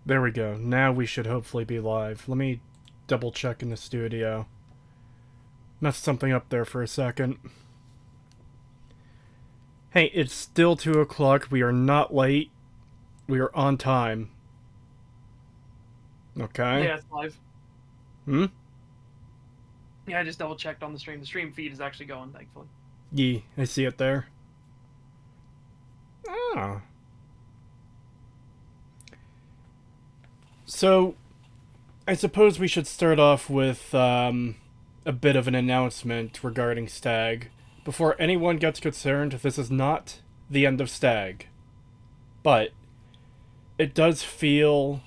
There we go. Now we should hopefully be live. Let me double check in the studio. Messed something up there for a second. Hey, it's still 2 o'clock. We are not late. We are on time. Okay? Yeah, it's live. Hmm? Yeah, I just double checked on the stream. The stream feed is actually going, thankfully. Yee, I see it there. Ah. So, I suppose we should start off with a bit of an announcement regarding Stag. Before anyone gets concerned, this is not the end of Stag. But it does feel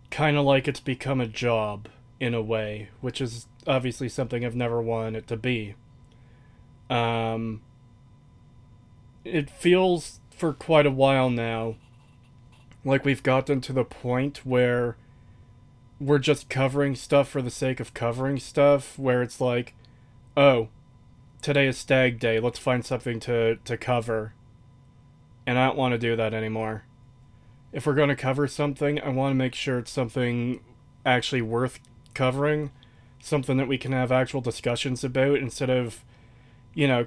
kind of like it's become a job in a way, which is obviously something I've never wanted it to be. Um, it feels for quite a while now like we've gotten to the point where we're just covering stuff for the sake of covering stuff, where it's like, oh, today is Stag Day, let's find something to cover. And I don't want to do that anymore. If we're going to cover something, I want to make sure it's something actually worth covering, something that we can have actual discussions about instead of,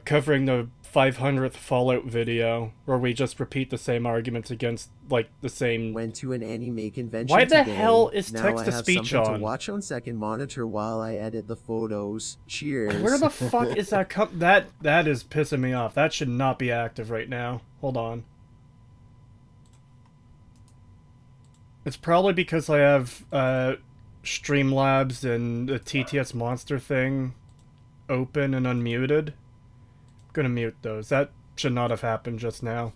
covering the 500th Fallout video where we just repeat the same arguments against, like, the same. Went to an anime Why convention the hell today. is Now text I to have speech something to on? watch on second monitor while I edit the photos. Where Cheers. the fuck is that that is pissing me off. That should not be active right now. Hold on. It's probably because I have Streamlabs and the TTS monster thing open and unmuted. I'm gonna mute those. That should not have happened just now.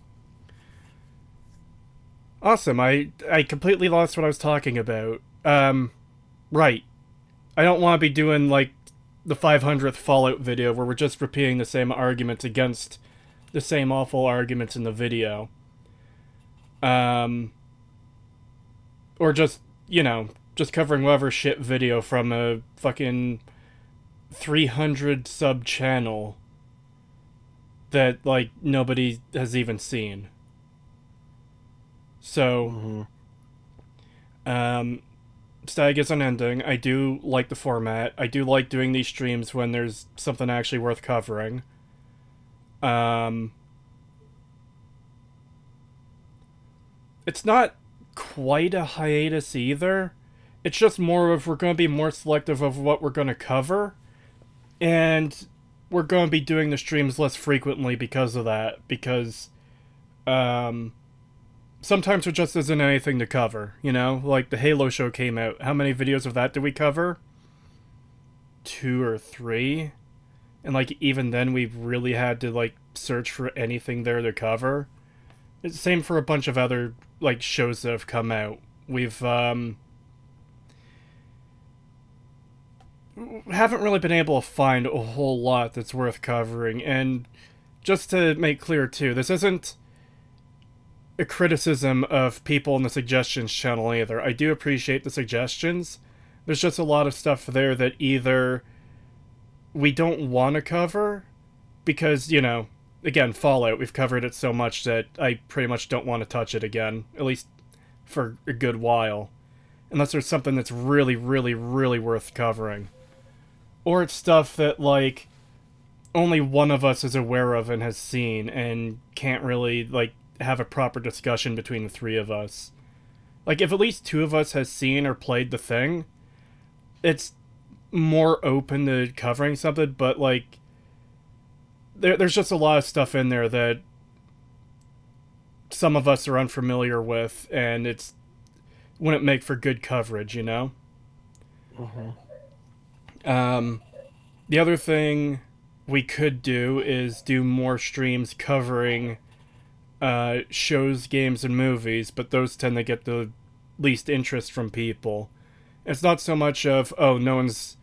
Awesome. I completely lost what I was talking about. Right. I don't want to be doing like the 500th Fallout video where we're just repeating the same arguments against the same awful arguments in the video. Um, or just, just covering whatever shit video from a fucking 300 sub channel that, like, nobody has even seen. So, Mm-hmm. um, Stag is unending. I do like the format. I do like doing these streams when there's something actually worth covering. Um, it's not quite a hiatus either. It's just more of we're going to be more selective of what we're going to cover, and we're going to be doing the streams less frequently because of that. Because um, sometimes there just isn't anything to cover. Like the Halo show came out. How many videos of that did we cover? 2 or 3, and like even then we really had to like search for anything there to cover. It's the same for a bunch of other like shows that have come out. We've haven't really been able to find a whole lot that's worth covering. And just to make clear too, this isn't a criticism of people in the suggestions channel either. I do appreciate the suggestions. There's just a lot of stuff there that either we don't want to cover because, again, Fallout, we've covered it so much that I pretty much don't want to touch it again, at least for a good while. Unless there's something that's really, really, really worth covering. Or it's stuff that, like, only one of us is aware of and has seen and can't really, like, have a proper discussion between the three of us. Like, if at least two of us has seen or played the thing, it's more open to covering something, but, like, there's just a lot of stuff in there that some of us are unfamiliar with, and it's wouldn't make for good coverage. Mm-hmm. The other thing we could do is do more streams covering shows, games, and movies, but those tend to get the least interest from people. It's not so much of, oh, no one's.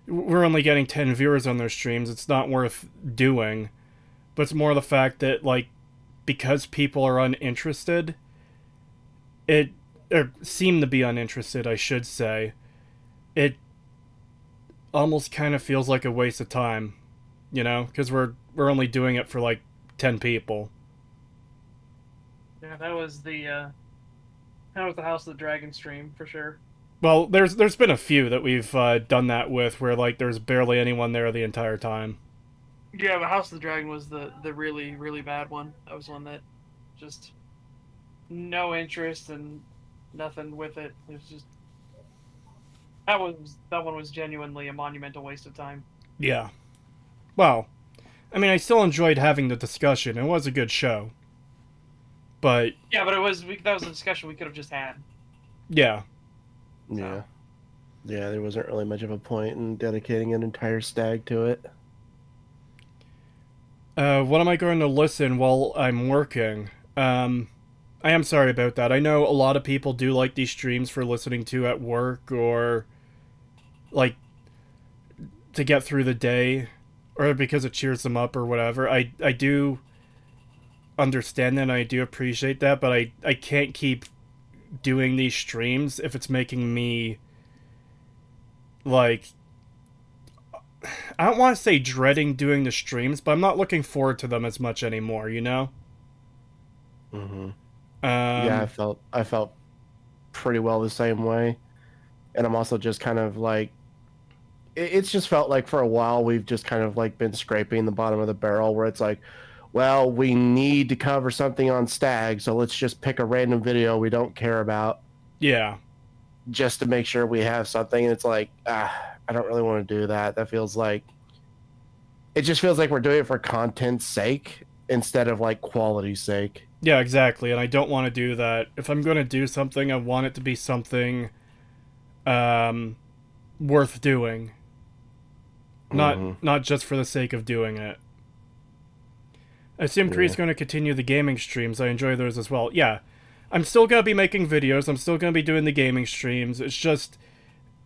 We're only getting 10 viewers on their streams, it's not worth doing. But it's more the fact that, like, because people are uninterested, or seem to be uninterested, I should say, it almost kind of feels like a waste of time, because we're only doing it for like 10 people. Yeah, that was the That was the House of the Dragon stream for sure. Well, there's been a few that we've done that with, where like there's barely anyone there the entire time. Yeah, but House of the Dragon was the really bad one. That was one that just no interest and nothing with it. It was just that one was genuinely a monumental waste of time. Yeah. Well, I mean, I still enjoyed having the discussion. It was a good show. But Yeah, but that was a discussion we could have just had. yeah. Yeah. Yeah, there wasn't really much of a point in dedicating an entire stag to it. What am I going to listen while I'm working? I am sorry about that. I know a lot of people do like these streams for listening to at work or like to get through the day or because it cheers them up or whatever. I do understand that and I do appreciate that, but I can't keep doing these streams if it's making me like I don't want to say dreading doing the streams, but I'm not looking forward to them as much anymore, you know? Mm-hmm. Um, Yeah, I felt pretty well the same way, and I'm also just kind of like, it's just felt like for a while we've just kind of like been scraping the bottom of the barrel, where it's like, well, we need to cover something on Stag, so let's just pick a random video we don't care about, yeah. just to make sure we have something. And it's like, I don't really want to do that. That feels like it just feels like we're doing it for content's sake instead of like quality's sake. Yeah, exactly. And I don't want to do that. If I'm going to do something, I want it to be something worth doing. Not just for the sake of doing it. I assume Kree's going to continue the gaming streams. I enjoy those as well. Yeah. I'm still going to be making videos. I'm still going to be doing the gaming streams. It's just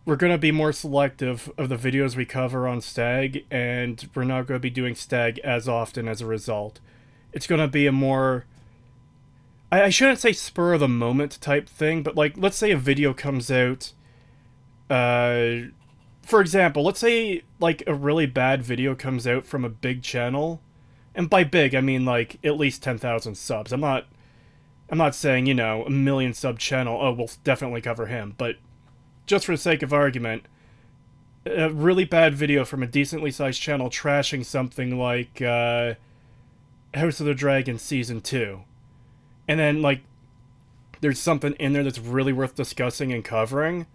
we're going to be more selective of the videos we cover on Stag, and we're not going to be doing Stag as often as a result. It's going to be a more... I shouldn't say spur of the moment type thing, but like, let's say a video comes out... for example, let's say like a really bad video comes out from a big channel, and by big I mean like at least 10,000 subs. I'm not saying, you know, a million sub channel, oh, we'll definitely cover him, but just for the sake of argument, a really bad video from a decently sized channel trashing something like House of the Dragon Season 2. And then, like, there's something in there that's really worth discussing and covering.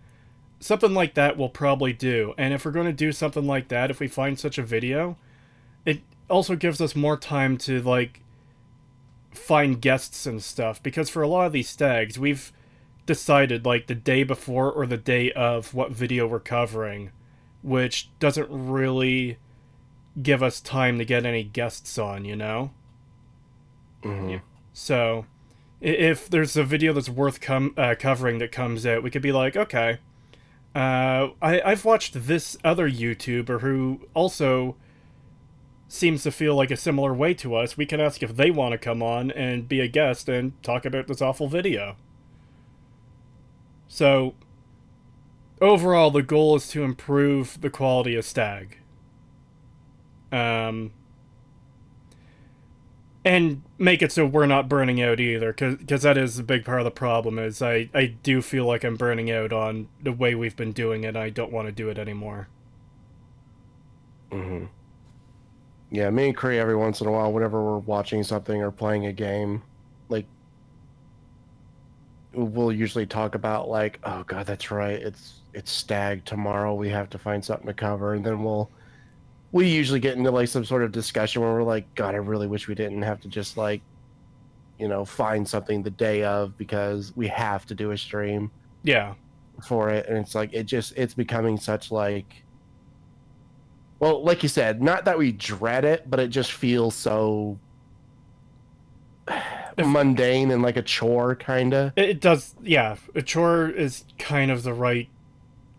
Something like that we'll probably do. And if we're going to do something like that, if we find such a video, it also gives us more time to, like, find guests and stuff. Because for a lot of these stags, we've decided like the day before or the day of what video we're covering, which doesn't really give us time to get any guests on, you know? Mm-hmm. Yeah. So if there's a video that's worth covering that comes out, we could be like, okay, I've watched this other YouTuber who also seems to feel like a similar way to us. We can ask if they want to come on and be a guest and talk about this awful video. So, overall, the goal is to improve the quality of Stag. And make it so we're not burning out either, because that is a big part of the problem, is I do feel like I'm burning out on the way we've been doing it, and I don't want to do it anymore. Mm-hmm. Yeah, me and Cree every once in a while, whenever we're watching something or playing a game, like, we'll usually talk about like, oh god, that's right, it's Stag tomorrow, we have to find something to cover, and then we usually get into like some sort of discussion where we're like, god, I really wish we didn't have to just like, you know, find something the day of because we have to do a stream Yeah. for it. And it's like it's becoming such like, well, like you said, not that we dread it, but it just feels so mundane and like a chore, kind of. It does, yeah. A chore is kind of the right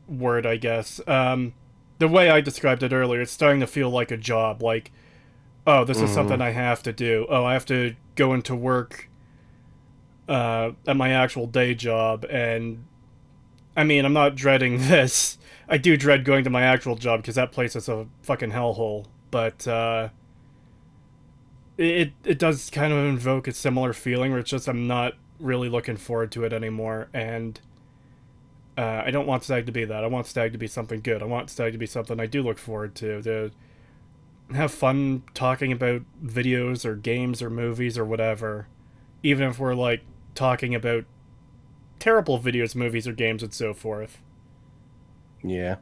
word, I guess. The way I described it earlier, it's starting to feel like a job. Like, oh, this is something I have to do. Oh, I have to go into work at my actual day job. And, I mean, I'm not dreading this. I do dread going to my actual job because that place is a fucking hellhole. But, it does kind of invoke a similar feeling where it's just I'm not really looking forward to it anymore, and I don't want Stag to be that. I want Stag to be something good. I want Stag to be something I do look forward to have fun talking about videos or games or movies or whatever, even if we're like talking about terrible videos, movies, or games and so forth. Yeah.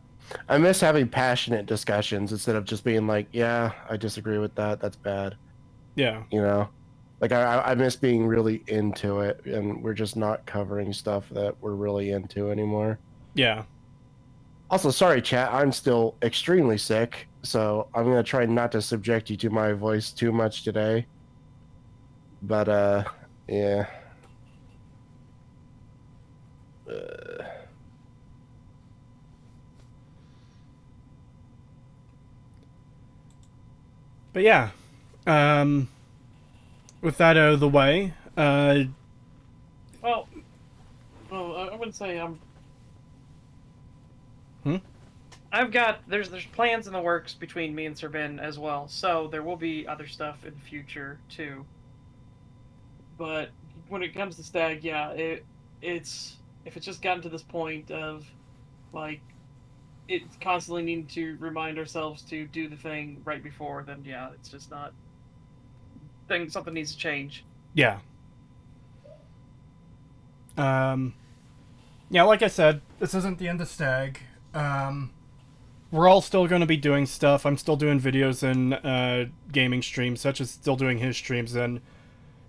I miss having passionate discussions instead of just being like, yeah, I disagree with that. That's bad. Yeah. You know? Like, I miss being really into it, and we're just not covering stuff that we're really into anymore. Yeah. Also, sorry, chat. I'm still extremely sick, so I'm going to try not to subject you to my voice too much today. But, yeah. But yeah. With that out of the way, Well, I wouldn't say I'm. Hmm? I've got there's plans in the works between me and Sir Ben as well, so there will be other stuff in the future too. But when it comes to Stag, yeah, it's if it's just gotten to this point of like it's constantly needing to remind ourselves to do the thing right before, then yeah, it's just not. Thing something needs to change. yeah. Yeah, like I said, this isn't the end of Stag. We're all still going to be doing stuff. I'm still doing videos and gaming streams, such as still doing his streams. And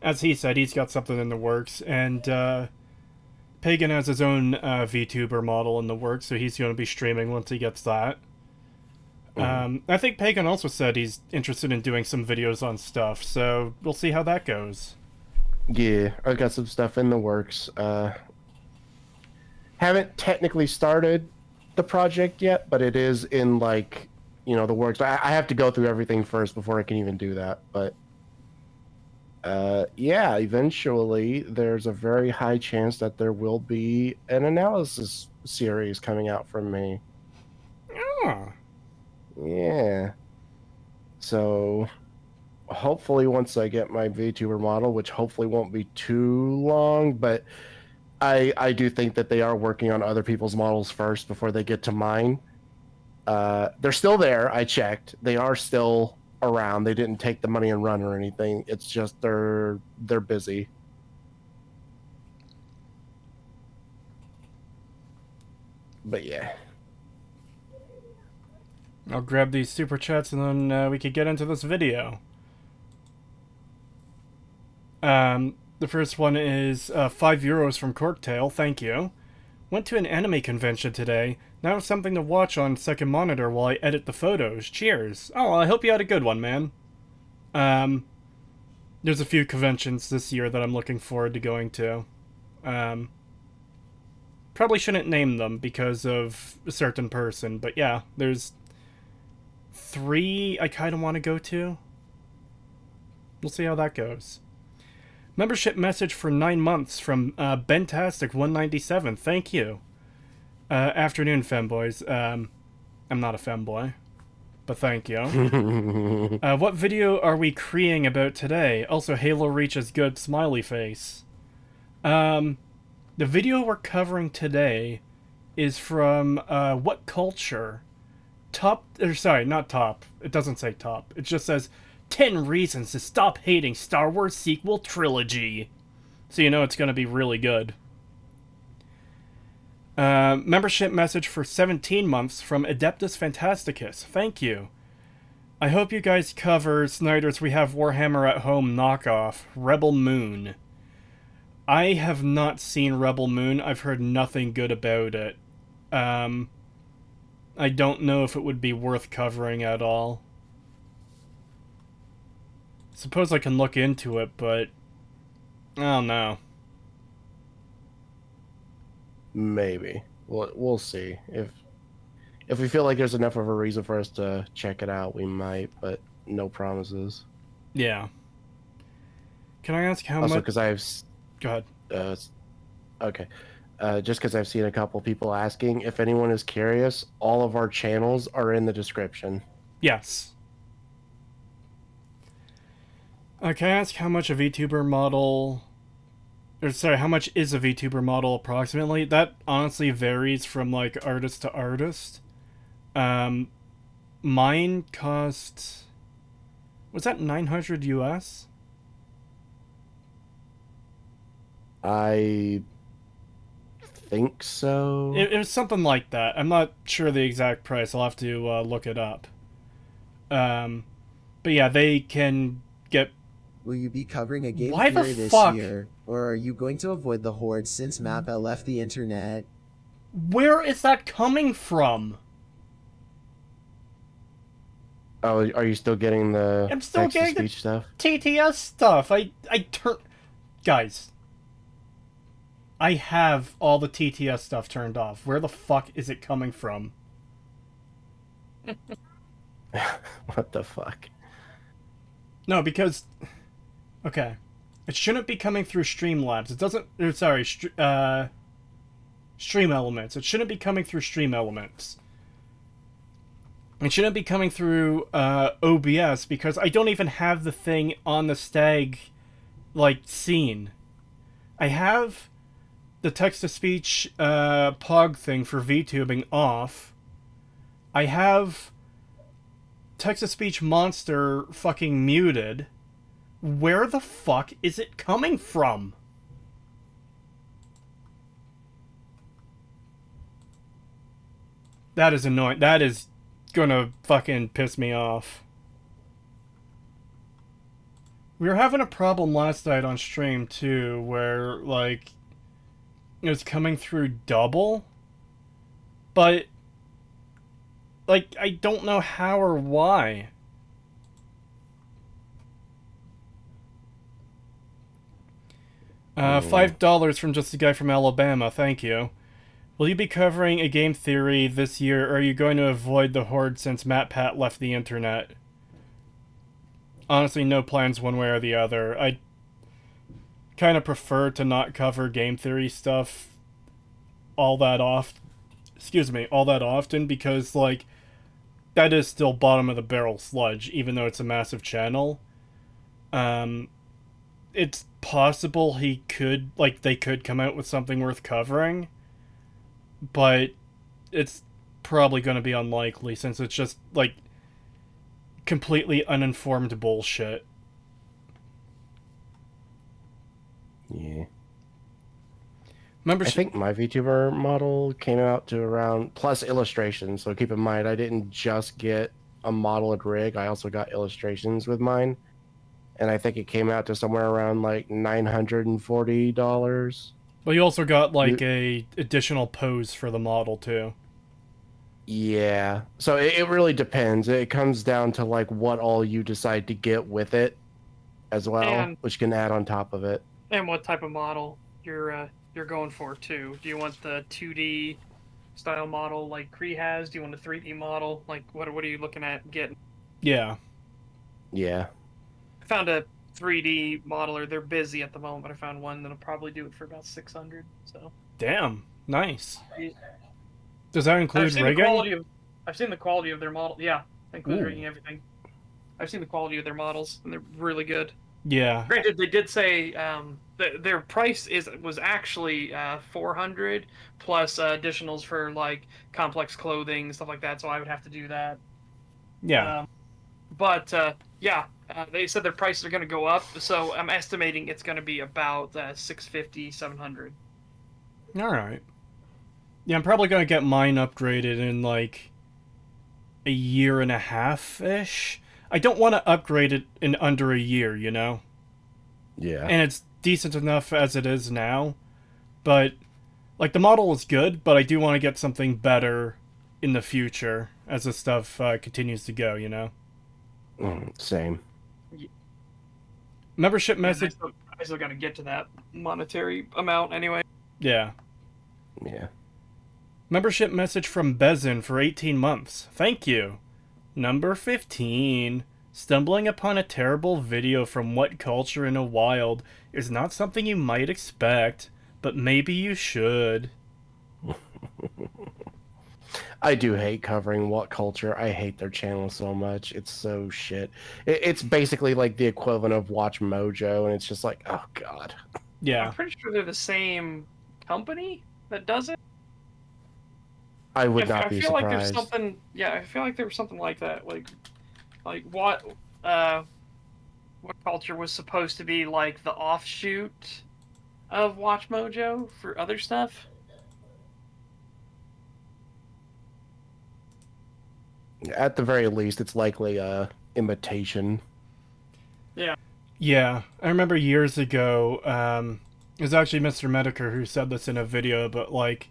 as he said, he's got something in the works. And Pagan has his own VTuber model in the works, so he's going to be streaming once he gets that. I think Pagan also said he's interested in doing some videos on stuff, so we'll see how that goes. Yeah, I've got some stuff in the works. Haven't technically started the project yet, but it is in like, the works. I have to go through everything first before I can even do that. But yeah, eventually there's a very high chance that there will be an analysis series coming out from me. Oh. Yeah. So hopefully once I get my VTuber model, which hopefully won't be too long, but I do think that they are working on other people's models first before they get to mine. They're still there. I checked. They are still around. They didn't take the money and run or anything. It's just they're busy. But yeah. I'll grab these super chats and then we could get into this video. The first one is €5 from Corktail. Thank you. Went to an anime convention today. Now I have something to watch on second monitor while I edit the photos. Cheers. Oh, well, I hope you had a good one, man. There's a few conventions this year that I'm looking forward to going to. Probably shouldn't name them because of a certain person, but yeah, there's 3 I kind of want to go to. We'll see how that goes. Membership message for 9 months from Bentastic197. Thank you. Afternoon, femboys. I'm not a femboy, but thank you. What video are we creating about today? Also, Halo Reach is good. Smiley face. The video we're covering today is from WhatCulture. Not top. It doesn't say top. It just says 10 reasons to stop hating Star Wars sequel trilogy. So you know it's going to be really good. Membership message for 17 months from Adeptus Fantasticus. Thank you. I hope you guys cover Snyder's We Have Warhammer at Home knockoff, Rebel Moon. I have not seen Rebel Moon. I've heard nothing good about it. I don't know if it would be worth covering at all. Suppose I can look into it, but I don't know. Maybe. We'll see. If we feel like there's enough of a reason for us to check it out, we might, but no promises. Yeah. Can I ask how Also, much? because I've... Go ahead. Okay. Just because I've seen a couple people asking, if anyone is curious, all of our channels are in the description. Yes. Can I ask how much a VTuber model Or sorry, how much is a VTuber model approximately? That honestly varies from like artist to artist. Um, Mine cost, was that 900 US? I think so. It was something like that. I'm not sure the exact price. I'll have to look it up. Um, but yeah, they can get. Will you be covering a game Why the theory this fuck? year, or are you going to avoid the horde since Mappa left the internet? Where is that coming from? Oh, are you still getting the I'm still getting the text-to-speech stuff? TTS stuff. I turn. Guys, I have all the TTS stuff turned off. Where the fuck is it coming from? What the fuck? No, because. Okay. It shouldn't be coming through Streamlabs. It doesn't. Sorry, Stream Elements. It shouldn't be coming through Stream Elements. It shouldn't be coming through OBS because I don't even have the thing on the Stag, like, scene. I have the text-to-speech POG thing for VTubing off. I have text-to-speech monster fucking muted. Where the fuck is it coming from? That is annoying. That is gonna fucking piss me off. We were having a problem last night on stream too, where like it was coming through double, but like I don't know how or why. $5 from just a guy from Alabama. Thank you. Will you be covering a game theory this year, or are you going to avoid the horde since MatPat left the internet? Honestly, no plans one way or the other. I kind of prefer to not cover game theory stuff all that often because like that is still bottom of the barrel sludge, even though it's a massive channel. It's possible they could come out with something worth covering, but it's probably going to be unlikely since it's just like completely uninformed bullshit. Yeah. Membership. I think my VTuber model came out to around plus illustrations. So keep in mind, I didn't just get a model and rig. I also got illustrations with mine, and I think it came out to somewhere around like $940. Well, you also got like a additional pose for the model too. Yeah. So it really depends. It comes down to like what all you decide to get with it as well, And- which can add on top of it. And what type of model you're going for too? Do you want the 2D style model like Cree has? Do you want a 3D model? Like what are you looking at getting? Yeah. Yeah. I found a 3D modeler. They're busy at the moment, but I found one that'll probably do it for about 600. So. Damn. Nice. Yeah. Does that include rigging? I've seen the quality of their model. Yeah, includes Ooh. rigging everything. I've seen the quality of their models, and they're really good. Yeah. Granted, they did say their price was actually 400 plus additionals for like complex clothing stuff like that. So I would have to do that. Yeah. But yeah, they said their prices are going to go up. So I'm estimating it's going to be about 650, 700. All right. Yeah, I'm probably going to get mine upgraded in like a year and a half ish. I don't want to upgrade it in under a year, you know? Yeah. And it's decent enough as it is now. But, like, the model is good, but I do want to get something better in the future as this stuff continues to go, you know? Same. Membership message. I still got to get to that monetary amount anyway. Yeah. Yeah. Membership message from Bezin for 18 months. Thank you. Number 15. Stumbling upon a terrible video from WhatCulture in a wild is not something you might expect, but maybe you should. I do hate covering WhatCulture. I hate their channel so much. It's so shit. It's basically like the equivalent of Watch Mojo, and it's just like, oh god. I'm Yeah. pretty sure they're the same company that does it. I would not I be feel like there's surprised. something. Yeah, I feel like there was something like that. Like uh, what culture was supposed to be like the offshoot of Watch Mojo for other stuff. At the very least, it's likely a imitation. Yeah. Yeah. I remember years ago, it was actually Mr. Mediker who said this in a video, but like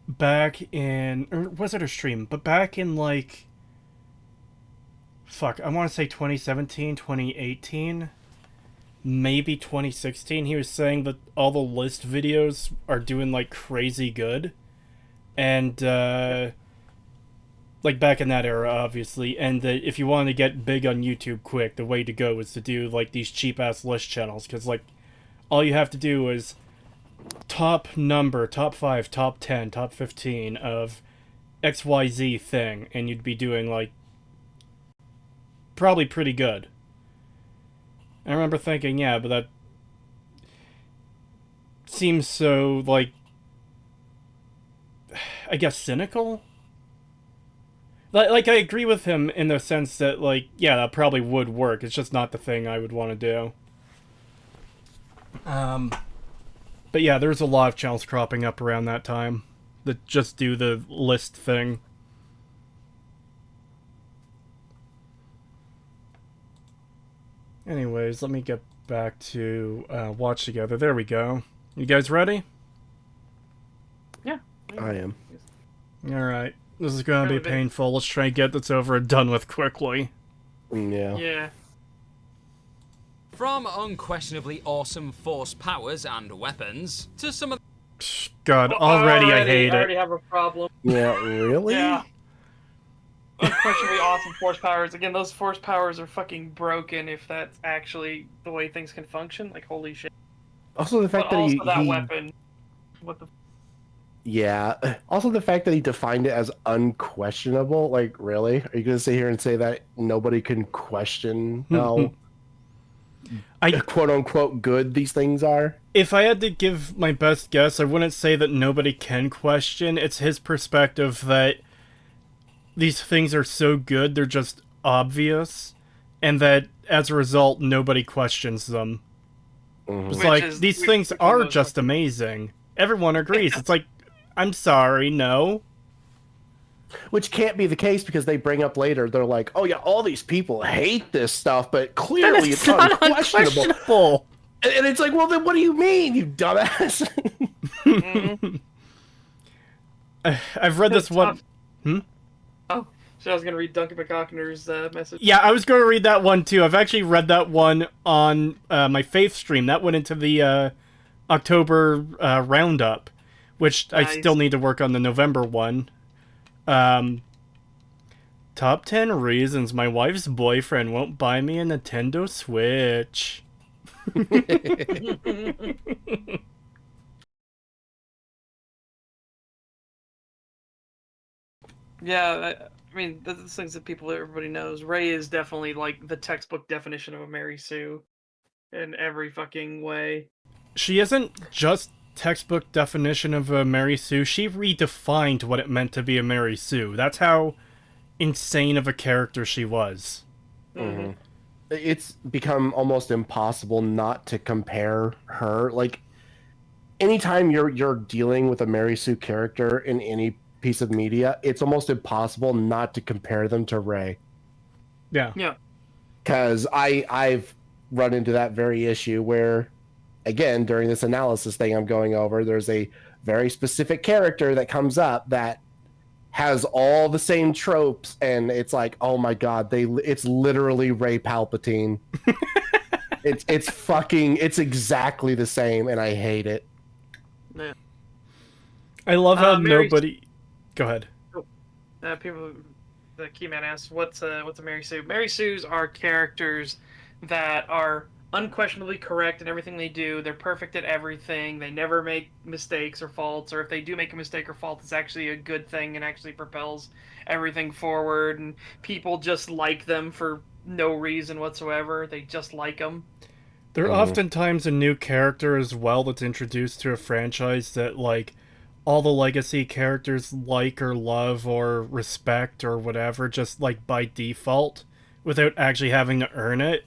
back in, or was it a stream? But back in like, fuck, I want to say 2017, 2018, maybe 2016, he was saying that all the list videos are doing like crazy good. And, like back in that era, obviously, and that if you want to get big on YouTube quick, the way to go is to do like these cheap ass list channels, because like all you have to do is top number, top 5, top 10, top 15 of XYZ thing, and you'd be doing like probably pretty good. I remember thinking, yeah, but that seems so like I guess cynical. Like I agree with him in the sense that like yeah, that probably would work. It's just not the thing I would want to do. But yeah, there's a lot of channels cropping up around that time that just do the list thing. Anyways, let me get back to watch together. There we go. You guys ready? Yeah. I am. Alright. This is gonna be Really big. painful. Let's try and get this over and done with quickly. Yeah. Yeah. From unquestionably awesome force powers and weapons to some of God, already I hate I already it. have a problem. Yeah, really? Yeah. Unquestionably awesome force powers. Again, those force powers are fucking broken if that's actually the way things can function. Like, holy shit. Also, the fact But that also that he weapon. What the... yeah. Also, the fact that he defined it as unquestionable. Like, really? Are you going to sit here and say that nobody can question how I quote unquote good these things are? If I had to give my best guess, I wouldn't say that nobody can question. It's his perspective that these things are so good, they're just obvious, and that as a result, nobody questions them. It's like, these things are just amazing. Everyone agrees. It's like, I'm sorry, no. Which can't be the case because they bring up later, they're like, oh yeah, all these people hate this stuff, but clearly it's not unquestionable. unquestionable. And it's like, well, then what do you mean, you dumbass? I've read this one. Oh, so I was gonna read Duncan McCockner's message. Yeah, I was going to read that one too. I've actually read that one on my Faith stream. That went into the October roundup, which I Nice. still need to work on the November one. Top 10 reasons my wife's boyfriend won't buy me a Nintendo Switch. Yeah, I mean, the things that everybody knows. Ray is definitely like the textbook definition of a Mary Sue, in every fucking way. She isn't just textbook definition of a Mary Sue. She redefined what it meant to be a Mary Sue. That's how insane of a character she was. Mm-hmm. It's become almost impossible not to compare her. Like, anytime you're dealing with a Mary Sue character in any piece of media, it's almost impossible not to compare them to Ray. Yeah. Yeah. Because I've run into that very issue where, again, during this analysis thing I'm going over, there's a very specific character that comes up that has all the same tropes, and it's like, oh my god, it's literally Ray Palpatine. it's exactly the same, and I hate it. Yeah. I love how Mary- nobody... Go ahead. People, the Keyman asks, what's a Mary Sue? Mary Sues are characters that are unquestionably correct in everything they do. They're perfect at everything. They never make mistakes or faults, or if they do make a mistake or fault, it's actually a good thing and actually propels everything forward, and people just like them for no reason whatsoever. They just like them. There are oftentimes a new character as well that's introduced to a franchise that, like, all the legacy characters like or love or respect or whatever, just, like, by default, without actually having to earn it.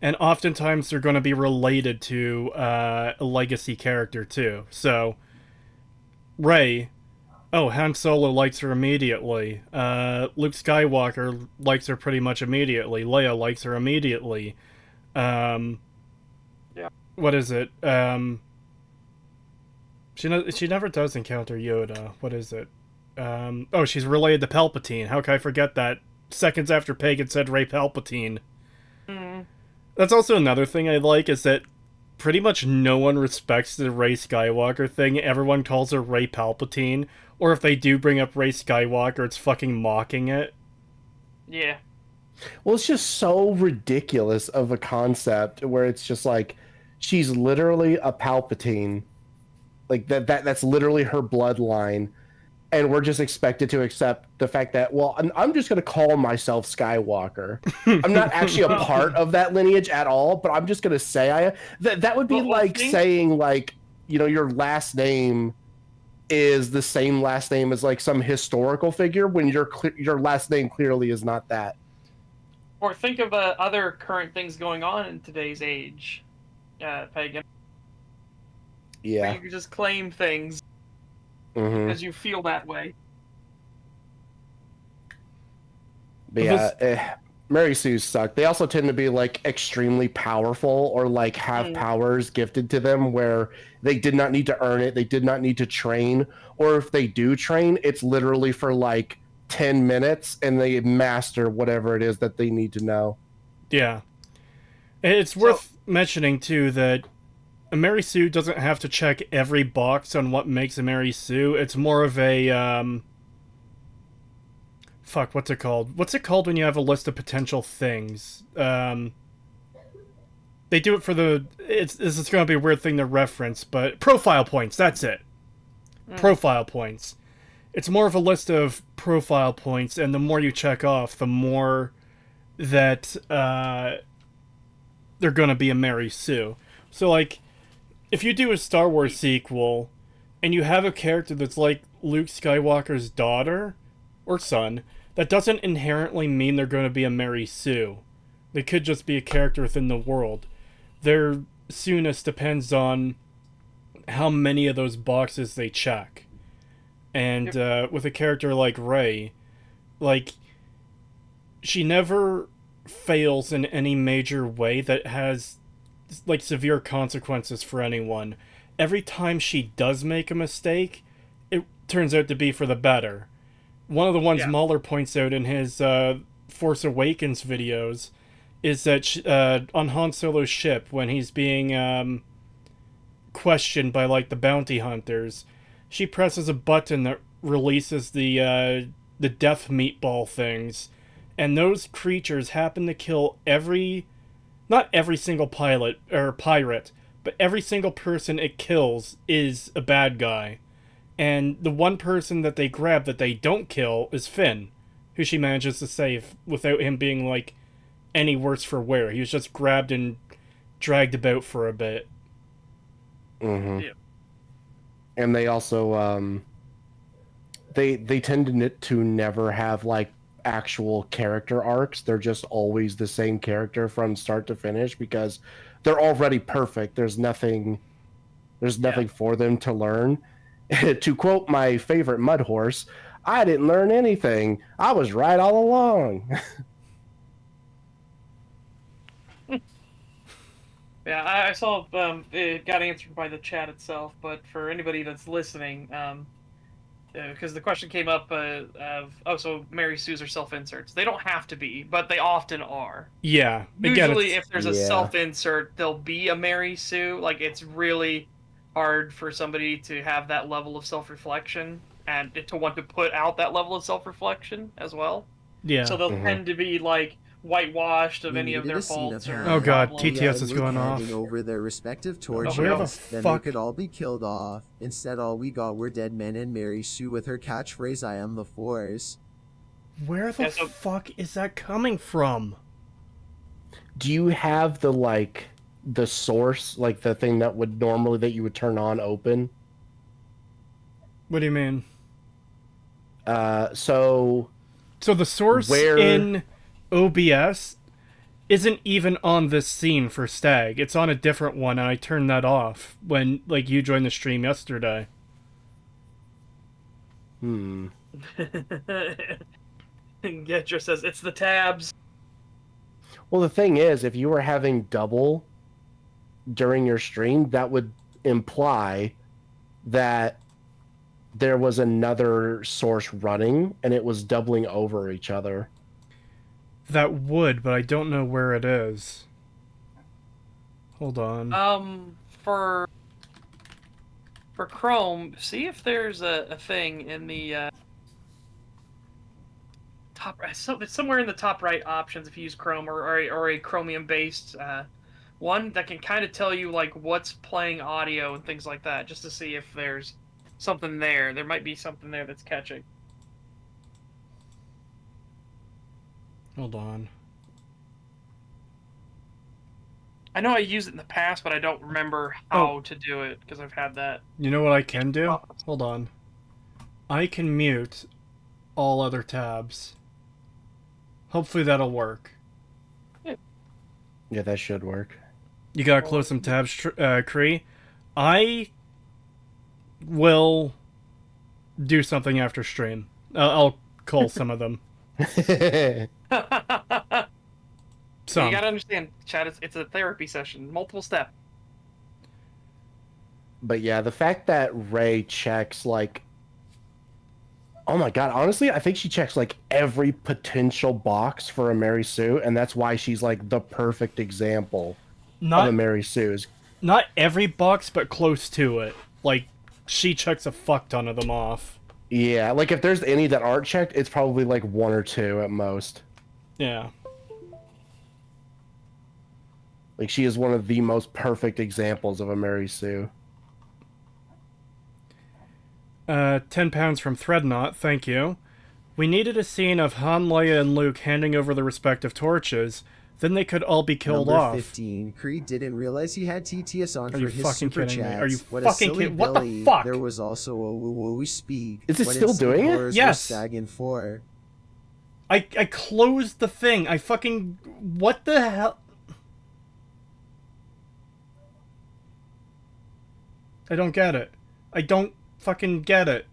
And oftentimes they're going to be related to a legacy character, too. So, Rey, oh, Han Solo likes her immediately. Luke Skywalker likes her pretty much immediately. Leia likes her immediately. Um, Yeah. what is it? She never does encounter Yoda. What is it? Oh, she's related to Palpatine. How can I forget that? Seconds after Pagan said Rey Palpatine. Mm. That's also another thing I like, is that pretty much no one respects the Rey Skywalker thing. Everyone calls her Rey Palpatine. Or if they do bring up Rey Skywalker, it's fucking mocking it. Yeah. Well, it's just so ridiculous of a concept where it's just like she's literally a Palpatine. Like that's literally her bloodline. And we're just expected to accept the fact that, well, I'm just going to call myself Skywalker. I'm not actually a part of that lineage at all, but I'm just going to say I am. That would be like saying, like, you know, your last name is the same last name as like some historical figure when your last name clearly is not that. Or think of other current things going on in today's age, Pagan. Yeah. Where you can just claim things because you feel that way. But yeah, Mary Sue's suck. They also tend to be like extremely powerful or like have powers gifted to them where they did not need to earn it. They did not need to train. Or if they do train, it's literally for like 10 minutes and they master whatever it is that they need to know. Yeah. It's worth mentioning, too, that a Mary Sue doesn't have to check every box on what makes a Mary Sue. It's more of a, fuck, what's it called? What's it called when you have a list of potential things? They do it for the... This is going to be a weird thing to reference, but... Profile points, that's it. Profile points. It's more of a list of profile points, and the more you check off, the more that they're going to be a Mary Sue. So, like, if you do a Star Wars sequel, and you have a character that's like Luke Skywalker's daughter, or son, that doesn't inherently mean they're going to be a Mary Sue. They could just be a character within the world. Their Sue-ness depends on how many of those boxes they check. And with a character like Rey, like, she never fails in any major way that has, like, severe consequences for anyone. Every time she does make a mistake, it turns out to be for the better. One of the ones Mahler points out in his Force Awakens videos is that on Han Solo's ship, when he's being questioned by, like, the bounty hunters, she presses a button that releases the death meatball things, and those creatures happen to kill not every single pilot or pirate, but every single person it kills is a bad guy. And the one person that they grab that they don't kill is Finn, who she manages to save without him being, like, any worse for wear. He was just grabbed and dragged about for a bit. Mm-hmm. Yeah. And they also, they tend to never have, like, actual character arcs. They're just always the same character from start to finish because they're already perfect. There's nothing for them to learn. To quote my favorite mud horse, I didn't learn anything. I was right all along. Yeah, I saw it got answered by the chat itself, but for anybody that's listening, because the question came up so Mary Sue's are self-inserts. They don't have to be, but they often are. Yeah. Usually, if there's a self-insert, there'll be a Mary Sue. Like, it's really hard for somebody to have that level of self-reflection and to want to put out that level of self-reflection as well. Yeah. So they'll tend to be, like, whitewashed of any of their faults. Oh god, TTS is going off. Handing over their respective torches, Where the then fuck? they could all be killed off. Instead, all we got were dead men and Mary Sue with her catchphrase, "I am the Force." Where the fuck is that coming from? Do you have the, like, the source, like the thing that would normally that you would turn on open. What do you mean? So So the source where in OBS isn't even on this scene for Stag. It's on a different one, and I turned that off when like you joined the stream yesterday. Getcher says it's the tabs. Well, the thing is, if you were having double during your stream, that would imply that there was another source running and it was doubling over each other. That would, but I don't know where it is. Hold on. For Chrome, see if there's a thing in the top. So it's somewhere in the top right options if you use Chrome or a Chromium based one that can kind of tell you like what's playing audio and things like that, just to see if there's something there. There might be something there that's catching. Hold on. I know I used it in the past, but I don't remember how to do it because I've had that. You know what I can do? Hold on. I can mute all other tabs. Hopefully that'll work. Yeah, that should work. You gotta close some tabs, Cree. I will do something after stream. I'll call some of them. Some. You gotta understand, chat. It's a therapy session, multiple step. But yeah, the fact that Ray checks like, oh my god, honestly, I think she checks like every potential box for a Mary Sue, and that's why she's like the perfect example of a Mary Sue. Not every box, but close to it. Like, she checks a fuck ton of them off. Yeah, like if there's any that aren't checked, it's probably like one or two at most. Yeah. Like she is one of the most perfect examples of a Mary Sue. 10 pounds from Threadnought, thank you. We needed a scene of Han, Leia, and Luke handing over the respective torches. Then they could all be killed Number off. 15. Creed didn't realize he had TTS on Are for you his fucking super kidding me? chats. Are you What fucking a silly kidding? What the Billy. fuck? There was also a woo speak. Is it still doing it? Yes. Stag in 4. I closed the thing. I fucking... What the hell? I don't get it. I don't fucking get it.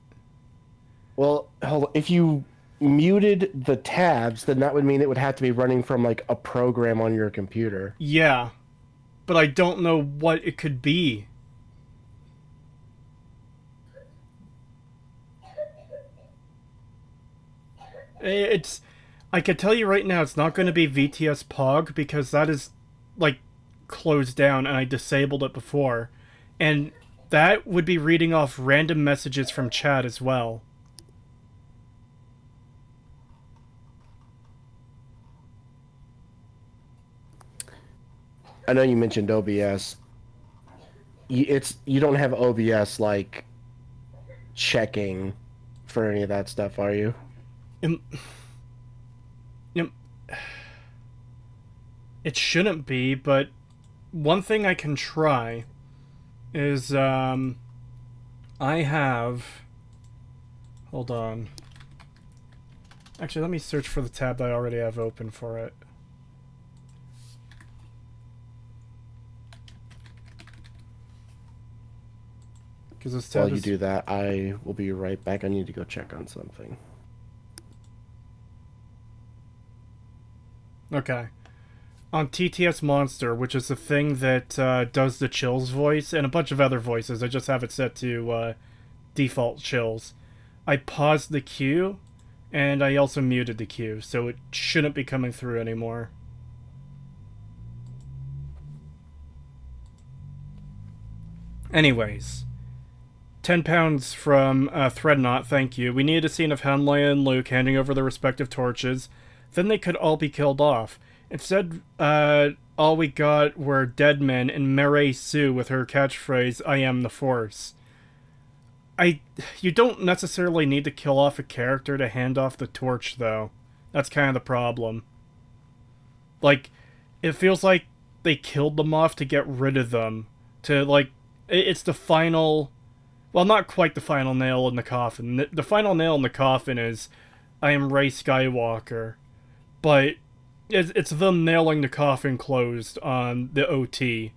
Well, hold on. If you muted the tabs, then that would mean it would have to be running from like a program on your computer. Yeah. But I don't know what it could be. It's... I can tell you right now, it's not going to be VTS Pog, because that is, like, closed down, and I disabled it before. And that would be reading off random messages from chat as well. I know you mentioned OBS. You don't have OBS like checking for any of that stuff, are you? It shouldn't be, but one thing I can try is I have... Hold on. Actually, let me search for the tab that I already have open for it. Because this tab While you do that, I will be right back. I need to go check on something. Okay. On TTS Monster, which is the thing that does the Chills voice, and a bunch of other voices, I just have it set to default Chills. I paused the queue, and I also muted the queue, so it shouldn't be coming through anymore. Anyways. 10 pounds from Threadnought, thank you. We needed a scene of Han, Leia, and Luke handing over their respective torches. Then they could all be killed off. Instead, all we got were dead men and Mary Sue with her catchphrase, "I am the Force." You don't necessarily need to kill off a character to hand off the torch, though. That's kind of the problem. Like, it feels like they killed them off to get rid of them. To, like, it's the final... Well, not quite the final nail in the coffin. The final nail in the coffin is, I am Rey Skywalker. But it's them nailing the coffin closed on the OT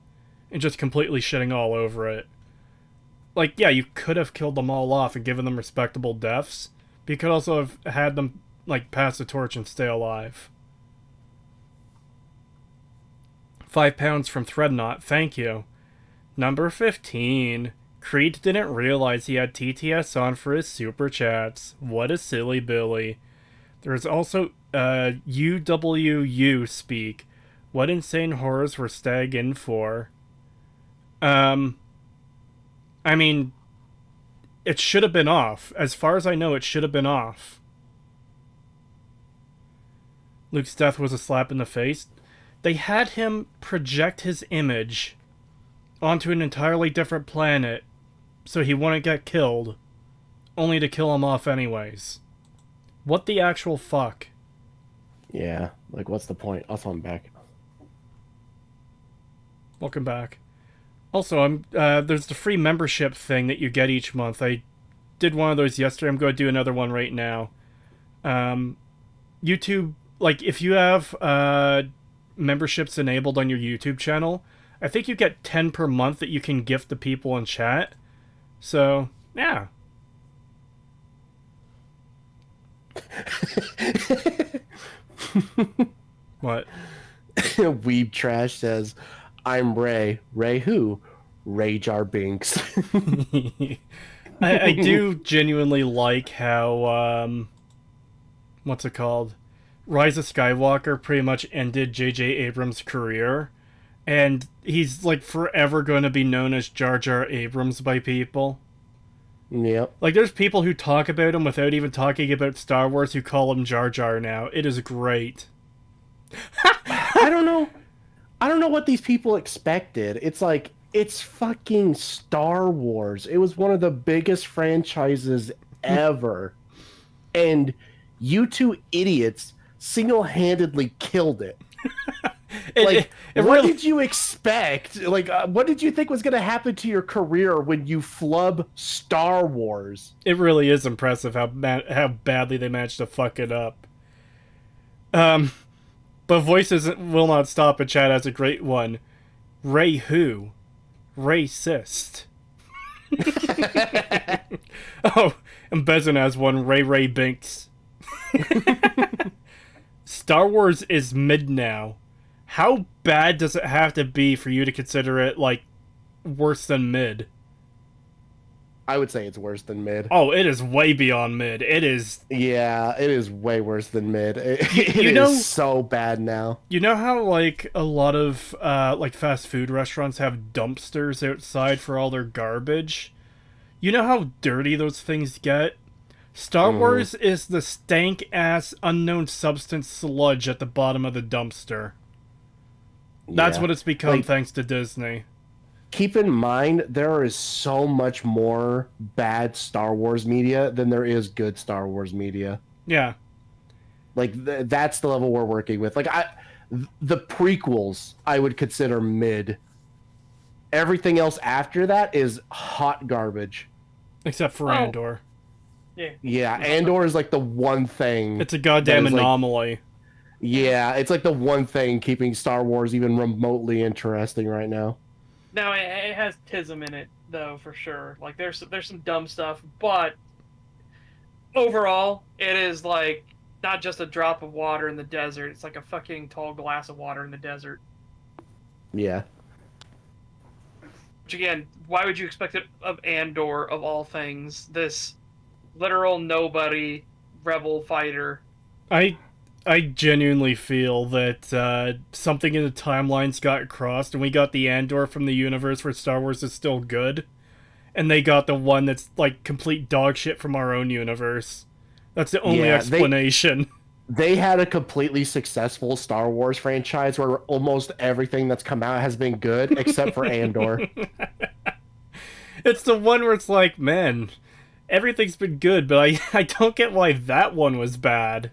and just completely shitting all over it. Like, yeah, you could have killed them all off and given them respectable deaths, but you could also have had them, like, pass the torch and stay alive. 5 pounds from Threadnought, thank you. Number 15. Creed didn't realize he had TTS on for his super chats. What a silly Billy. There's also UWU speak. What insane horrors were Stag in for? I mean, it should have been off. As far as I know, it should have been off. Luke's death was a slap in the face. They had him project his image onto an entirely different planet so he wouldn't get killed, only to kill him off anyways. What the actual fuck? Yeah, like, what's the point? Also, I'm back. Welcome back. Also, there's the free membership thing that you get each month. I did one of those yesterday. I'm going to do another one right now. YouTube, like, if you have memberships enabled on your YouTube channel, I think you get 10 per month that you can gift the people in chat. So, yeah. What? Weeb Trash says, I'm Ray. Ray who? Ray Jar Binks. I do genuinely like how, what's it called? Rise of Skywalker pretty much ended J.J. Abrams' career. And he's, like, forever going to be known as Jar Jar Abrams by people. Yep. Like, there's people who talk about him without even talking about Star Wars who call him Jar Jar now. It is great. I don't know what these people expected. It's like, it's fucking Star Wars. It was one of the biggest franchises ever. And you two idiots single-handedly killed it. What really... did you expect? Like, what did you think was going to happen to your career when you flub Star Wars? It really is impressive how badly they managed to fuck it up. But Voices Will Not Stop in chat has a great one. Ray who? Racist. Oh, and Bezin has one. Ray Binks. Star Wars is mid now. How bad does it have to be for you to consider it, like, worse than mid? I would say it's worse than mid. Oh, it is way beyond mid. It is... Yeah, it is way worse than mid. It is so bad now. You know how, like, a lot of, like, fast food restaurants have dumpsters outside for all their garbage? You know how dirty those things get? Star Wars is the stank-ass unknown substance sludge at the bottom of the dumpster. That's what it's become, like, thanks to Disney. Keep in mind, there is so much more bad Star Wars media than there is good Star Wars media. Yeah. Like, that's the level we're working with. Like, the prequels, I would consider mid. Everything else after that is hot garbage. Except for Andor. Yeah, Andor is, like, the one thing. It's a goddamn anomaly. Like, yeah, it's like the one thing keeping Star Wars even remotely interesting right now. No, it has tism in it, though, for sure. Like, there's some dumb stuff, but overall, it is, like, not just a drop of water in the desert. It's like a fucking tall glass of water in the desert. Yeah. Which, again, why would you expect it of Andor, of all things? This literal nobody rebel fighter. I genuinely feel that something in the timelines got crossed, and we got the Andor from the universe where Star Wars is still good, and they got the one that's, like, complete dog shit from our own universe. That's the only explanation. They had a completely successful Star Wars franchise where almost everything that's come out has been good, except for Andor. It's the one where it's like, man, everything's been good, but I don't get why that one was bad.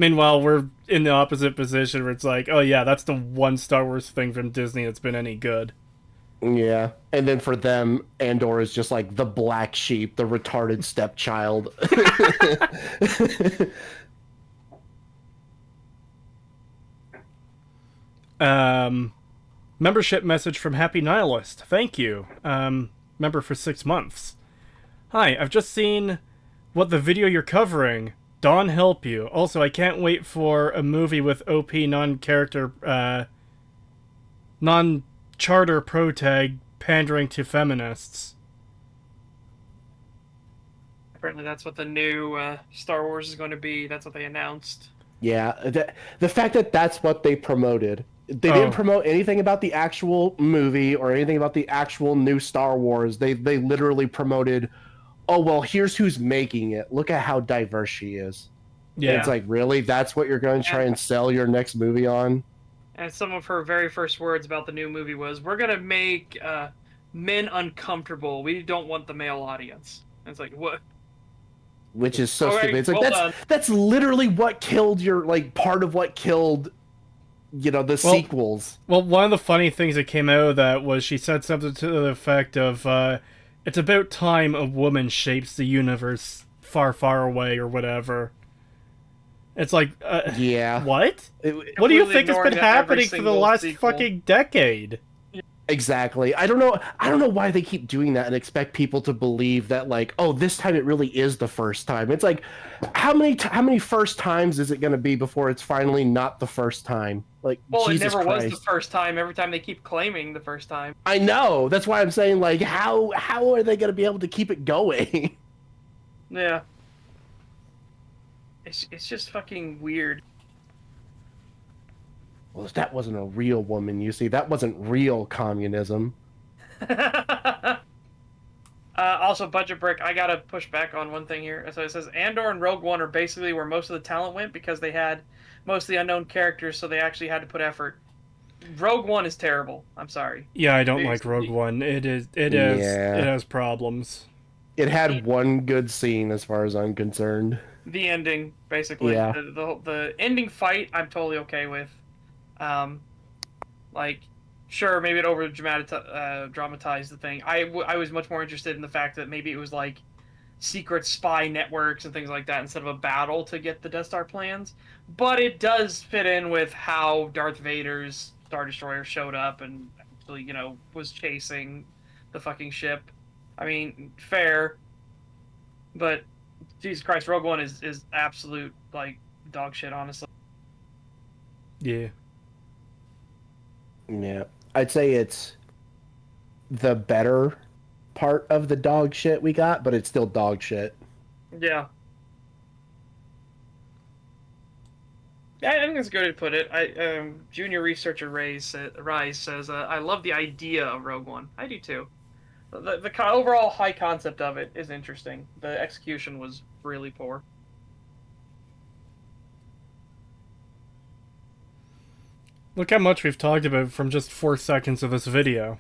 Meanwhile, we're in the opposite position where it's like, oh yeah, that's the one Star Wars thing from Disney that's been any good. Yeah. And then for them, Andor is just like the black sheep, the retarded stepchild. Membership message from Happy Nihilist. Thank you. Member for 6 months. Hi, I've just seen what the video you're covering. Dawn help you. Also, I can't wait for a movie with OP non-character, non-charter protag pandering to feminists. Apparently, that's what the new Star Wars is going to be. That's what they announced. Yeah, the fact that that's what they promoted. They didn't promote anything about the actual movie or anything about the actual new Star Wars. They literally promoted, oh, well, here's who's making it. Look at how diverse she is. Yeah. And it's like, really? That's what you're going to try and sell your next movie on? And some of her very first words about the new movie was, we're going to make men uncomfortable. We don't want the male audience. And it's like, what? Which is so Alright, stupid. It's like, well that's literally what killed your, like, part of what killed, you know, the sequels. Well, one of the funny things that came out of that was she said something to the effect of, it's about time a woman shapes the universe far, far away, or whatever. It's like, yeah. What? What do you think has been happening for the last fucking decade? Exactly. I don't know why they keep doing that and expect people to believe that, like, oh, this time it really is the first time. It's like, how many first times is it going to be before it's finally not the first time? Like, well, Jesus it never Christ. was the first time. Every time they keep claiming the first time. I know. That's why I'm saying, like, how are they going to be able to keep it going? Yeah. It's just fucking weird. Well, that wasn't a real woman, you see. That wasn't real communism. Also, Budget Brick, I gotta push back on one thing here. So it says Andor and Rogue One are basically where most of the talent went because they had most of the unknown characters, so they actually had to put effort. Rogue One is terrible. I'm sorry. Yeah, I don't like Rogue One. It has problems. It had one good scene as far as I'm concerned. The ending, basically. Yeah. The ending fight, I'm totally okay with. Like, sure, maybe it over dramatized the thing. I was much more interested in the fact that maybe it was like secret spy networks and things like that instead of a battle to get the Death Star plans. But it does fit in with how Darth Vader's Star Destroyer showed up and actually, you know, was chasing the fucking ship. I mean, fair. But Jesus Christ, Rogue One is absolute, like, dog shit, honestly. Yeah. Yeah. I'd say it's the better part of the dog shit we got, but it's still dog shit. Yeah. Yeah, I think that's a good way to put it. Junior researcher Rise says, I love the idea of Rogue One. I do too. The overall high concept of it is interesting. The execution was really poor. Look how much we've talked about from just 4 seconds of this video.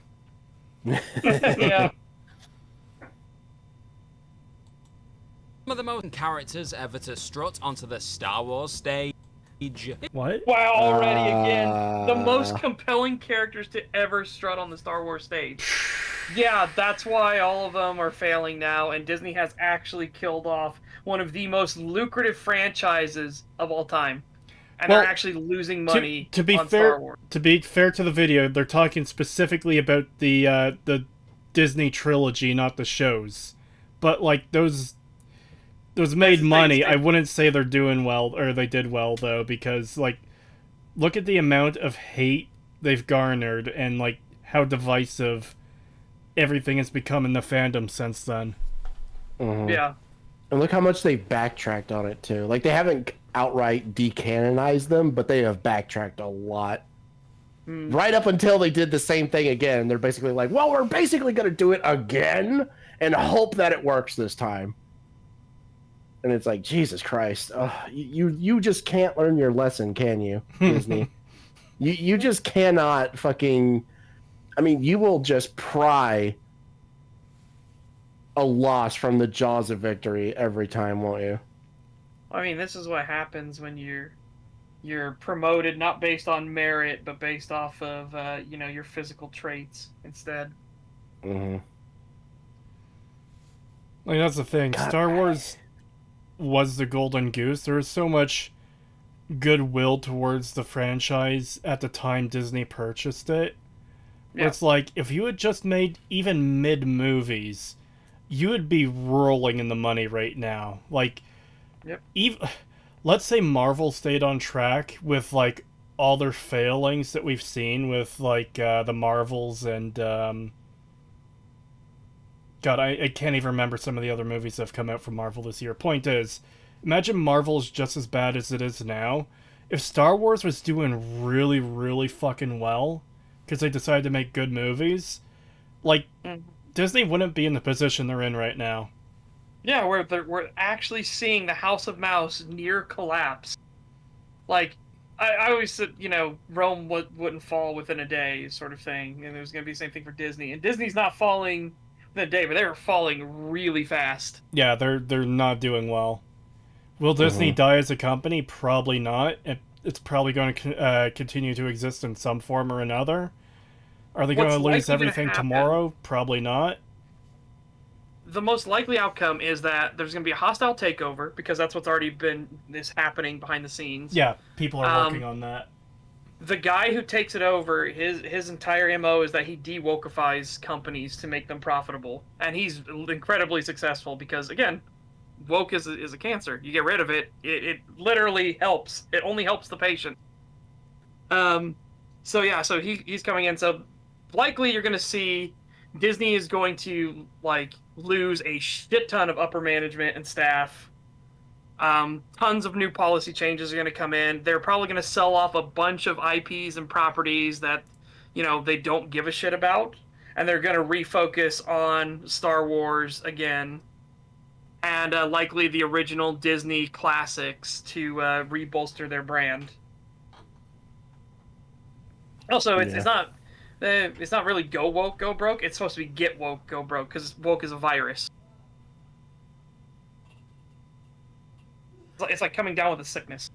Yeah. Some of the most characters ever to strut onto the Star Wars stage. What? Wow, already again. The most compelling characters to ever strut on the Star Wars stage. Yeah, that's why all of them are failing now, and Disney has actually killed off one of the most lucrative franchises of all time. And they're actually losing money to be on fair, Star Wars. To be fair to the video, they're talking specifically about the Disney trilogy, not the shows. But like those made money. I wouldn't say they're doing well, or they did well though, because like look at the amount of hate they've garnered and like how divisive everything has become in the fandom since then. Mm-hmm. Yeah. And look how much they backtracked on it too. Like they haven't outright decanonized them, but they have backtracked a lot. Right up until they did the same thing again. They're basically like, well, we're basically going to do it again and hope that it works this time. And it's like, Jesus Christ. You just can't learn your lesson, can you, Disney? You just cannot fucking... I mean, you will just pry a loss from the jaws of victory every time, won't you? I mean, this is what happens when you're promoted not based on merit, but based off of your physical traits instead. Mm-hmm. Like, that's the thing. God, Star Wars was the golden goose. There was so much goodwill towards the franchise at the time Disney purchased it. Where Yeah. it's like, if you had just made even mid movies, you would be rolling in the money right now. Like, Yep. even let's say Marvel stayed on track with like all their failings that we've seen with like the Marvels and God, I can't even remember some of the other movies that have come out from Marvel this year. Point is, imagine Marvel's just as bad as it is now. If Star Wars was doing really, really fucking well, because they decided to make good movies, like, Mhm. Disney wouldn't be in the position they're in right now. Yeah, we're actually seeing the House of Mouse near collapse. Like, I always said, Rome wouldn't fall within a day, sort of thing, and it was going to be the same thing for Disney. And Disney's not falling within a day, but they were falling really fast. Yeah, they're not doing well. Will Disney mm-hmm. die as a company? Probably not. It's probably going to continue to exist in some form or another. Are they going What's to lose likely to everything happen, tomorrow? Probably not. the most likely outcome is that there's going to be a hostile takeover because that's what's already been is happening behind the scenes. Yeah, people are working Um, on that. the guy who takes it over, his entire MO is that he de-wokeifies companies to make them profitable, and he's incredibly successful because again, woke is a cancer. You get rid of it, it literally helps. It only helps the patient. Um, so yeah, so he's coming in. So likely you're going to see Disney is going to like lose a shit ton of upper management and staff. Tons of new policy changes are going to come in. They're probably going to sell off a bunch of IPs and properties that, they don't give a shit about, and they're going to refocus on Star Wars again, and likely the original Disney classics to rebolster their brand. Also, Yeah. it's not really go woke go broke. It's supposed to be get woke go broke because woke is a virus. It's like coming down with a sickness.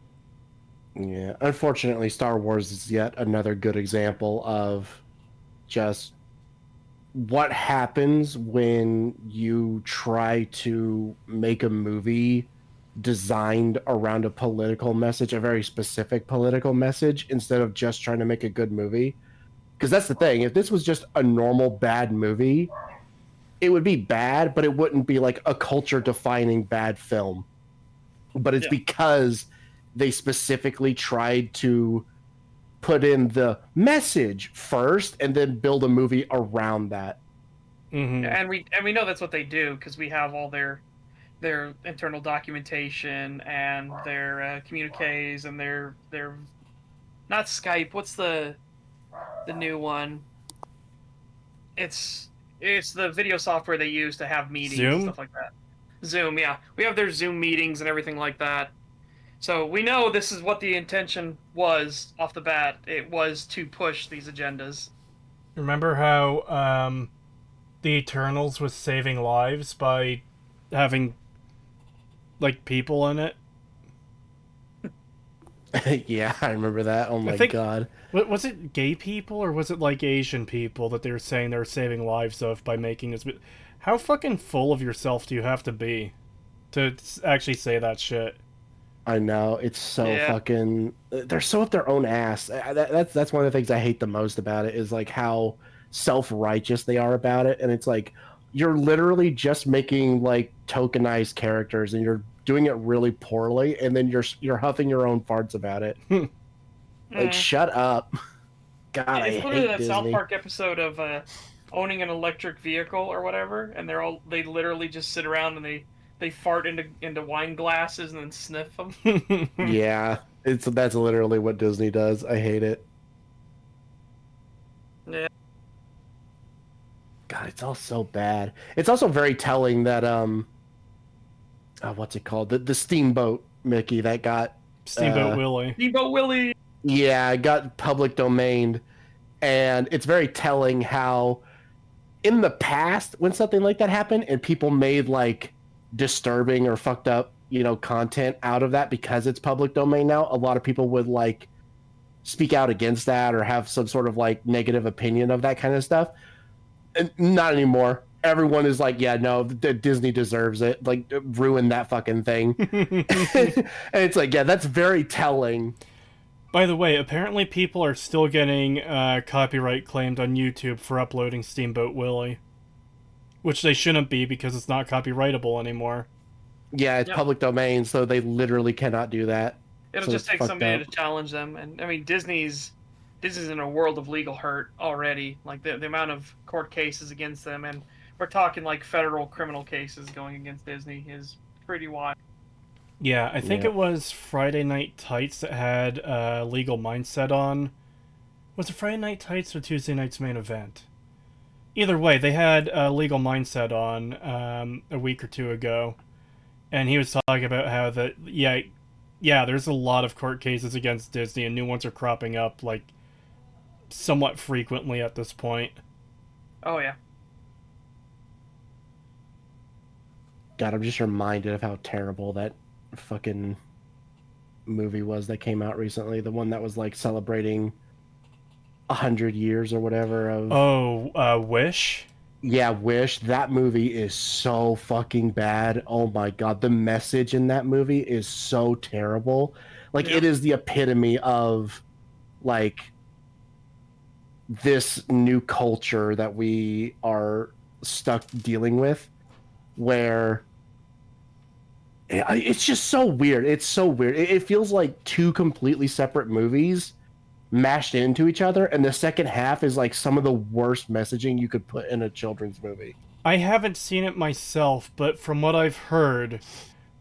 Yeah. Unfortunately, Star Wars is yet another good example of just what happens when you try to make a movie designed around a political message, a very specific political message, instead of just trying to make a good movie. Because that's the thing. If this was just a normal bad movie, it would be bad, but it wouldn't be like a culture defining bad film. But it's Yeah. because they specifically tried to put in the message first and then build a movie around that. Mm-hmm. And we know that's what they do because we have all their internal documentation and their communiques and their not Skype. What's the new one? It's it's the video software they use to have meetings and Zoom? stuff like that. Zoom, yeah. We have their Zoom meetings and everything like that. So we know this is what the intention was off the bat. It was to push these agendas. Remember how the Eternals was saving lives by having like people in it? Yeah, I remember that. Oh I my think god. was it gay people or was it like Asian people that they were saying they were saving lives of by making this? How fucking full of yourself do you have to be to actually say that shit? I know it's so Yeah. fucking. They're so up their own ass. That's one of the things I hate the most about it is like how self righteous they are about it, and it's like you're literally just making like tokenized characters, and you're doing it really poorly, and then you're huffing your own farts about it. Like, Mm. shut up. God, I It's literally hate that South Disney. Park episode of owning an electric vehicle or whatever, and they literally just sit around and they fart into wine glasses and then sniff them. Yeah, that's literally what Disney does. I hate it. Yeah. God, it's all so bad. It's also very telling that what's it called? The Steamboat Mickey that got Steamboat Willie. Steamboat Willie. yeah, got public domained, and it's very telling how in the past when something like that happened and people made like disturbing or fucked up content out of that because it's public domain now, a lot of people would like speak out against that or have some sort of like negative opinion of that kind of stuff. And not anymore. Everyone is like, yeah, no, Disney deserves it. Like, ruin that fucking thing. And it's like, yeah, that's very telling. By the way, apparently people are still getting copyright claimed on YouTube for uploading Steamboat Willie. Which they shouldn't be because it's not copyrightable anymore. Yeah, it's public domain, so they literally cannot do that. It'll So just it's take fucked somebody up. to challenge them. And I mean, Disney's in a world of legal hurt already. Like the amount of court cases against them, and we're talking like federal criminal cases going against Disney is pretty wild. Yeah, I think Yeah. it was Friday Night Tights that had Legal Mindset on. Was it Friday Night Tights or Tuesday Night's Main Event? Either way, they had Legal Mindset on a week or two ago, and he was talking about how that there's a lot of court cases against Disney, and new ones are cropping up like somewhat frequently at this point. Oh yeah. God, I'm just reminded of how terrible that fucking movie was that came out recently. The one that was like celebrating 100 years or whatever of. Oh, Wish? Yeah, Wish. That movie is so fucking bad. Oh my god, the message in that movie is so terrible. Like, Yeah. it is the epitome of like this new culture that we are stuck dealing with, where it's just so weird. It's so weird. It feels like two completely separate movies mashed into each other, and the second half is like some of the worst messaging you could put in a children's movie. I haven't seen it myself, but from what I've heard,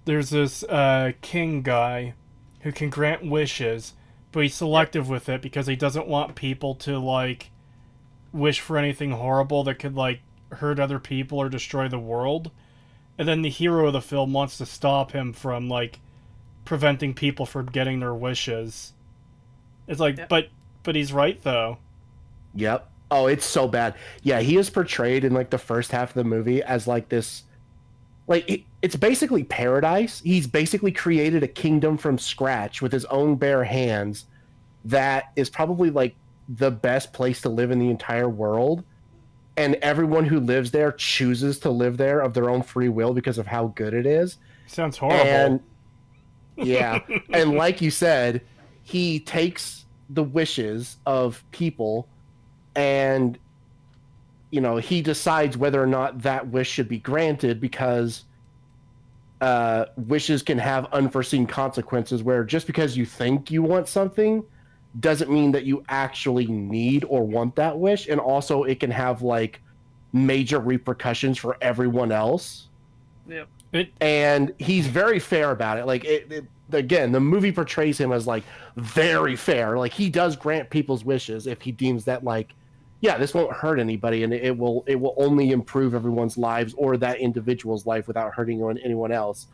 there's this king guy who can grant wishes, but he's selective with it because he doesn't want people to like wish for anything horrible that could like hurt other people or destroy the world. And then the hero of the film wants to stop him from like preventing people from getting their wishes. It's like, Yeah. but he's right though. Yep. Oh, it's so bad. Yeah, he is portrayed in like the first half of the movie as like this, like it's basically paradise. He's basically created a kingdom from scratch with his own bare hands that is probably like the best place to live in the entire world. And everyone who lives there chooses to live there of their own free will because of how good it is. Sounds horrible. And yeah, and like you said, he takes the wishes of people and he decides whether or not that wish should be granted, because wishes can have unforeseen consequences where just because you think you want something doesn't mean that you actually need or want that wish. And also it can have like major repercussions for everyone else. Yep. And he's very fair about it. Like again, the movie portrays him as like very fair. Like, he does grant people's wishes if he deems that like, yeah, this won't hurt anybody, and it will only improve everyone's lives or that individual's life without hurting anyone else.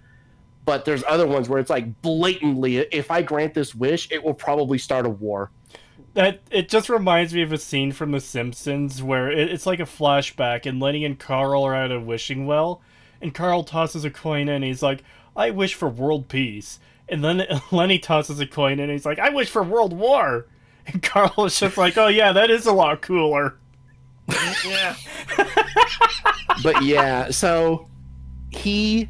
But there's other ones where it's like blatantly, if I grant this wish, it will probably start a war. That it just reminds me of a scene from The Simpsons where it's like a flashback, and Lenny and Carl are at a wishing well, and Carl tosses a coin in, and he's like, "I wish for world peace," and then Lenny tosses a coin in, and he's like, "I wish for world war," and Carl is just like, "Oh yeah, that is a lot cooler." Yeah. But yeah, so he,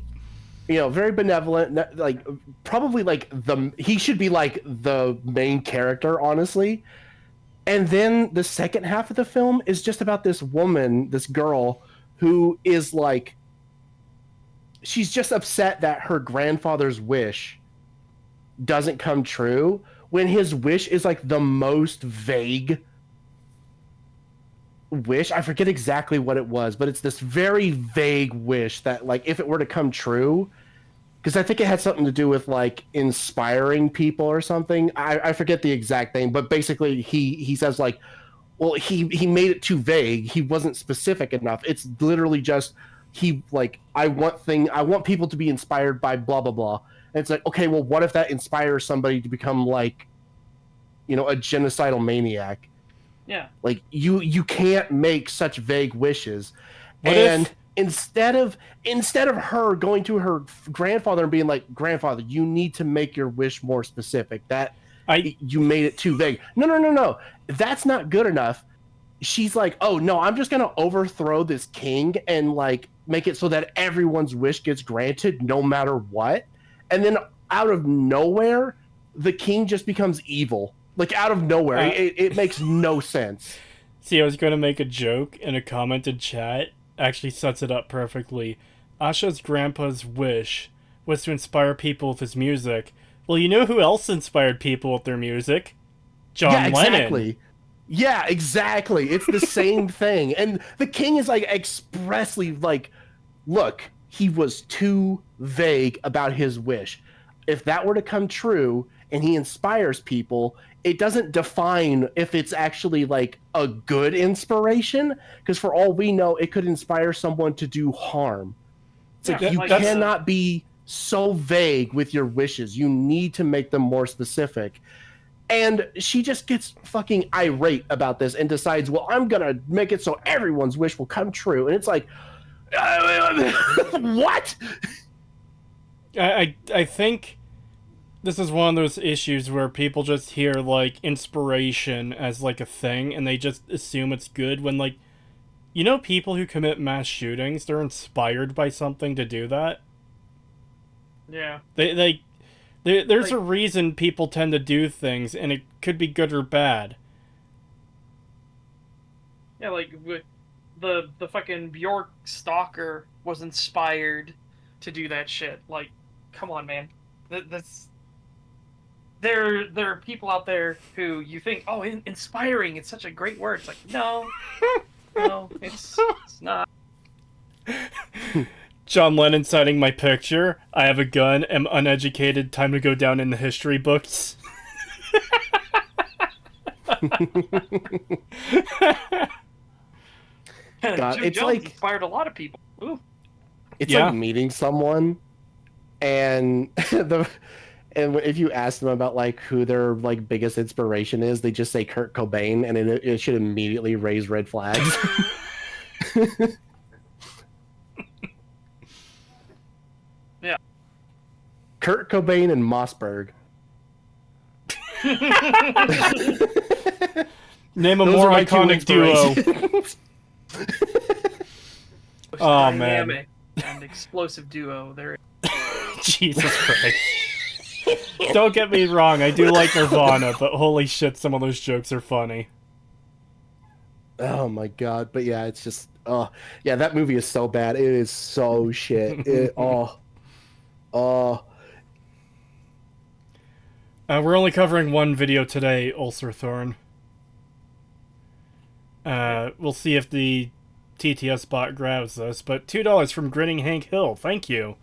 very benevolent, like probably like he should be like the main character, honestly. And then the second half of the film is just about this woman, this girl, who is like, she's just upset that her grandfather's wish doesn't come true, when his wish is like the most vague wish. I forget exactly what it was, but it's this very vague wish that, like, if it were to come true, because I think it had something to do with like inspiring people or something. I forget the exact thing, but basically he says like, well, he made it too vague. He wasn't specific enough. It's literally just I want people to be inspired by blah blah blah. And it's like, okay, well, what if that inspires somebody to become like, a genocidal maniac? Yeah. Like, you can't make such vague wishes. What and if instead of her going to her grandfather and being like, grandfather, you need to make your wish more specific. That I you made it too vague. No. That's not good enough. She's like, oh no, I'm just gonna overthrow this king and like make it so that everyone's wish gets granted no matter what. And then out of nowhere, the king just becomes evil. Like out of nowhere. It makes no sense. see. I was going to make a joke, and a comment in chat actually sets it up perfectly. Asha's grandpa's wish was to inspire people with his music. Well, you know who else inspired people with their music? John Yeah, Lennon. exactly. Yeah, exactly. It's the same thing. And the king is like expressly like, look, he was too vague about his wish. If that were to come true and he inspires people, it doesn't define if it's actually like a good inspiration, because for all we know, it could inspire someone to do harm. It's like you cannot be so vague with your wishes. You need to make them more specific. And she just gets fucking irate about this and decides, well, I'm going to make it so everyone's wish will come true. And it's like, what? I think this is one of those issues where people just hear like inspiration as like a thing, and they just assume it's good when, like, you know, people who commit mass shootings, they're inspired by something to do that. Yeah. There's a reason people tend to do things, and it could be good or bad. Yeah, like the fucking Bjork stalker was inspired to do that shit. Like, come on, man. That's there are people out there who you think, oh, inspiring, it's such a great word. It's like, no, it's not. John Lennon signing my picture. I have a gun. Am uneducated. Time to go down in the history books. God, Jim it's Jones like inspired a lot of people. Ooh. it's Yeah. like meeting someone, and and if you ask them about like who their like biggest inspiration is, they just say Kurt Cobain, and it should immediately raise red flags. Yeah. Kurt Cobain and Mossberg. Name a Those more are my two iconic duo. inspirations. Oh, man. Dynamic and explosive duo. There. Jesus Christ. Don't get me wrong, I do like Nirvana, but holy shit, some of those jokes are funny. Oh my god! But yeah, it's just yeah, that movie is so bad. It is so shit. We're only covering one video today, Ulcerthorn. We'll see if the TTS bot grabs this, but $2 from Grinning Hank Hill. Thank you.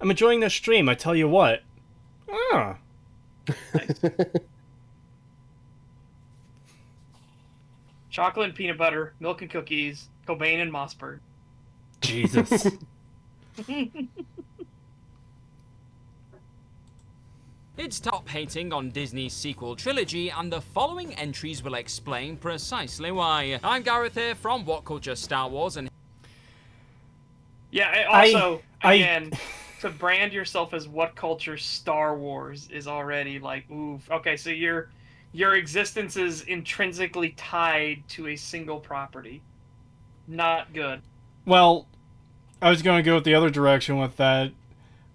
I'm enjoying this stream, I tell you what. Ah. Nice. Chocolate and peanut butter, milk and cookies, Cobain and Mossberg. Jesus. It's top hating on Disney's sequel trilogy, and the following entries will explain precisely why. I'm Gareth here from WhatCulture Star Wars, and Yeah, also, again, to brand yourself as WhatCulture Star Wars is already like, oof. Okay, so your existence is intrinsically tied to a single property. Not good. Well, I was going to go the other direction with that.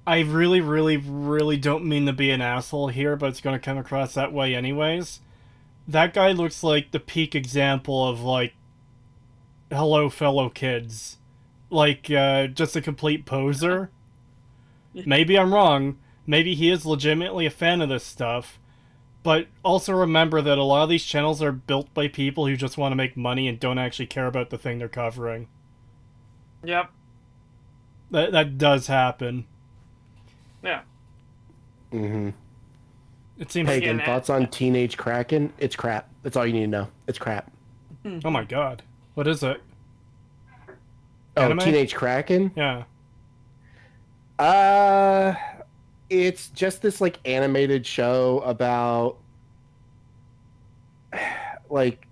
I really, really, really don't mean to be an asshole here, but it's going to come across that way anyways. That guy looks like the peak example of, like, hello, fellow kids. Like, just a complete poser. Maybe I'm wrong. Maybe he is legitimately a fan of this stuff. But also remember that a lot of these channels are built by people who just want to make money and don't actually care about the thing they're covering. Yep. That does happen. Yeah. mm-hmm. It seems. Pagan, Again, thoughts on Teenage Kraken? It's crap. That's all you need to know. It's crap. Oh my god. What is it? Oh, Anime? Teenage Kraken? Yeah. It's just this like animated show about like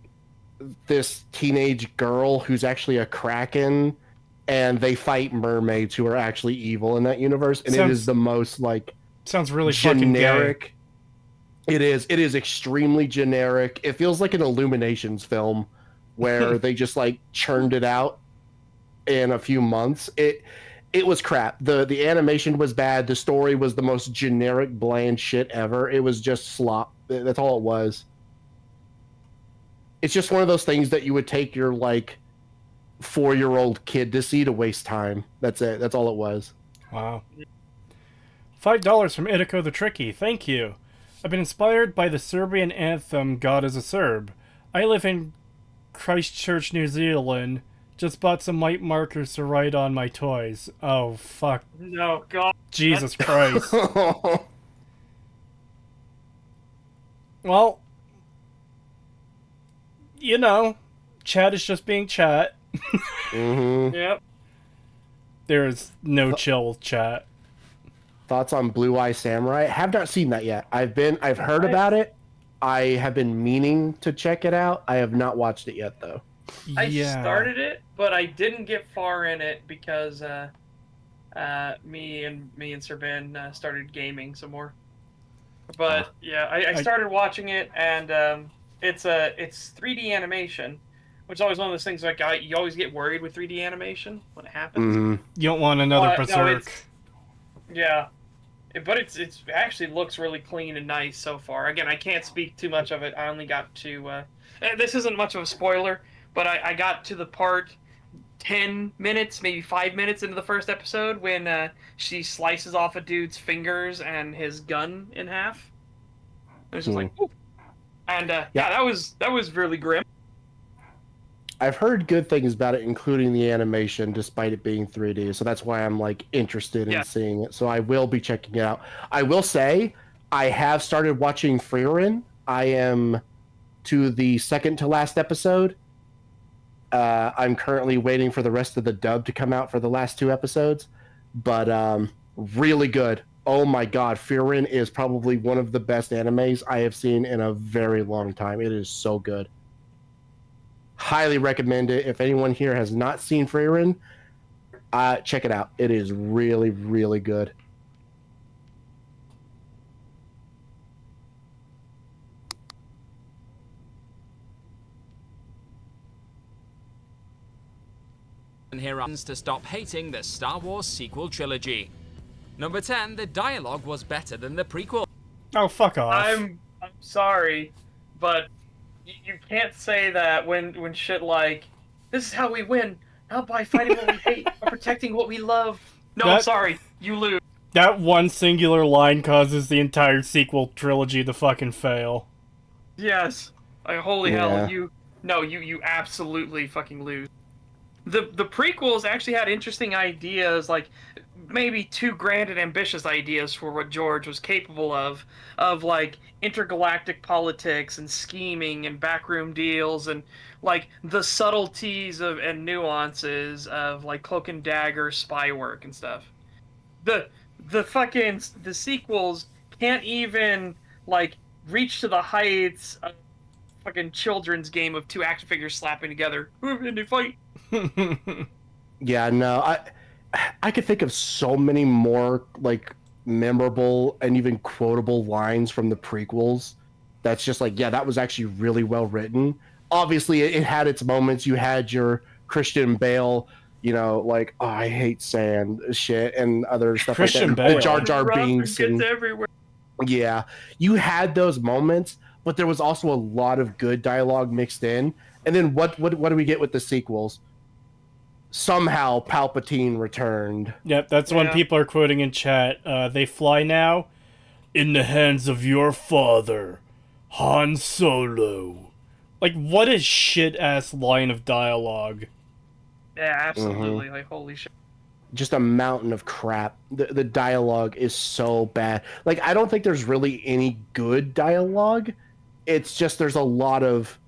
this teenage girl who's actually a kraken, and they fight mermaids who are actually evil in that universe, and it is Sounds the most like really fucking gay. generic. It is extremely generic. It feels like an Illuminations film where they just like churned it out in a few months. It was crap. The animation was bad. The story was the most generic, bland shit ever. It was just slop. That's all it was. It's just one of those things that you would take your like 4-year-old kid to see to waste time. That's it. That's all it was. Wow. $5 from Itiko the Tricky. Thank you. I've been inspired by the Serbian anthem God is a Serb. I live in Christchurch, New Zealand. Just bought some white markers to write on my toys. Oh, fuck. No, God. Jesus Christ. Well, you know, chat is just being chat. Mm-hmm. Yep. There is no chill chat. Thoughts on Blue Eye Samurai? Have not seen that yet. I've heard about it. I have been meaning to check it out. I have not watched it yet though. I started it, but I didn't get far in it because me and Sir Ben started gaming some more. But yeah, I started watching it, and it's 3D animation, which is always one of those things like you always get worried with 3D animation when it happens. Mm-hmm. You don't want another Berserk. Yeah. But it actually looks really clean and nice so far. Again, I can't speak too much of it. I only got to... this isn't much of a spoiler, but I got to the part 10 minutes, maybe 5 minutes into the first episode when she slices off a dude's fingers and his gun in half. It was just like... Ooh. And that was really grim. I've heard good things about it, including the animation, despite it being 3D. So that's why I'm like interested in seeing it. So I will be checking it out. I will say I have started watching Frieren. I am to the second to last episode. I'm currently waiting for the rest of the dub to come out for the last 2 episodes, but really good. Oh my god, Frieren is probably one of the best animes I have seen in a very long time. It is so good. Highly recommend it. If anyone here has not seen Frieren, check it out. It is really, really good. And here are to stop hating the Star Wars sequel trilogy. Number 10, the dialogue was better than the prequel. Oh, fuck off. I'm sorry, but you can't say that when shit like, this is how we win, not by fighting what we hate, but protecting what we love. No, I'm sorry, you lose. That one singular line causes the entire sequel trilogy to fucking fail. Yes. Like, holy hell, you absolutely fucking lose. The prequels actually had interesting ideas, like maybe too grand and ambitious ideas for what George was capable of like intergalactic politics and scheming and backroom deals and like the subtleties of and nuances of like cloak and dagger spy work and stuff. The sequels can't even like reach to the heights of fucking children's game of 2 action figures slapping together and they fight. Yeah, no, I could think of so many more like memorable and even quotable lines from the prequels. That's just like, yeah, that was actually really well written. Obviously, it had its moments. You had your Christian Bale, you know, like, oh, I hate sand shit and other stuff Christian like that. Bale. The Jar Jar Binks and everywhere. Yeah, you had those moments, but there was also a lot of good dialogue mixed in. And then what do we get with the sequels? Somehow Palpatine returned. Yep, that's when people are quoting in chat. They fly now in the hands of your father, Han Solo. Like, what a shit-ass line of dialogue. Yeah, absolutely. Like, holy shit. Just a mountain of crap. The dialogue is so bad. Like, I don't think there's really any good dialogue. It's just there's a lot of...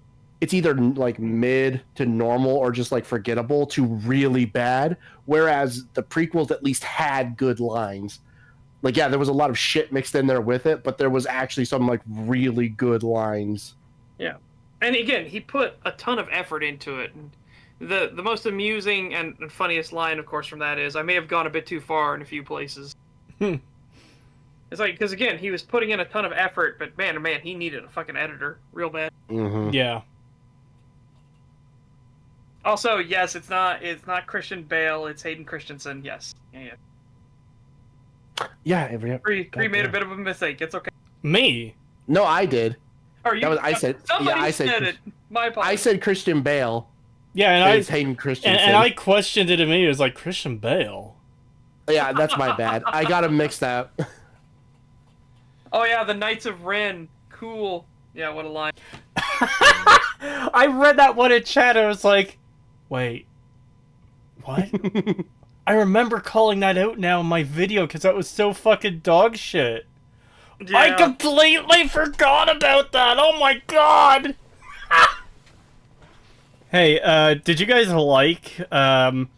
It's either like mid to normal or just like forgettable to really bad. Whereas the prequels at least had good lines. Like, yeah, there was a lot of shit mixed in there with it, but there was actually some like really good lines. Yeah. And again, he put a ton of effort into it. And The most amusing and funniest line, of course, from that is, "I may have gone a bit too far in a few places." It's like, because again, he was putting in a ton of effort, but man, oh man, he needed a fucking editor real bad. Mm-hmm. Yeah. Also, yes, it's not Christian Bale, it's Hayden Christensen. Yes, Yeah. Cree made a bit of a mistake. It's okay. Me? No, I did. Or you? That was I said. Somebody Yeah, I said. it. My apologies. I said Christian Bale. Yeah, and It's Hayden Christensen. and I questioned it immediately. It was like, Christian Bale? Yeah, that's my bad. I got him mixed up. Oh yeah, the Knights of Ren. Cool. Yeah, what a line. I read that one in chat, I was like, wait, what? I remember calling that out now in my video because that was so fucking dog shit. Yeah. I completely forgot about that. Oh my god. Hey, did you guys like the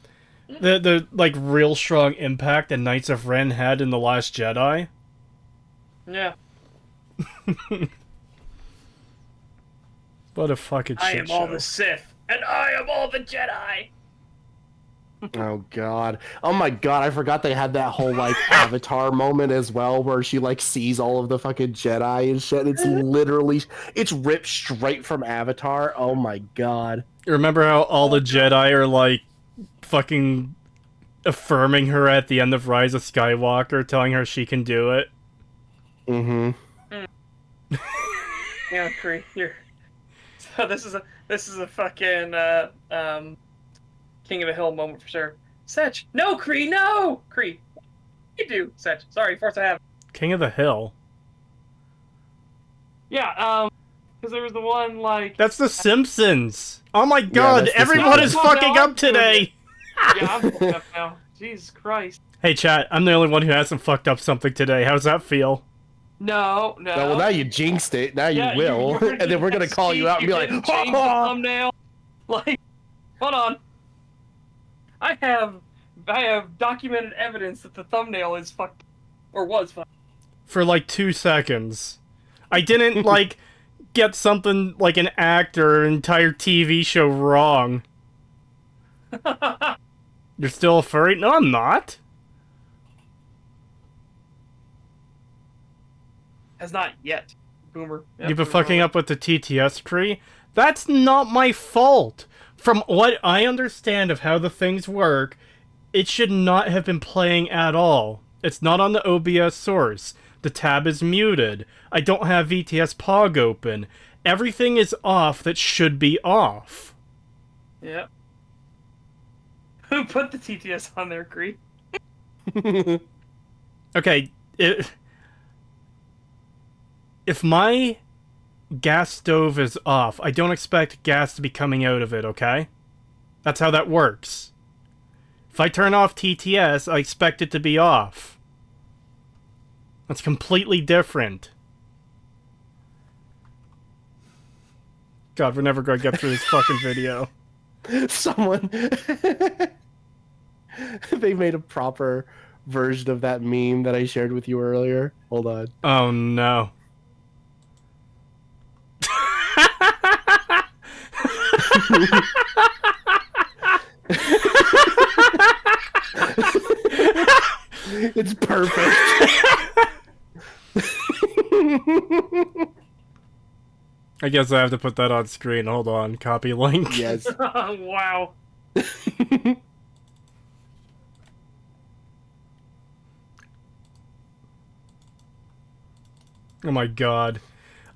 like real strong impact that Knights of Ren had in The Last Jedi? Yeah. What a fucking shit I am show. all the Sith, and I am all the Jedi. Oh god. Oh my god, I forgot they had that whole like Avatar moment as well where she like sees all of the fucking Jedi and shit. It's ripped straight from Avatar. Oh my god. Remember how all the Jedi are like fucking affirming her at the end of Rise of Skywalker, telling her she can do it? Mm-hmm. Yeah, Cree, you're. So this is a fucking King of the Hill moment for sure. Setch, no, Cree, no, Cree. You do, Setch. Sorry, force I have. King of the Hill? Yeah, because there was the one like. That's The Simpsons! Oh my god, that's The everyone Simpsons. is fucking No, up today! Yeah, I'm fucked up now. Jesus Christ. Hey chat, I'm the only one who hasn't fucked up something today. How's that feel? No. Well, now you jinxed it. Now you Yeah, will. you're And then we're gonna call you out and be like, didn't ha change the ha! thumbnail. Like, hold on. I have documented evidence that the thumbnail is fucked, or was fucked. For like 2 seconds. I didn't like get something like an act or an entire TV show wrong. You're still a furry? No, I'm not. Has not yet. Boomer. Yep, You've been boomer. fucking up with the TTS tree? That's not my fault. From what I understand of how the things work, it should not have been playing at all. It's not on the OBS source. The tab is muted. I don't have VTS Pog open. Everything is off that should be off. Yep. Who put the TTS on there, Cree? Okay, if my gas stove is off, I don't expect gas to be coming out of it, okay? That's how that works. If I turn off TTS, I expect it to be off. That's completely different. God, we're never going to get through this fucking video. Someone they made a proper version of that meme that I shared with you earlier. Hold on. Oh no. It's perfect. I guess I have to put that on screen. Hold on. Copy link. Yes. Wow. Oh my god.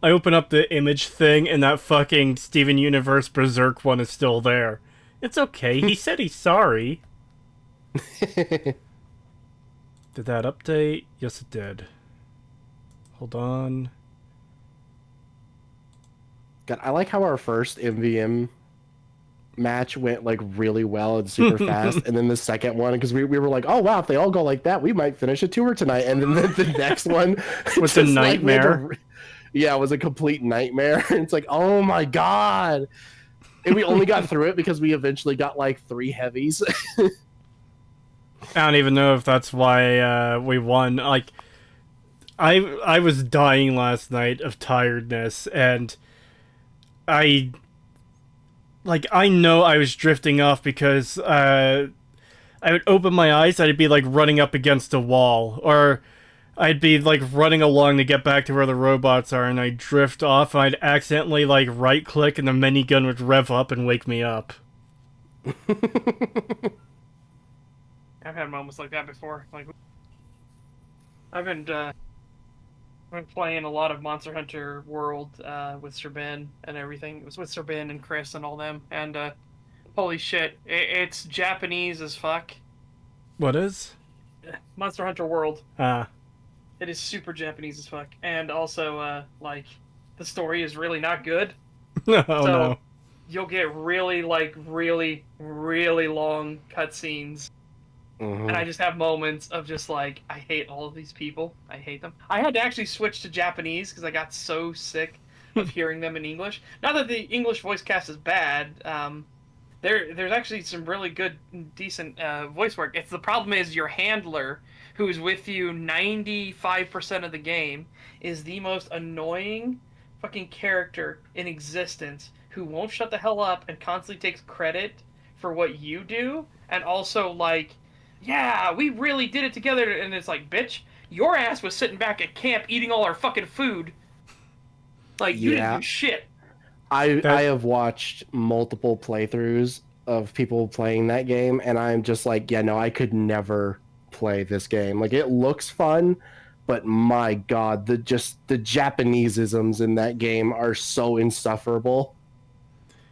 I open up the image thing and that fucking Steven Universe Berserk one is still there. It's okay. He said he's sorry. Did that update? Yes, it did. Hold on. God, I like how our first MVM match went like really well and super fast, and then the second one, because we were like, oh wow, if they all go like that, we might finish a tour tonight, and then the next one Was a just, like, we had to nightmare. yeah, it was a complete nightmare. It's like, oh my god, and we only got through it because we eventually got like 3 heavies. I don't even know if that's why we won. Like, I was dying last night of tiredness, and I like, I know I was drifting off because I would open my eyes, I'd be like running up against a wall, or I'd be like running along to get back to where the robots are, and I'd drift off, and I'd accidentally like right click, and the minigun would rev up and wake me up. I've had moments like that before. Like, I've been playing a lot of Monster Hunter World with Sir Ben and everything. It was with Sir Ben and Chris and all them, and holy shit, it's Japanese as fuck. What is? Monster Hunter World. Ah. It is super Japanese as fuck, and also like the story is really not good. Oh So no. you'll get really really long cutscenes. Mhm. And I just have moments of just like, I hate all of these people. I hate them. I had to actually switch to Japanese because I got so sick of hearing them in English. Not that the English voice cast is bad. There's actually some really good, decent voice work. The problem is your handler, who's with you 95% of the game, is the most annoying fucking character in existence who won't shut the hell up and constantly takes credit for what you do, and also like, yeah, we really did it together, and it's like, bitch, your ass was sitting back at camp eating all our fucking food. Like, you didn't Yeah. do shit. I That- have watched multiple playthroughs of people playing that game, and I'm just like, yeah, no, I could never play this game. Like, it looks fun, but my god, the Japaneseisms in that game are so insufferable.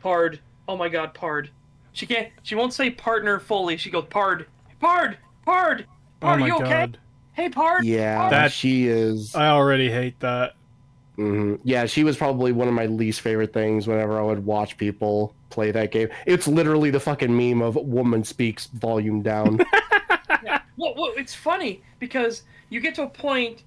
Pard. Oh my god, Pard. She won't say partner fully. She goes, Pard. Pard! Pard! Oh Pard, my you okay? god. Hey, Pard! Yeah, That- she is. I already hate that. Yeah, she was probably one of my least favorite things whenever I would watch people play that game. It's literally the fucking meme of woman speaks volume down. Yeah. Well, it's funny because you get to a point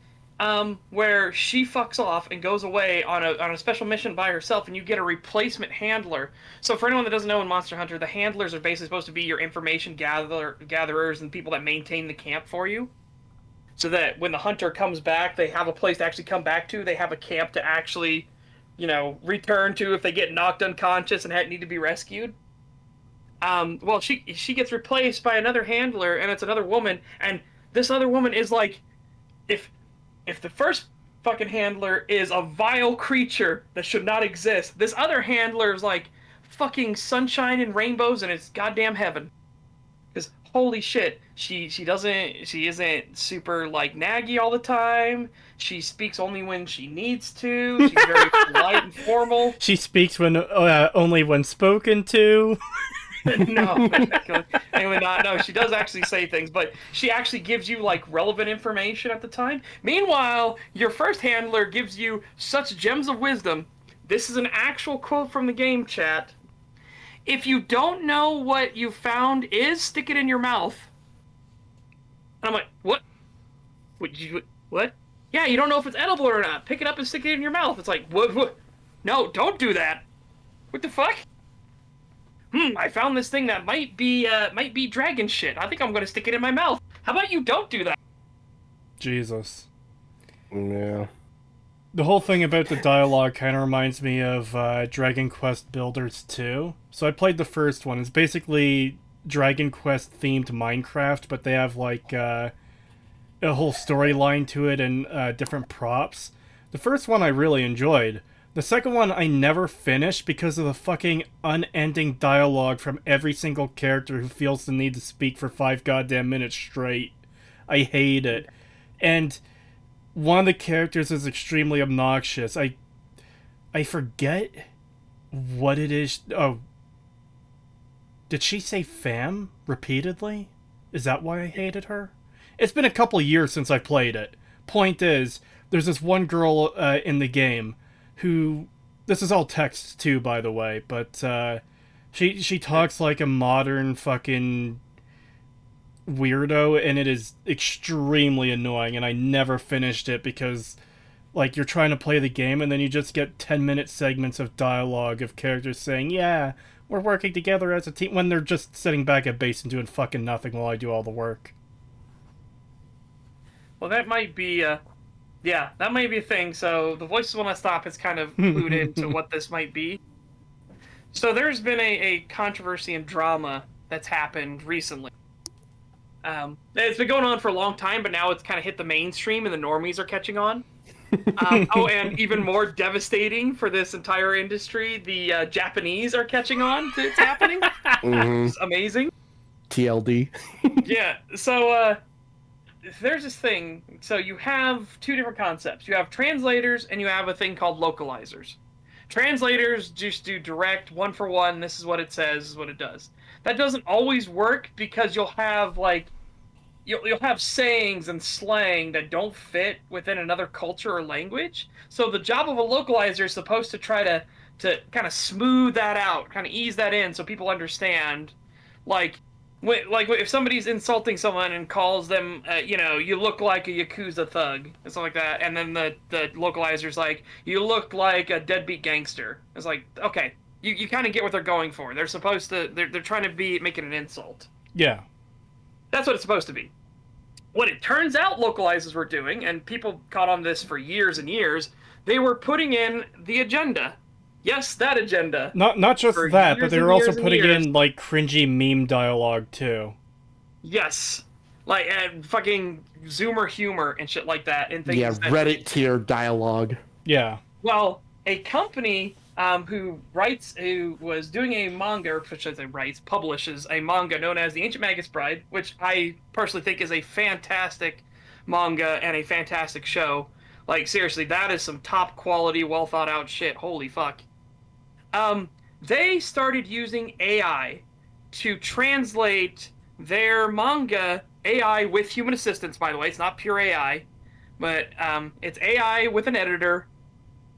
where she fucks off and goes away on a special mission by herself, and you get a replacement handler. So for anyone that doesn't know, in Monster Hunter, the handlers are basically supposed to be your information gatherers and people that maintain the camp for you. So that when the hunter comes back, they have a place to actually come back to. They have a camp to actually, return to if they get knocked unconscious and need to be rescued. Well, she gets replaced by another handler, and it's another woman. And this other woman is like, if the first fucking handler is a vile creature that should not exist, this other handler is like fucking sunshine and rainbows, and it's goddamn heaven. Because holy shit, she isn't super like naggy all the time. She speaks only when she needs to. She's very polite and formal. She speaks when only when spoken to. No, anyway, no, she does actually say things, but she actually gives you like relevant information at the time. Meanwhile, your first handler gives you such gems of wisdom. This is an actual quote from the game chat. If you don't know what you found is, stick it in your mouth. And I'm like, what? What? Yeah, you don't know if it's edible or not. Pick it up and stick it in your mouth. It's like, what? No, don't do that. What the fuck? I found this thing that might be dragon shit. I think I'm gonna stick it in my mouth. How about you don't do that? Jesus. Yeah. The whole thing about the dialogue kind of reminds me of Dragon Quest Builders 2. So I played the first one. It's basically Dragon Quest themed Minecraft, but they have like a whole storyline to it and different props. The first one I really enjoyed. The second one I never finished because of the fucking unending dialogue from every single character who feels the need to speak for 5 goddamn minutes straight. I hate it. And one of the characters is extremely obnoxious. I forget what it is. Oh. Did she say fam repeatedly? Is that why I hated her? It's been a couple years since I played it. Point is, there's this one girl in the game who... This is all text too, by the way, but she talks like a modern fucking weirdo, and it is extremely annoying, and I never finished it because, like, you're trying to play the game, and then you just get 10-minute segments of dialogue of characters saying, yeah, we're working together as a team, when they're just sitting back at base and doing fucking nothing while I do all the work. Well, that might be that might be a thing. So the voices will not stop. It's kind of clued into what this might be. So there's been a controversy and drama that's happened recently. It's been going on for a long time, but now it's kind of hit the mainstream and the normies are catching on. Oh, and even more devastating for this entire industry, the Japanese are catching on to it's happening. Mhm. It's amazing. TLD. Yeah, so there's this thing. So you have two different concepts. You have translators and you have a thing called localizers. Translators just do direct one for one. This is what it says, this is what it does. That doesn't always work because you'll have like you'll have sayings and slang that don't fit within another culture or language. So the job of a localizer is supposed to try to kind of smooth that out, kind of ease that in, so people understand. Like, like if somebody's insulting someone and calls them, you look like a yakuza thug and stuff like that, and then the localizer's like, you look like a deadbeat gangster. It's like, okay, you kind of get what they're going for. They're supposed to they're trying to be making an insult. Yeah. That's what it's supposed to be. What it turns out localizers were doing, and people caught on this for years and years, they were putting in the agenda. Yes, that agenda. Not just For that, but years they and were also years and putting years. in like cringy meme dialogue too. Yes. Like, and fucking Zoomer humor and shit like that. And things Yeah, Reddit tier dialogue. Yeah. Well, a company who was doing a manga, or should I say publishes a manga known as The Ancient Magus Bride, which I personally think is a fantastic manga and a fantastic show. Like, seriously, that is some top quality, well thought out shit. Holy fuck. Um, they started using AI to translate their manga, AI with human assistance, by the way. It's not pure AI, but it's AI with an editor,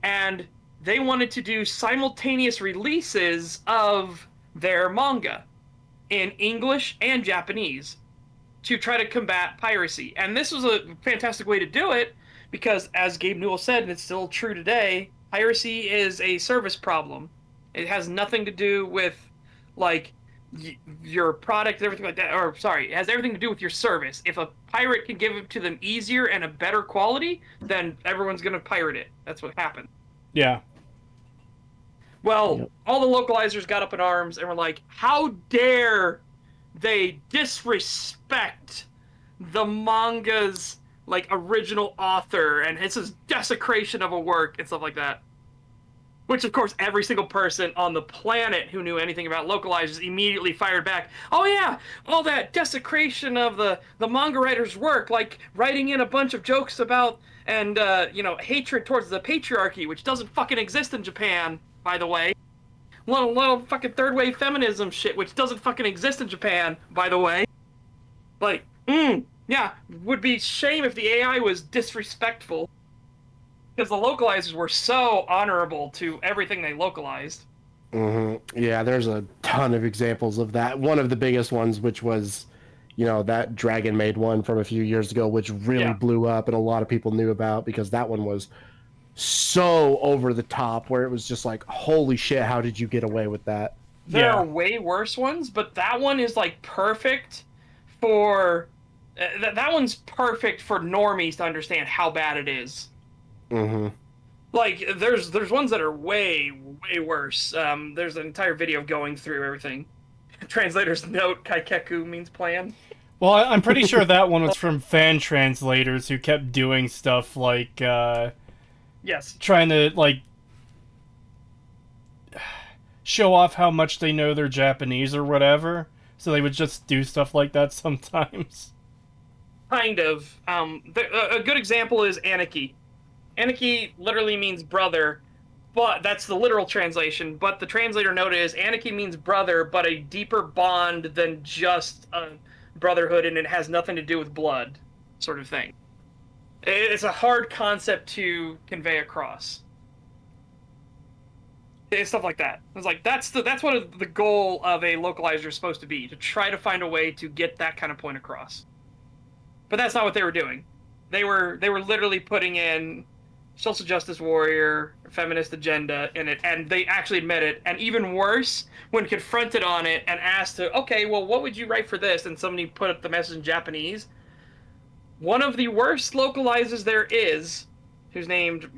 and they wanted to do simultaneous releases of their manga in English and Japanese to try to combat piracy. And this was a fantastic way to do it because, as Gabe Newell said, and it's still true today, piracy is a service problem. It has nothing to do with, like, your product and everything like that. Or, sorry, it has everything to do with your service. If a pirate can give it to them easier and a better quality, then everyone's going to pirate it. That's what happened. Yeah. Well, Yep. all the localizers got up in arms and were like, how dare they disrespect the manga's like original author, and it's this desecration of a work and stuff like that. Which, of course, every single person on the planet who knew anything about localizers immediately fired back. Oh yeah, all that desecration of the manga writer's work, like writing in a bunch of jokes about and hatred towards the patriarchy, which doesn't fucking exist in Japan, by the way. Little fucking third wave feminism shit, which doesn't fucking exist in Japan, by the way. Like, yeah, would be shame if the AI was disrespectful. Because the localizers were so honorable to everything they localized. Yeah, there's a ton of examples of that. One of the biggest ones, which was, that Dragon Maid one from a few years ago, which really blew up and a lot of people knew about because that one was so over the top where it was just like, holy shit, how did you get away with that? There are way worse ones, but that one is like perfect for... that one's perfect for normies to understand how bad it is. Like, there's ones that are way worse. There's an entire video going through everything. Translator's note, kaikeku means plan. Well, I'm pretty sure that one was from fan translators who kept doing stuff like, Yes. trying to, like, show off how much they know they're Japanese or whatever. So they would just do stuff like that sometimes. Kind of. A good example is Anarchy. Anarchy literally means brother, but that's the literal translation. But the translator note is Anarchy means brother, but a deeper bond than just a brotherhood, and it has nothing to do with blood, sort of thing. It's a hard concept to convey across. It's stuff like that. It's like that's what the goal of a localizer is supposed to be, to try to find a way to get that kind of point across. But that's not what they were doing. They were literally putting in social justice warrior, feminist agenda in it, and they actually admit it. And even worse, when confronted on it and asked to, okay, well, what would you write for this? And somebody put up the message in Japanese. One of the worst localizers there is, who's named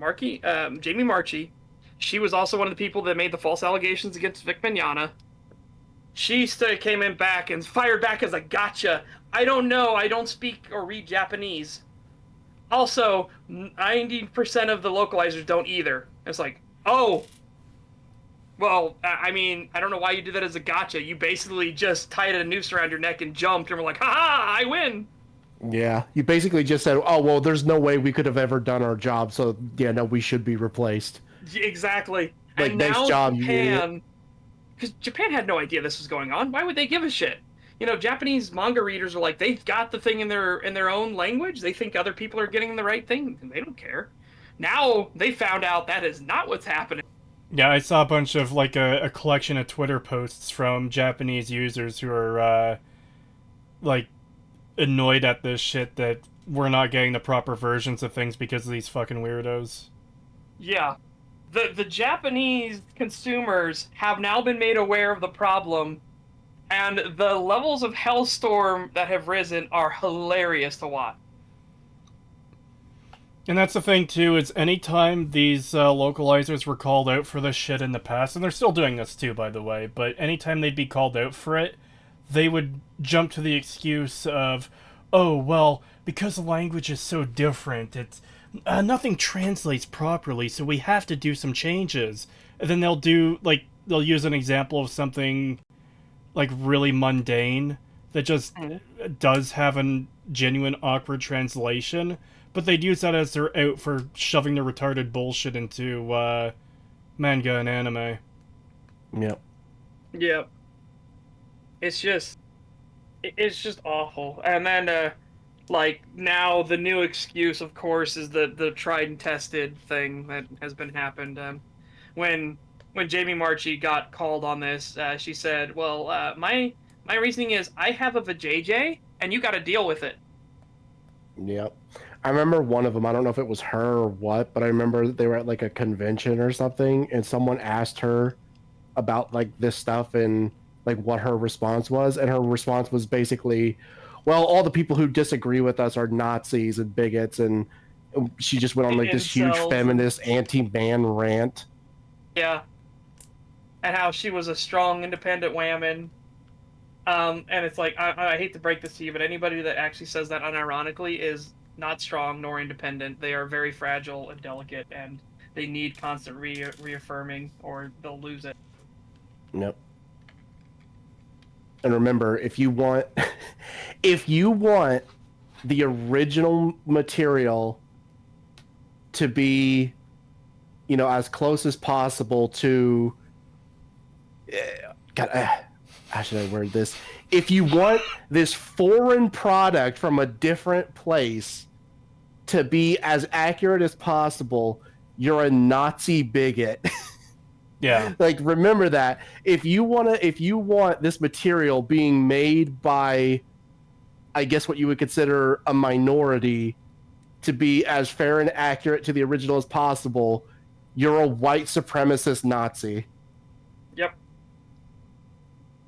Jamie Marchi, She was also one of the people that made the false allegations against Vic Mignogna. She came in back and fired back as a gotcha. I don't know. I don't speak or read Japanese. Also, 90% of the localizers don't either. It's like, oh, well, I mean, I don't know why you did that as a gotcha. You basically just tied a noose around your neck and jumped, and were like, ha, I win. Yeah, you basically just said, "Oh well, there's no way we could have ever done our job, so yeah, no, we should be replaced." Exactly. Like, And nice now job, you idiot. Japan, because Japan had no idea this was going on. Why would they give a shit? You know, Japanese manga readers are like, they've got the thing in their own language. They think other people are getting the right thing, and they don't care. Now they found out that is not what's happening. Yeah, I saw a bunch of, like, a collection of Twitter posts from Japanese users who are, like, annoyed at this shit that we're not getting the proper versions of things because of these fucking weirdos. Yeah. The Japanese consumers have now been made aware of the problem, and the levels of hellstorm that have risen are hilarious to watch. And that's the thing, too, is anytime these localizers were called out for this shit in the past, and they're still doing this, too, by the way, but anytime they'd be called out for it, they would jump to the excuse of, oh, well, because the language is so different, it's nothing translates properly, so we have to do some changes. And then they'll use an example of something, like, really mundane that just does have a genuine awkward translation, but they'd use that as their out for shoving their retarded bullshit into manga and anime. Yep. Yeah. It's just awful. And then like now the new excuse, of course, is the tried and tested thing that has been happened. When Jamie Marchi got called on this, she said, "Well, my reasoning is I have a vajayjay, and you got to deal with it." Yep. I remember one of them. I don't know if it was her or what, but I remember they were at like a convention or something, and someone asked her about like this stuff and like what her response was, and her response was basically, "Well, all the people who disagree with us are Nazis and bigots," and she just went on like this huge Incels. feminist anti-man rant. Yeah. And how she was a strong, independent woman. And it's like, I hate to break this to you, but anybody that actually says that unironically is not strong nor independent. They are very fragile and delicate, and they need constant reaffirming, or they'll lose it. Yep. And remember, if you want if you want the original material to be, you know, as close as possible to how should I word this? If you want this foreign product from a different place to be as accurate as possible, you're a Nazi bigot. Yeah. Like, remember that. If you want this material being made by, I guess what you would consider a minority, to be as fair and accurate to the original as possible, you're a white supremacist Nazi. Yep.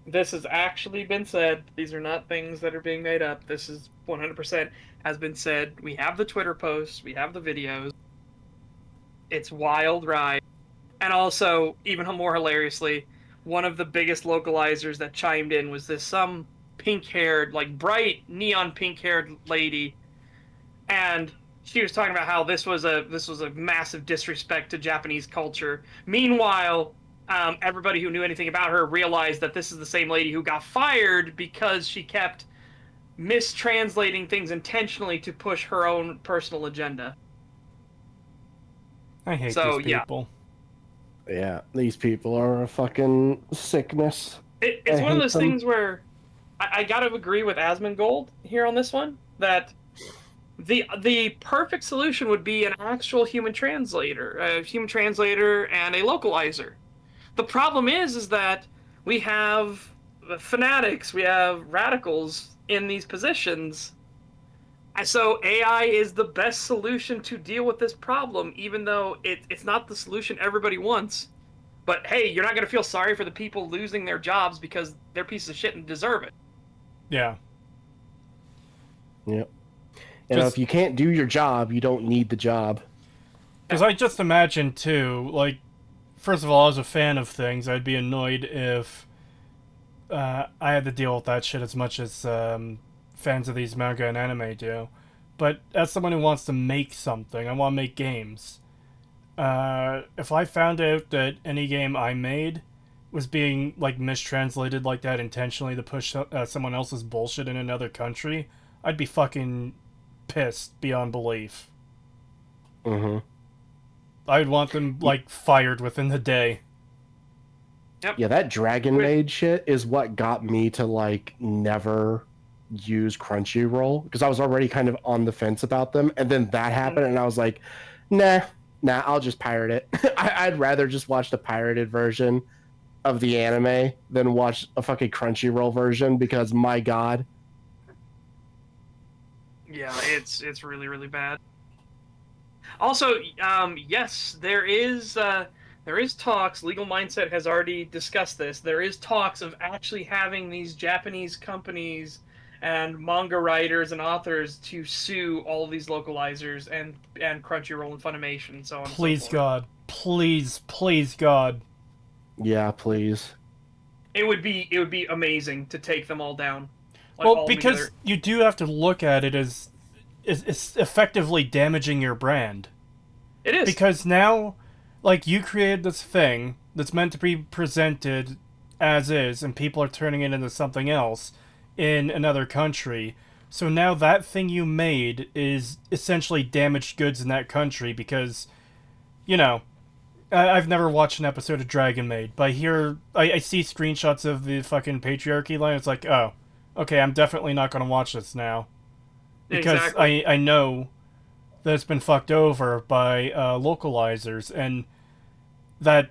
This has actually been said. These are not things that are being made up. This is 100% has been said. We have the Twitter posts. We have the videos. It's wild ride. And also, even more hilariously, one of the biggest localizers that chimed in was some pink-haired, like bright neon pink-haired lady, and she was talking about how this was a massive disrespect to Japanese culture. Meanwhile, everybody who knew anything about her realized that this is the same lady who got fired because she kept mistranslating things intentionally to push her own personal agenda. I hate So, these yeah. people. Yeah, these people are a fucking sickness. It's I one of hate those them. things where I gotta agree with Asmongold here on this one, that the perfect solution would be an actual human translator and a localizer. The problem is that we have fanatics, we have radicals in these positions. And so AI is the best solution to deal with this problem, even though it's not the solution everybody wants. But hey, you're not going to feel sorry for the people losing their jobs because they're pieces of shit and deserve it. Yeah. Yep. You know, if you can't do your job, you don't need the job. Because I just imagine, too, like, first of all, as a fan of things, I'd be annoyed if I had to deal with that shit as much as fans of these manga and anime do. But as someone who wants to make something, I want to make games. If I found out that any game I made was being like mistranslated like that intentionally to push someone else's bullshit in another country, I'd be fucking pissed beyond belief. Mm-hmm. I'd want them like fired within the day. Yep. Yeah, that Dragon Maid shit is what got me to like never use Crunchyroll, because I was already kind of on the fence about them, and then that happened, and I was like, nah, I'll just pirate it. I'd rather just watch the pirated version of the anime than watch a fucking Crunchyroll version, because my god. Yeah, it's really, really bad. Also, yes, there is talks. Legal Mindset has already discussed this. There is talks of actually having these Japanese companies and manga writers and authors to sue all of these localizers and Crunchyroll and Funimation and so on. Please, and so forth. God. Please, God. Yeah, please. It would be amazing to take them all down. Like, Well, all because together. you do have to look at it as it's effectively damaging your brand. It is. Because now, like, you created this thing that's meant to be presented as is, and people are turning it into something else in another country. So now that thing you made is essentially damaged goods in that country because, you know, I've never watched an episode of Dragon Maid, but I see screenshots of the fucking patriarchy line. It's like, oh, okay, I'm definitely not going to watch this now. Because Exactly. I know that it's been fucked over by localizers, and that,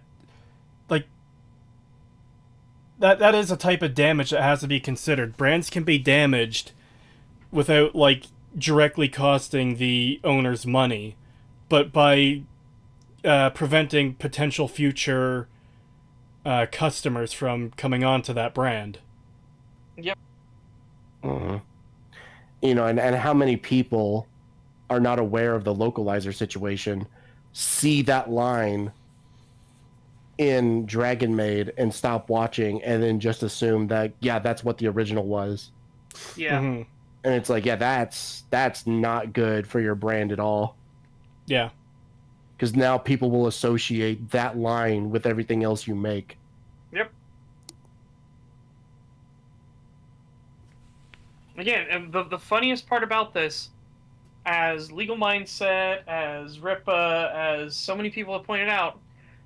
like, that is a type of damage that has to be considered. Brands can be damaged without, like, directly costing the owners money, but by preventing potential future customers from coming onto that brand. Yep. Mm-hmm. You know, and how many people are not aware of the localizer situation, see that line in Dragon Maid and stop watching, and then just assume that, yeah, that's what the original was. Yeah. Mm-hmm. And it's like, yeah, that's not good for your brand at all. Yeah. Because now people will associate that line with everything else you make. Yep. Again, and the funniest part about this, as Legal Mindset, as Ripa, as so many people have pointed out,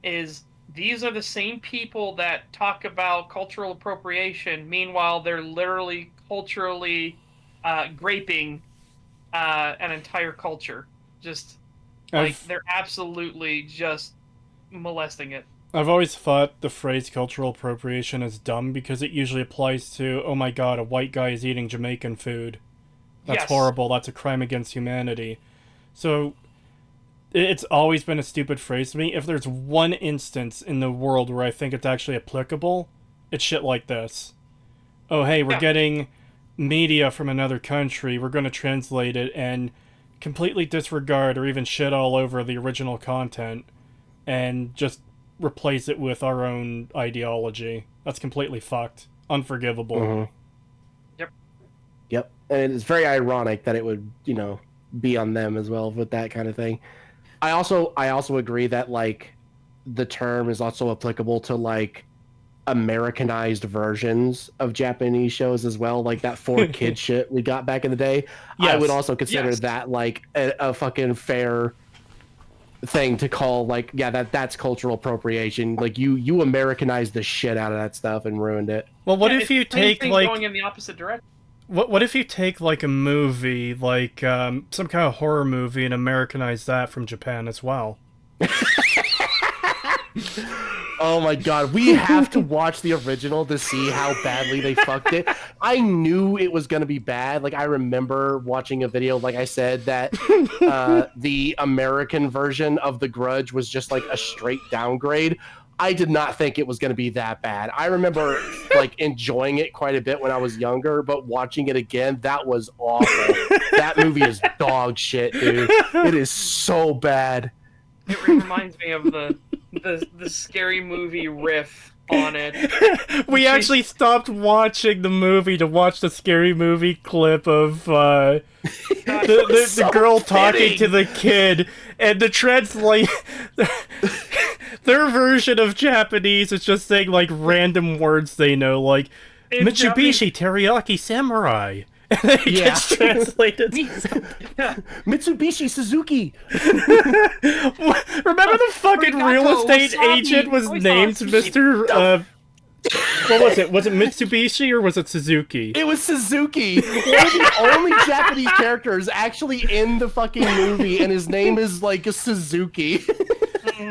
is these are the same people that talk about cultural appropriation. Meanwhile, they're literally culturally graping an entire culture. Just like they're absolutely just molesting it. I've always thought the phrase cultural appropriation is dumb because it usually applies to, oh my god, a white guy is eating Jamaican food. That's Yes. horrible. That's a crime against humanity. So it's always been a stupid phrase to me. If there's one instance in the world where I think it's actually applicable, it's shit like this. Oh, hey, we're getting media from another country. We're going to translate it and completely disregard or even shit all over the original content and just replace it with our own ideology. That's completely fucked. Unforgivable. Mm-hmm. Yep. Yep. And it's very ironic that it would, you know, be on them as well with that kind of thing. I also agree that, like, the term is also applicable to, like, Americanized versions of Japanese shows as well, like that 4Kid shit we got back in the day. Yes. I would also consider that like a fucking fair thing to call, like, yeah, that's cultural appropriation. Like, you Americanized the shit out of that stuff and ruined it. Well, what Yeah, if you it's the same take, thing like, going in the opposite direction? what if you take, like, a movie, like, some kind of horror movie and Americanize that from Japan as well? Oh my god, we have to watch the original to see how badly they fucked it. I knew it was going to be bad. Like, I remember watching a video, like I said, that the American version of The Grudge was just like a straight downgrade. I did not think it was going to be that bad. I remember like enjoying it quite a bit when I was younger, but watching it again, that was awful. That movie is dog shit, dude. It is so bad. It reminds me of the scary movie riff on it. We actually stopped watching the movie to watch the scary movie clip of the girl talking to the kid, and the translate their version of Japanese is just saying like random words they know, like In Mitsubishi Teriyaki Samurai. And then it gets translated. Mitsubishi Suzuki. Remember the fucking real estate wasabi, agent was soy named sauce. Mr. What was it? Was it Mitsubishi or was it Suzuki? It was Suzuki. One of the only Japanese characters actually in the fucking movie, and his name is like Suzuki.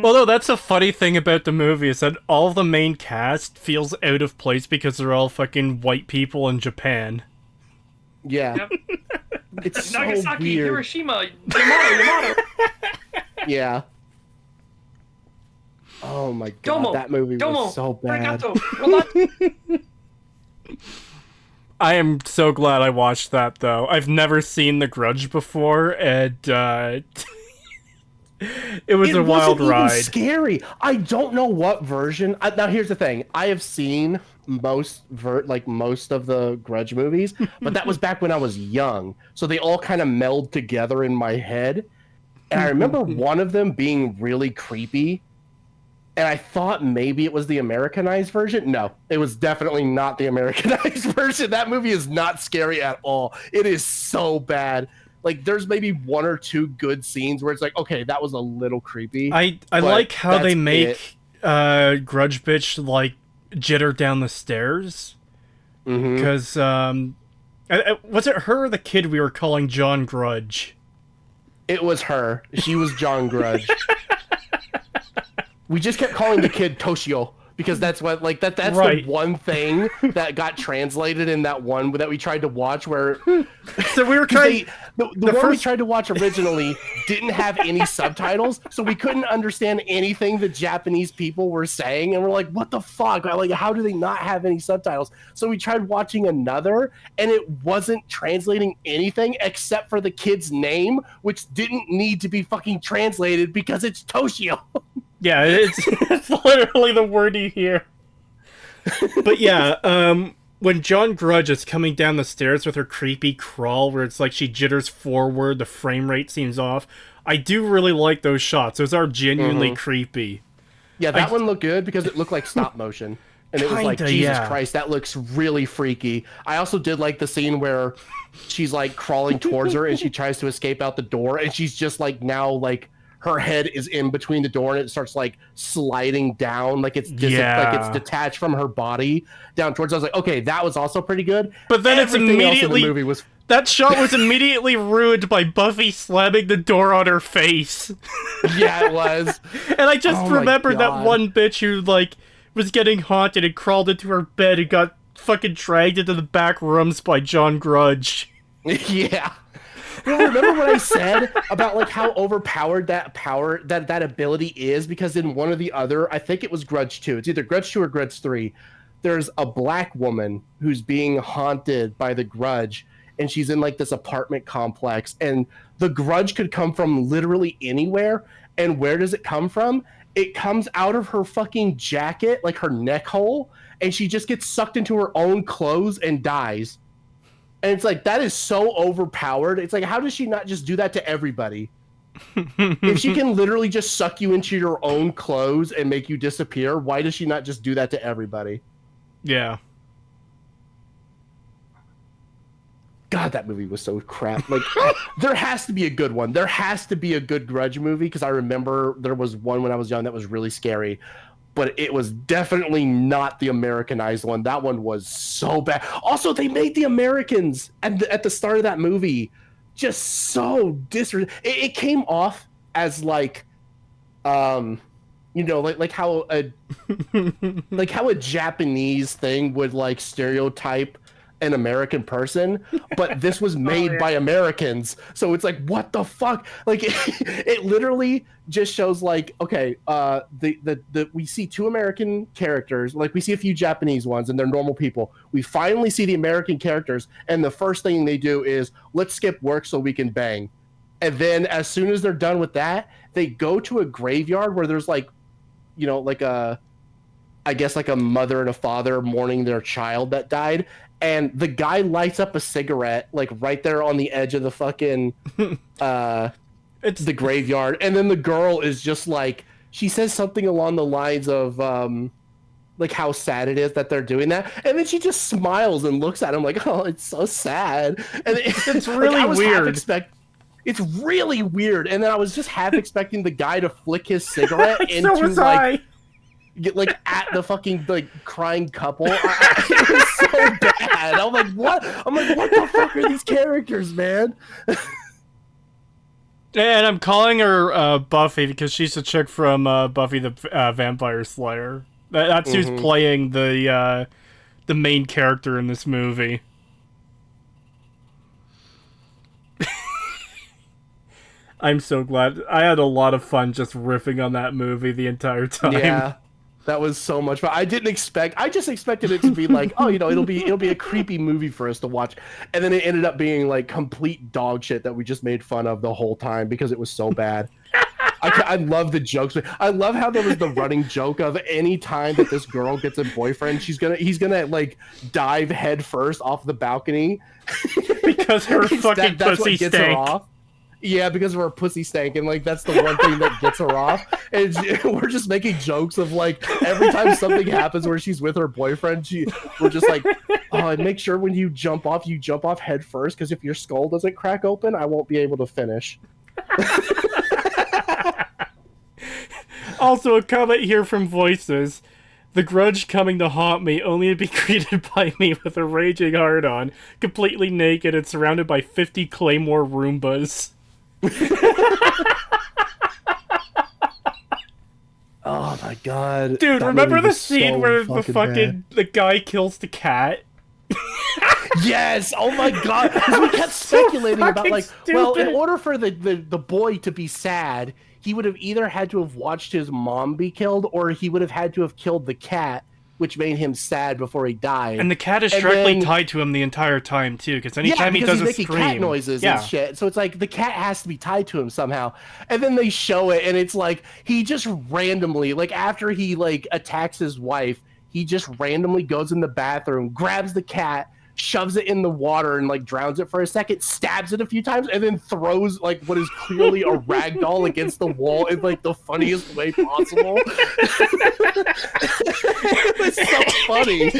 Well, no, that's a funny thing about the movie is that all the main cast feels out of place because they're all fucking white people in Japan. Yeah. Yep. It's so Nagasaki, weird. Hiroshima, Yamato. Yeah. Oh my god, Domo, that movie Domo, was so bad. Arigato, Romato. I am so glad I watched that, though. I've never seen The Grudge before, and it was a wild wasn't ride. even scary. I don't know what version. Now here's the thing. I have seen most of the Grudge movies, but that was back when I was young. So they all kind of meld together in my head. And I remember one of them being really creepy. And I thought maybe it was the Americanized version. No, it was definitely not the Americanized version. That movie is not scary at all. It is so bad. Like, there's maybe one or two good scenes where it's like, okay, that was a little creepy. I like how they make Grudge Bitch, like, jitter down the stairs. Because, was it her or the kid we were calling John Grudge? It was her. She was John Grudge. We just kept calling the kid Toshio because that's what that's right. The one thing that got translated in that one that we tried to watch where So we were trying the one we tried to watch originally didn't have any subtitles, so we couldn't understand anything the Japanese people were saying, and we're like, what the fuck? Like, how do they not have any subtitles? So we tried watching another, and it wasn't translating anything except for the kid's name, which didn't need to be fucking translated because it's Toshio. Yeah, it's literally the word you hear. But yeah, when John Grudge is coming down the stairs with her creepy crawl, where it's like she jitters forward, the frame rate seems off. I do really like those shots. Those are genuinely creepy. Yeah, that one looked good because it looked like stop motion. And it was like, Kinda, Jesus yeah. Christ, that looks really freaky. I also did like the scene where she's like crawling towards her and she tries to escape out the door, and she's just like now like her head is in between the door and it starts like sliding down, like it's like it's detached from her body down towards. I was like, okay, that was also pretty good. But then Everything it's else in immediately the movie was that shot was immediately ruined by Buffy slamming the door on her face. yeah, it was. And I just Oh my remembered that God. one bitch who like was getting haunted and crawled into her bed and got fucking dragged into the back rooms by John Grudge. Yeah. Well, remember what I said about like how overpowered that ability is? Because in one or the other, I think it was Grudge 2. It's either Grudge 2 or Grudge 3. There's a black woman who's being haunted by the Grudge, and she's in like this apartment complex, and the Grudge could come from literally anywhere. And where does it come from? It comes out of her fucking jacket, like her neck hole, and she just gets sucked into her own clothes and dies. And it's like, that is so overpowered. It's like, how does she not just do that to everybody? If she can literally just suck you into your own clothes and make you disappear, why does she not just do that to everybody? Yeah. God, that movie was so crap. Like, there has to be a good one. There has to be a good Grudge movie, because I remember there was one when I was young that was really scary. But it was definitely not the Americanized one. That one was so bad. Also, they made the Americans at the start of that movie just so disrespectful. It came off as like, you know, like how a like how a Japanese thing would like stereotype an American person, but this was made by Americans, so it's like, what the fuck? Like it literally just shows like, okay, the we see two American characters, like we see a few Japanese ones and they're normal people. We finally see the American characters, and the first thing they do is, let's skip work so we can bang. And then as soon as they're done with that, they go to a graveyard where there's like like I guess like a mother and a father mourning their child that died, and the guy lights up a cigarette like right there on the edge of the fucking It's the graveyard, and then the girl is just like, she says something along the lines of like how sad it is that they're doing that, and then she just smiles and looks at him like, oh, it's so sad, and it's like, really I was weird. it's really weird, and then I was just half expecting the guy to flick his cigarette So into was like I. get like at the fucking like crying couple. It was so bad. I'm like, what? I'm like, what the fuck are these characters, man? And I'm calling her Buffy because she's the chick from Buffy the Vampire Slayer. That's who's playing the main character in this movie. I'm so glad. I had a lot of fun just riffing on that movie the entire time. Yeah. That was so much fun. I just expected it to be like, oh, it'll be a creepy movie for us to watch. And then it ended up being like complete dog shit that we just made fun of the whole time because it was so bad. I love the jokes. I love how there was the running joke of any time that this girl gets a boyfriend, he's gonna like dive head first off the balcony Because her fucking that's pussy what gets her stank. off. Yeah, because of her pussy stank, and like that's the one thing that gets her off. And we're just making jokes of like every time something happens where she's with her boyfriend, we're just like, oh, and make sure when you jump off head first, because if your skull doesn't crack open, I won't be able to finish. Also, a comment here from Voices. The Grudge coming to haunt me, only to be greeted by me with a raging hard-on, completely naked and surrounded by 50 Claymore Roombas. Oh my god. Dude, that remember movie the was scene so where the guy kills the cat? Yes! Oh my god! Because we kept speculating about like, stupid. well, in order for the boy to be sad, he would have either had to have watched his mom be killed, or he would have had to have killed the cat, which made him sad before he died. And the cat is directly tied to him the entire time, too, because anytime he does he's a making scream... cat noises and shit. So it's like, the cat has to be tied to him somehow. And then they show it, and it's like, he just randomly, like, after he, like, attacks his wife, he just randomly goes in the bathroom, grabs the cat, shoves it in the water and like drowns it for a second, stabs it a few times, and then throws like what is clearly a rag doll against the wall in like the funniest way possible. It was so funny.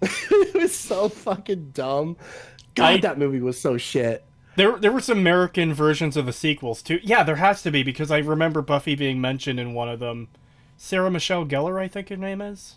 It was so fucking dumb. God, that movie was so shit. There were some American versions of the sequels too. Yeah, there has to be, because I remember Buffy being mentioned in one of them. Sarah Michelle Gellar, I think her name is.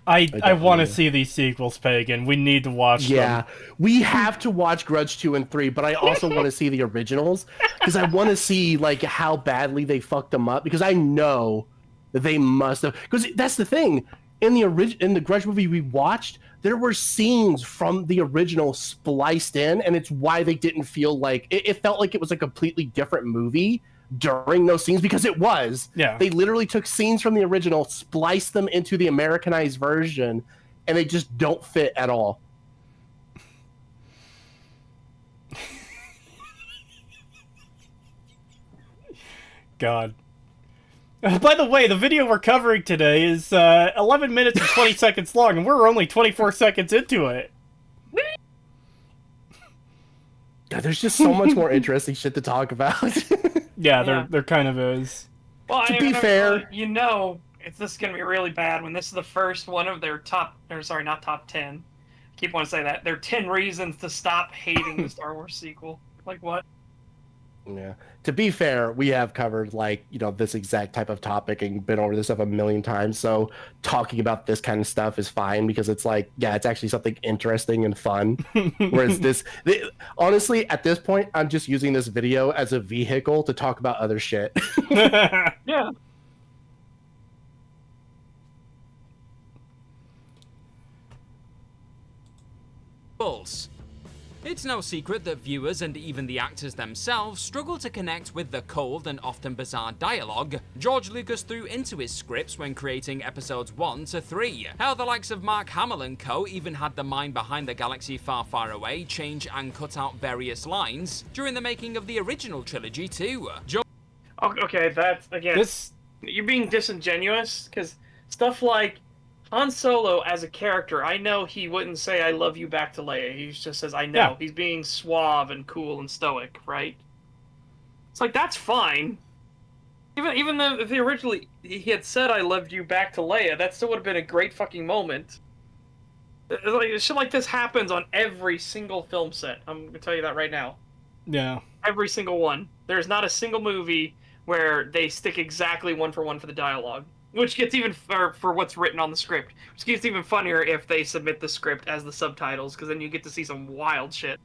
I want to see these sequels, Pagan. We need to watch them. Yeah, we have to watch Grudge 2 and 3, but I also want to see the originals, because I want to see like how badly they fucked them up, because I know that they must have, because that's the thing. In the Grudge movie we watched, there were scenes from the original spliced in, and it's why they didn't feel like it felt like it was a completely different movie during those scenes, because it was. Yeah. They literally took scenes from the original, spliced them into the Americanized version, and they just don't fit at all. God. By the way, the video we're covering today is 11 minutes and 20 seconds long, and we're only 24 seconds into it. God, there's just so much more interesting shit to talk about. Yeah, there kind of is. Well, To be fair, this is gonna be really bad when this is the first one of their not top 10. I keep wanting to say that. Their 10 reasons to stop hating the Star Wars sequel. Like what? Yeah. To be fair, we have covered this exact type of topic and been over this stuff a million times. So talking about this kind of stuff is fine, because it's like, yeah, it's actually something interesting and fun. Whereas honestly, at this point, I'm just using this video as a vehicle to talk about other shit. Yeah. Bulls. It's no secret that viewers and even the actors themselves struggle to connect with the cold and often bizarre dialogue George Lucas threw into his scripts when creating episodes 1 to 3. How the likes of Mark Hamill and co. even had the mind behind the galaxy far, far away change and cut out various lines during the making of the original trilogy too. Okay, that's, again, you're being disingenuous, because stuff like Han Solo as a character, I know he wouldn't say I love you back to Leia. He just says I know. Yeah. He's being suave and cool and stoic, right? It's like, that's fine. Even though if he originally he had said I loved you back to Leia, that still would have been a great fucking moment. Like, shit like this happens on every single film set. I'm gonna tell you that right now. Yeah. Every single one. There's not a single movie where they stick exactly one for the dialogue. Which gets even for what's written on the script. Which gets even funnier if they submit the script as the subtitles, because then you get to see some wild shit.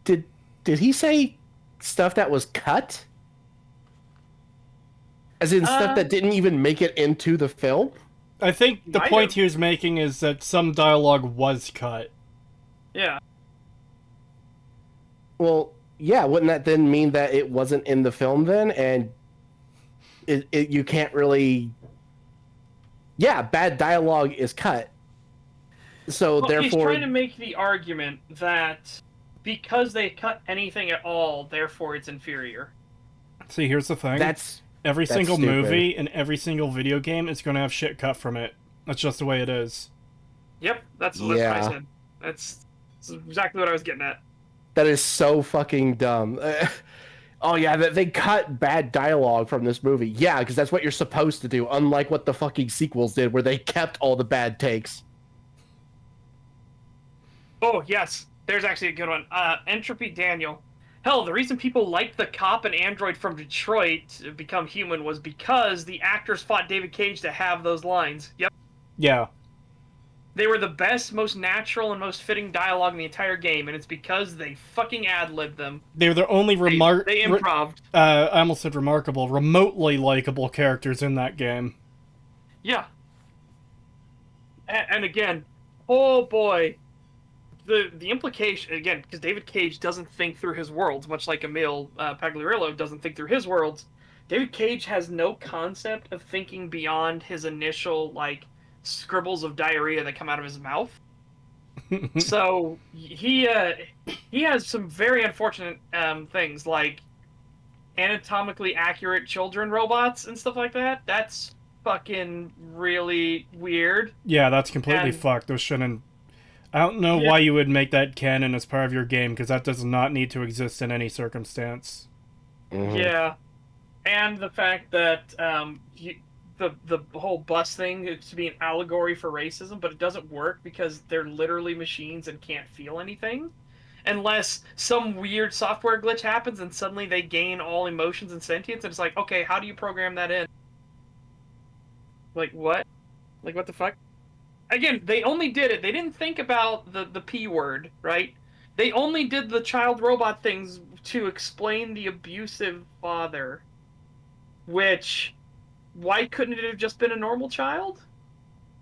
Did he say stuff that was cut? As in stuff that didn't even make it into the film? I think the Might point have. he was making is that some dialogue was cut. Yeah. Well, yeah, wouldn't that then mean that it wasn't in the film then? And you can't really... Yeah, bad dialogue is cut. So Well, therefore... he's trying to make the argument that because they cut anything at all, therefore it's inferior. See, here's the thing. Every that's single stupid. movie and every single video game is going to have shit cut from it. That's just the way it is. Yep, that's what I said. That's exactly what I was getting at. That is so fucking dumb. Oh yeah, they cut bad dialogue from this movie. Yeah, because that's what you're supposed to do, unlike what the fucking sequels did, where they kept all the bad takes. Oh, yes. There's actually a good one. Entropy Daniel. Hell, the reason people liked the cop and android from Detroit to become human was because the actors fought David Cage to have those lines. Yep. Yeah. They were the best, most natural, and most fitting dialogue in the entire game, and it's because they fucking ad-libbed them. They were the only They improv'd. I almost said remarkable, remotely likable characters in that game. Yeah. And again, oh boy, the implication, again, because David Cage doesn't think through his worlds, much like Emil Pagliarillo doesn't think through his worlds. David Cage has no concept of thinking beyond his initial, like, scribbles of diarrhea that come out of his mouth. So he has some very unfortunate things, like anatomically accurate children robots and stuff like that. That's fucking really weird. Yeah, that's completely And- fucked. Those shouldn't... I don't know why you would make that canon as part of your game, because that does not need to exist in any circumstance. Mhm. Yeah, and the fact that the whole bus thing is to be an allegory for racism, but it doesn't work because they're literally machines and can't feel anything, unless some weird software glitch happens and suddenly they gain all emotions and sentience. And it's like, okay, how do you program that in? Like what? Like what the fuck? Again, they only did it. They didn't think about the P word, right? They only did the child robot things to explain the abusive father. Which, why couldn't it have just been a normal child?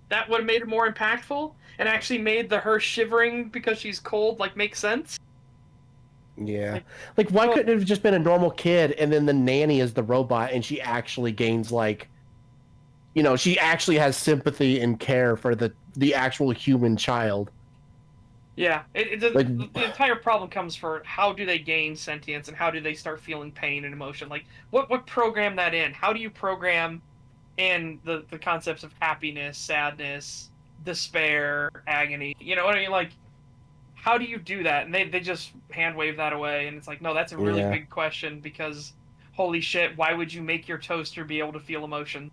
That would have made it more impactful and actually made her shivering because she's cold, like, make sense. Yeah. Like, why couldn't it have just been a normal kid and then the nanny is the robot and she actually gains, like, you know, she actually has sympathy and care for the actual human child. Yeah, the entire problem comes for how do they gain sentience and how do they start feeling pain and emotion? Like, what program that in? How do you program in the concepts of happiness, sadness, despair, agony? You know what I mean? Like, how do you do that? And they just hand wave that away, and it's like, no, that's a really big question because, holy shit, why would you make your toaster be able to feel emotion?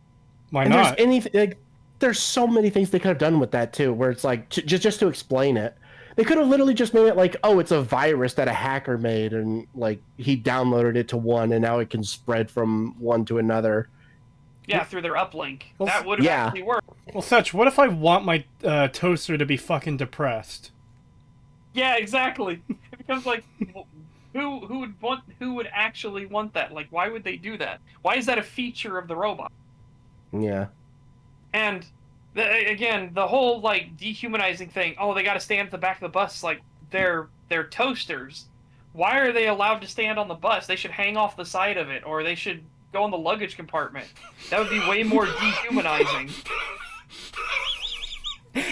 Why And not? there's anything, like, there's so many things they could have done with that too, where it's like just to explain it. They could have literally just made it like, oh, it's a virus that a hacker made, and like he downloaded it to one, and now it can spread from one to another. Yeah, through their uplink. Well, That would have yeah. actually worked. Well, Such, what if I want my toaster to be fucking depressed? Yeah, exactly. It becomes like, who would actually want that? Like, why would they do that? Why is that a feature of the robot? Yeah. And again, the whole like dehumanizing thing. Oh, they got to stand at the back of the bus. Like, they're toasters. Why are they allowed to stand on the bus? They should hang off the side of it, or they should go in the luggage compartment. That would be way more dehumanizing.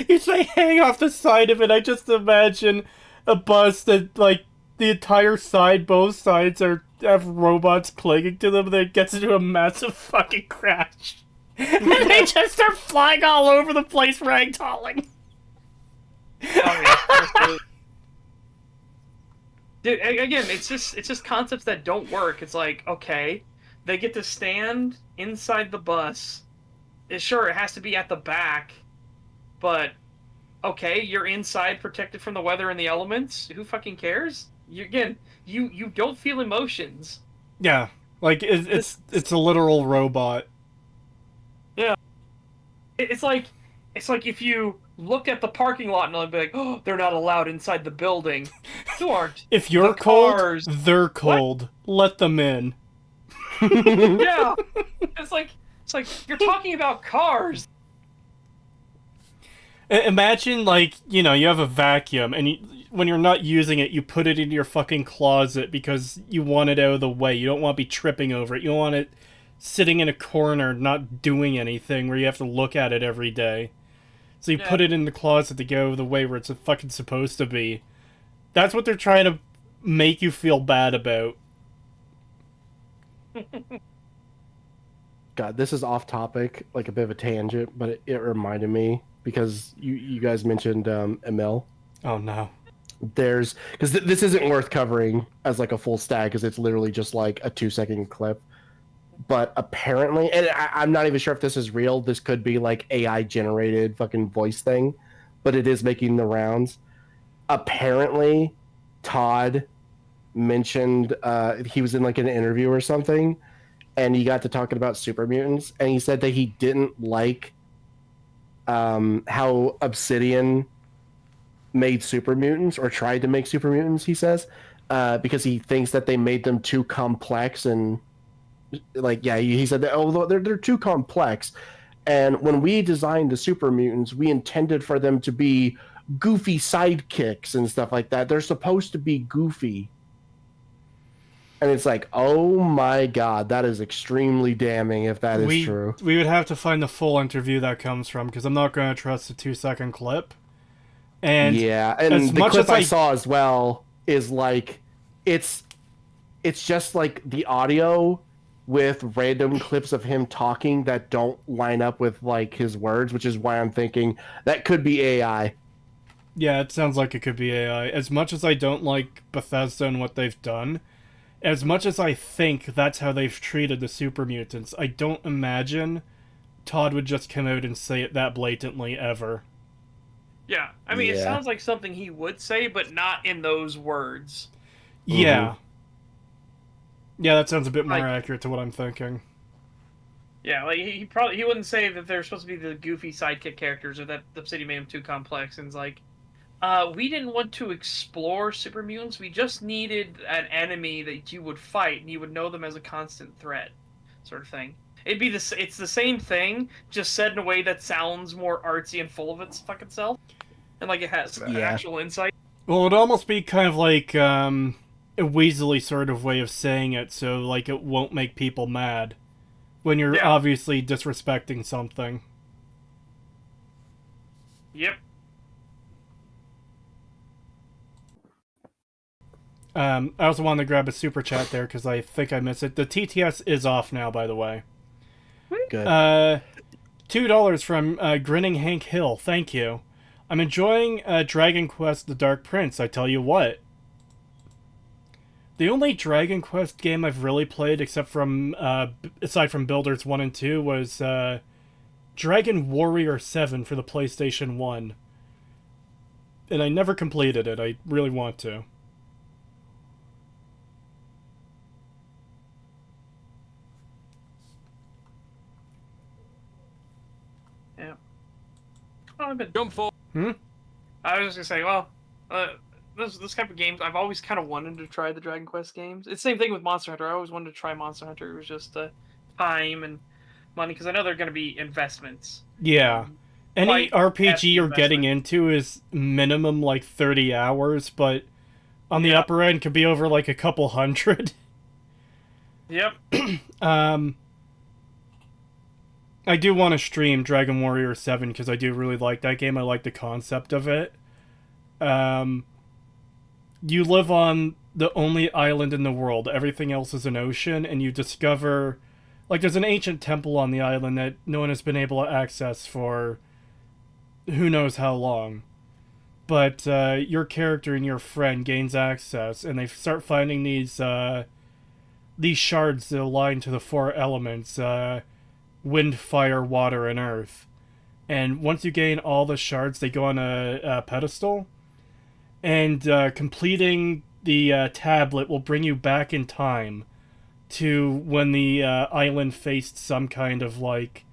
You say hang off the side of it, I just imagine a bus that, like, the entire side, both sides have robots clinging to them, and then it gets into a massive fucking crash. And then they just start flying all over the place, ragdolling. Oh, yeah. Dude, again, it's just concepts that don't work. It's like, okay, they get to stand inside the bus. Sure, it has to be at the back, but okay, you're inside, protected from the weather and the elements. Who fucking cares? You don't feel emotions. Yeah, like it's a literal robot. Yeah, it's like if you looked at the parking lot and I'd be like, oh, they're not allowed inside the building. You aren't. If you're The cold, cars. they're cold. Let them in. Yeah, it's like you're talking about cars. Imagine, like, you know, you have a vacuum, and when you're not using it, you put it in your fucking closet because you want it out of the way. You don't want to be tripping over it. You don't want it sitting in a corner not doing anything where you have to look at it every day. So you put it in the closet to go the way where it's fucking supposed to be. That's what they're trying to make you feel bad about. God, this is off topic, like a bit of a tangent, but it reminded me because you guys mentioned Emil. Oh no. Because this isn't worth covering as like a full stag because it's literally just like a 2-second clip. But apparently, and I'm not even sure if this is real. This could be like AI generated fucking voice thing, but it is making the rounds. Apparently, Todd mentioned he was in like an interview or something, and he got to talking about super mutants, and he said that he didn't like how Obsidian made super mutants or tried to make super mutants. He says because he thinks that they made them too complex and like he said that they're too complex. And when we designed the super mutants, we intended for them to be goofy sidekicks and stuff like that. They're supposed to be goofy. And it's like, oh my god, that is extremely damning if that is true. We would have to find the full interview that comes from, because I'm not going to trust a 2-second clip. And yeah, and the clip I saw as well is like, it's just like the audio with random clips of him talking that don't line up with like his words, which is why I'm thinking that could be AI. Yeah, it sounds like it could be AI. As much as I don't like Bethesda and what they've done, as much as I think that's how they've treated the super mutants, I don't imagine Todd would just come out and say it that blatantly ever. Yeah, I mean, it sounds like something he would say, but not in those words. Yeah. Mm-hmm. Yeah, that sounds a bit more accurate to what I'm thinking. Yeah, like he wouldn't say that they're supposed to be the goofy sidekick characters or that the city made them too complex. And it's like, we didn't want to explore super mutants. We just needed an enemy that you would fight and you would know them as a constant threat, sort of thing. It's the same thing, just said in a way that sounds more artsy and full of its fucking self, and like it has actual insight. Well, it'd almost be kind of like a Weasley sort of way of saying it, so like it won't make people mad when you're obviously disrespecting something. Yep. I also wanted to grab a super chat there because I think I missed it. The TTS is off now, by the way. Good. $2 from Grinning Hank Hill. Thank you. I'm enjoying Dragon Quest: The Dark Prince. I tell you what. The only Dragon Quest game I've really played, except from aside from Builders 1 and 2, was Dragon Warrior 7 for the PlayStation 1. And I never completed it. I really want to. Yeah. Well, I've been... Jump for. I was just gonna say, well, this type of games, I've always kind of wanted to try the Dragon Quest games. It's the same thing with Monster Hunter. I always wanted to try Monster Hunter. It was just time and money, because I know they're going to be investments. Yeah. Any quite RPG hefty you're getting investment. into is minimum like 30 hours, but on the Yep. upper end could be over like a couple hundred. Yep. Um, I do want to stream Dragon Warrior 7 because I do really like that game. I like the concept of it. Um, you live on the only island in the world. Everything else is an ocean, and you discover, like, there's an ancient temple on the island that no one has been able to access for who knows how long. But your character and your friend gains access, and they start finding these shards that align to the four elements: wind, fire, water, and earth. And once you gain all the shards, they go on a pedestal, and completing the tablet will bring you back in time to when the island faced some kind of like,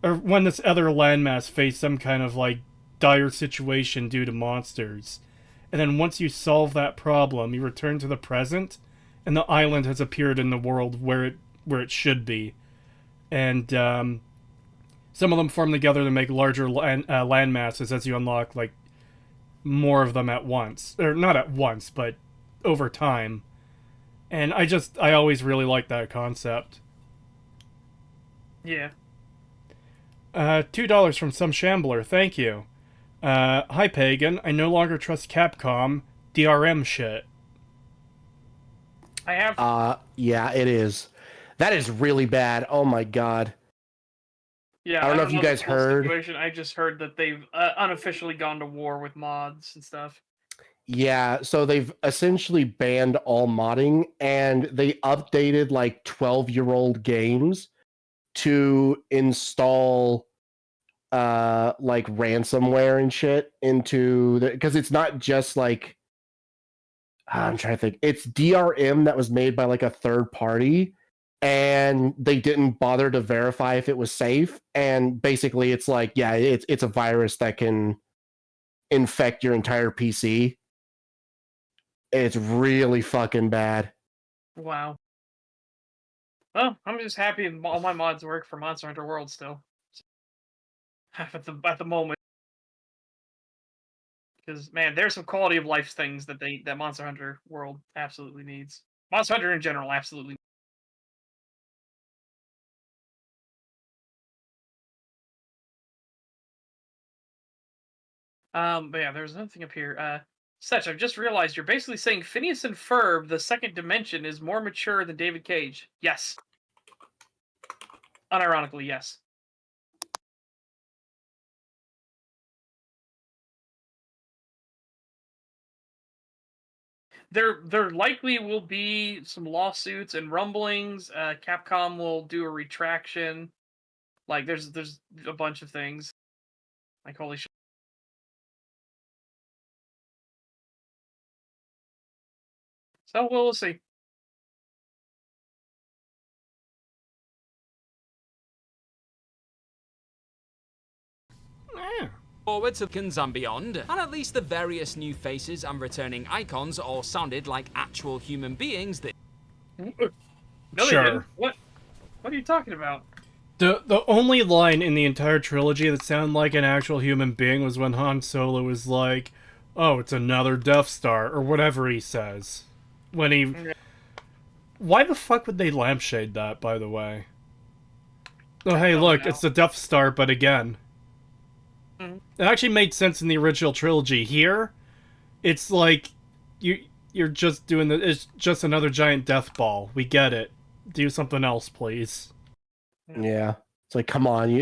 or when this other landmass faced some kind of like dire situation due to monsters. And then once you solve that problem, you return to the present, and the island has appeared in the world where it should be. And some of them form together to make larger land masses as you unlock like more of them at once, or not at once, but over time. And I always really like that concept. Yeah. $2 from some shambler. Thank you. Hi Pagan. I no longer trust Capcom. DRM shit. I have. Yeah, it is. That is really bad. Oh my god. Yeah, I don't know if you the guys full heard. situation. I just heard that they've unofficially gone to war with mods and stuff. Yeah, so they've essentially banned all modding, and they updated like 12-year-old games to install like ransomware and shit into the, because it's not just like, I'm trying to think. It's DRM that was made by like a third party, and they didn't bother to verify if it was safe. And basically, it's like, yeah, it's a virus that can infect your entire PC. It's really fucking bad. Wow. Well, I'm just happy all my mods work for Monster Hunter World still. At the moment, because man, there's some quality of life things that Monster Hunter World absolutely needs. Monster Hunter in general absolutely. But yeah, there's another thing up here. Such, I've just realized you're basically saying Phineas and Ferb, the second dimension, is more mature than David Cage. Yes. Unironically, yes. There likely will be some lawsuits and rumblings. Capcom will do a retraction. Like there's a bunch of things. Like holy shit. So we'll see. Forward to Kins and beyond, and at least the various new faces and returning icons all sounded like actual human beings that No, they Sure. didn't. What are you talking about? The only line in the entire trilogy that sounded like an actual human being was when Han Solo was like, "Oh, it's another Death Star," or whatever he says. When he, Yeah. why the fuck would they lampshade that? By the way. Oh, hey, Don't look, know. it's the Death Star, but again. Mhm. It actually made sense in the original trilogy. Here, it's like you're just doing the. It's just another giant death ball. We get it. Do something else, please. Yeah, it's like, come on,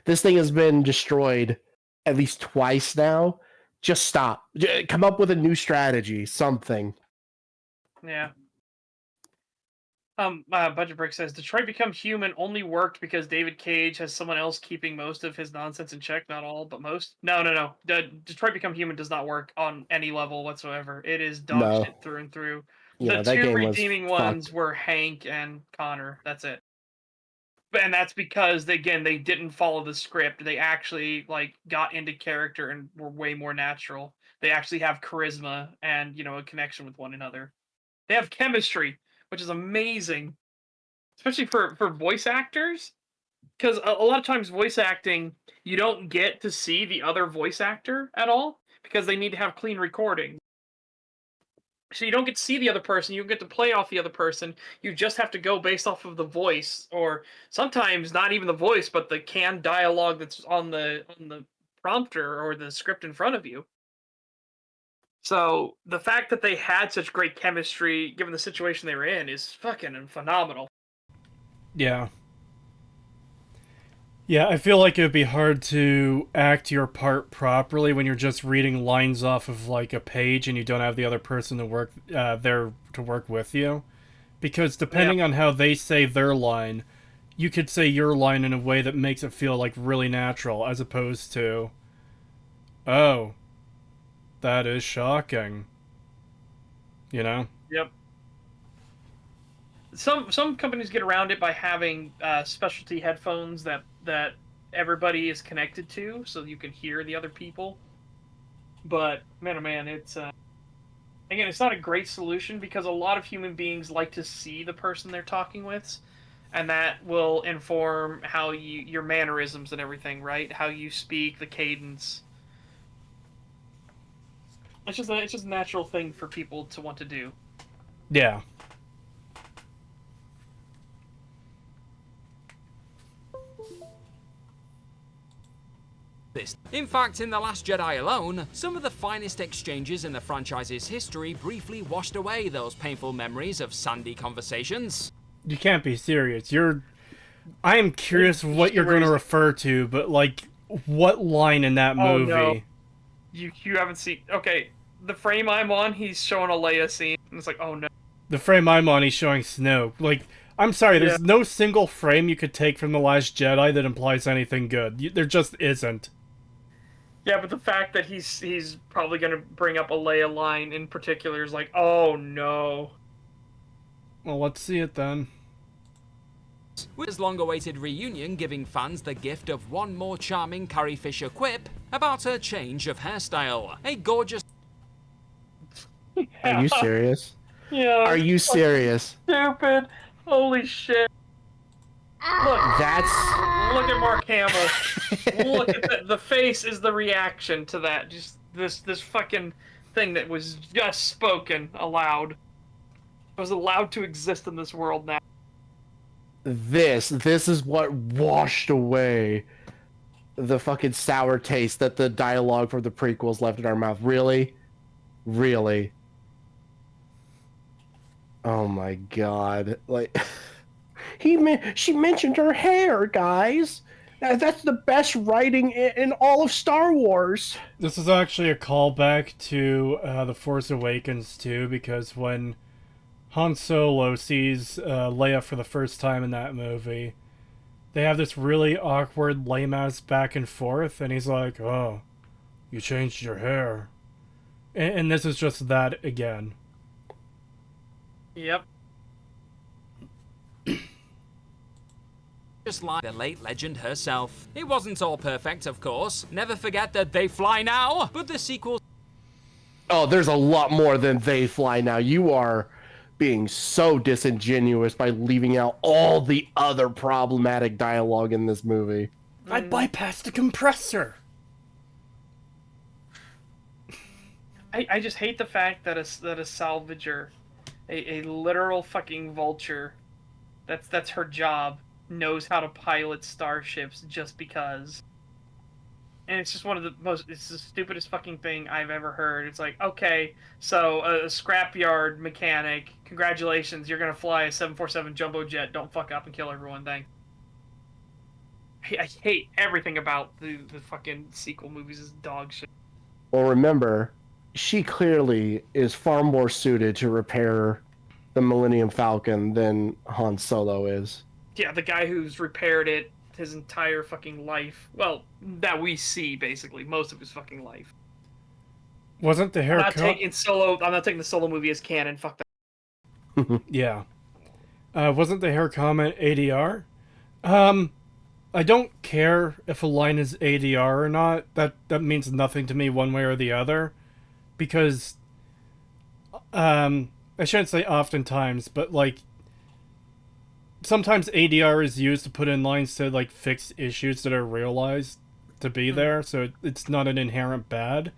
this thing has been destroyed at least twice now. Just stop. Come up with a new strategy, something. Yeah. Budget Brick says Detroit Become Human only worked because David Cage has someone else keeping most of his nonsense in check. Not all, but most. No. Detroit Become Human does not work on any level whatsoever. It is dog No. shit through and through. The Yeah, that two game was redeeming ones fucked. were Hank and Connor. That's it. And that's because they didn't follow the script. They actually like got into character and were way more natural. They actually have charisma and a connection with one another. They have chemistry, which is amazing, especially for voice actors. because a lot of times voice acting, you don't get to see the other voice actor at all because they need to have clean recording. So you don't get to see the other person, you don't get to play off the other person. You just have to go based off of the voice, or sometimes not even the voice, but the canned dialogue that's on the prompter or the script in front of you. So the fact that they had such great chemistry, given the situation they were in, is fucking phenomenal. Yeah. Yeah, I feel like it would be hard to act your part properly when you're just reading lines off of like a page and you don't have the other person to work there to work with you. Because Yeah. depending on how they say their line, you could say your line in a way that makes it feel like really natural, as opposed to, "Oh, that is shocking." You know? Yep. Some companies get around it by having specialty headphones that everybody is connected to, so you can hear the other people. But man, oh man, it's again, it's not a great solution because a lot of human beings like to see the person they're talking with, and that will inform how your mannerisms and everything, right? How you speak, the cadence. It's just a natural thing for people to want to do. Yeah. This. In fact, in The Last Jedi alone, some of the finest exchanges in the franchise's history briefly washed away those painful memories of sandy conversations. You can't be serious. I am curious what you're going to refer to, but like, what line in that Oh movie? no, you haven't seen. Okay, the frame I'm on, he's showing a Leia scene, and it's like, oh no. The frame I'm on, he's showing Snoke. Like, I'm sorry, there's no single frame you could take from The Last Jedi that implies anything good. There just isn't. Yeah, but the fact that he's probably gonna bring up a Leia line in particular is like, oh no. Well, let's see it then. With his long-awaited reunion giving fans the gift of one more charming Carrie Fisher quip about her change of hairstyle. A gorgeous... Are you serious? Yeah. Are you serious? Stupid. Holy shit. Look at Mark Hamill. Look at the face is the reaction to that. Just this fucking thing that was just spoken aloud. It was allowed to exist in this world now. This is what washed away the fucking sour taste that the dialogue from the prequels left in our mouth. Really? Really? Oh my god. Like she mentioned her hair, guys. That's the best writing in all of Star Wars. This is actually a callback to The Force Awakens too, because when Han Solo sees Leia for the first time in that movie, they have this really awkward lame-ass back and forth, and he's like, "Oh, you changed your hair." And this is just that again. Yep. Just like the late legend herself. It wasn't all perfect, of course. Never forget that they fly now, but the sequels... Oh, there's a lot more than they fly now. You are being so disingenuous by leaving out all the other problematic dialogue in this movie. I bypassed the compressor. I just hate the fact that a salvager, a literal fucking vulture, that's her job, knows how to pilot starships just because. And it's just it's the stupidest fucking thing I've ever heard. It's like, okay, so a scrapyard mechanic, congratulations, you're gonna fly a 747 jumbo jet, don't fuck up and kill everyone, thanks. I hate everything about the fucking sequel movies is dog shit. Well, remember, she clearly is far more suited to repair the Millennium Falcon than Han Solo is. Yeah, the guy who's repaired it his entire fucking life. Well, that we see, basically. Most of his fucking life. Wasn't the haircut... I'm not taking the Solo movie as canon. Fuck that. Yeah. Wasn't the hair comment ADR? I don't care if a line is ADR or not. That means nothing to me one way or the other. Because... I shouldn't say oftentimes, but, like... sometimes ADR is used to put in lines to like fix issues that are realized to be there, so it's not an inherent bad.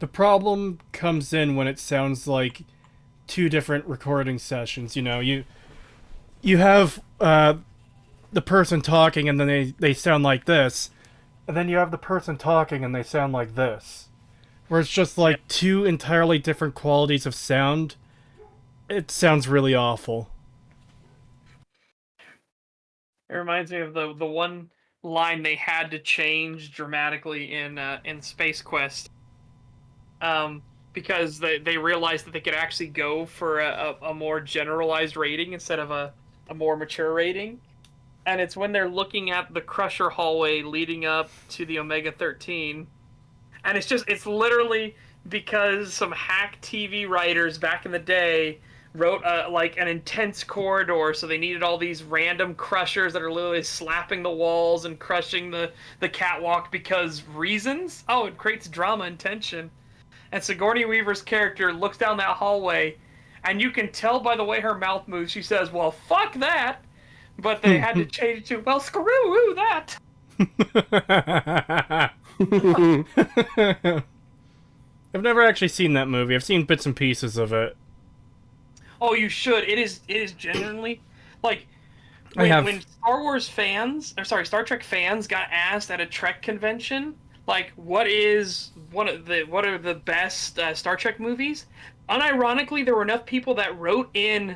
The problem comes in when it sounds like two different recording sessions. You know, you have the person talking and then they sound like this, and then you have the person talking and they sound like this, where it's just like two entirely different qualities of sound. It sounds really awful. It reminds me of the one line they had to change dramatically in Space Quest, because they realized that they could actually go for a more generalized rating instead of a more mature rating. And it's when they're looking at the Crusher hallway leading up to the Omega 13. And it's literally because some hack TV writers back in the day wrote like an intense corridor, so they needed all these random crushers that are literally slapping the walls and crushing the catwalk because reasons. Oh, it creates drama and tension. And Sigourney Weaver's character looks down that hallway, and you can tell by the way her mouth moves, she says, "Well, fuck that." But they had to change it to, "Well, screw that." I've never actually seen that movie. I've seen bits and pieces of it. Oh, you should. It is genuinely like when Star Trek fans got asked at a Trek convention, like what are the best Star Trek movies? Unironically, there were enough people that wrote in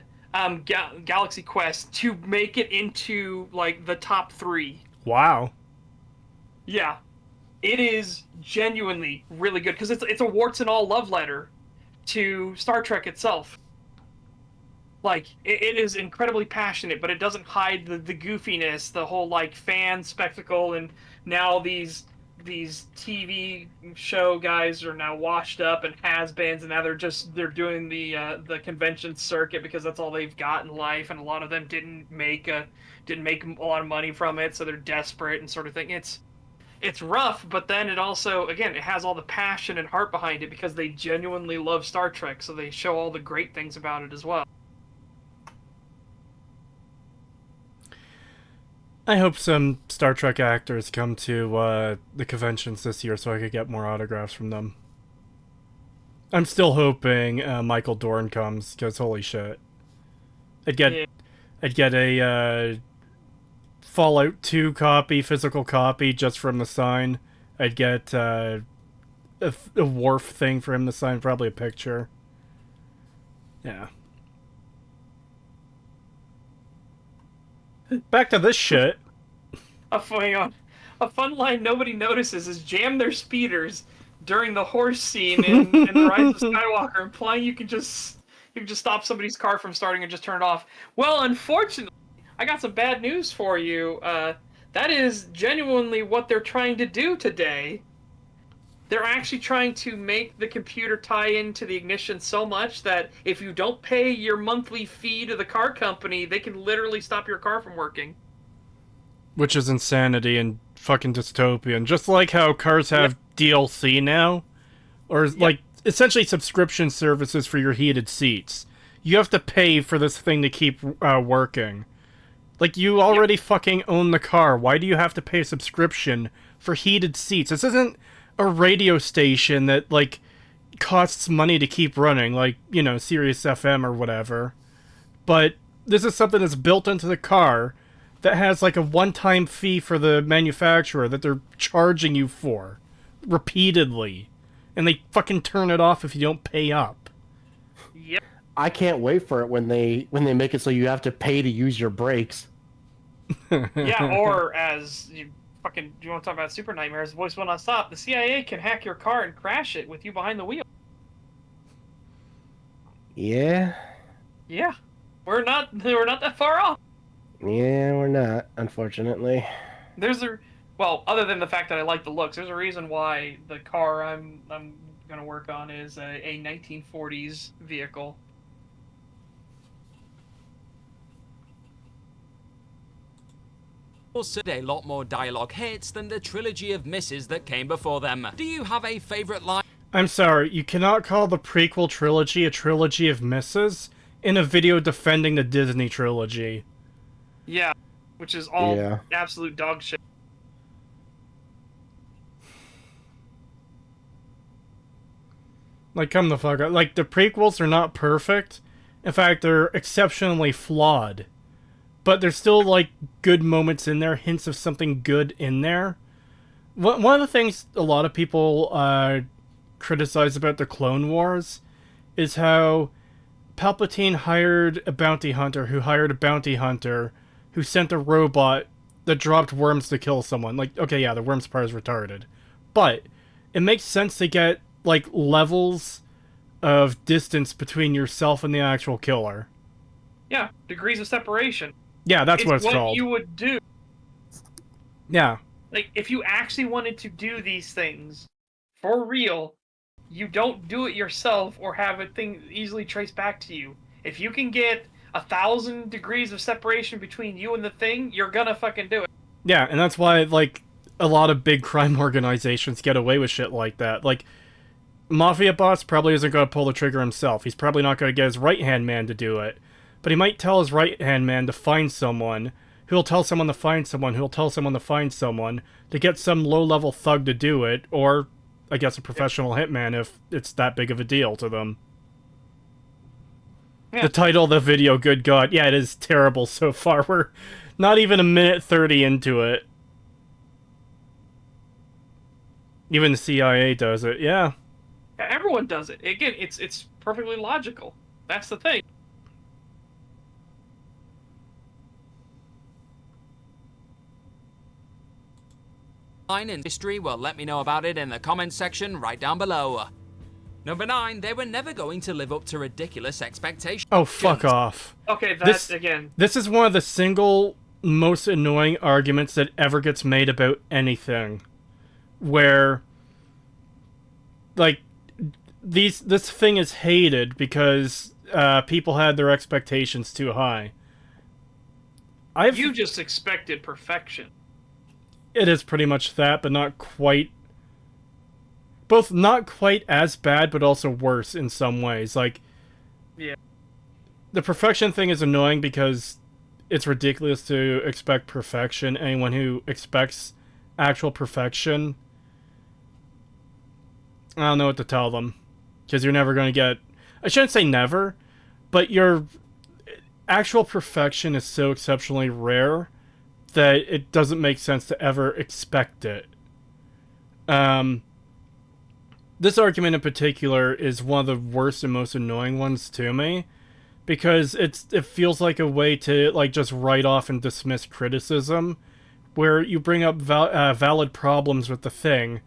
Galaxy Quest to make it into like the top 3. Wow. Yeah, it is genuinely really good because it's a warts and all love letter to Star Trek itself. Like, it is incredibly passionate, but it doesn't hide the goofiness, the whole, like, fan spectacle, and now these TV show guys are now washed up and has-beens, and now they're doing the convention circuit because that's all they've got in life, and a lot of them didn't make a lot of money from it, so they're desperate and sort of thing. It's rough, but then it also, again, it has all the passion and heart behind it because they genuinely love Star Trek, so they show all the great things about it as well. I hope some Star Trek actors come to the conventions this year so I could get more autographs from them. I'm still hoping Michael Dorn comes, because holy shit. I'd get a Fallout 2 copy, physical copy, just from the sign. I'd get a Worf thing for him to sign, probably a picture. Yeah. Back to this shit. A fun line nobody notices is jam their speeders during the horse scene in The Rise of Skywalker, implying you can just stop somebody's car from starting and just turn it off. Well, unfortunately, I got some bad news for you. That is genuinely what they're trying to do today. They're actually trying to make the computer tie into the ignition so much that if you don't pay your monthly fee to the car company, they can literally stop your car from working. Which is insanity and fucking dystopian. Just like how cars have DLC now, or like essentially subscription services for your heated seats. You have to pay for this thing to keep working. Like, you already fucking own the car. Why do you have to pay a subscription for heated seats? This isn't a radio station that, like, costs money to keep running, like, you know, Sirius FM or whatever. But this is something that's built into the car that has, like, a one-time fee for the manufacturer that they're charging you for repeatedly. And they fucking turn it off if you don't pay up. Yep. I can't wait for it when they make it so you have to pay to use your brakes. Yeah, or as you want to talk about super nightmares, voice will not stop. The CIA can hack your car and crash it with you behind the wheel. Yeah. Yeah. We're not that far off. Yeah, we're not, unfortunately. Other than the fact that I like the looks, there's a reason why the car I'm going to work on is a 1940s vehicle. Also, a lot more dialogue hits than the trilogy of misses that came before them. Do you have a favorite line? I'm sorry, you cannot call the prequel trilogy a trilogy of misses in a video defending the Disney trilogy. Yeah, which is all Yeah. absolute dog shit. Like, come the fuck out. Like, the prequels are not perfect. In fact, they're exceptionally flawed. But there's still, like, good moments in there, hints of something good in there. One of the things a lot of people criticize about the Clone Wars is how Palpatine hired a bounty hunter who hired a bounty hunter who sent a robot that dropped worms to kill someone. Like, okay, yeah, the worms part is retarded. But it makes sense to get, like, levels of distance between yourself and the actual killer. Yeah, degrees of separation. Yeah, that's It's what it's what called. you would do. Yeah. Like, if you actually wanted to do these things for real, you don't do it yourself or have a thing easily traced back to you. If you can get 1,000 degrees of separation between you and the thing, you're gonna fucking do it. Yeah, and that's why, like, a lot of big crime organizations get away with shit like that. Like, Mafia Boss probably isn't going to pull the trigger himself. He's probably not going to get his right-hand man to do it. But he might tell his right-hand man to find someone, who'll tell someone to find someone, who'll tell someone to find someone, to get some low-level thug to do it, or, I guess, a professional hitman if it's that big of a deal to them. Yeah. The title of the video, good god, yeah, it is terrible so far. We're not even a minute 30 into it. Even the CIA does it, yeah. Everyone does it. Again, it's perfectly logical. That's the thing. In history, well, let me know about it in the comments section right down below. Number 9, they were never going to live up to ridiculous expectations. Oh, fuck off. Okay, that's again. This is one of the single most annoying arguments that ever gets made about anything. Where, like, this thing is hated because people had their expectations too high. You just expected perfection. It is pretty much that, but not quite. Both not quite as bad, but also worse in some ways. Like, yeah, the perfection thing is annoying because it's ridiculous to expect perfection. Anyone who expects actual perfection, I don't know what to tell them. Because you're never going to get... I shouldn't say never, but your actual perfection is so exceptionally rare that it doesn't make sense to ever expect it. This argument in particular is one of the worst and most annoying ones to me, because it feels like a way to, like, just write off and dismiss criticism, where you bring up valid problems with the thing,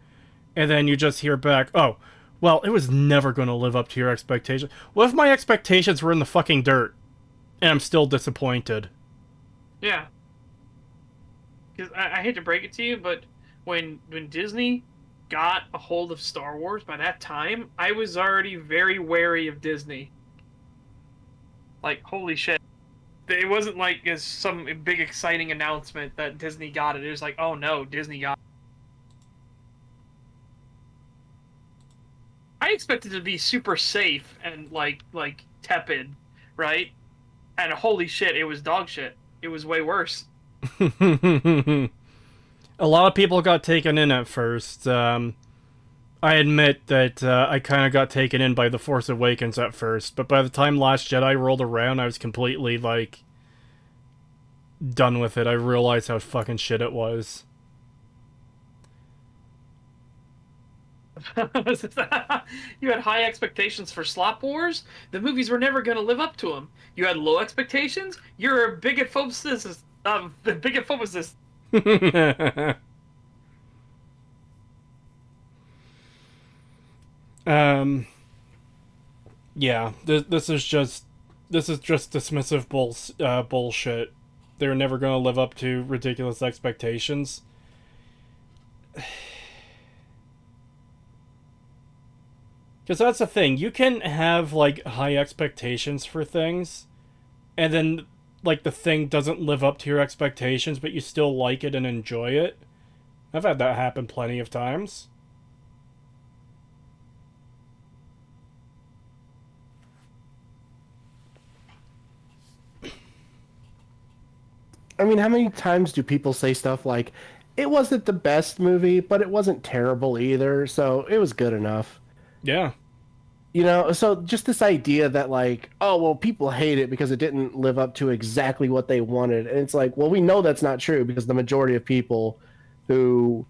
and then you just hear back, oh, well, it was never going to live up to your expectations. What if my expectations were in the fucking dirt, and I'm still disappointed? Yeah. Because I hate to break it to you, but when Disney got a hold of Star Wars, by that time, I was already very wary of Disney. Like, holy shit. It wasn't like as some big exciting announcement that Disney got it. It was like, oh no, Disney got it. I expected it to be super safe and like tepid, right? And holy shit, it was dog shit. It was way worse. A lot of people got taken in at first. I admit that I kind of got taken in by The Force Awakens at first, but by the time Last Jedi rolled around, I was completely, like, done with it. I realized how fucking shit it was. You had high expectations for Slop Wars. The movies were never going to live up to them. You had low expectations. You're a bigophobicist. Bigophobicist. Yeah. This is just dismissive bullshit. They were never going to live up to ridiculous expectations. Because that's the thing. You can have, like, high expectations for things, and then, like, the thing doesn't live up to your expectations, but you still like it and enjoy it. I've had that happen plenty of times. I mean, how many times do people say stuff like, it wasn't the best movie, but it wasn't terrible either, so it was good enough? Yeah. You know, so just this idea that like, oh, well, people hate it because it didn't live up to exactly what they wanted. And it's like, well, we know that's not true because the majority of people who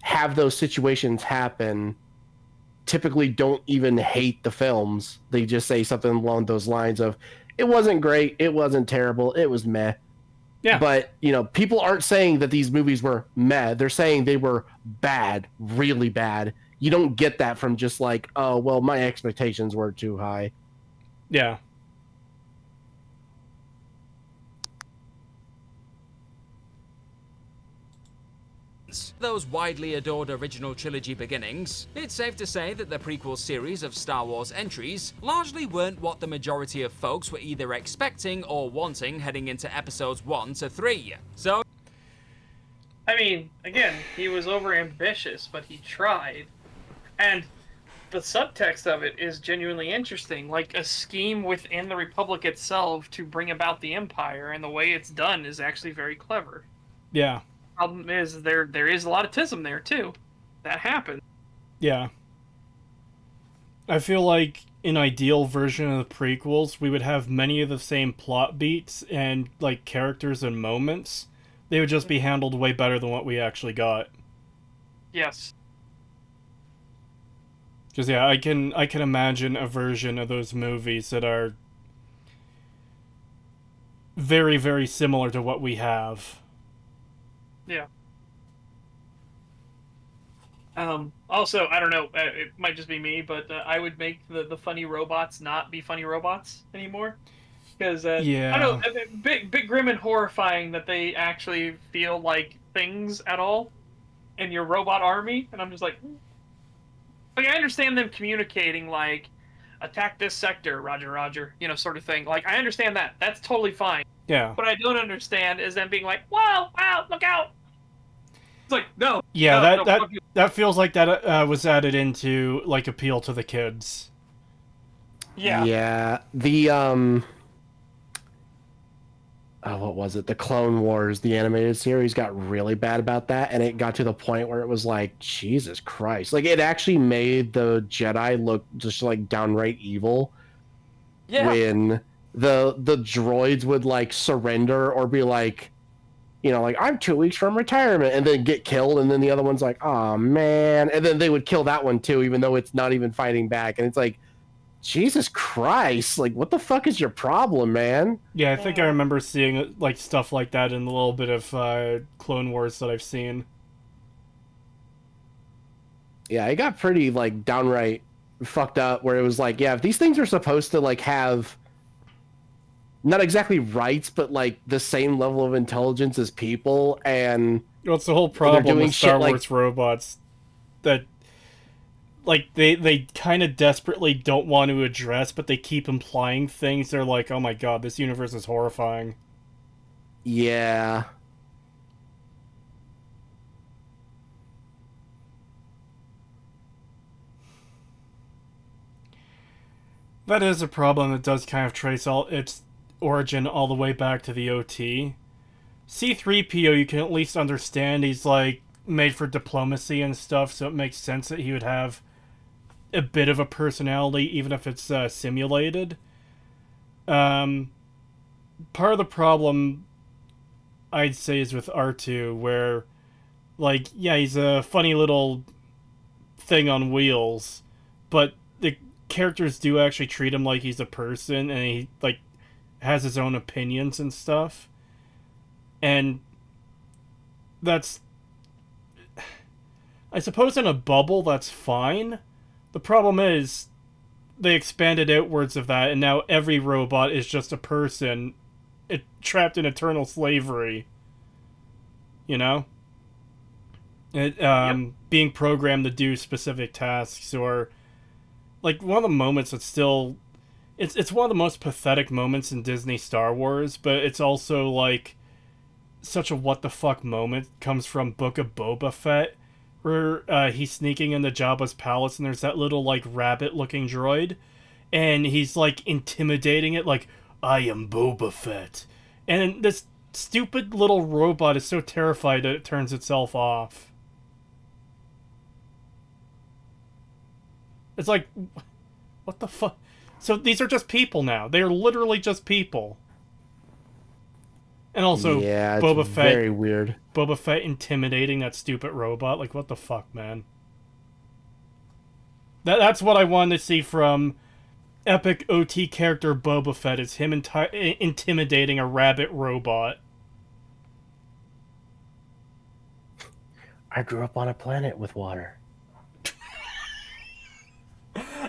have those situations happen typically don't even hate the films. They just say something along those lines of, it wasn't great, it wasn't terrible, it was meh. Yeah. But, you know, people aren't saying that these movies were meh. They're saying they were bad, really bad. You don't get that from just like, oh, well, my expectations were too high. Yeah. Those widely adored original trilogy beginnings, it's safe to say that the prequel series of Star Wars entries largely weren't what the majority of folks were either expecting or wanting heading into episodes 1 to 3. So, I mean, again, he was overambitious, but he tried. And the subtext of it is genuinely interesting, like a scheme within the Republic itself to bring about the Empire, and the way it's done is actually very clever. Yeah. Problem is, there is a lot of tism there, too. That happens. Yeah. I feel like an ideal version of the prequels, we would have many of the same plot beats and, like, characters and moments. They would just be handled way better than what we actually got. Yes. Because, yeah, I can imagine a version of those movies that are very, very similar to what we have. Yeah. Also, I don't know, it might just be me, but I would make the funny robots not be funny robots anymore. Because, Yeah. I don't know, big grim and horrifying that they actually feel like things at all in your robot army, and I'm just like, I understand them communicating, like, attack this sector, roger, roger, you know, sort of thing. Like, I understand that. That's totally fine. Yeah. What I don't understand is them being like, "Whoa, wow, look out!" It's like, no. Yeah, no, that fuck you. that feels like that was added into, like, appeal to the kids. Yeah. Yeah. What was it? The Clone Wars, the animated series, got really bad about that, and it got to the point where it was like, Jesus Christ. Like, it actually made the Jedi look just, like, downright evil. Yeah. When the droids would, like, surrender or be like, you know, like, I'm 2 weeks from retirement, and then get killed, and then the other one's like, oh, man. And then they would kill that one, too, even though it's not even fighting back. And it's like, Jesus Christ, like, what the fuck is your problem, man? Yeah, I think I remember seeing, like, stuff like that in a little bit of Clone Wars that I've seen. Yeah, it got pretty, like, downright fucked up, where it was like, yeah, if these things are supposed to, like, have not exactly rights, but, like, the same level of intelligence as people, and Well, it's the whole problem doing with Star shit like- Wars robots that, like, they kind of desperately don't want to address, but they keep implying things. They're like, oh my god, this universe is horrifying. yeah. That is a problem that does kind of trace all its origin all the way back to the OT. C-3PO, you can at least understand he's, like, made for diplomacy and stuff, so it makes sense that he would have a bit of a personality, even if it's simulated. Part of the problem, I'd say, is with R2, where, like, yeah, he's a funny little thing on wheels, but the characters do actually treat him like he's a person, and he, like, has his own opinions and stuff. And that's, I suppose, in a bubble, that's fine. The problem is, they expanded outwards of that, and now every robot is just a person trapped in eternal slavery. You know? Being programmed to do specific tasks, or, like, one of the moments that's still, it's one of the most pathetic moments in Disney Star Wars, but it's also, like, such a what the fuck moment, comes from Book of Boba Fett, where he's sneaking into Jabba's palace, and there's that little, like, rabbit looking droid, and he's, like, intimidating it, like, I am Boba Fett. And this stupid little robot is so terrified that it turns itself off. It's like, what the fuck? So these are just people now. They are literally just people. And also, Yeah, it's Boba very Fett, weird. Boba Fett intimidating that stupid robot. Like, what the fuck, man? That's what I wanted to see from epic OT character Boba Fett. Is him intimidating a rabbit robot. I grew up on a planet with water.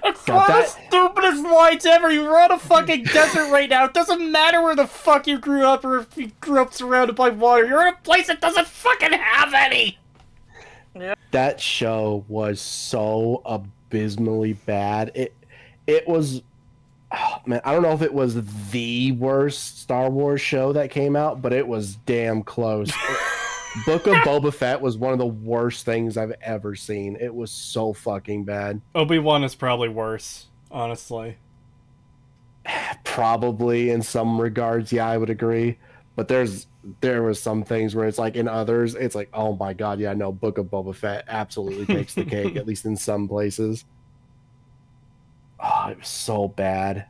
It's Got one of the that? stupidest lines ever. You're on a fucking desert right now. It doesn't matter where the fuck you grew up or if you grew up surrounded by water. You're in a place that doesn't fucking have any. That show was so abysmally bad. It was, oh, man, I don't know if it was the worst Star Wars show that came out, but it was damn close. Book of Boba Fett was one of the worst things I've ever seen. It was so fucking bad. Obi-Wan is probably worse, honestly. Probably in some regards, yeah, I would agree. But there was some things where it's like in others, it's like, oh my god, yeah, no, Book of Boba Fett absolutely takes the cake, at least in some places. Oh, it was so bad.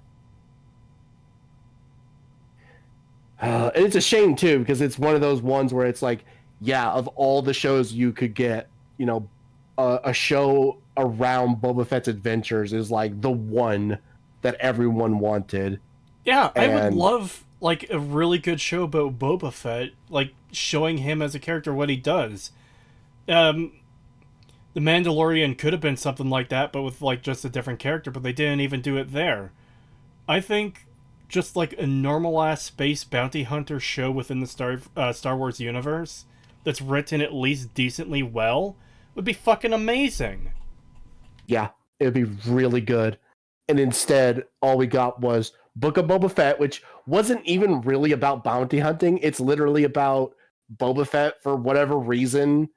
And it's a shame too, because it's one of those ones where it's like, yeah, of all the shows you could get, you know, a show around Boba Fett's adventures is like the one that everyone wanted. Yeah, I would And- love like a really good show about Boba Fett, like showing him as a character what he does. The Mandalorian could have been something like that, but with like just a different character, but they didn't even do it there. I think just like a normal ass space bounty hunter show within the Star Wars universe that's written at least decently well would be fucking amazing. Yeah, it would be really good. And instead, all we got was Book of Boba Fett, which wasn't even really about bounty hunting. It's literally about Boba Fett, for whatever reason,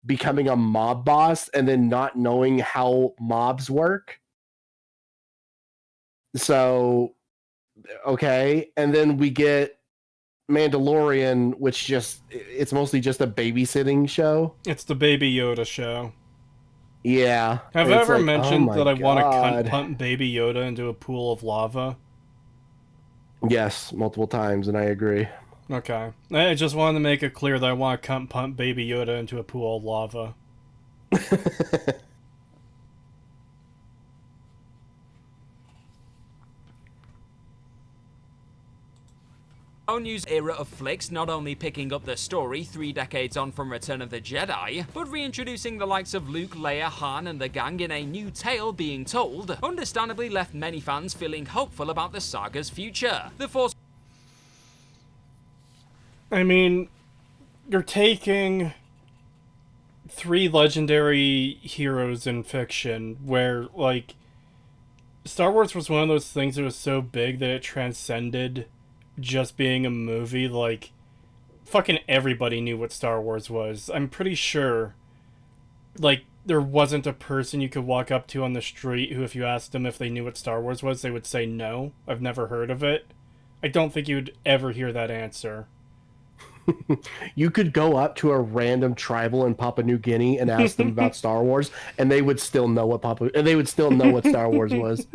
becoming a mob boss and then not knowing how mobs work. So, okay. And then we get Mandalorian, which it's mostly just a babysitting show. It's the Baby Yoda show. Yeah. Have And I it's ever like, mentioned oh that I my want to God. cunt punt Baby Yoda into a pool of lava? Yes, multiple times, and I agree. Okay. I just wanted to make it clear that I want to cunt punt Baby Yoda into a pool of lava. Our news era of flicks not only picking up the story 3 decades on from Return of the Jedi, but reintroducing the likes of Luke, Leia, Han, and the gang in a new tale being told, understandably left many fans feeling hopeful about the saga's future. The Force I mean, you're taking 3 legendary heroes in fiction where, like, Star Wars was one of those things that was so big that it transcended just being a movie. Like, fucking everybody knew what Star Wars was. I'm pretty sure, like, there wasn't a person you could walk up to on the street who, if you asked them if they knew what Star Wars was, they would say no. I've never heard of it. I don't think you'd ever hear that answer. You could go up to a random tribal in Papua New Guinea and ask them about Star Wars, and they would still know what Star Wars was.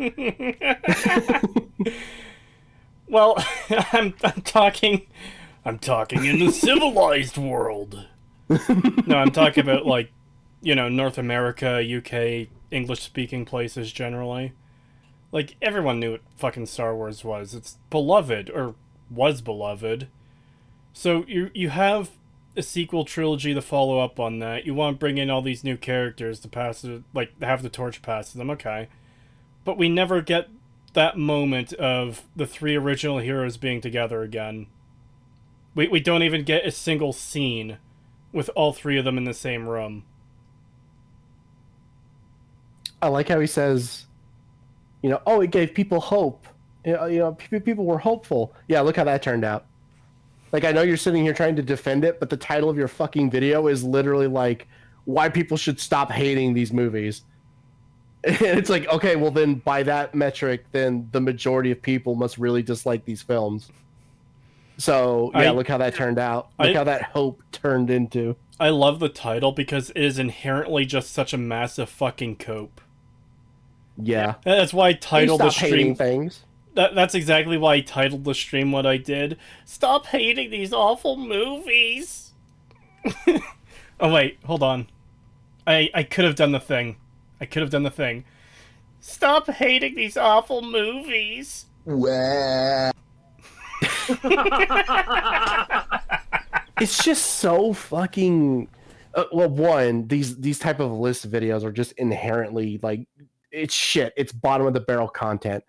Well, I'm talking in the civilized world. No, I'm talking about, like, you know, North America, UK, English-speaking places generally. Like, everyone knew what fucking Star Wars was. It's beloved, or was beloved. So you have a sequel trilogy to follow up on that. You want to bring in all these new characters to pass it, like, have the torch passed to them, okay. But we never get that moment of the 3 original heroes being together again. We don't even get a single scene with all 3 of them in the same room. I like how he says, you know, oh, it gave people hope. You know, people were hopeful. Yeah, look how that turned out. Like, I know you're sitting here trying to defend it, but the title of your fucking video is literally like, why people should stop hating these movies. And it's like, okay, well then by that metric, then the majority of people must really dislike these films. So yeah, look how that turned out. Look how that hope turned into. I love the title because it is inherently just such a massive fucking cope. Yeah. That's why I titled the stream. Hating things. That's exactly why I titled the stream what I did. Stop hating these awful movies. Oh wait, hold on. I could have done the thing. Stop hating these awful movies. It's just so fucking. Well, one, these type of list videos are just inherently like it's shit. It's bottom of the barrel content,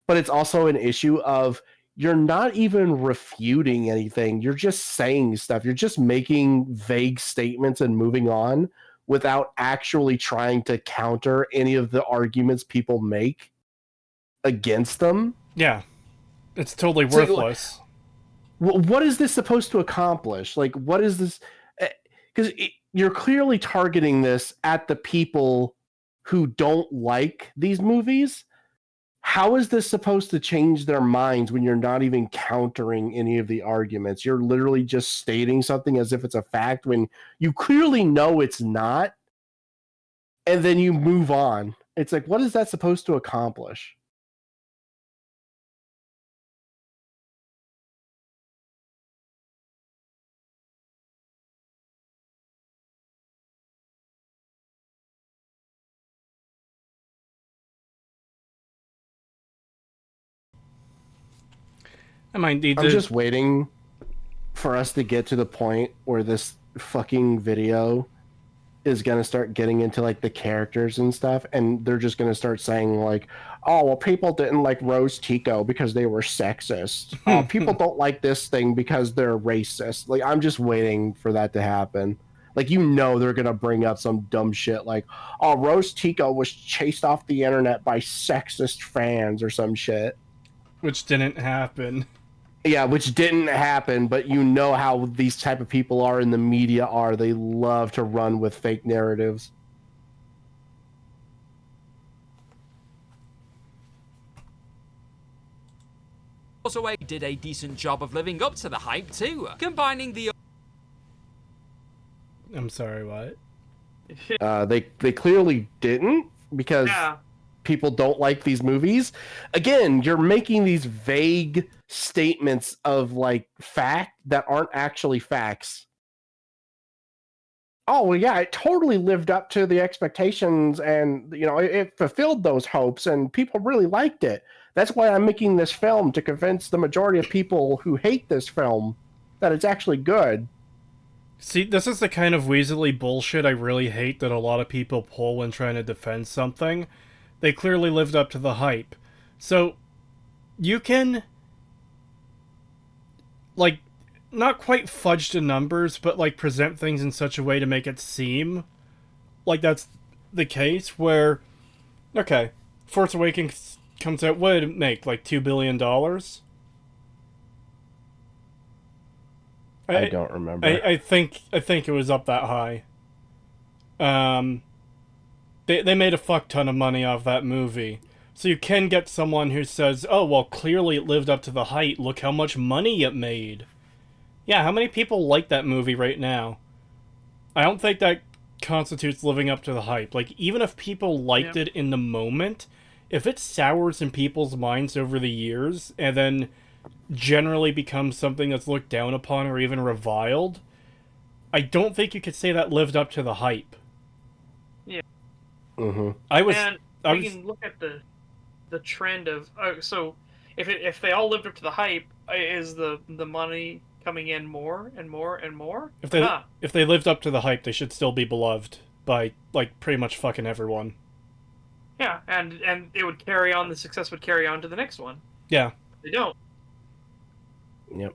but it's also an issue of you're not even refuting anything. You're just saying stuff. You're just making vague statements and moving on without actually trying to counter any of the arguments people make against them. Yeah, it's totally worthless. So, what is this supposed to accomplish? Like, what is this? Because you're clearly targeting this at the people who don't like these movies. How is this supposed to change their minds when you're not even countering any of the arguments? You're literally just stating something as if it's a fact when you clearly know it's not, and then you move on. It's like, what is that supposed to accomplish? I'm just waiting for us to get to the point where this fucking video is going to start getting into like the characters and stuff, and they're just going to start saying like, oh, well, people didn't like Rose Tico because they were sexist. People don't like this thing because they're racist. Like, I'm just waiting for that to happen. Like, you know, they're going to bring up some dumb shit like, oh, Rose Tico was chased off the internet by sexist fans or some shit. Which didn't happen. Yeah, which didn't happen, but you know how these type of people are in the media are. They love to run with fake narratives. Also, did a decent job of living up to the hype too, combining the... I'm sorry, what? They clearly didn't, because people don't like these movies. Again, you're making these vague statements of like fact that aren't actually facts. Oh, well, yeah, it totally lived up to the expectations, and you know, it fulfilled those hopes, and people really liked it. That's why I'm making this film, to convince the majority of people who hate this film that it's actually good. See, this is the kind of weaselly bullshit I really hate that a lot of people pull when trying to defend something. They clearly lived up to the hype. So, you can, like, not quite fudge the numbers, but, like, present things in such a way to make it seem like that's the case, where, okay, Force Awakens comes out, what did it make, like $2 billion? I don't remember. I think it was up that high. They made a fuck ton of money off that movie. So you can get someone who says, oh, well, clearly it lived up to the hype. Look how much money it made. Yeah, how many people like that movie right now? I don't think that constitutes living up to the hype. Like, even if people liked it in the moment, if it sours in people's minds over the years, and then generally becomes something that's looked down upon or even reviled, I don't think you could say that lived up to the hype. Yeah. Mm-hmm. We can look at the trend of so if they all lived up to the hype, is the money coming in more and more and more? If they lived up to the hype, they should still be beloved by like pretty much fucking everyone. Yeah, and it would carry on. The success would carry on to the next one. Yeah. They don't. Yep.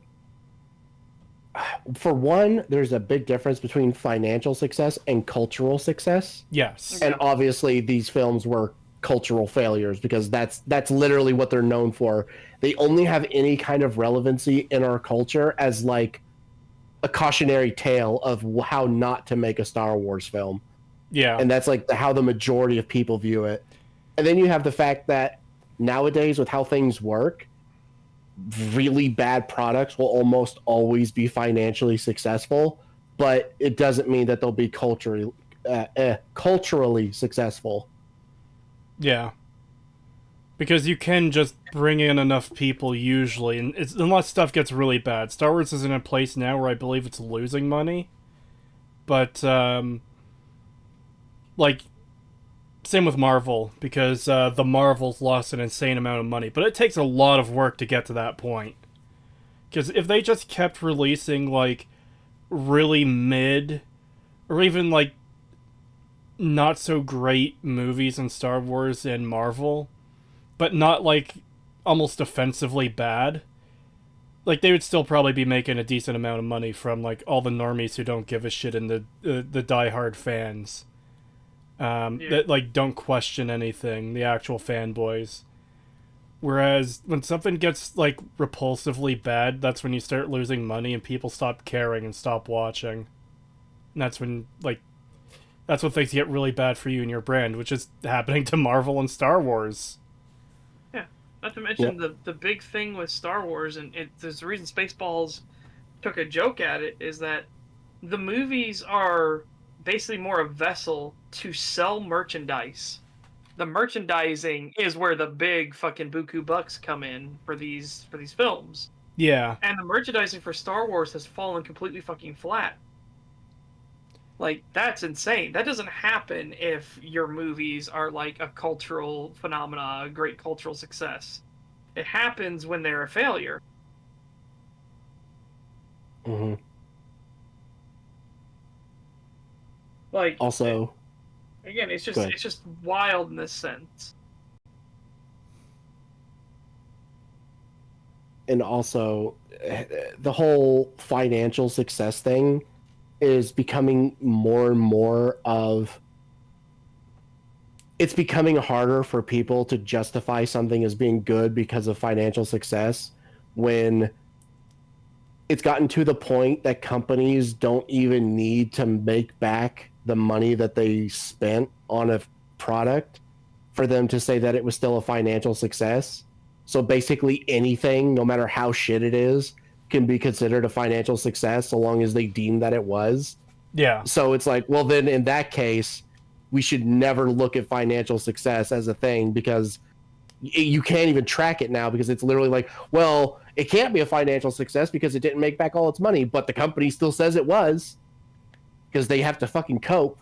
For one, there's a big difference between financial success and cultural success. Yes. And obviously these films were cultural failures because that's literally what they're known for. They only have any kind of relevancy in our culture as like a cautionary tale of how not to make a Star Wars film. Yeah. And that's like how the majority of people view it. And then you have the fact that nowadays with how things work, really bad products will almost always be financially successful, but it doesn't mean that they'll be culturally successful. Yeah. Because you can just bring in enough people usually, and unless stuff gets really bad. Star Wars is in a place now where I believe it's losing money, but like same with Marvel, because the Marvels lost an insane amount of money, but it takes a lot of work to get to that point. Because if they just kept releasing like really mid, or even like not so great movies in Star Wars and Marvel, but not like almost offensively bad, like they would still probably be making a decent amount of money from like all the normies who don't give a shit and the diehard fans that like don't question anything, the actual fanboys. Whereas when something gets like repulsively bad, that's when you start losing money and people stop caring and stop watching. And that's when like that's when things get really bad for you and your brand, which is happening to Marvel and Star Wars. Yeah, not to mention the big thing with Star Wars, and there's the reason Spaceballs took a joke at it, is that the movies are basically more a vessel to sell merchandise. The merchandising is where the big fucking buku bucks come in for these films. Yeah. And the merchandising for Star Wars has fallen completely fucking flat. Like, that's insane. That doesn't happen if your movies are like a cultural phenomena, a great cultural success. It happens when they're a failure. Mm-hmm. Like, Also, again, it's just wild in this sense. And also, the whole financial success thing is becoming more and more of, it's becoming harder for people to justify something as being good because of financial success, when it's gotten to the point that companies don't even need to make back the money that they spent on a product for them to say that it was still a financial success. So basically anything, no matter how shit it is, can be considered a financial success so long as they deem that it was. Yeah. So it's like, well, then in that case, we should never look at financial success as a thing, because you can't even track it now, because it's literally like, well, it can't be a financial success because it didn't make back all its money, but the company still says it was, because they have to fucking cope.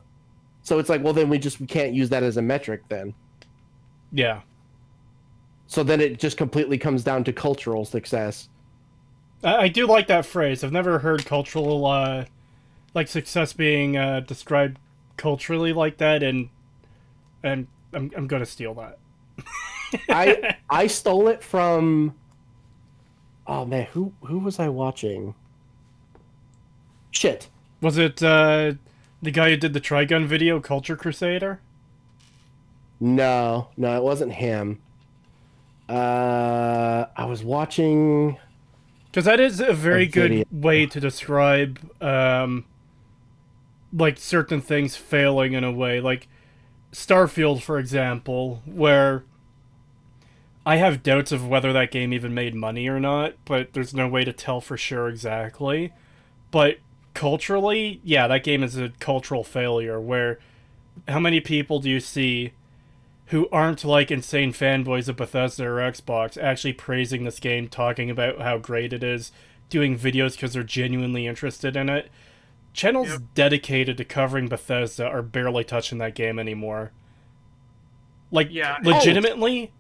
So it's like, well, then we can't use that as a metric then. Yeah. So then it just completely comes down to cultural success. I do like that phrase. I've never heard cultural, like success being described culturally like that, and I'm gonna steal that. I stole it from, oh man, who was I watching? Shit. Was it the guy who did the Trigun video, Culture Crusader? No, it wasn't him. I was watching, because that is a very good video. way to describe like certain things failing in a way, like Starfield, for example, where I have doubts of whether that game even made money or not, but there's no way to tell for sure exactly. But culturally, yeah, that game is a cultural failure, where how many people do you see who aren't like insane fanboys of Bethesda or Xbox actually praising this game, talking about how great it is, doing videos because they're genuinely interested in it? Channels dedicated to covering Bethesda are barely touching that game anymore. Like, Yeah. legitimately...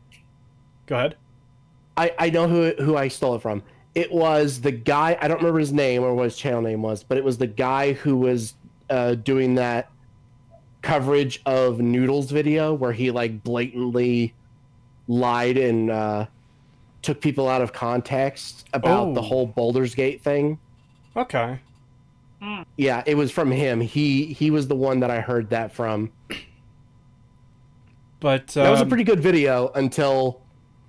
Go ahead. I know who I stole it from. It was the guy, I don't remember his name or what his channel name was, but it was the guy who was doing that coverage of Noodles video where he like blatantly lied and took people out of context about the whole Baldur's Gate thing. Okay. Yeah, it was from him. He was the one that I heard that from. But that was a pretty good video until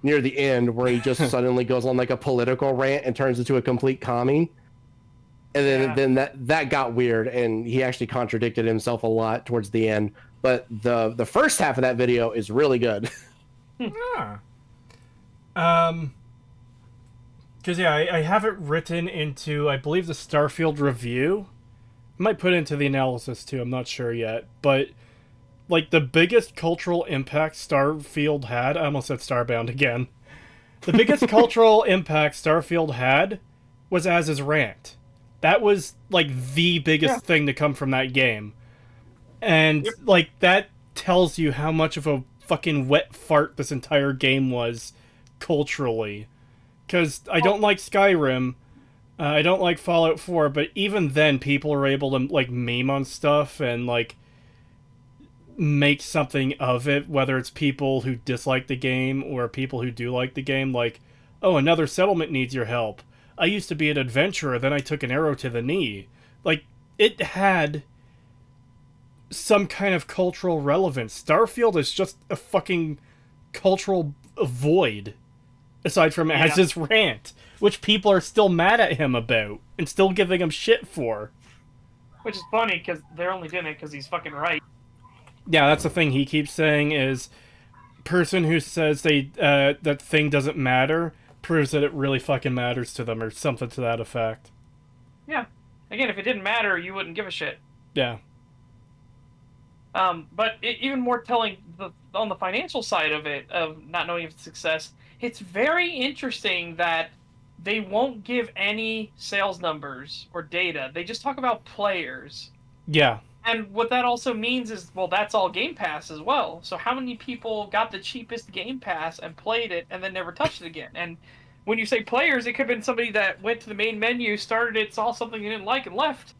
near the end, where he just suddenly goes on like a political rant and turns into a complete commie. And then that got weird, and he actually contradicted himself a lot towards the end. But the first half of that video is really good. Because, yeah, I have it written into, I believe, the Starfield review. I might put it into the analysis, too. I'm not sure yet. But, like, the biggest cultural impact Starfield had... I almost said Starbound again. The biggest cultural impact Starfield had was Az's rant. That was, like, the biggest thing to come from that game. And, like, that tells you how much of a fucking wet fart this entire game was culturally. Because I don't like Skyrim, I don't like Fallout 4, but even then people are able to, like, meme on stuff and, like, make something of it, whether it's people who dislike the game or people who do like the game, like, oh, another settlement needs your help. I used to be an adventurer, then I took an arrow to the knee. Like, it had some kind of cultural relevance. Starfield is just a fucking cultural void, aside from Az's rant, which people are still mad at him about, and still giving him shit for. Which is funny, because they're only doing it because he's fucking right. Yeah, that's the thing he keeps saying is, person who says that thing doesn't matter proves that it really fucking matters to them, or something to that effect. Yeah. Again, if it didn't matter, you wouldn't give a shit. Yeah. But even more telling, on the financial side of it, of not knowing if it's success, it's very interesting that they won't give any sales numbers or data. They just talk about players. Yeah. And what that also means is, well, that's all Game Pass as well. So how many people got the cheapest Game Pass and played it and then never touched it again? And when you say players, it could have been somebody that went to the main menu, started it, saw something they didn't like, and left.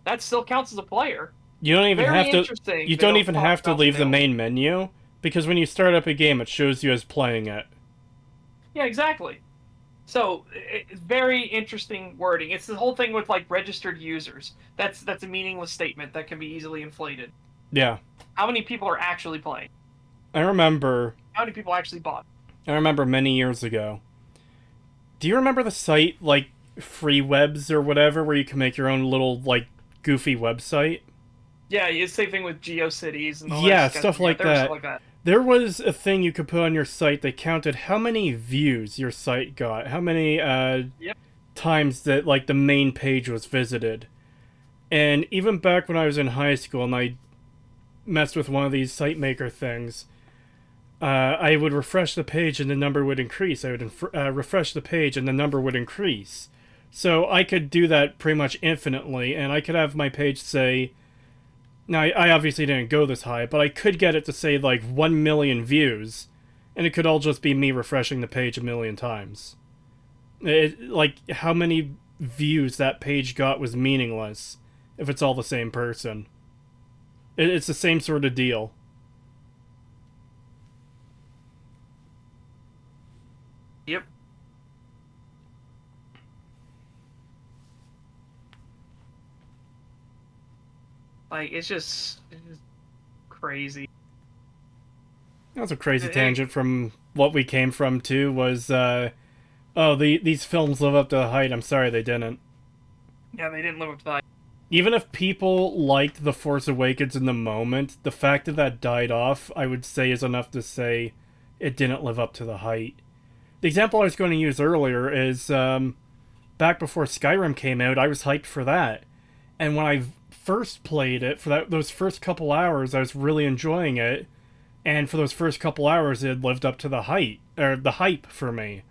That still counts as a player. You don't even Very have to. interesting. You They don't don't even talk have to about leave the sales. main menu, because when you start up a game, it shows you as playing it. Yeah, exactly. So it's very interesting wording. It's the whole thing with, like, registered users. That's a meaningless statement that can be easily inflated. Yeah. How many people are actually playing? I remember How many people actually bought? many years ago. Do you remember the site, like, Free Webs or whatever, where you can make your own little, like, goofy website? Yeah, it's the same thing with GeoCities and all Yeah, that stuff like there was that. stuff like that. There was a thing you could put on your site that counted how many views your site got, how many times that, like, the main page was visited. And even back when I was in high school and I messed with one of these site maker things, I would refresh the page and the number would increase. I would refresh the page and the number would increase. So I could do that pretty much infinitely, and I could have my page say... Now, I obviously didn't go this high, but I could get it to say, like, 1 million views, and it could all just be me refreshing the page a million times. Like, how many views that page got was meaningless if it's all the same person. It's the same sort of deal. Yep. Like, it's just crazy. That's a crazy tangent from what we came from, too, was, these films live up to the hype. I'm sorry they didn't. Yeah, they didn't live up to that. Even if people liked The Force Awakens in the moment, the fact that that died off, I would say, is enough to say it didn't live up to the hype. The example I was going to use earlier is, back before Skyrim came out, I was hyped for that. And when I first played it, for those first couple hours, I was really enjoying it. And for those first couple hours, it had lived up to the hype for me.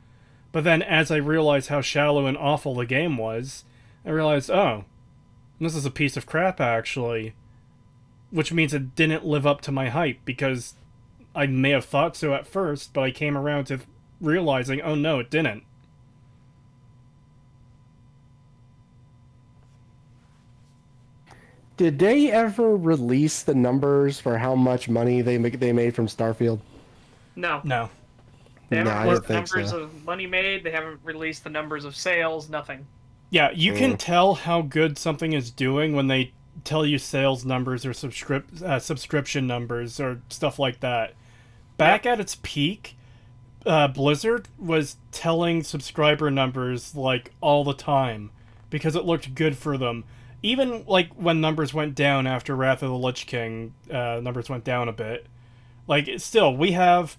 But then, as I realized how shallow and awful the game was, I realized, oh, this is a piece of crap, actually. Which means it didn't live up to my hype, because I may have thought so at first, but I came around to realizing, oh no, it didn't. Did they ever release the numbers for how much money they made from Starfield? No. No. They haven't No, I released didn't the think numbers so. of money made. They haven't released the numbers of sales. Nothing. Yeah, you can tell how good something is doing when they tell you sales numbers or subscription numbers or stuff like that. Back at its peak, Blizzard was telling subscriber numbers, like, all the time because it looked good for them. Even, like, when numbers went down after Wrath of the Lich King, numbers went down a bit. Like, still, we have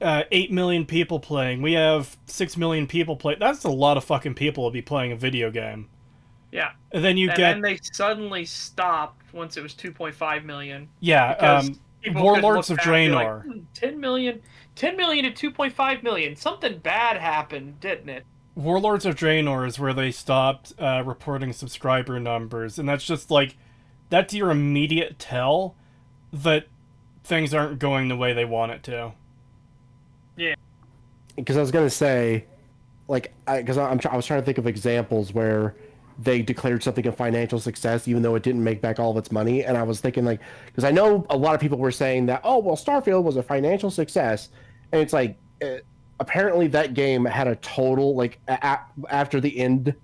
8 million people playing. We have 6 million people play. That's a lot of fucking people to be playing a video game. Yeah. And then And then they suddenly stopped once it was 2.5 million. Yeah, Because people could Warlords look of back and be like, Draenor. 10 million to 2.5 million. Something bad happened, didn't it? Warlords of Draenor is where they stopped reporting subscriber numbers, and that's just like, that's your immediate tell that things aren't going the way they want it to. Yeah. Because I was gonna say, like, I was trying to think of examples where they declared something a financial success even though it didn't make back all of its money, and I was thinking like, because I know a lot of people were saying that, oh well, Starfield was a financial success, and it's like, apparently that game had a total, like, after the end,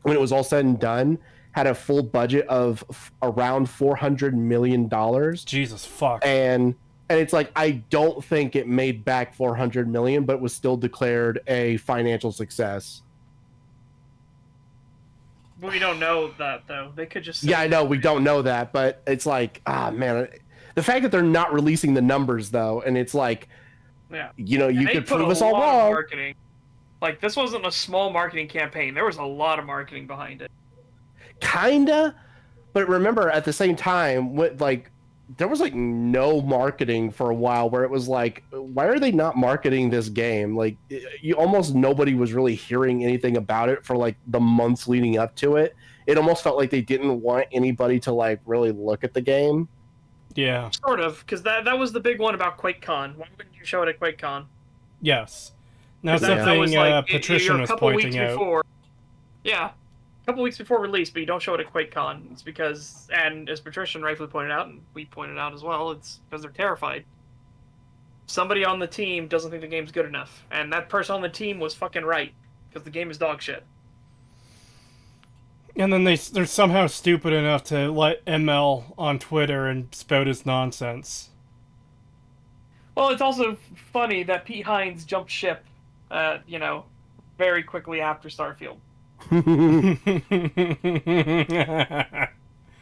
when it was all said and done, had a full budget of around $400 million. Jesus fuck. And it's like, I don't think it made back 400 million, but was still declared a financial success. We don't know that, though. They could just say, Yeah, I know we don't know that, but it's like, man, the fact that they're not releasing the numbers though, and it's like, yeah, you they could put prove a us all lot of wrong. marketing. Like, this wasn't a small marketing campaign. There was a lot of marketing behind it. Kinda, but remember at the same time, there was like no marketing for a while, where it was like, why are they not marketing this game? Like, you almost, nobody was really hearing anything about it for like the months leading up to it. It almost felt like they didn't want anybody to like really look at the game. Yeah. Sort of, because that was the big one about QuakeCon. Why wouldn't you show it at QuakeCon? Yes. Now 'Cause that something was like, Patricia you're a was couple pointing weeks out. before. Yeah, a couple weeks before release, but you don't show it at QuakeCon. It's because, and as Patricia rightfully pointed out, and we pointed out as well, it's because they're terrified. Somebody on the team doesn't think the game's good enough, and that person on the team was fucking right, because the game is dog shit. And then they're somehow stupid enough to let ML on Twitter and spout his nonsense. Well, it's also funny that Pete Hines jumped ship, very quickly after Starfield.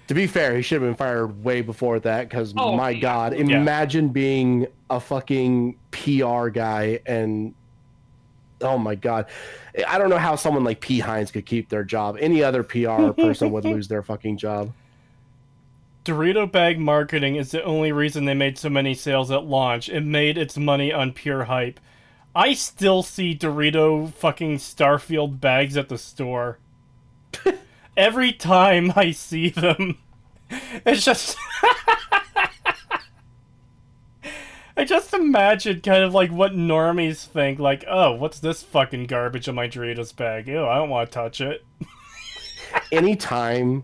To be fair, he should have been fired way before that, because my yeah. god, Yeah. imagine being a fucking PR guy and, oh my god, I don't know how someone like P. Hines could keep their job. Any other PR person would lose their fucking job. Dorito bag marketing is the only reason they made so many sales at launch. It made its money on pure hype. I still see Dorito fucking Starfield bags at the store. Every time I see them, it's just... I just imagine kind of like what normies think, like, oh, what's this fucking garbage in my Doritos bag? Ew, I don't want to touch it. Anytime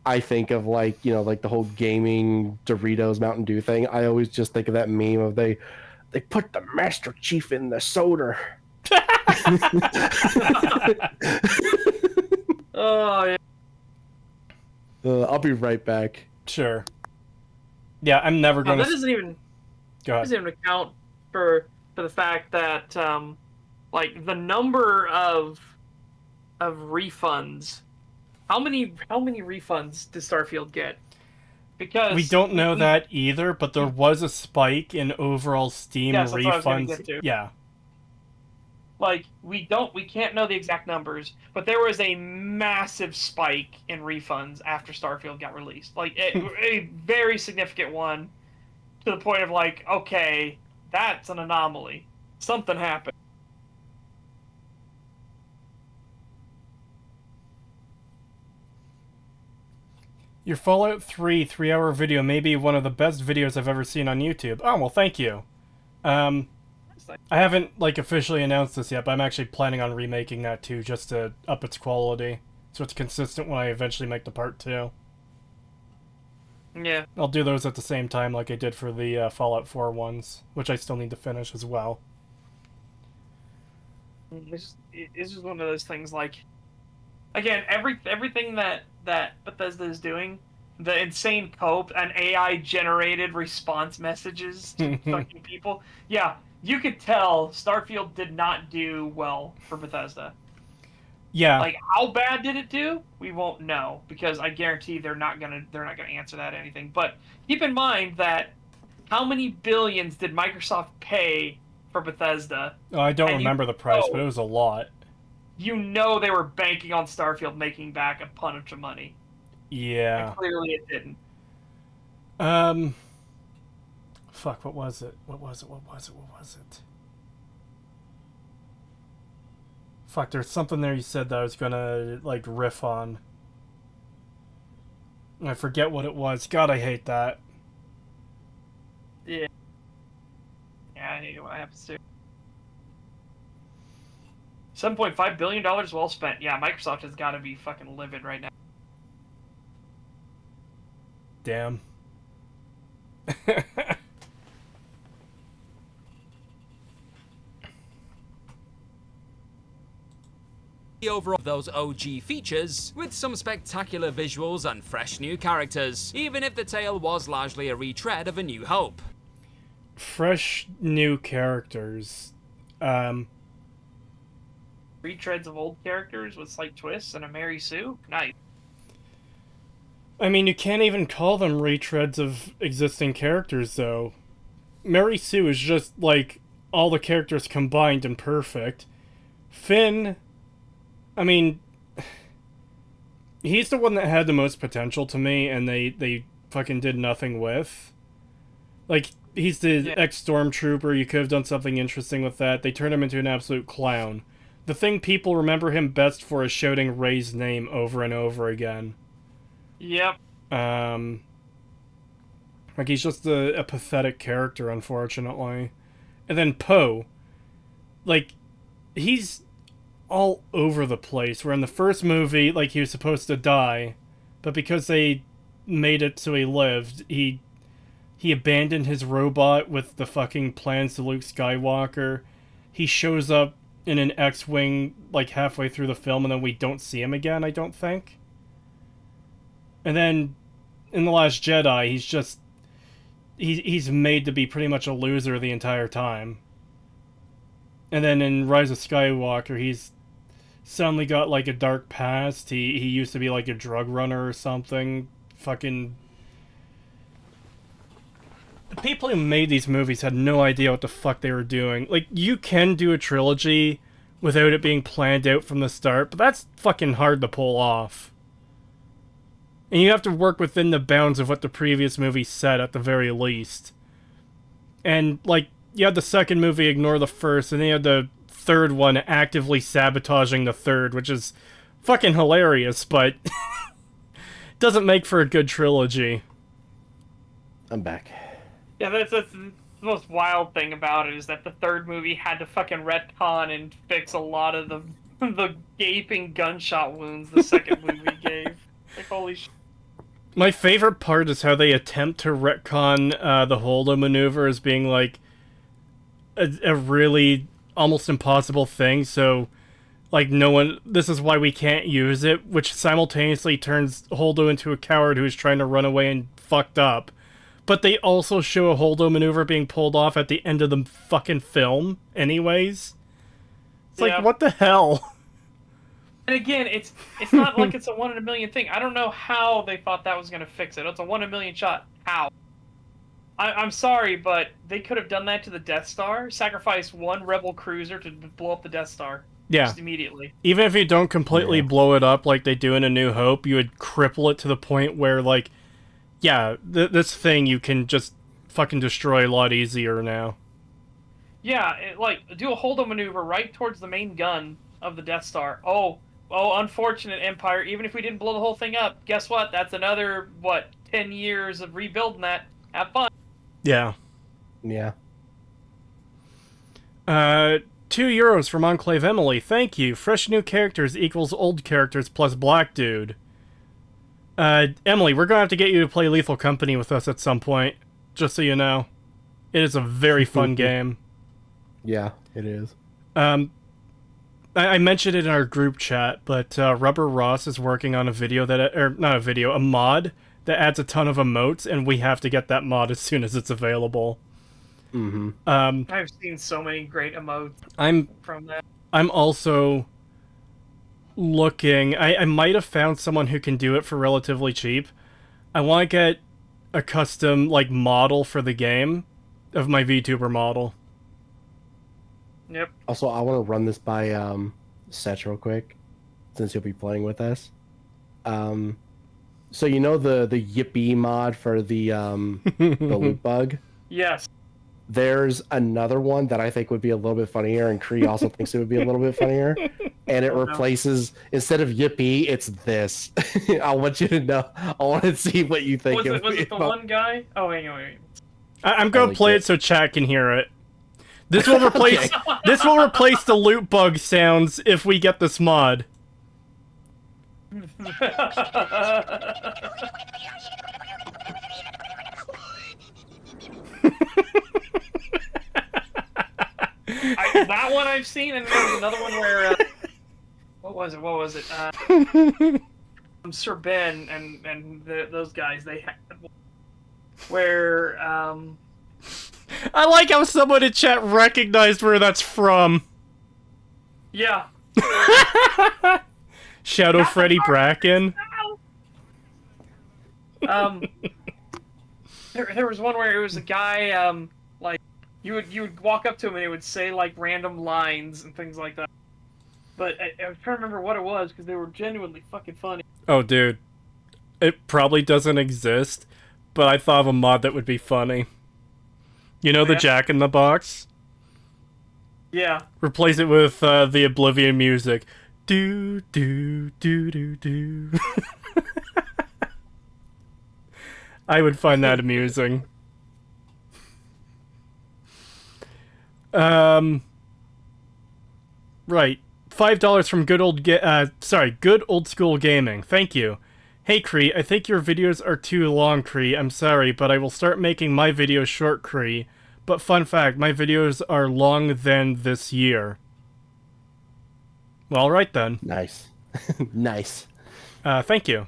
I think of like the whole gaming Doritos Mountain Dew thing, I always just think of that meme of they put the Master Chief in the soda. Oh, yeah. I'll be right back. Sure. Yeah, I'm never Now, gonna... that doesn't even Go ahead. account for the fact that like the number of refunds. How many refunds did Starfield get? Because We don't know that either, but there was a spike in overall Steam Yes, that's what I was gonna refunds. get to. Yeah. Like, we can't know the exact numbers, but there was a massive spike in refunds after Starfield got released. Like, a very significant one, to the point of like, okay, that's an anomaly. Something happened. Your Fallout 3 3-hour video may be one of the best videos I've ever seen on YouTube. Oh, well, thank you. I haven't, like, officially announced this yet, but I'm actually planning on remaking that too, just to up its quality, so it's consistent when I eventually make the part 2. Yeah. I'll do those at the same time like I did for the Fallout 4 ones, which I still need to finish as well. It's just one of those things, like, again, everything that Bethesda is doing, the insane cope and AI generated response messages to fucking people. Yeah, you could tell Starfield did not do well for Bethesda. Yeah. Like, how bad did it do? We won't know, because I guarantee they're not gonna answer that anything. But keep in mind that how many billions did Microsoft pay for Bethesda. Oh, I don't And remember the price, but it was a lot. You know they were banking on Starfield making back a bunch of money. Yeah. And clearly it didn't. Fuck, what was it? What was it? Fuck, there's something there you said that I was gonna, like, riff on. I forget what it was. God, I hate that. Yeah. Yeah, I hate it when that happens too. $7.5 billion well spent. Yeah, Microsoft has got to be fucking livid right now. Damn. Overall those OG features, with some spectacular visuals and fresh new characters, even if the tale was largely a retread of A New Hope. Fresh new characters. Retreads of old characters with slight twists and a Mary Sue? Nice. I mean, you can't even call them retreads of existing characters, though. Mary Sue is just, like, all the characters combined and perfect. Finn, I mean, he's the one that had the most potential to me, and they fucking did nothing with. Like, he's the ex-stormtrooper, you could have done something interesting with that. They turned him into an absolute clown. The thing people remember him best for is shouting Rey's name over and over again. Yep. Like, he's just a pathetic character, unfortunately. And then Poe. Like, he's all over the place, where in the first movie, like, he was supposed to die, but because they made it so he lived, he abandoned his robot with the fucking plans to Luke Skywalker. He shows up in an X-Wing, like, halfway through the film, and then we don't see him again, I don't think. And then, in The Last Jedi, he's just... He's made to be pretty much a loser the entire time. And then in Rise of Skywalker, he's suddenly got, like, a dark past. He used to be, like, a drug runner or something. Fucking... The people who made these movies had no idea what the fuck they were doing. Like, you can do a trilogy without it being planned out from the start, but that's fucking hard to pull off. And you have to work within the bounds of what the previous movie said, at the very least. And, like, you had the second movie ignore the first, and then you had the third one actively sabotaging the third, which is fucking hilarious, but doesn't make for a good trilogy. I'm back. Yeah, that's the most wild thing about it, is that the third movie had to fucking retcon and fix a lot of the gaping gunshot wounds the second movie gave. Like, holy shit. My favorite part is how they attempt to retcon the Holdo maneuver as being, like, a really almost impossible thing, so, like, no one... This is why we can't use it, which simultaneously turns Holdo into a coward who's trying to run away and fucked up. But they also show a Holdo maneuver being pulled off at the end of the fucking film, anyways. It's like, what the hell? And again, it's not like it's a 1 in a million thing. I don't know how they thought that was going to fix it. It's a 1 in a million shot. How? I'm sorry, but they could have done that to the Death Star. Sacrifice one Rebel cruiser to blow up the Death Star. Yeah. Just immediately. Even if you don't completely blow it up like they do in A New Hope, you would cripple it to the point where, like, yeah, this thing you can just fucking destroy a lot easier now. Yeah, do a Holdo maneuver right towards the main gun of the Death Star. Oh, unfortunate, Empire. Even if we didn't blow the whole thing up, guess what? That's another, 10 years of rebuilding that. Have fun. Yeah. Yeah. €2 from Enclave Emily. Thank you. Fresh new characters equals old characters plus black dude. Emily, we're gonna have to get you to play Lethal Company with us at some point, just so you know. It is a very fun game. Yeah, it is. I mentioned it in our group chat, but Rubber Ross is working on a video a mod that adds a ton of emotes, and we have to get that mod as soon as it's available. Mm-hmm. I've seen so many great emotes from that. I'm also looking... I might have found someone who can do it for relatively cheap. I want to get a custom, like, model for the game of my VTuber model. Yep. Also, I want to run this by Setch real quick, since you'll be playing with us. So you know the Yippee mod for the loot bug? Yes. There's another one that I think would be a little bit funnier, and Kree also thinks it would be a little bit funnier. And it Oh, no. replaces, instead of Yippee, it's this. I want you to know. I want to see what you think. Was it the one guy? Oh, wait. I'm gonna like play it. it so chat can hear it. This will replace this will replace the loot bug sounds if we get this mod. That one I've seen, and there was another one where what was it? Sir Ben and those guys, they had where I like how someone in chat recognized where that's from. yeah. Shadow Freddy Bracken. There was one where it was a guy like you would walk up to him and he would say like random lines and things like that. But I was trying to remember what it was because they were genuinely fucking funny. Oh, dude. It probably doesn't exist, but I thought of a mod that would be funny. You know the Yeah. Jack in the Box? Yeah. Replace it with the Oblivion music. Do, do, do, do, do. I would find that amusing. Right. $5 from good old school gaming. Thank you. Hey Cree, I think your videos are too long, Cree. I'm sorry, but I will start making my videos short, Cree. But fun fact, my videos are long than this year. Well, alright then. Nice. Nice. Thank you.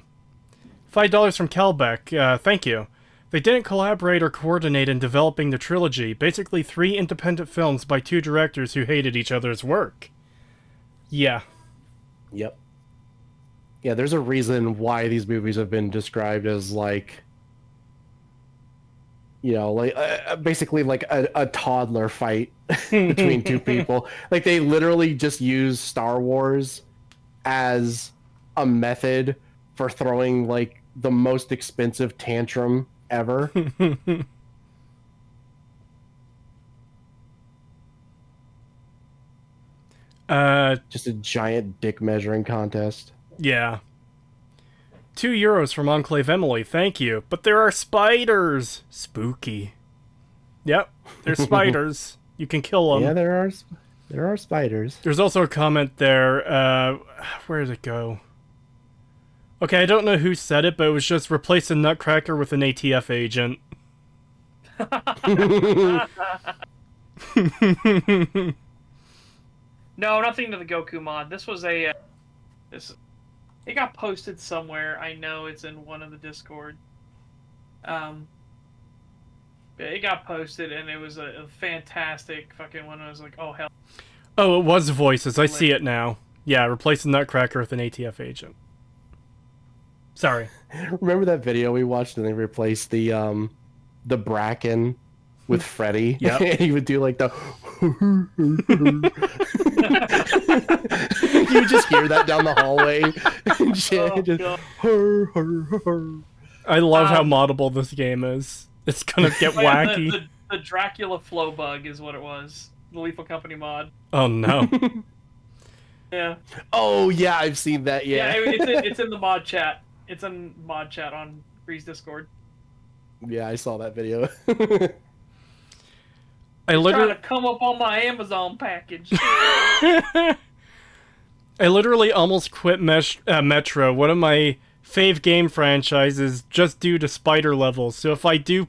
$5 from Calbeck. Thank you. They didn't collaborate or coordinate in developing the trilogy. Basically 3 independent films by 2 directors who hated each other's work. Yeah. Yep. Yeah, there's a reason why these movies have been described as like, you know, like basically like a toddler fight between 2 people. Like they literally just use Star Wars as a method for throwing like the most expensive tantrum ever. Just a giant dick measuring contest. Yeah. €2 from Enclave Emily, thank you. But there are spiders! Spooky. Yep, there's spiders. You can kill them. Yeah, there are spiders. There's also a comment there, where did it go? Okay, I don't know who said it, but it was just replace a nutcracker with an ATF agent. No, nothing to the Goku mod. This was a it got posted somewhere. I know it's in one of the Discord. It got posted and it was a fantastic fucking one. I was like, oh hell. Oh, it was voices. I see it now. Yeah, replace the nutcracker with an ATF agent. Sorry. Remember that video we watched and they replaced the Bracken with Freddy? Yep. And he would do like the you would just hear that down the hallway and shit. Oh, Just, God. I love how moddable this game is. It's gonna get Oh, yeah, wacky. the Dracula flow bug is what it was. The Lethal Company mod. Oh no. Yeah. oh yeah, I've seen that. Yeah, Yeah, it's in the mod chat. It's in mod chat on Bree's Discord. yeah, I saw that video. I Trying literally to come up on my Amazon package. I literally almost quit Metro, one of my fave game franchises, just due to spider levels. So if I do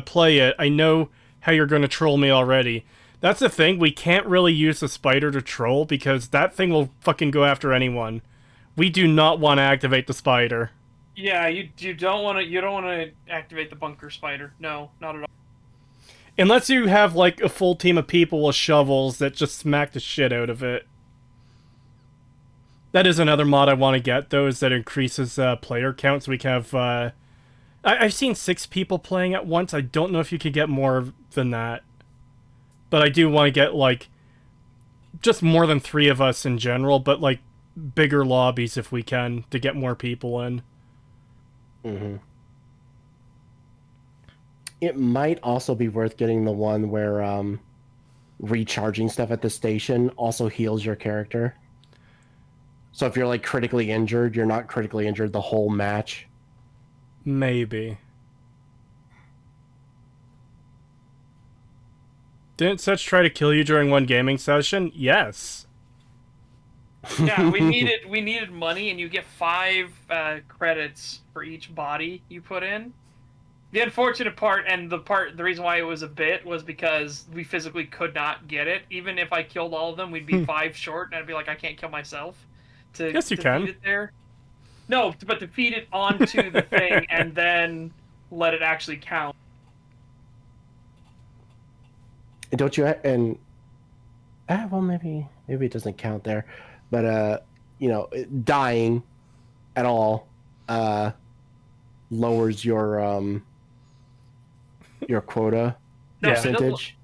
play it, I know how you're going to troll me already. That's the thing, we can't really use the spider to troll because that thing will fucking go after anyone. We do not want to activate the spider. Yeah, you don't want to activate the bunker spider. No, not at all. Unless you have like a full team of people with shovels that just smack the shit out of it. That is another mod I want to get, though, is that increases player count, so we can have... I've seen 6 people playing at once. I don't know if you could get more than that. But I do want to get, like, just more than 3 of us in general, but like bigger lobbies if we can to get more people in. Mm-hmm. It might also be worth getting the one where recharging stuff at the station also heals your character. So if you're like critically injured, you're not critically injured the whole match. Maybe. Didn't Such try to kill you during one gaming session? Yes. Yeah, we needed money, and you get 5 credits for each body you put in. The unfortunate part, and the reason why it was a bit, was because we physically could not get it. Even if I killed all of them, we'd be 5 short, and I'd be like, I can't kill myself to Yes, you feed can. it there. No, but to feed it onto the thing and then let it actually count. Don't you? And well, maybe it doesn't count there, but dying at all lowers your quota No, Yeah. percentage.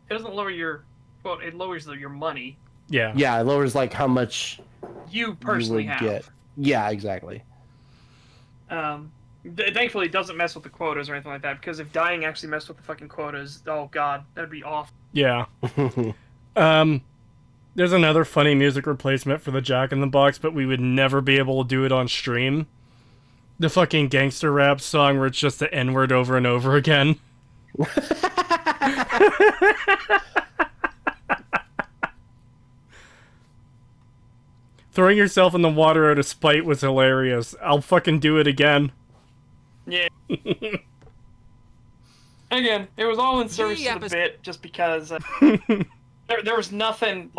It doesn't lower your quote. It lowers your money. Yeah. Yeah, it lowers like how much You personally you would have. get. Yeah, exactly. Thankfully, it doesn't mess with the quotas or anything like that. Because if dying actually messed with the fucking quotas, oh god, that'd be awful. Yeah. There's another funny music replacement for the Jack in the Box, but we would never be able to do it on stream. The fucking gangster rap song where it's just the N-word over and over again. Throwing yourself in the water out of spite was hilarious. I'll fucking do it again. Yeah. Again, it was all in service The of the bit, just because there was nothing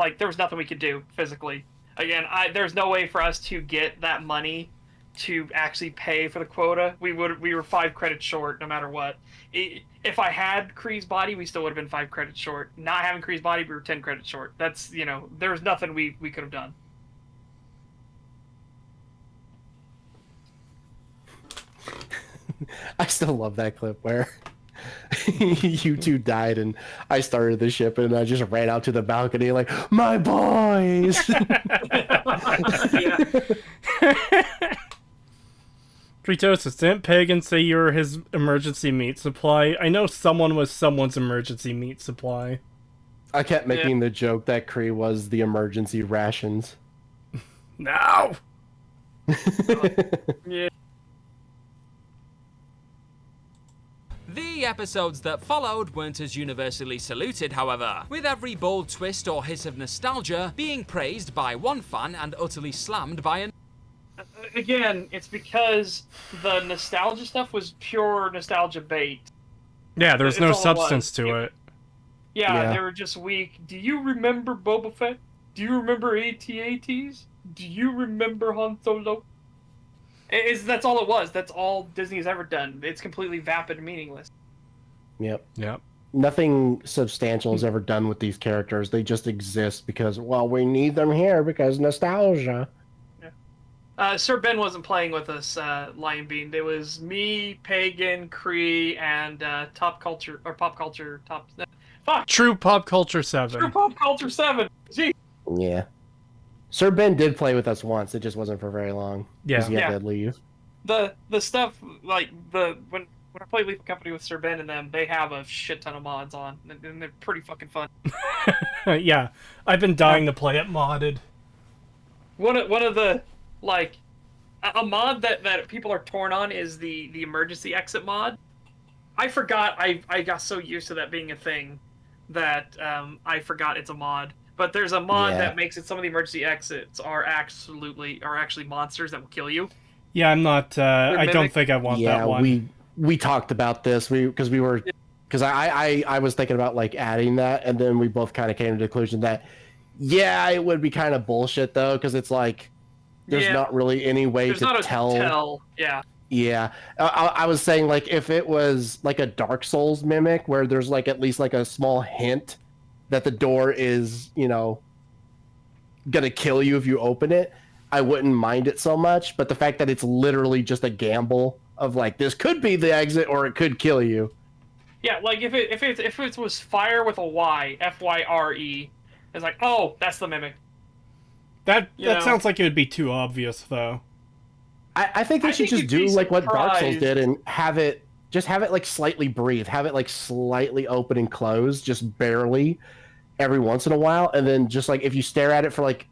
we could do physically. Again, there's no way for us to get that money to actually pay for the quota. We were 5 credits short no matter what. If I had Kree's body, we still would have been 5 credits short. Not having Kree's body, we were 10 credits short. That's, there was nothing we could have done. I still love that clip where you two died and I started the ship and I just ran out to the balcony like, my boys! Creetosis, didn't Pagan say you were his emergency meat supply? I know someone was someone's emergency meat supply. I kept making the joke that Kree was the emergency rations. No! Yeah. The episodes that followed weren't as universally saluted, however, with every bold twist or hiss of nostalgia being praised by one fan and utterly slammed by another. Again, it's because the nostalgia stuff was pure nostalgia bait. Yeah, there was It's no all it substance was. to it. Yeah, they were just weak. Do you remember Boba Fett? Do you remember AT-ATs? Do you remember Han Solo? That's all it was. That's all Disney has ever done. It's completely vapid and meaningless. Yep. Yep. Nothing substantial is ever done with these characters. They just exist because, well, we need them here because nostalgia. Sir Ben wasn't playing with us, Lion Bean. It was me, Pagan, Kree, and Pop Culture. Fuck! True Pop Culture 7. True Pop Culture 7! Gee! Yeah. Sir Ben did play with us once. It just wasn't for very long. Yeah. Because he had to leave. The stuff, like, when I play Lethal Company with Sir Ben and them, they have a shit ton of mods on, and they're pretty fucking fun. Yeah, I've been dying to play it modded. One of the, like, a mod that people are torn on is the emergency exit mod. I forgot, I got so used to that being a thing that I forgot it's a mod. But there's a mod that makes it some of the emergency exits are actually monsters that will kill you. Yeah, I'm not, I don't think I want that one. Yeah, we talked about this because I was thinking about like adding that, and then we both kind of came to the conclusion that it would be kind of bullshit though, because it's like there's not really any way to tell. Yeah, I was saying like if it was like a Dark Souls mimic where there's like at least like a small hint that the door is gonna kill you if you open it, I wouldn't mind it so much. But the fact that it's literally just a gamble of like this could be the exit or it could kill you. Yeah, like if it was fire with a Y, FYRE, It's like, oh, that's the mimic. That You know? sounds like it would be too obvious, though. I think they I should think just you'd be do like what Dark Souls surprised. did and have it like slightly breathe, have it like slightly open and close, just barely every once in a while, and then just like if you stare at it for like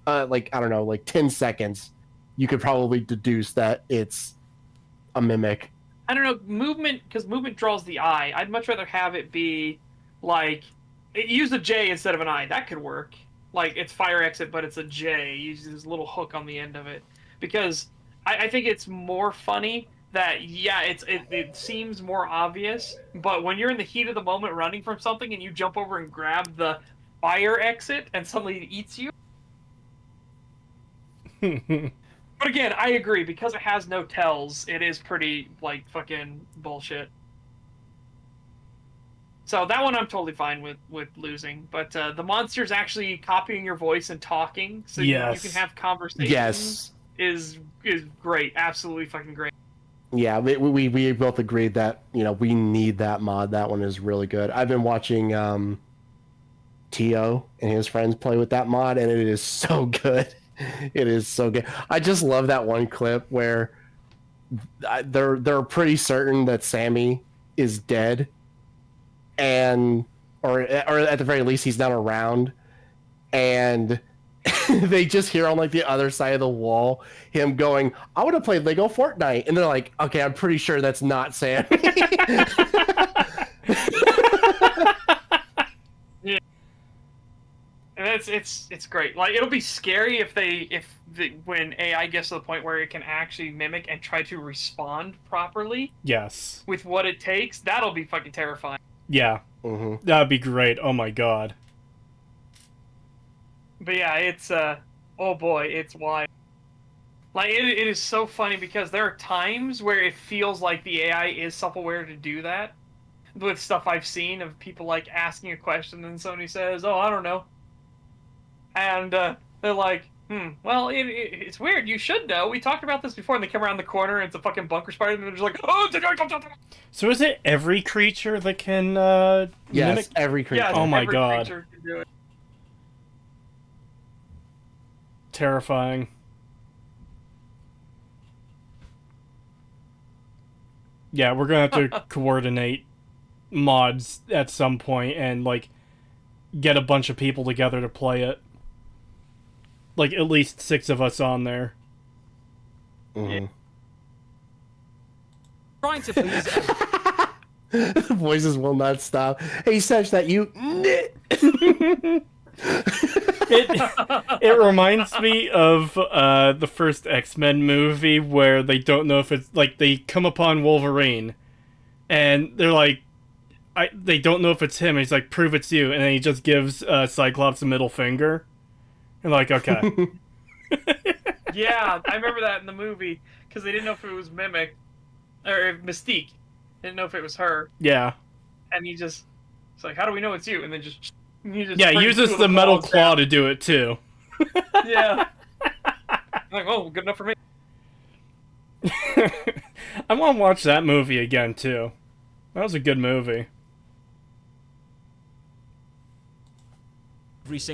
I don't know, like 10 seconds, you could probably deduce that it's a mimic. I don't know, movement, because movement draws the eye. I'd much rather have it be like, use a J instead of an I. That could work. Like, it's fire exit, but it's a J. Use this little hook on the end of it. Because I think it's more funny that, yeah, it seems more obvious, but when you're in the heat of the moment running from something and you jump over and grab the fire exit and suddenly it eats you. But again, I agree, because it has no tells, it is pretty, like, fucking bullshit. So that one I'm totally fine with losing. But the monster's actually copying your voice and talking, so you can have conversations. Yes. Is great. Absolutely fucking great. Yeah, we both agreed that, we need that mod. That one is really good. I've been watching Tio and his friends play with that mod, and it is so good. It is so good. I just love that one clip where they're pretty certain that Sammy is dead, and or at the very least he's not around, and they just hear on like the other side of the wall him going, "I would have played Lego Fortnite," and they're like, "Okay, I'm pretty sure that's not Sammy." Yeah. And it's great. Like, it'll be scary when AI gets to the point where it can actually mimic and try to respond properly Yes. with what it takes. That'll be fucking terrifying. Yeah. Mm-hmm. That'd be great. Oh my god. But yeah, it's oh boy, it's wild. Like, it is so funny because there are times where it feels like the AI is self-aware to do that. With stuff I've seen of people like asking a question and somebody says, "Oh, I don't know," and they're like, well, it's weird. You should know. We talked about this before." And they come around the corner and it's a fucking bunker spider, and they're just like, "Oh!" So is it every creature that can Yes, mimic? every creature. Yeah, Oh my every god. creature can do it. Terrifying. Yeah, we're gonna have to coordinate mods at some point and like get a bunch of people together to play it. Like at least 6 of us on there. Mm-hmm. Trying to please The voices will not stop. Hey, such that you. It reminds me of the first X-Men movie where they don't know if it's like they come upon Wolverine and they're like they don't know if it's him, and he's like, "Prove it's you," and then he just gives Cyclops a middle finger. And like, okay. Yeah, I remember that in the movie because they didn't know if it was Mimic or Mystique. They didn't know if it was her, Yeah. and it's like, "How do we know it's you?" And then just Yeah, he uses the metal claw to do it too. Yeah. I'm like, oh, good enough for me. I want to watch that movie again too. That was a good movie.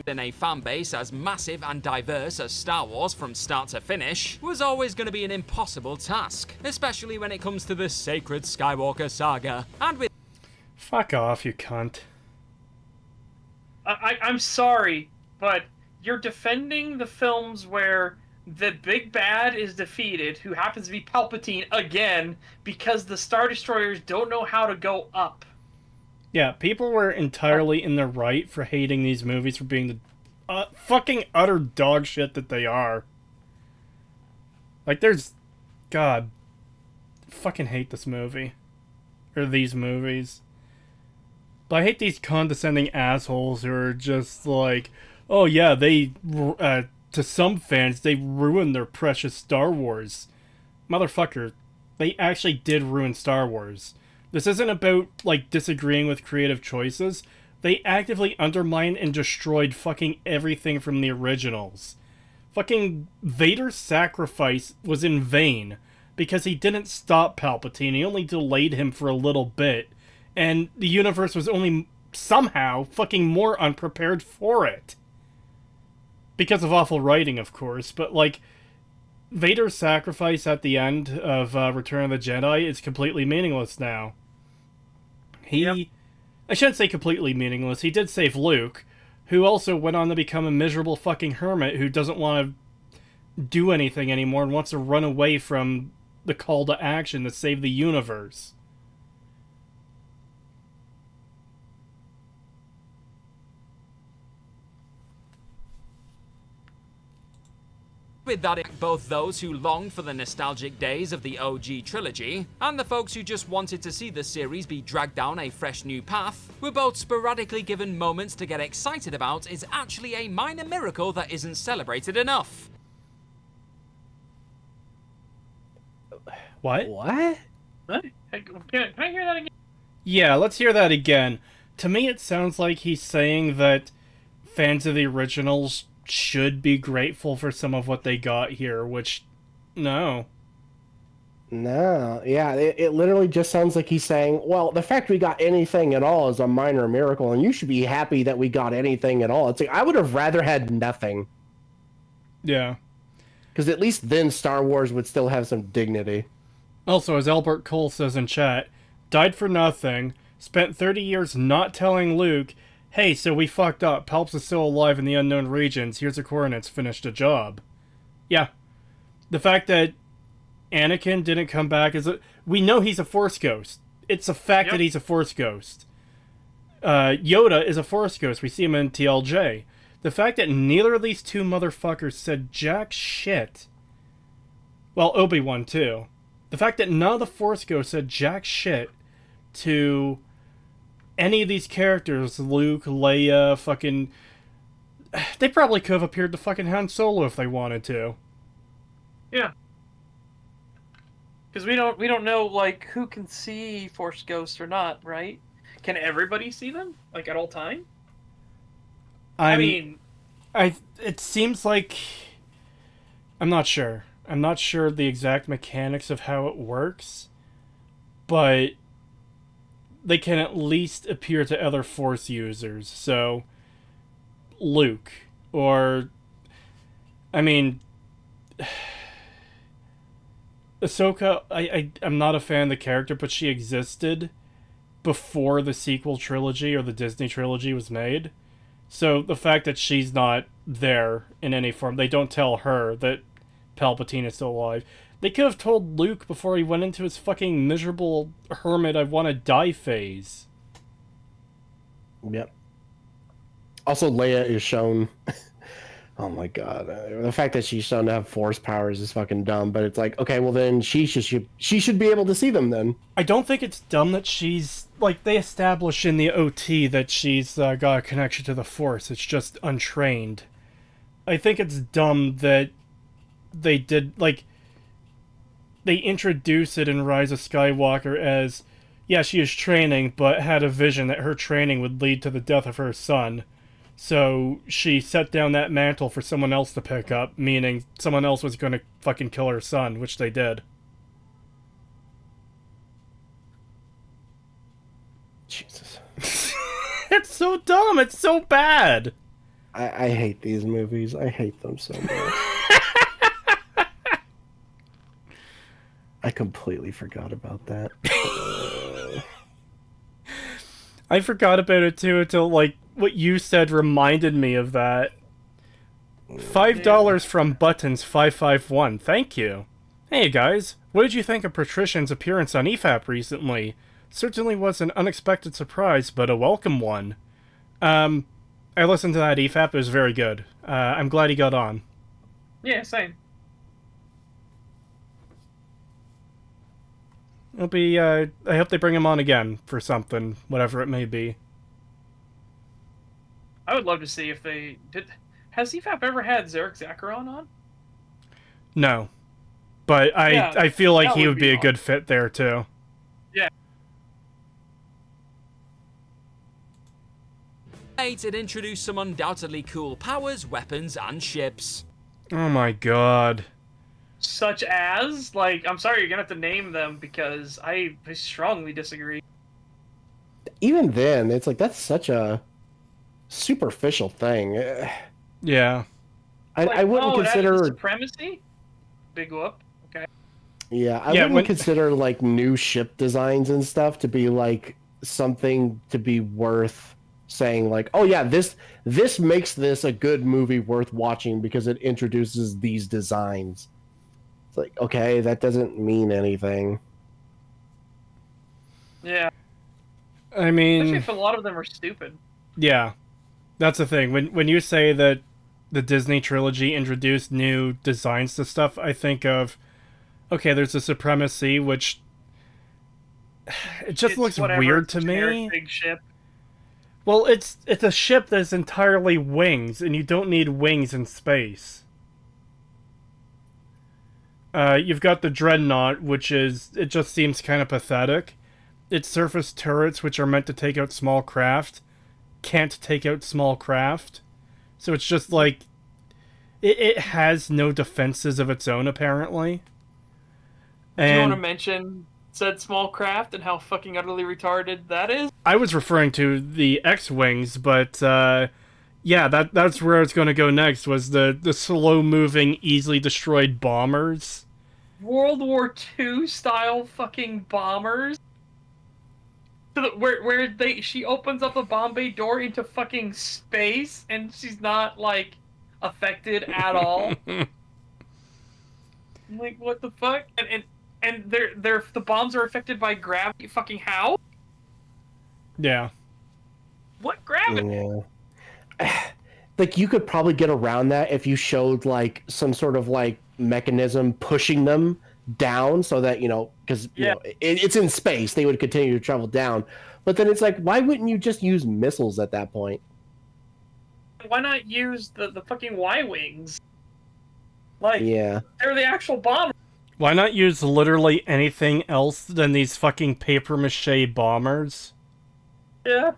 in a fan base as massive and diverse as Star Wars from start to finish was always going to be an impossible task, especially when it comes to the sacred Skywalker saga. And with Fuck off, you cunt. I'm sorry, but you're defending the films where the big bad is defeated, who happens to be Palpatine again, because the Star Destroyers don't know how to go up. Yeah, people were entirely in the right for hating these movies for being the fucking utter dog shit that they are. Like, there's... God. Fucking hate this movie. Or these movies. But I hate these condescending assholes who are just like, oh yeah, they... to some fans, they ruined their precious Star Wars. Motherfucker, they actually did ruin Star Wars. This isn't about, like, disagreeing with creative choices. They actively undermined and destroyed fucking everything from the originals. Fucking Vader's sacrifice was in vain, because he didn't stop Palpatine, he only delayed him for a little bit, and the universe was only somehow fucking more unprepared for it. Because of awful writing, of course, but, like, Vader's sacrifice at the end of Return of the Jedi is completely meaningless now. Yep. I shouldn't say completely meaningless. He did save Luke, who also went on to become a miserable fucking hermit who doesn't want to do anything anymore and wants to run away from the call to action to save the universe. With that, both those who longed for the nostalgic days of the OG trilogy, and the folks who just wanted to see the series be dragged down a fresh new path, were both sporadically given moments to get excited about is actually a minor miracle that isn't celebrated enough. What? What? What? Can I hear that again? Yeah, let's hear that again. To me, it sounds like he's saying that fans of the originals should be grateful for some of what they got here, which, no. No, yeah, it literally just sounds like he's saying, well, the fact we got anything at all is a minor miracle, and you should be happy that we got anything at all. It's like, I would have rather had nothing. Yeah. Because at least then Star Wars would still have some dignity. Also, as Albert Cole says in chat, died for nothing, spent 30 years not telling Luke, hey, so we fucked up, Palps is still alive in the unknown regions, here's the coordinates, finished a job. Yeah. The fact that Anakin didn't come back we know he's a Force ghost. It's a fact that he's a Force ghost. Yoda is a Force ghost, we see him in TLJ. The fact that neither of these two motherfuckers said jack shit. Well, Obi-Wan too. The fact that none of the Force ghosts said jack shit to any of these characters, Luke, Leia, fucking... They probably could have appeared to fucking Han Solo if they wanted to. Yeah. Because we don't know, like, who can see Force ghosts or not, right? Can everybody see them, like, at all time? I mean... It seems like... I'm not sure. I'm not sure the exact mechanics of how it works, but they can at least appear to other Force users. So, Luke, or... I mean... Ahsoka, I'm not a fan of the character, but she existed before the sequel trilogy or the Disney trilogy was made. So the fact that she's not there in any form, they don't tell her that Palpatine is still alive. They could have told Luke before he went into his fucking miserable hermit I want to die phase. Yep. Also, Leia is shown... Oh my god. The fact that she's shown to have Force powers is fucking dumb, but it's like, okay, well then she should be able to see them then. I don't think it's dumb that she's... Like, they establish in the OT that she's got a connection to the Force. It's just untrained. I think it's dumb that they did... Like, they introduce it in Rise of Skywalker as... Yeah, she is training, but had a vision that her training would lead to the death of her son. So she set down that mantle for someone else to pick up, meaning someone else was going to fucking kill her son, which they did. Jesus. It's so dumb. It's so bad. I hate these movies. I hate them so much. I completely forgot about that. I forgot about it too until, like, what you said reminded me of that. $5 from Buttons551. Thank you. Hey guys, what did you think of Patrician's appearance on EFAP recently? Certainly was an unexpected surprise, but a welcome one. I listened to that EFAP, it was very good. I'm glad he got on. Yeah, same. It'll be, I hope they bring him on again for something, whatever it may be. I would love to see if they did. Has CFAP ever had Zarek Zakharon on? No. But I feel like he would be a good fit there, too. Yeah. It introduced some undoubtedly cool powers, weapons, and ships. Oh my god. Such as, like, I'm sorry, you're gonna have to name them because I strongly disagree. even then, it's like that's such a superficial thing. Yeah. I Like, wouldn't oh, it added the consider. supremacy. Big whoop. Okay. Yeah, I Yeah, wouldn't when consider like new ship designs and stuff to be like something to be worth saying like, oh yeah, this makes this a good movie worth watching because it introduces these designs. It's like, okay, that doesn't mean anything. Yeah. I Especially mean, if a lot of them are stupid. yeah. That's the thing. When you say that the Disney trilogy introduced new designs to stuff, I think of okay, there's the supremacy, which it just It's looks whatever. weird It's a to generic me. big ship. Well, it's a ship that's entirely wings, and you don't need wings in space. You've got the dreadnought, which is it just seems kind of pathetic. Its surface turrets, which are meant to take out small craft, can't take out small craft. So it's just like it has no defenses of its own apparently. Do you want to And mention said small craft and how fucking utterly retarded that is? I was referring to the X-wings, but yeah, that's where I was going to go next. Was the slow-moving, easily destroyed bombers? World War II style fucking bombers. Where she opens up the bomb bay door into fucking space and she's not like affected at all. I'm like, what the fuck? And they're the bombs are affected by gravity. Fucking how? Yeah, What gravity? Yeah. Like you could probably get around that if you showed like some sort of like mechanism pushing them down so that because Yeah. it's in space, they would continue to travel down. But then it's like, why wouldn't you just use missiles at that point? Why not use the fucking Y wings? Like Yeah. they're the actual bombers. why not use literally anything else than these fucking paper mache bombers? Yeah.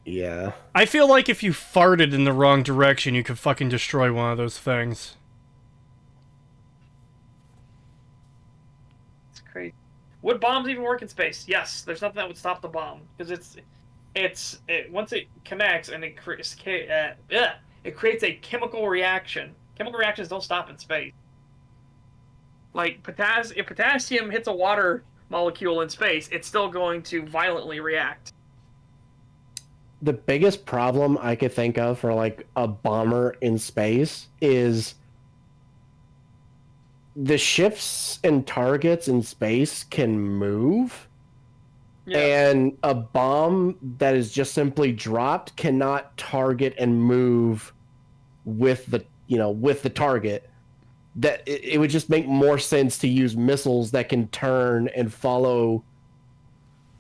Yeah. I feel like if you farted in the wrong direction, you could fucking destroy one of those things. It's crazy. Would bombs even work in space? Yes. There's nothing that would stop the bomb because once it connects and it creates a chemical reaction. Chemical reactions don't stop in space. Like if potassium hits a water molecule in space, it's still going to violently react. The biggest problem I could think of for like a bomber in space is the ships and targets in space can move. Yeah. And a bomb that is just simply dropped cannot target and move with the target. That it would just make more sense to use missiles that can turn and follow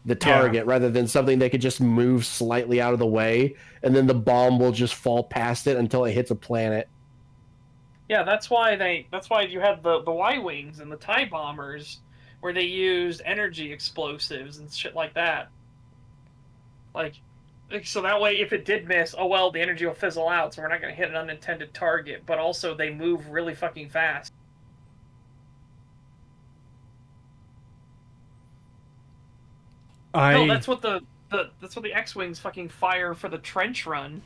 the target rather than something that could just move slightly out of the way and then the bomb will just fall past it until it hits a planet. Yeah, that's why you had the Y wings and the TIE bombers where they used energy explosives and shit like that. Like so that way if it did miss, oh well, the energy will fizzle out, so we're not gonna hit an unintended target, but also they move really fucking fast. No, that's what that's what the X-wings fucking fire for the trench run.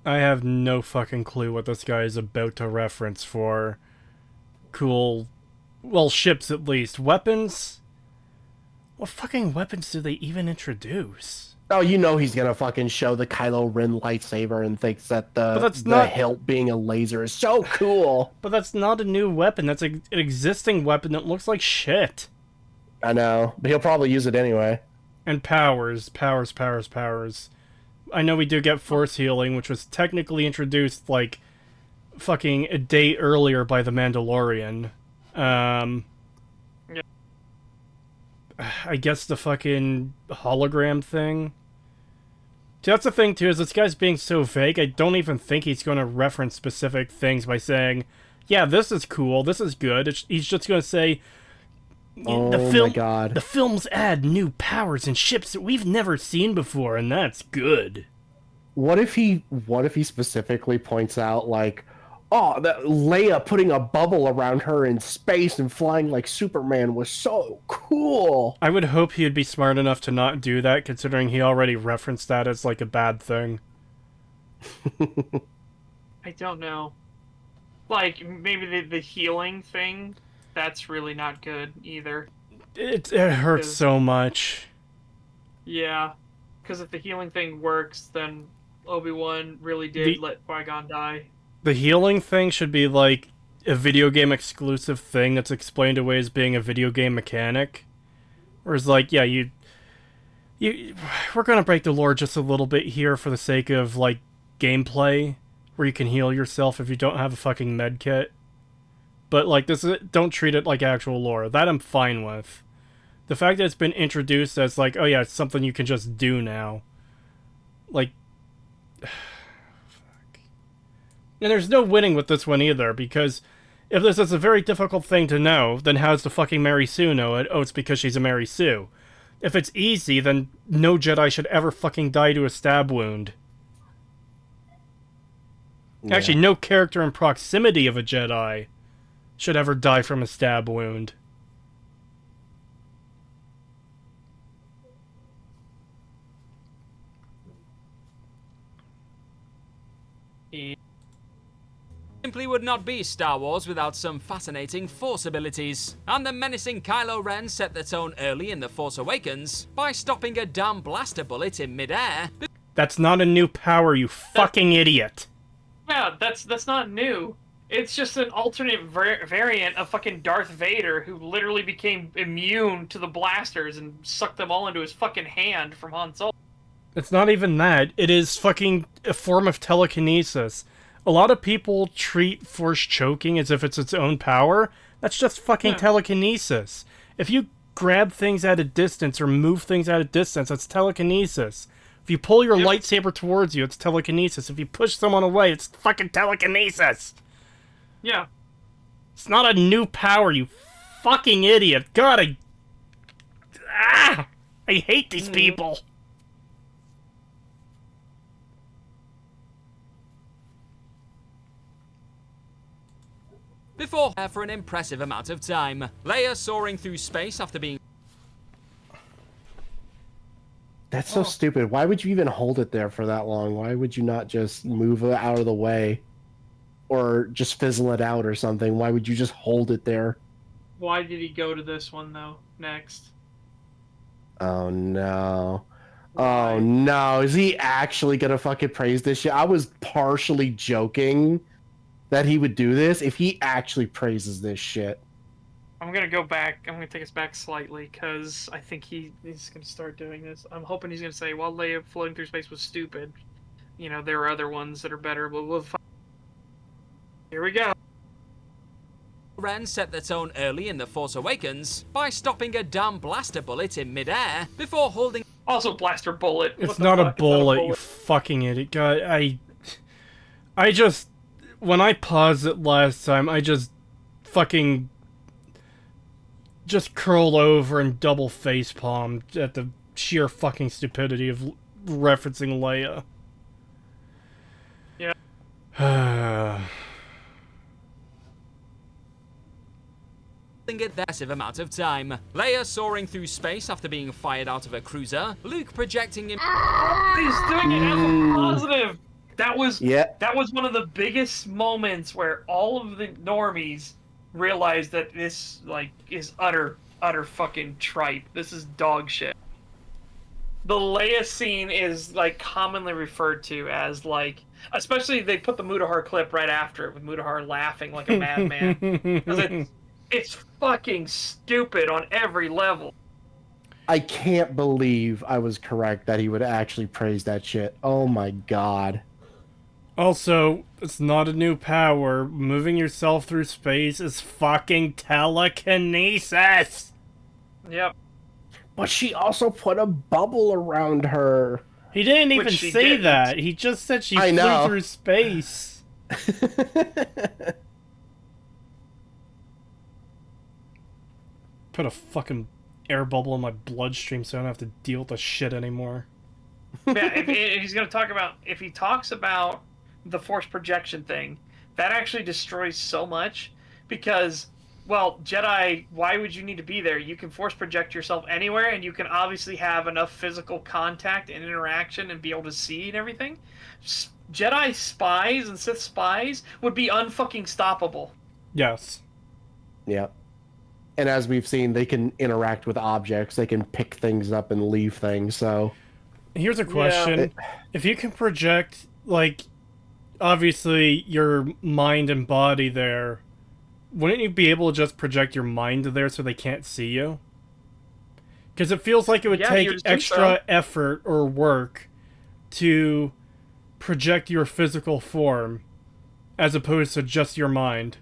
I have no fucking clue what this guy is about to reference for cool, well, ships at least. Weapons? What fucking weapons do they even introduce? Oh, he's gonna fucking show the Kylo Ren lightsaber and thinks that the hilt being a laser is so cool. But that's not a new weapon. That's an existing weapon that looks like shit. I know, but he'll probably use it anyway. And powers. I know we do get force healing, which was technically introduced like fucking a day earlier by the Mandalorian. Yeah. I guess the fucking hologram thing. See, that's the thing too, is this guy's being so vague. I don't even think he's going to reference specific things by saying, "Yeah, this is cool. This is good." He's just going to say, Oh my god. The films add new powers and ships that we've never seen before, and that's good. What if he specifically points out like, Oh, that Leia putting a bubble around her in space and flying like Superman was so cool. I would hope he'd be smart enough to not do that, considering he already referenced that as like a bad thing. I don't know. Like, maybe the healing thing, that's really not good either. It hurts Because- so much. Yeah. Because if the healing thing works, then Obi-Wan really did let Qui-Gon die. The healing thing should be like a video game exclusive thing that's explained away as being a video game mechanic. Whereas, like, yeah, we're gonna break the lore just a little bit here for the sake of like gameplay, where you can heal yourself if you don't have a fucking med kit. But like, don't treat it like actual lore. That I'm fine with. The fact that it's been introduced as like, oh yeah, it's something you can just do now. Like, and there's no winning with this one either, because if this is a very difficult thing to know, then how's the fucking Mary Sue know it? Oh, it's because she's a Mary Sue. If it's easy, then no Jedi should ever fucking die to a stab wound. Yeah. Actually, no character in proximity of a Jedi should ever die from a stab wound. Simply would not be Star Wars without some fascinating Force abilities, and the menacing Kylo Ren set the tone early in The Force Awakens by stopping a damn blaster bullet in midair. That's not a new power, you fucking idiot. Yeah, that's not new. It's just an alternate variant of fucking Darth Vader, who literally became immune to the blasters and sucked them all into his fucking hand from Han Solo. It's not even that. It is fucking a form of telekinesis. A lot of people treat force choking as if it's its own power. That's just fucking telekinesis. If you grab things at a distance or move things at a distance, that's telekinesis. If you pull your lightsaber towards you, it's telekinesis. If you push someone away, it's fucking telekinesis. Yeah. It's not a new power, you fucking idiot. God, I hate these people. Before for an impressive amount of time, Leia soaring through space after being That's so stupid. Why would you even hold it there for that long? Why would you not just move it out of the way? Or just fizzle it out or something? Why would you just hold it there? Why did he go to this one, though, next? Oh, no. Why? Oh, no. Is he actually gonna fucking praise this shit? I was partially joking that he would do this if he actually praises this shit. I'm gonna go back. I'm gonna take us back slightly, because I think he's gonna start doing this. I'm hoping he's gonna say, while Leia floating through space was stupid, you know, there are other ones that are better, but we'll find. Here we go. Ren set the tone early in The Force Awakens by stopping a damn blaster bullet in midair before holding. Also, blaster bullet. What It's the not a fuck? It's bullet, you fucking idiot. God, I just... When I paused it last time, I just fucking... just curled over and double facepalmed at the sheer fucking stupidity of referencing Leia. Yeah. It massive amount of time. Leia soaring through space after being fired out of a cruiser. Luke projecting him. He's doing it as a positive. That was Yeah. one of the biggest moments where all of the normies realized that this is utter fucking tripe. This is dog shit. The Leia scene is commonly referred to as especially they put the Mudahar clip right after it with Mudahar laughing like a madman. 'Cause it's fucking stupid on every level. I can't believe I was correct that he would actually praise that shit. Oh my god. Also, it's not a new power. Moving yourself through space is fucking telekinesis! Yep. But she also put a bubble around her. He didn't Which even she say didn't. that. He just said she I flew know. through space. Put a fucking air bubble in my bloodstream so I don't have to deal with the shit anymore. Yeah, if he's gonna talk about, if he talks about the force projection thing, that actually destroys so much because, well, Jedi, why would you need to be there? You can force project yourself anywhere, and you can obviously have enough physical contact and interaction and be able to see and everything. Jedi spies and Sith spies would be unfucking stoppable. Yes. Yeah. And as we've seen, they can interact with objects. They can pick things up and leave things. So Here's a question. If you can project, like, obviously your mind and body there, wouldn't you be able to just project your mind there so they can't see you? Because it feels like it would take extra effort or work to project your physical form as opposed to just your mind.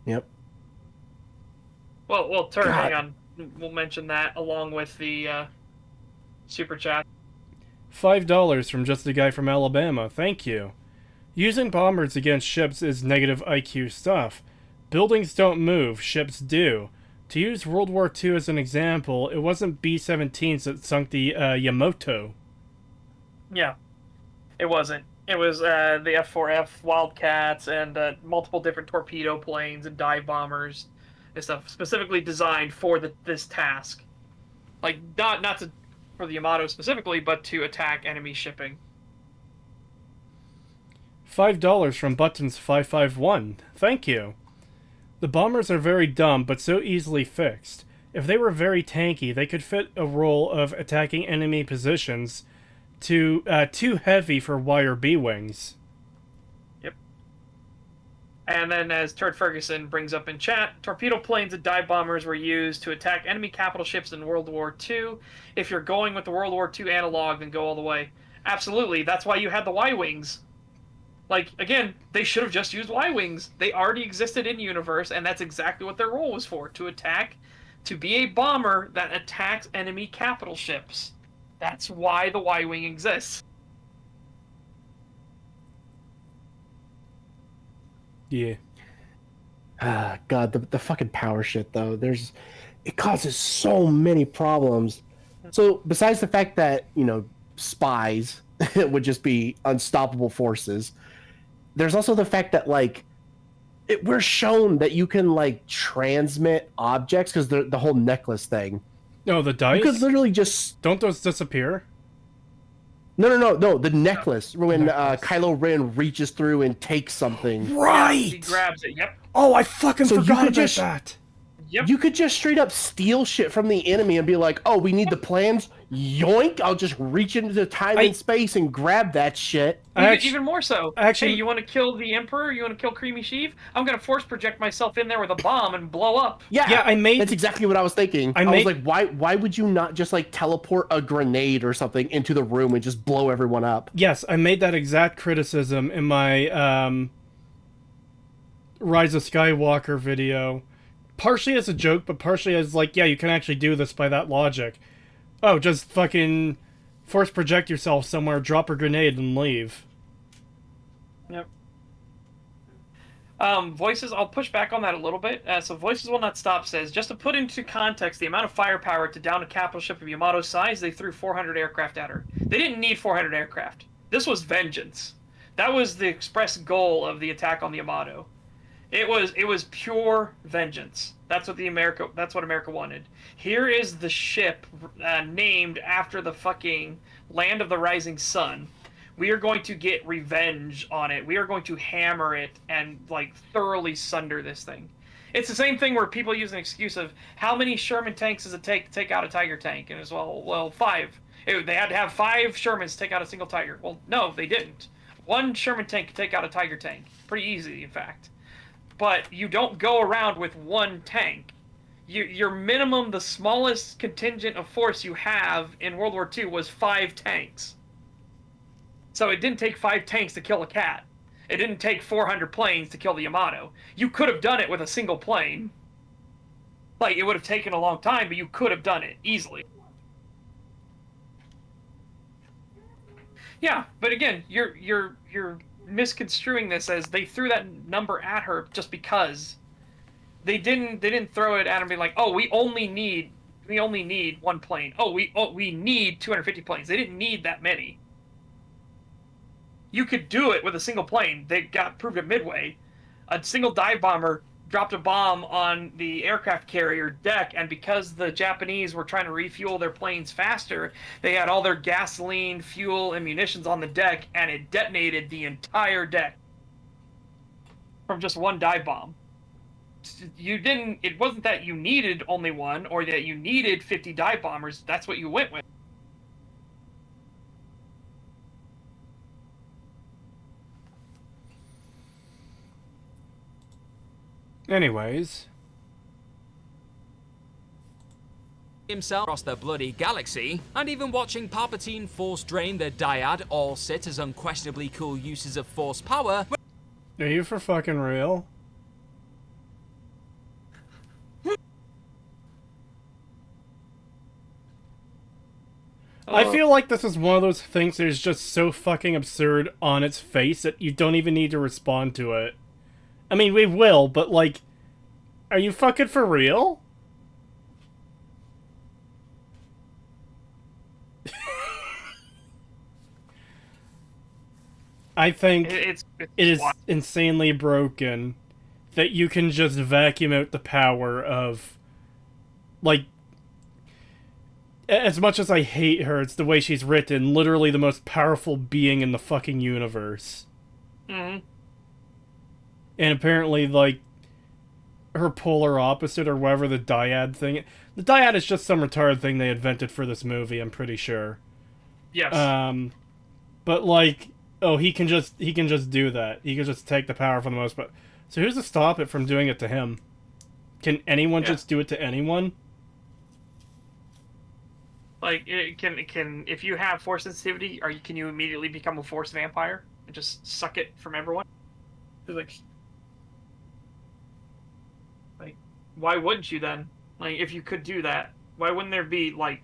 Yep. Well, Turd, hang on. We'll mention that along with the super chat. $5 from just a guy from Alabama. Thank you. Using bombers against ships is negative IQ stuff. Buildings don't move, ships do. To use World War II as an example, it wasn't B-17s that sunk the Yamato. Yeah, it wasn't. It was the F-4F Wildcats and multiple different torpedo planes and dive bombers and stuff specifically designed for this task. Like, not for the Yamato specifically, but to attack enemy shipping. $5 from Buttons551. Thank you. The bombers are very dumb, but so easily fixed. If they were very tanky, they could fit a role of attacking enemy positions too heavy for Y or B wings. Yep. And then, as Turd Ferguson brings up in chat, torpedo planes and dive bombers were used to attack enemy capital ships in World War II. If you're going with the World War II analog, then go all the way. Absolutely, that's why you had the Y-wings. Like, again, they should have just used Y-wings. They already existed in universe, and that's exactly what their role was for, to be a bomber that attacks enemy capital ships. That's why the Y-wing exists. Yeah. God, the fucking power shit though. It causes so many problems. So besides the fact that, spies would just be unstoppable forces, there's also the fact that we're shown that you can transmit objects because the whole necklace thing. No, the dice? You could literally just... Don't those disappear? No, the necklace. When Kylo Ren reaches through and takes something. Right! Yeah, he grabs it, yep. Oh, I fucking forgot about that! Yep. You could just straight up steal shit from the enemy and be like, oh, we need the plans. Yoink! I'll just reach into time and space and grab that shit. Even more so. Hey, you want to kill the Emperor? You want to kill Creamy Sheev? I'm going to force project myself in there with a bomb and blow up. Yeah, that's exactly what I was thinking. I was like, why would you not just teleport a grenade or something into the room and just blow everyone up? Yes, I made that exact criticism in my Rise of Skywalker video. Partially as a joke, but partially as yeah, you can actually do this by that logic. Oh, just fucking force project yourself somewhere, drop a grenade, and leave. Yep. Voices, I'll push back on that a little bit. So Voices Will Not Stop says, just to put into context the amount of firepower to down a capital ship of Yamato's size, they threw 400 aircraft at her. They didn't need 400 aircraft. This was vengeance. That was the express goal of the attack on the Yamato. It was pure vengeance. That's what America wanted. Here is the ship named after the fucking land of the rising sun. We are going to get revenge on it. We are going to hammer it and thoroughly sunder this thing. It's the same thing where people use an excuse of how many Sherman tanks does it take to take out a Tiger tank, and it's well 5. They had to have 5 Shermans to take out a single Tiger. Well, no, they didn't. 1 Sherman tank could take out a Tiger tank. Pretty easy, in fact. But you don't go around with 1 tank. Your minimum, the smallest contingent of force you have in World War II was 5 tanks. So it didn't take 5 tanks to kill a cat. It didn't take 400 planes to kill the Yamato. You could have done it with a single plane. It would have taken a long time, but you could have done it easily. Yeah, but again, you're misconstruing this as they threw that number at her just because. They didn't throw it at her and be like, oh, we only need 1 plane. We need 250 planes. They didn't need that many. you could do it with a single plane. They got proved at Midway. A single dive bomber dropped a bomb on the aircraft carrier deck, and because the Japanese were trying to refuel their planes faster, they had all their gasoline, fuel, and munitions on the deck, and it detonated the entire deck from just one dive bomb. It wasn't that you needed only one or that you needed 50 dive bombers. That's what you went with. Anyways, himself across the bloody galaxy, and even watching Palpatine force drain the dyad all sit as unquestionably cool uses of force power. are you for fucking real? I feel like this is one of those things that is just so fucking absurd on its face that you don't even need to respond to it. I mean, we will, but like, are you fucking for real? I think It's it is wild. insanely broken that you can just vacuum out the power of, like, as much as I hate her, it's the way she's written, literally the most powerful being in the fucking universe. Mhm. And apparently, like, her polar opposite or whatever, the dyad thing. The dyad is just some retarded thing they invented for this movie, I'm pretty sure. Yes. But like, oh, he can just do that. He can just take the power for the most part. So who's to stop it from doing it to him? Can anyone just do it to anyone? Like, it can if you have force sensitivity, can you immediately become a force vampire and just suck it from everyone? It's like, why wouldn't you then? Like, if you could do that, why wouldn't there be like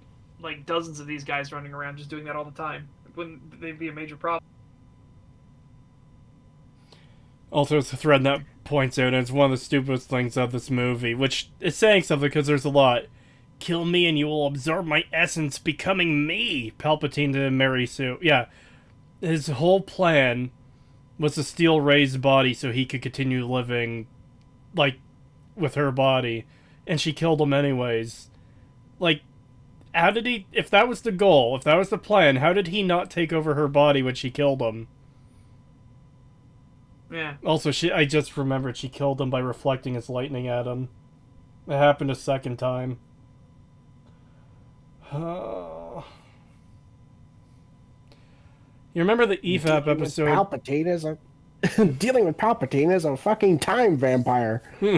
dozens of these guys running around just doing that all the time? Wouldn't they be a major problem? Also, it's a thread that points out, and it's one of the stupidest things of this movie, which is saying something because there's a lot. Kill me and you will absorb my essence, becoming me, Palpatine to Mary Sue. Yeah, his whole plan was to steal Rey's body so he could continue living, like, with her body. And she killed him anyways. Like, how did he... If that was the goal, if that was the plan, how did he not take over her body when she killed him? Yeah. Also, I just remembered she killed him by reflecting his lightning at him. It happened a second time. You remember the EFAP episode? Palpatine is a dealing with Palpatine is a fucking time vampire. You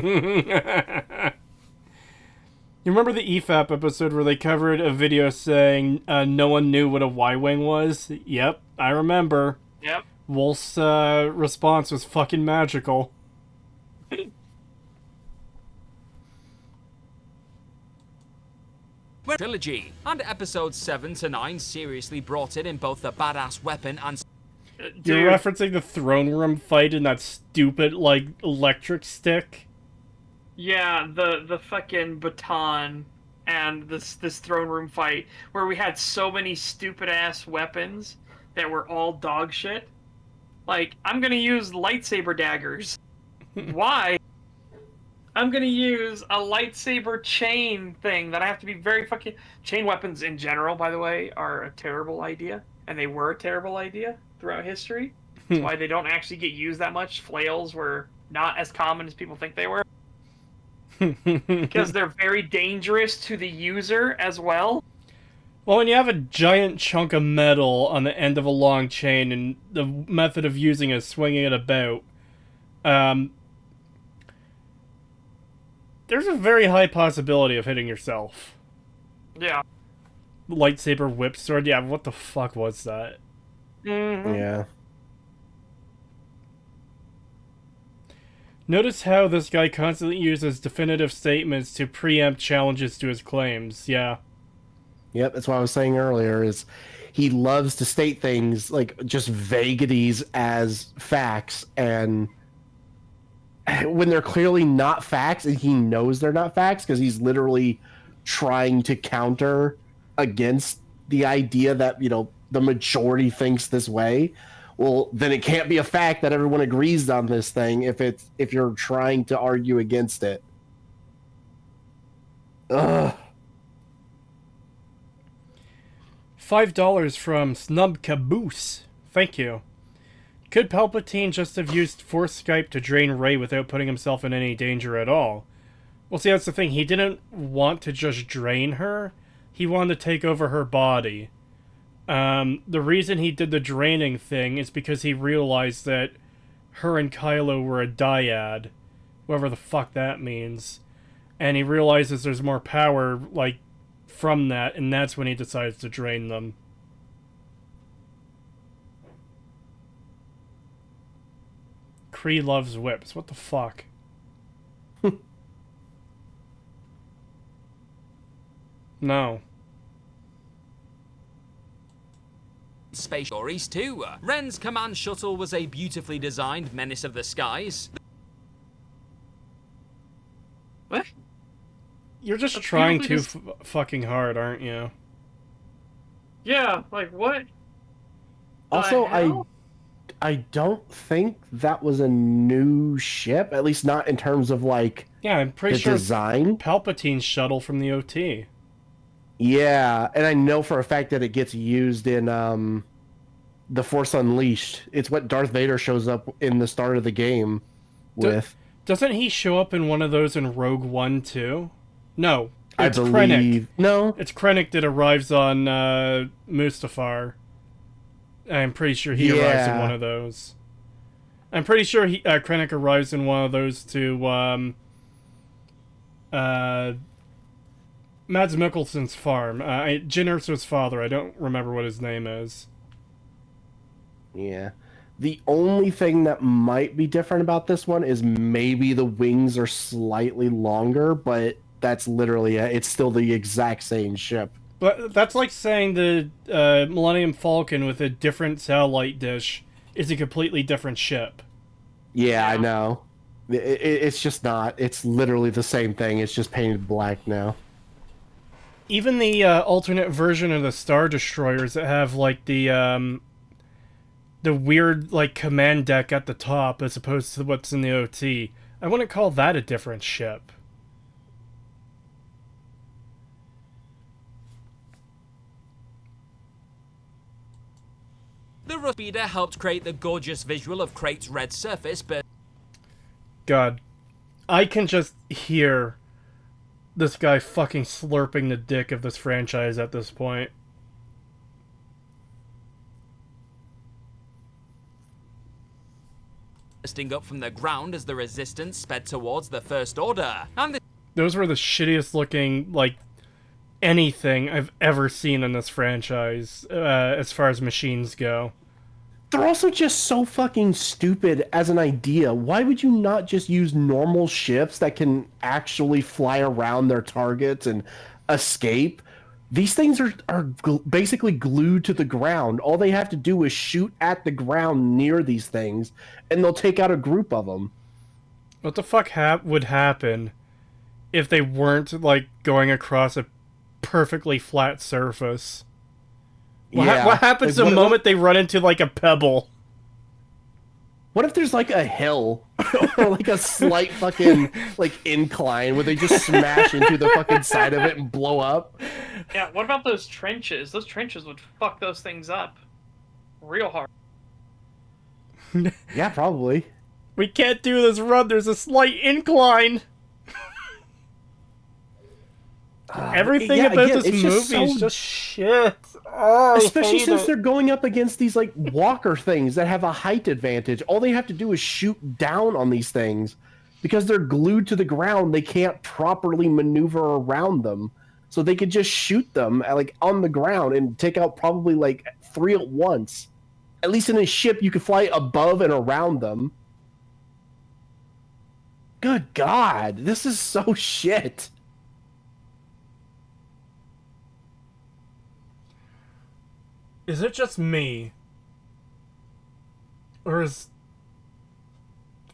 remember the EFAP episode where they covered a video saying no one knew what a Y-Wing was? Yep, I remember. Yep. Wolf's response was fucking magical. Trilogy, and episodes 7 to 9 seriously brought in both the badass weapon and You're referencing the throne room fight in that stupid, like, electric stick? Yeah, the fucking baton and this throne room fight where we had so many stupid ass weapons that were all dog shit. Like, I'm gonna use lightsaber daggers. Why? I'm gonna use a lightsaber chain thing that I have to be very fucking... Chain weapons in general, by the way, are a terrible idea. And they were a terrible idea throughout history. That's why they don't actually get used that much. Flails were not as common as people think they were. Because they're very dangerous to the user as well. Well, when you have a giant chunk of metal on the end of a long chain, and the method of using it is swinging it about, there's a very high possibility of hitting yourself. Yeah. Lightsaber whip sword, yeah, what the fuck was that? Mm-hmm. Yeah. Notice how this guy constantly uses definitive statements to preempt challenges to his claims, yeah. Yep, that's what I was saying earlier, is he loves to state things like just vagaries as facts, and when they're clearly not facts, and he knows they're not facts because he's literally trying to counter against the idea that, you know, the majority thinks this way. Well, then it can't be a fact that everyone agrees on this thing if you're trying to argue against it. Ugh. $5 from Snub Caboose. Thank you. Could Palpatine just have used Force Skype to drain Rey without putting himself in any danger at all? Well, see, that's the thing. He didn't want to just drain her. He wanted to take over her body. The reason he did the draining thing is because he realized that her and Kylo were a dyad. Whatever the fuck that means. And he realizes there's more power, like, from that, and that's when he decides to drain them. Kree loves whips. What the fuck? No. Space stories too. Ren's command shuttle was a beautifully designed menace of the skies. What? You're just That's trying beautifully too fucking hard, aren't you? Yeah, like what? Also, hell? I don't think that was a new ship, at least not in terms of like Yeah, I'm pretty the sure design. Palpatine's shuttle from the OT. Yeah, and I know for a fact that it gets used in The Force Unleashed. It's what Darth Vader shows up in the start of the game with. Doesn't he show up in one of those in Rogue One too? No, I it's believe Krennic. no. It's Krennic that arrives on Mustafar. I'm pretty sure he arrives in one of those. I'm pretty sure Krennic arrives in one of those to Mads Mikkelsen's farm. Jyn Erso's father. I don't remember what his name is. Yeah. The only thing that might be different about this one is maybe the wings are slightly longer, but that's literally it. It's still the exact same ship. But that's like saying the Millennium Falcon with a different satellite dish is a completely different ship. Yeah, I know. It's just not. It's literally the same thing. It's just painted black now. Even the alternate version of the Star Destroyers that have like the weird like command deck at the top as opposed to what's in the OT, I wouldn't call that a different ship. The Rust Speeder helped create the gorgeous visual of Crate's red surface, but God, I can just hear this guy fucking slurping the dick of this franchise at this point. bursting up from the ground as the Resistance sped towards the First Order. And Those were the shittiest looking, like, anything I've ever seen in this franchise, as far as machines go. They're also just so fucking stupid as an idea. Why would you not just use normal ships that can actually fly around their targets and escape? These things are basically glued to the ground. All they have to do is shoot at the ground near these things, and they'll take out a group of them. What the fuck would happen if they weren't, like, going across a perfectly flat surface? What happens like, the moment they run into, like, a pebble? What if there's, like, a hill or, like, a slight fucking, like, incline where they just smash into the fucking side of it and blow up? Yeah, what about those trenches? Those trenches would fuck those things up real hard. Yeah, probably. We can't do this run, there's a slight incline! Everything about this movie is just shit. Oh, especially since they're going up against these like walker things that have a height advantage. All they have to do is shoot down on these things. Because they're glued to the ground, they can't properly maneuver around them. So they could just shoot them like on the ground and take out probably like 3 at once. At least in a ship you could fly above and around them. Good God, this is so shit. Is it just me? Or is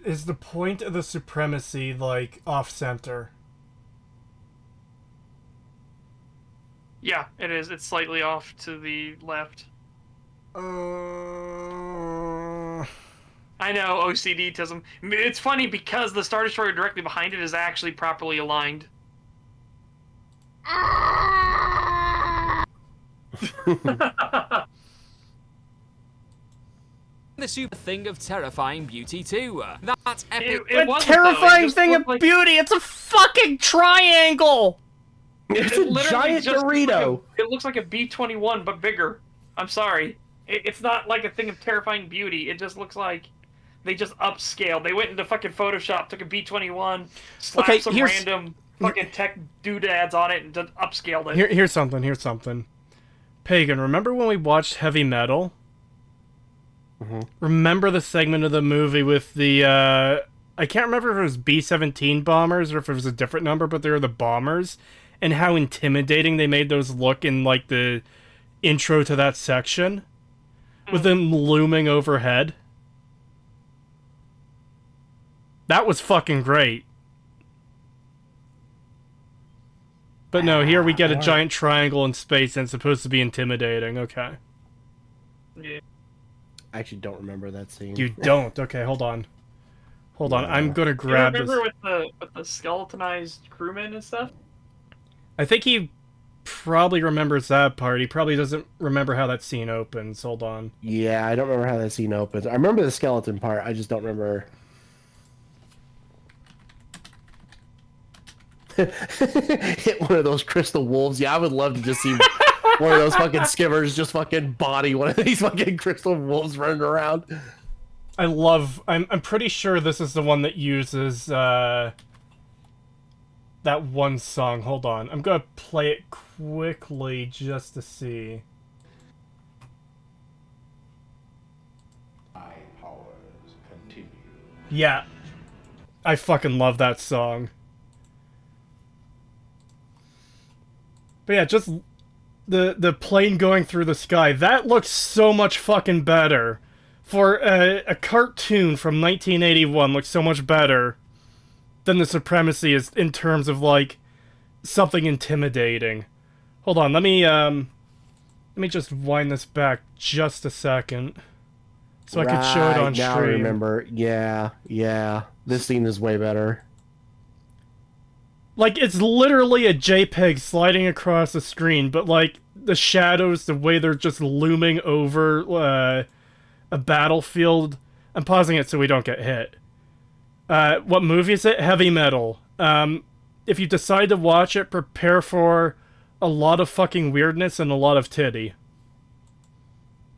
the point of the supremacy, like, off-center? Yeah, it is. It's slightly off to the left. I know, OCD-tism. It's funny because the Star Destroyer directly behind it is actually properly aligned. The super thing of terrifying beauty too. That epic. It wasn't, Terrifying though. thing of beauty. It's a fucking triangle. It's It a literally giant just looks Dorito. it looks like a B-21, but bigger. I'm sorry. It's not like a thing of terrifying beauty. It just looks like they just upscaled. They went into fucking Photoshop, took a B-21, slapped some random fucking tech doodads on it, and just upscaled it. Here's something. Pagan, remember when we watched Heavy Metal? Remember the segment of the movie with the, I can't remember if it was B-17 bombers or if it was a different number, but they were the bombers, and how intimidating they made those look in, like, the intro to that section? With them looming overhead? That was fucking great. But no, here we get a giant triangle in space and it's supposed to be intimidating. Okay. Yeah. I actually don't remember that scene. You don't? Okay, hold on. Hold on, I'm gonna You grab this. remember with the skeletonized crewmen and stuff? I think he probably remembers that part. He probably doesn't remember how that scene opens. Hold on. Yeah, I don't remember how that scene opens. I remember the skeleton part. I just don't remember. Hit one of those crystal wolves. Yeah, I would love to just see one of those fucking skimmers just fucking body one of these fucking crystal wolves running around. I'm pretty sure this is the one that uses, that one song. Hold on. I'm gonna play it quickly just to see. My powers continue. Yeah. I fucking love that song. But yeah, just the plane going through the sky. That looks so much fucking better. For a cartoon from 1981 looks so much better than the Supremacy is in terms of, like, something intimidating. Hold on, let me just wind this back just a second. So I could show it on now stream. I remember. Yeah. This scene is way better. Like, it's literally a JPEG sliding across the screen, but, like, the shadows, the way they're just looming over a battlefield. I'm pausing it so we don't get hit. What movie is it? Heavy Metal. If you decide to watch it, prepare for a lot of fucking weirdness and a lot of titty.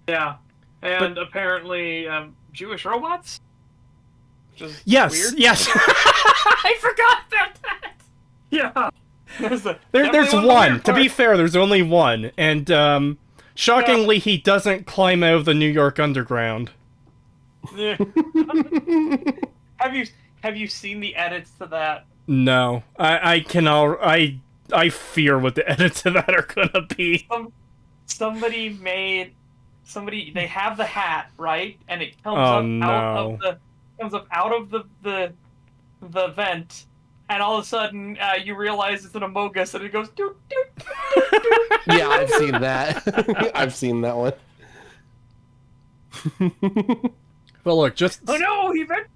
Yeah. And apparently, Jewish robots? Yes, weird. yes. I forgot about that. Yeah. There's one. To be fair, there's only one. And, shockingly, he doesn't climb out of the New York Underground. Yeah. Have you seen the edits to that? No. I fear what the edits to that are gonna be. They have the hat, right? And it comes out of the vent, and all of a sudden you realize it's an Amogus and it goes doot doot doot doot doot. Yeah, I've seen that. I've seen that one. Well, look, Oh no, he vent.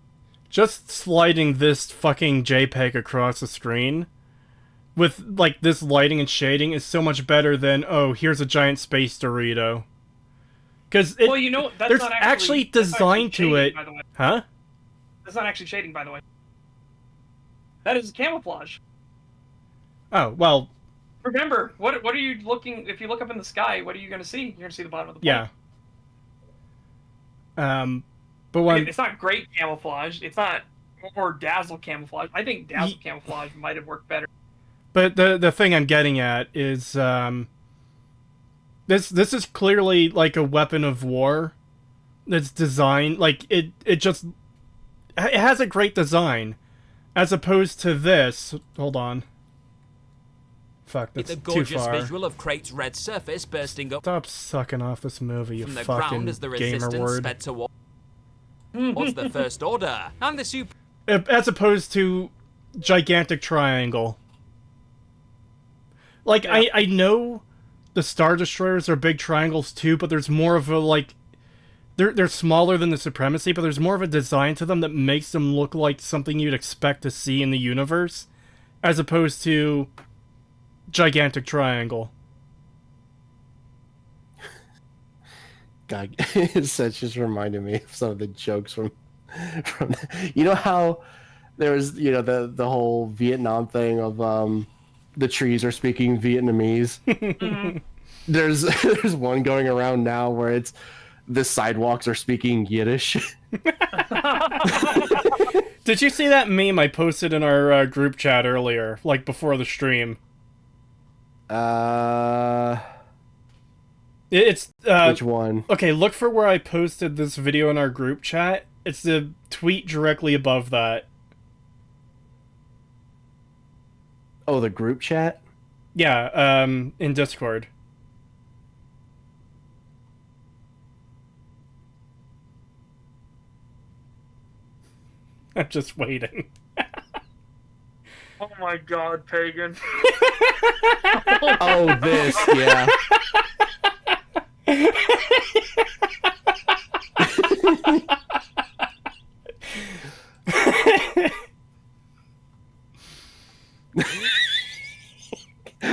just sliding this fucking JPEG across the screen with, like, this lighting and shading is so much better than, oh, here's a giant space Dorito. Because Well, you know, that's there's not actually that's design actually to shading, it. by the way. Huh? That's not actually shading, by the way. That is camouflage. Oh, well, Remember, what are you looking? If you look up in the sky, what are you going to see? You're going to see the bottom of the plane. yeah. But when... It's not great camouflage. It's not or dazzle camouflage. I think dazzle camouflage might have worked better. But the thing I'm getting at is, this is clearly, like, a weapon of war that's designed, like, it has a great design, as opposed to this. Hold on. Fuck, that's The too gorgeous far. visual of Crate's red surface bursting up Stop sucking off this movie, you from the fucking ground as the gamer resistance word. sped towards the First Order, and the super. As opposed to gigantic triangle. Like, Yeah. I know the Star Destroyers are big triangles too, but there's more of a, like... They're smaller than the Supremacy, but there's more of a design to them that makes them look like something you'd expect to see in the universe, as opposed to gigantic triangle. God, it's just reminded me of some of the jokes from you know how there was, you know, the whole Vietnam thing of the trees are speaking Vietnamese. There's one going around now where it's the sidewalks are speaking Yiddish. Did you see that meme I posted in our group chat earlier, like before the stream? It's Which one? Okay, look for where I posted this video in our group chat. It's the tweet directly above that. Oh, the group chat? Yeah, in Discord. I'm just waiting. Oh my god, Pagan. Oh, this, yeah.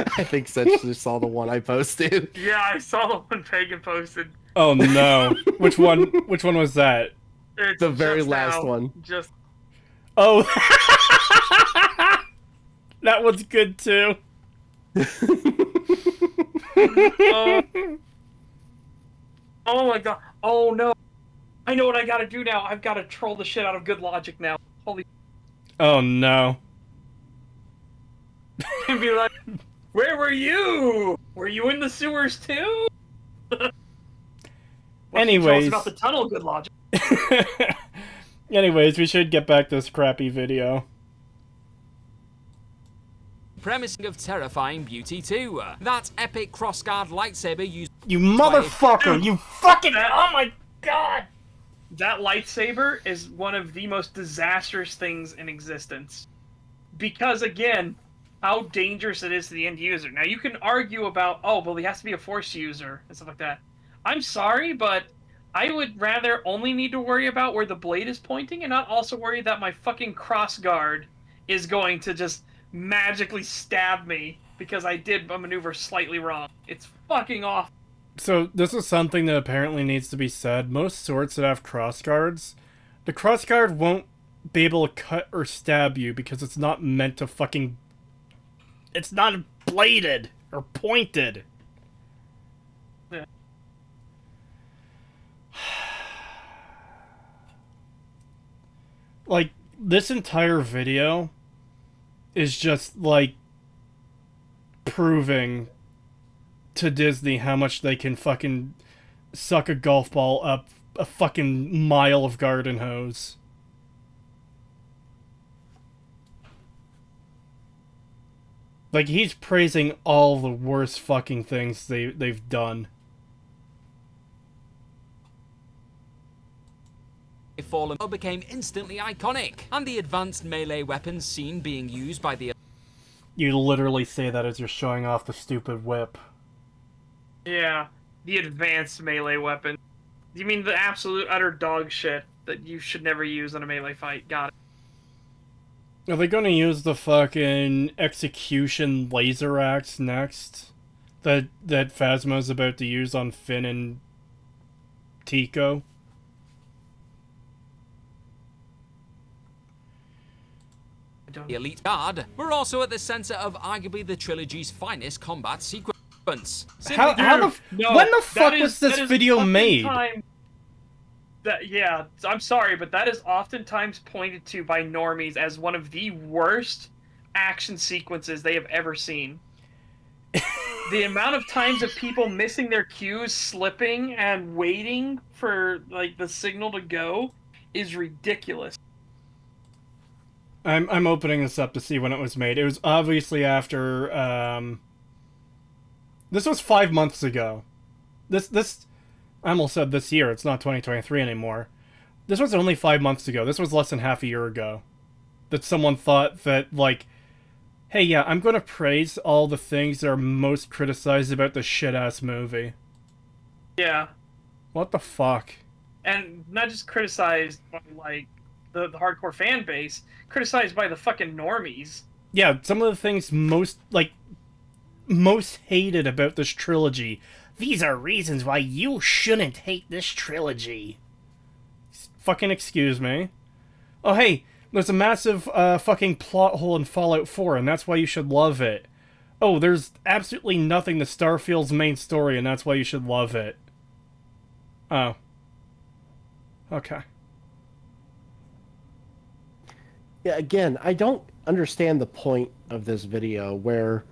I think Seth just saw the one I posted. Yeah, I saw the one Pagan posted. Oh no. Which one was that? It's The very just last now. one. Just Oh. That one's good too. oh. Oh my god. Oh no. I know what I gotta do now. I've gotta troll the shit out of Good Logic now. Holy Oh no. and be like, where were you? Were you in the sewers too? Anyways. Tell us about the tunnel, Good Logic. Anyways, we should get back to this crappy video. Premising of terrifying beauty too. That epic crossguard lightsaber used. You motherfucker! You fucking... Oh my god! That lightsaber is one of the most disastrous things in existence. Because, again, how dangerous it is to the end user. Now, you can argue about, oh, well, he has to be a Force user and stuff like that. I'm sorry, but I would rather only need to worry about where the blade is pointing and not also worry that my fucking crossguard is going to just magically stab me because I did a maneuver slightly wrong. It's fucking awful. So, this is something that apparently needs to be said. Most swords that have crossguards, the crossguard won't be able to cut or stab you because it's not meant to fucking... It's not bladed or pointed. Yeah. Like, this entire video is just, like, proving to Disney how much they can fucking suck a golf ball up a fucking mile of garden hose. Like, he's praising all the worst fucking things they've done. Fallen became instantly iconic, and the advanced melee weapons seen being used by the. You literally say that as you're showing off the stupid whip. Yeah, the advanced melee weapon. You mean the absolute utter dog shit that you should never use in a melee fight? Got it. Are they gonna use the fucking execution laser axe next? That Phasma's about to use on Finn and Tico? The Elite Guard were also at the center of arguably the trilogy's finest combat sequence. When the fuck was this video made? Yeah, I'm sorry, but that is oftentimes pointed to by normies as one of the worst action sequences they have ever seen. The amount of times of people missing their cues, slipping, and waiting for like the signal to go is ridiculous. I'm opening this up to see when it was made. It was obviously after, this was 5 months ago. This, I almost said this year, it's not 2023 anymore. This was only 5 months ago. This was less than half a year ago. That someone thought that, like, Hey, yeah, I'm gonna praise all the things that are most criticized about the shit-ass movie. Yeah, What the fuck? and not just criticized by like the hardcore fan base, criticized by the fucking normies. Yeah, some of the things most hated about this trilogy. These are reasons why you shouldn't hate this trilogy. Fucking excuse me. Oh, hey, there's a massive fucking plot hole in Fallout 4, and that's why you should love it. Oh, there's absolutely nothing to Starfield's main story, and that's why you should love it. Oh. Okay. Yeah, again, I don't understand the point of this video where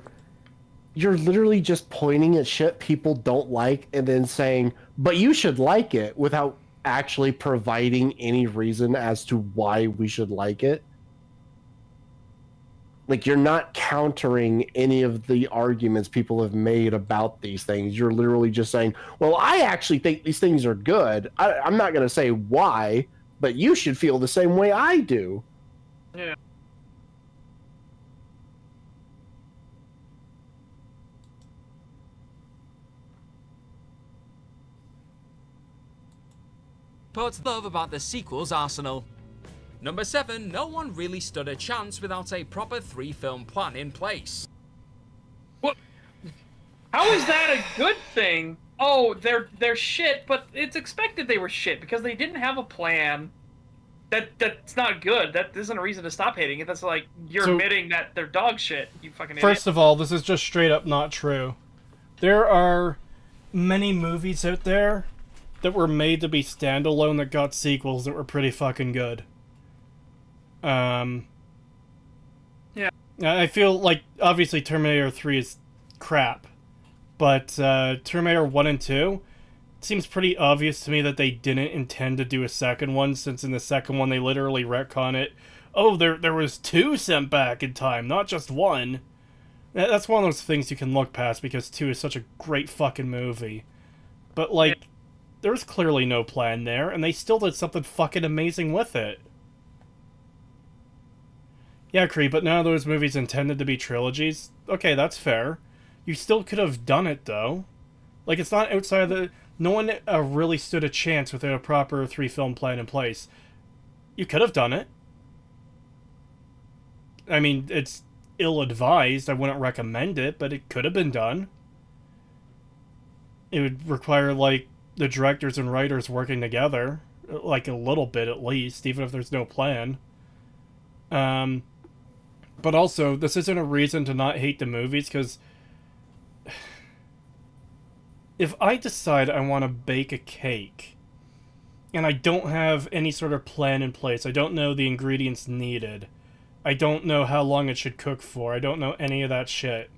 you're literally just pointing at shit people don't like and then saying, but you should like it, without actually providing any reason as to why we should like it. Like, you're not countering any of the arguments people have made about these things. You're literally just saying, well, I actually think these things are good. I'm not going to say why, but you should feel the same way I do. Yeah. But love about the sequel's arsenal. Number 7, no one really stood a chance without a proper 3-film plan in place. What? How is that a good thing? Oh, they're shit, but it's expected they were shit because they didn't have a plan. That's not good. That isn't a reason to stop hating it. That's like you're admitting that they're dog shit. You fucking idiot. First of all, this is just straight up not true. There are many movies out there that were made to be standalone that got sequels that were pretty fucking good. Yeah. I feel like, obviously, Terminator 3 is crap. But Terminator 1 and 2, it seems pretty obvious to me that they didn't intend to do a second one, since in the second one they literally retcon it. Oh, there was 2 sent back in time, not just 1. That's one of those things you can look past because 2 is such a great fucking movie. But, like, there's clearly no plan there, and they still did something fucking amazing with it. Yeah, Cree, but none of those movies intended to be trilogies. Okay, that's fair. You still could have done it, though. Like, it's not outside of the... No one really stood a chance without a proper 3-film plan in place. You could have done it. I mean, it's ill-advised. I wouldn't recommend it, but it could have been done. It would require, like, the directors and writers working together. Like, a little bit, at least, even if there's no plan. But also, this isn't a reason to not hate the movies, because... if I decide I want to bake a cake, and I don't have any sort of plan in place, I don't know the ingredients needed, I don't know how long it should cook for, I don't know any of that shit,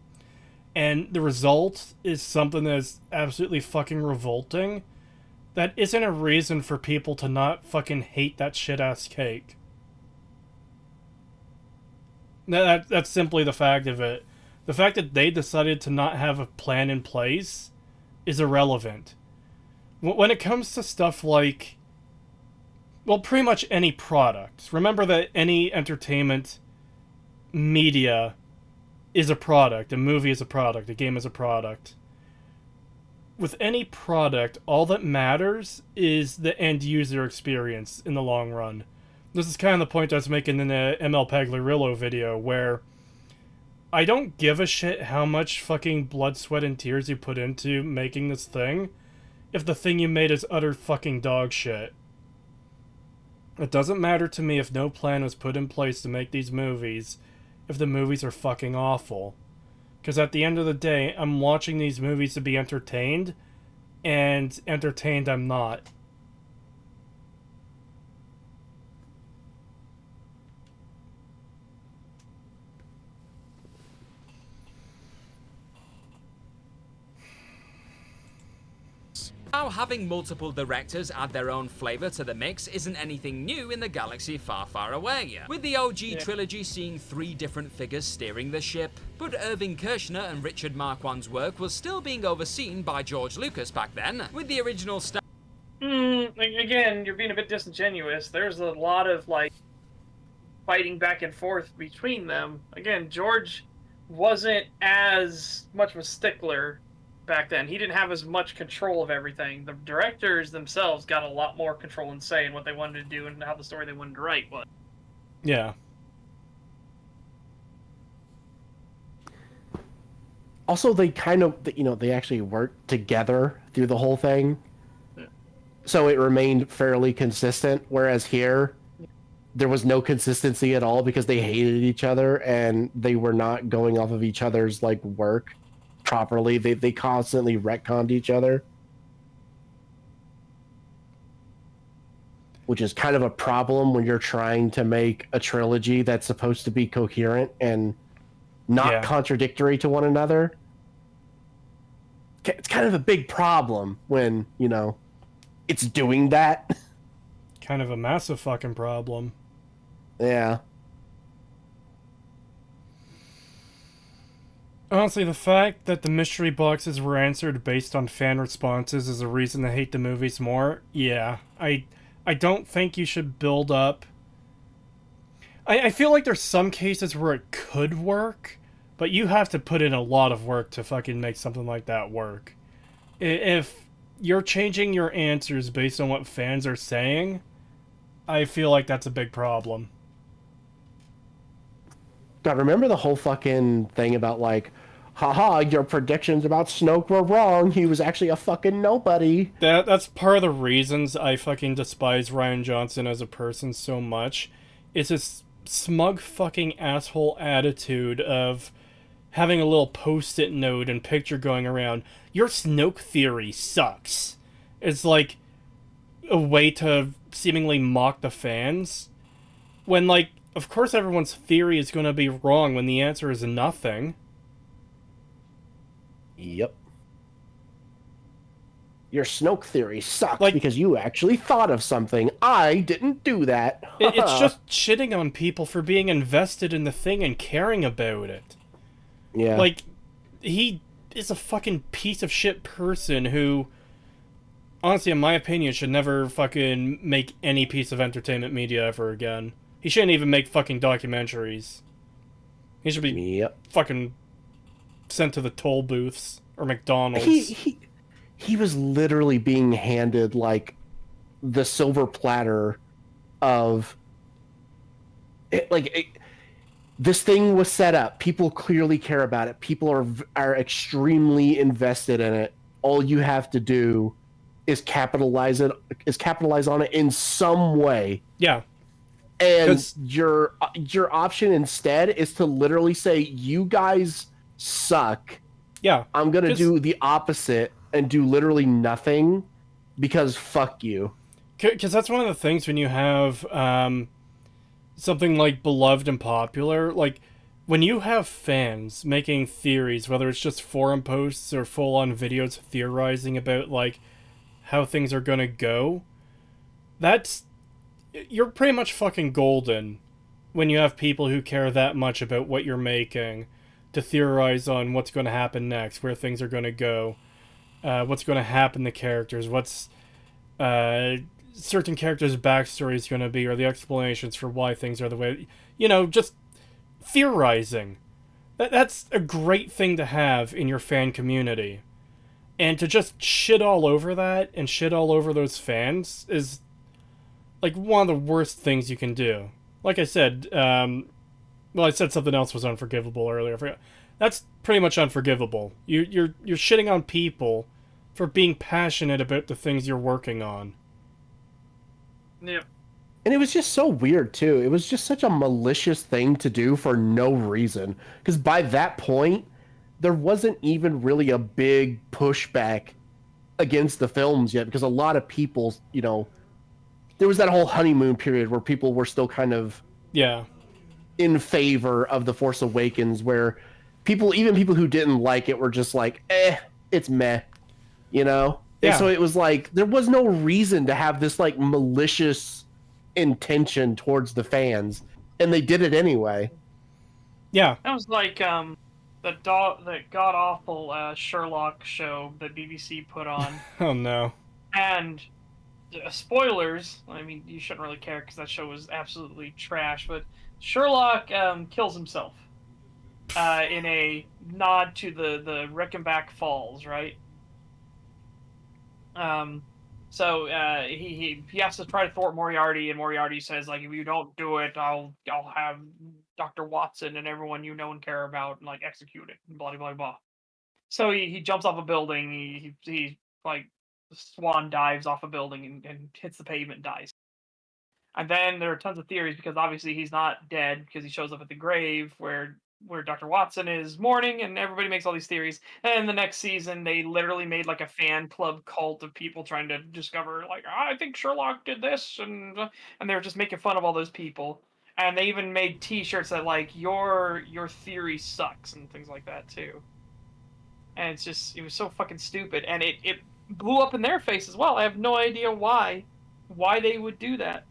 and the result is something that is absolutely fucking revolting, that isn't a reason for people to not fucking hate that shit-ass cake. That's simply the fact of it. The fact that they decided to not have a plan in place is irrelevant. When it comes to stuff like... well, pretty much any product. Remember that any entertainment media is a product. A movie is a product. A game is a product. With any product, all that matters is the end-user experience in the long run. This is kind of the point I was making in the ML Pagliarillo video, where I don't give a shit how much fucking blood, sweat, and tears you put into making this thing, if the thing you made is utter fucking dog shit. It doesn't matter to me if no plan was put in place to make these movies, if the movies are fucking awful. Because at the end of the day, I'm watching these movies to be entertained, and entertained I'm not. Now, having multiple directors add their own flavour to the mix isn't anything new in the galaxy far, far away, with the OG trilogy seeing 3 different figures steering the ship. But Irving Kershner and Richard Marquand's work was still being overseen by George Lucas back then, with the original Stag. Again, you're being a bit disingenuous. There's a lot of, like, fighting back and forth between them. Again, George wasn't as much of a stickler back then. He didn't have as much control of everything. The directors themselves got a lot more control and say in what they wanted to do and how the story they wanted to write was. Yeah. Also, they kind of, they actually worked together through the whole thing. Yeah. So it remained fairly consistent. Whereas here, there was no consistency at all because they hated each other and they were not going off of each other's like work properly. They constantly retconned each other, which is kind of a problem when you're trying to make a trilogy that's supposed to be coherent and not Yeah. contradictory to one another. It's kind of a big problem when, it's doing that. Kind of a massive fucking problem. Yeah. Honestly, the fact that the mystery boxes were answered based on fan responses is a reason to hate the movies more. Yeah, I don't think you should build up. I feel like there's some cases where it could work, but you have to put in a lot of work to fucking make something like that work. If you're changing your answers based on what fans are saying, I feel like that's a big problem. God, remember the whole fucking thing about like, haha, your predictions about Snoke were wrong. He was actually a fucking nobody. That's part of the reasons I fucking despise Ryan Johnson as a person so much. It's this smug fucking asshole attitude of having a little post-it note and picture going around. Your Snoke theory sucks. It's like a way to seemingly mock the fans. When, like, of course everyone's theory is going to be wrong when the answer is nothing. Yep. Your Snoke theory sucks Like- because you actually thought of something. I didn't do that. It's just shitting on people for being invested in the thing and caring about it. Yeah. Like, he is a fucking piece of shit person who, honestly, in my opinion, should never fucking make any piece of entertainment media ever again. He shouldn't even make fucking documentaries. He should be Yep. fucking sent to the toll booths or McDonald's. He was literally being handed like the silver platter of this thing was set up. People clearly care about it. People are extremely invested in it. All you have to do is capitalize on it in some way. Yeah. And 'Cause- your option instead is to literally say, you guys suck. Yeah. I'm going to 'Cause- do the opposite and do literally nothing because fuck you. Because that's one of the things when you have something like beloved and popular, like when you have fans making theories, whether it's just forum posts or full-on videos theorizing about like how things are gonna go, you're pretty much fucking golden when you have people who care that much about what you're making to theorize on what's going to happen next, where things are going to go, what's going to happen to characters, what's certain characters' backstory is going to be, or the explanations for why things are the way, just theorizing. That's a great thing to have in your fan community. And to just shit all over that and shit all over those fans is like one of the worst things you can do. Like I said, I said something else was unforgivable earlier. I forgot. That's pretty much unforgivable. You're shitting on people for being passionate about the things you're working on. Yep. And it was just so weird too. It was just such a malicious thing to do for no reason. Because by that point, there wasn't even really a big pushback against the films yet. Because a lot of people, there was that whole honeymoon period where people were still kind of in favor of The Force Awakens, where even people who didn't like it were just like, it's meh, And so it was like, there was no reason to have this like malicious intention towards the fans, and they did it anyway. Yeah. That was like the god-awful Sherlock show that BBC put on. Oh no. And spoilers, I mean, you shouldn't really care because that show was absolutely trash, but Sherlock kills himself. in a nod to the Reichenbach Falls, right? So he has to try to thwart Moriarty, and Moriarty says, like, if you don't do it, I'll have Dr. Watson and everyone you know and care about like executed. Blah blah blah. So he jumps off a building. He like swan dives off a building and hits the pavement and dies. And then there are tons of theories because obviously he's not dead because he shows up at the grave where Dr. Watson is mourning, and everybody makes all these theories. And the next season, they literally made like a fan club cult of people trying to discover, like, I think Sherlock did this, and they were just making fun of all those people. And they even made T-shirts that like your theory sucks and things like that too. And it was so fucking stupid, and it blew up in their face as well. I have no idea why they would do that.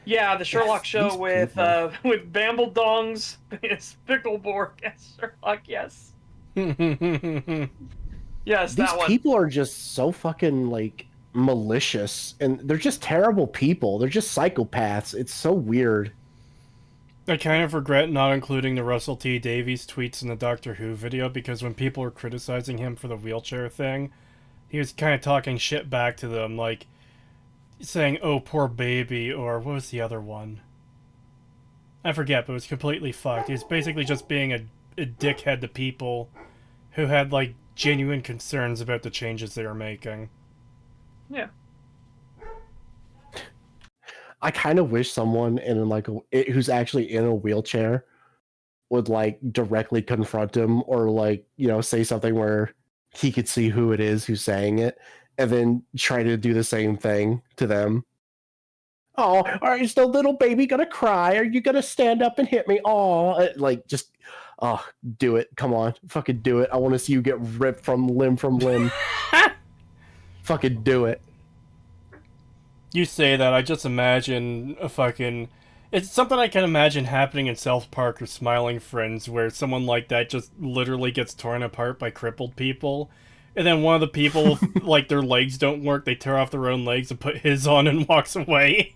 Yeah, the Sherlock show with Bambledongs, Spickleborg as Sherlock. Yes, yes, These that one. people are just so fucking like malicious, and they're just terrible people. They're just psychopaths. It's so weird. I kind of regret not including the Russell T Davies tweets in the Doctor Who video, because when people were criticizing him for the wheelchair thing, he was kind of talking shit back to them, like saying, oh, poor baby, or what was the other one? I forget, but it was completely fucked. He was basically just being a dickhead to people who had, like, genuine concerns about the changes they were making. Yeah. I kind of wish someone in like who's actually in a wheelchair would like directly confront him, or like, you know, say something where he could see who it is who's saying it, and then try to do the same thing to them. Oh, is the little baby gonna cry? Are you gonna stand up and hit me? Oh, like just, oh, do it. Come on, fucking do it. I want to see you get ripped from limb. Fucking do it. You say that, I just imagine a fucking... It's something I can imagine happening in South Park or Smiling Friends, where someone like that just literally gets torn apart by crippled people. And then one of the people, like, their legs don't work, they tear off their own legs and put his on and walks away.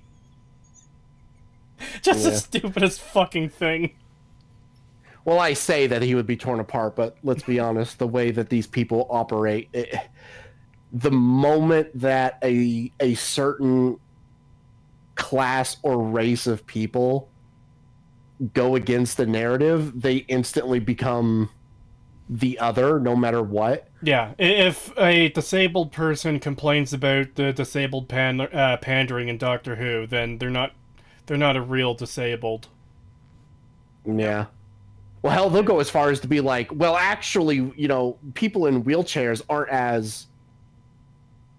Just the stupidest fucking thing. Well, I say that he would be torn apart, but let's be honest, the way that these people operate, the moment that a certain class or race of people go against the narrative, they instantly become the other, no matter what. Yeah, if a disabled person complains about the disabled pandering in Doctor Who, then they're not a real disabled. Yeah. Well, hell, they'll go as far as to be like, well, actually, you know, people in wheelchairs aren't as,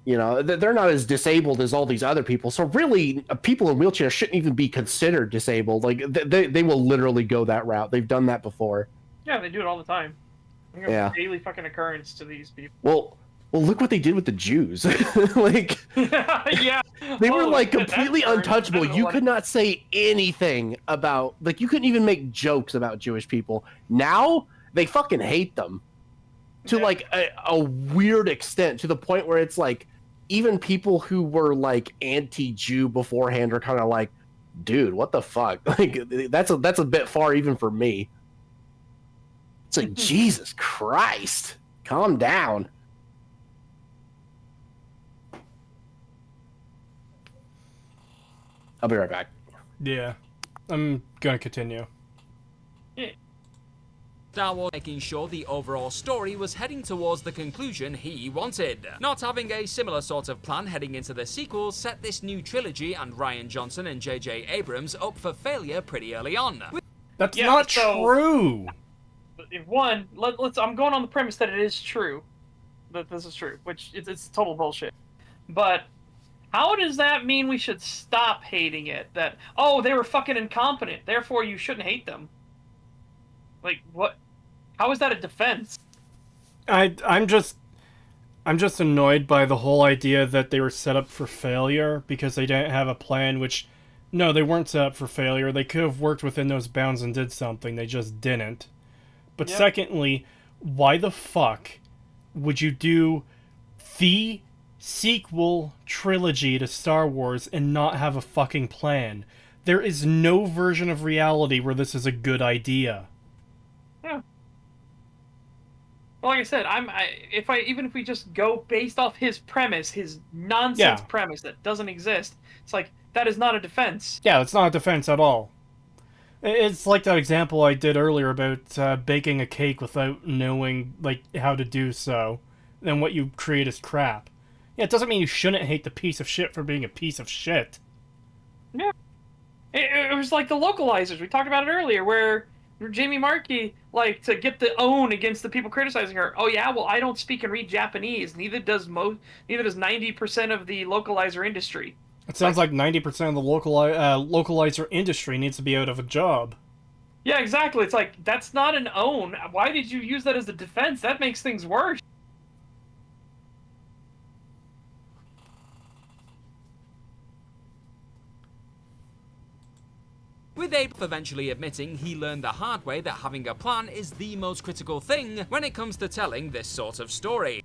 you know, they're not as disabled as all these other people. So really, people in wheelchairs shouldn't even be considered disabled. Like, they will literally go that route. They've done that before. Yeah, they do it all the time. Yeah. Daily fucking occurrence to these people. Well, look what they did with the Jews. Like, yeah, they were like completely untouchable. You could not say anything about, like, you couldn't even make jokes about Jewish people. Now they fucking hate them to like a weird extent, to the point where it's like even people who were like anti-Jew beforehand are kind of like, dude, what the fuck? Like, that's a bit far even for me. It's like, Jesus Christ, calm down. I'll be right back. Yeah, I'm gonna continue. Star Wars making sure the overall story was heading towards the conclusion he wanted. Not having a similar sort of plan heading into the sequels set this new trilogy and Rian Johnson and J.J. Abrams up for failure pretty early on. That's not true! I'm going on the premise that it is true. That this is true, which it's total bullshit. But how does that mean we should stop hating it? That, oh, they were fucking incompetent, therefore you shouldn't hate them. Like, what? How is that a defense? I'm just annoyed by the whole idea that they were set up for failure because they didn't have a plan, which, no, they weren't set up for failure. They could have worked within those bounds and did something. They just didn't. But secondly, why the fuck would you do the sequel trilogy to Star Wars and not have a fucking plan? There is no version of reality where this is a good idea. Yeah. Well, like I said, even if we just go based off his premise, his nonsense Yeah. premise that doesn't exist, it's like that is not a defense. Yeah, it's not a defense at all. It's like that example I did earlier about baking a cake without knowing like how to do so. Then what you create is crap. Yeah, it doesn't mean you shouldn't hate the piece of shit for being a piece of shit. Yeah. It was like the localizers. We talked about it earlier, where Jamie Markey, like, to get the own against the people criticizing her. Oh yeah, well I don't speak and read Japanese. Neither does 90% of the localizer industry. It sounds like 90% of the localizer industry needs to be out of a job. Yeah, exactly. It's like, that's not an own. Why did you use that as a defense? That makes things worse. With Abe eventually admitting he learned the hard way that having a plan is the most critical thing when it comes to telling this sort of story.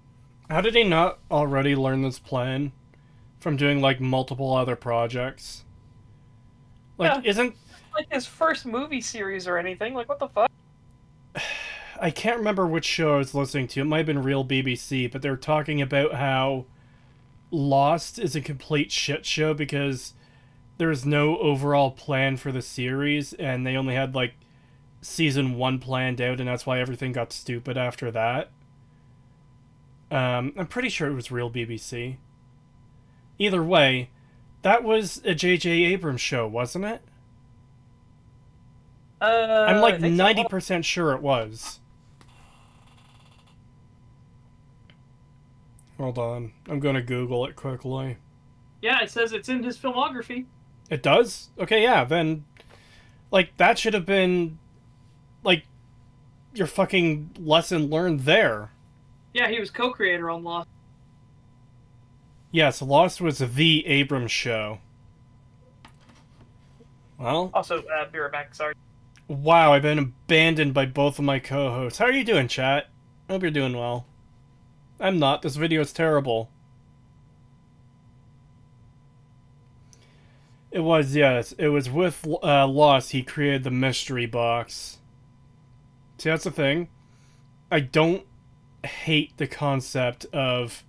How did he not already learn this plan from doing like multiple other projects? Like, Yeah. isn't Like his first movie series or anything. Like, what the fuck? I can't remember which show I was listening to. It might have been Real BBC, but they were talking about how Lost is a complete shit show because there's no overall plan for the series, and they only had like season 1 planned out, and that's why everything got stupid after that. I'm pretty sure it was Real BBC. Either way, that was a J.J. Abrams show, wasn't it? I'm like 90% sure it was. Hold on. I'm gonna Google it quickly. Yeah, it says it's in his filmography. It does? Okay, yeah, then... Like, that should have been... Like, your fucking lesson learned there. Yeah, he was co-creator on Lost. Yes, Lost was the Abrams show. Well... Also, be right back, sorry. Wow, I've been abandoned by both of my co-hosts. How are you doing, chat? I hope you're doing well. I'm not. This video is terrible. It was, yes. It was with Lost he created the mystery box. See, that's the thing. I don't hate the concept of...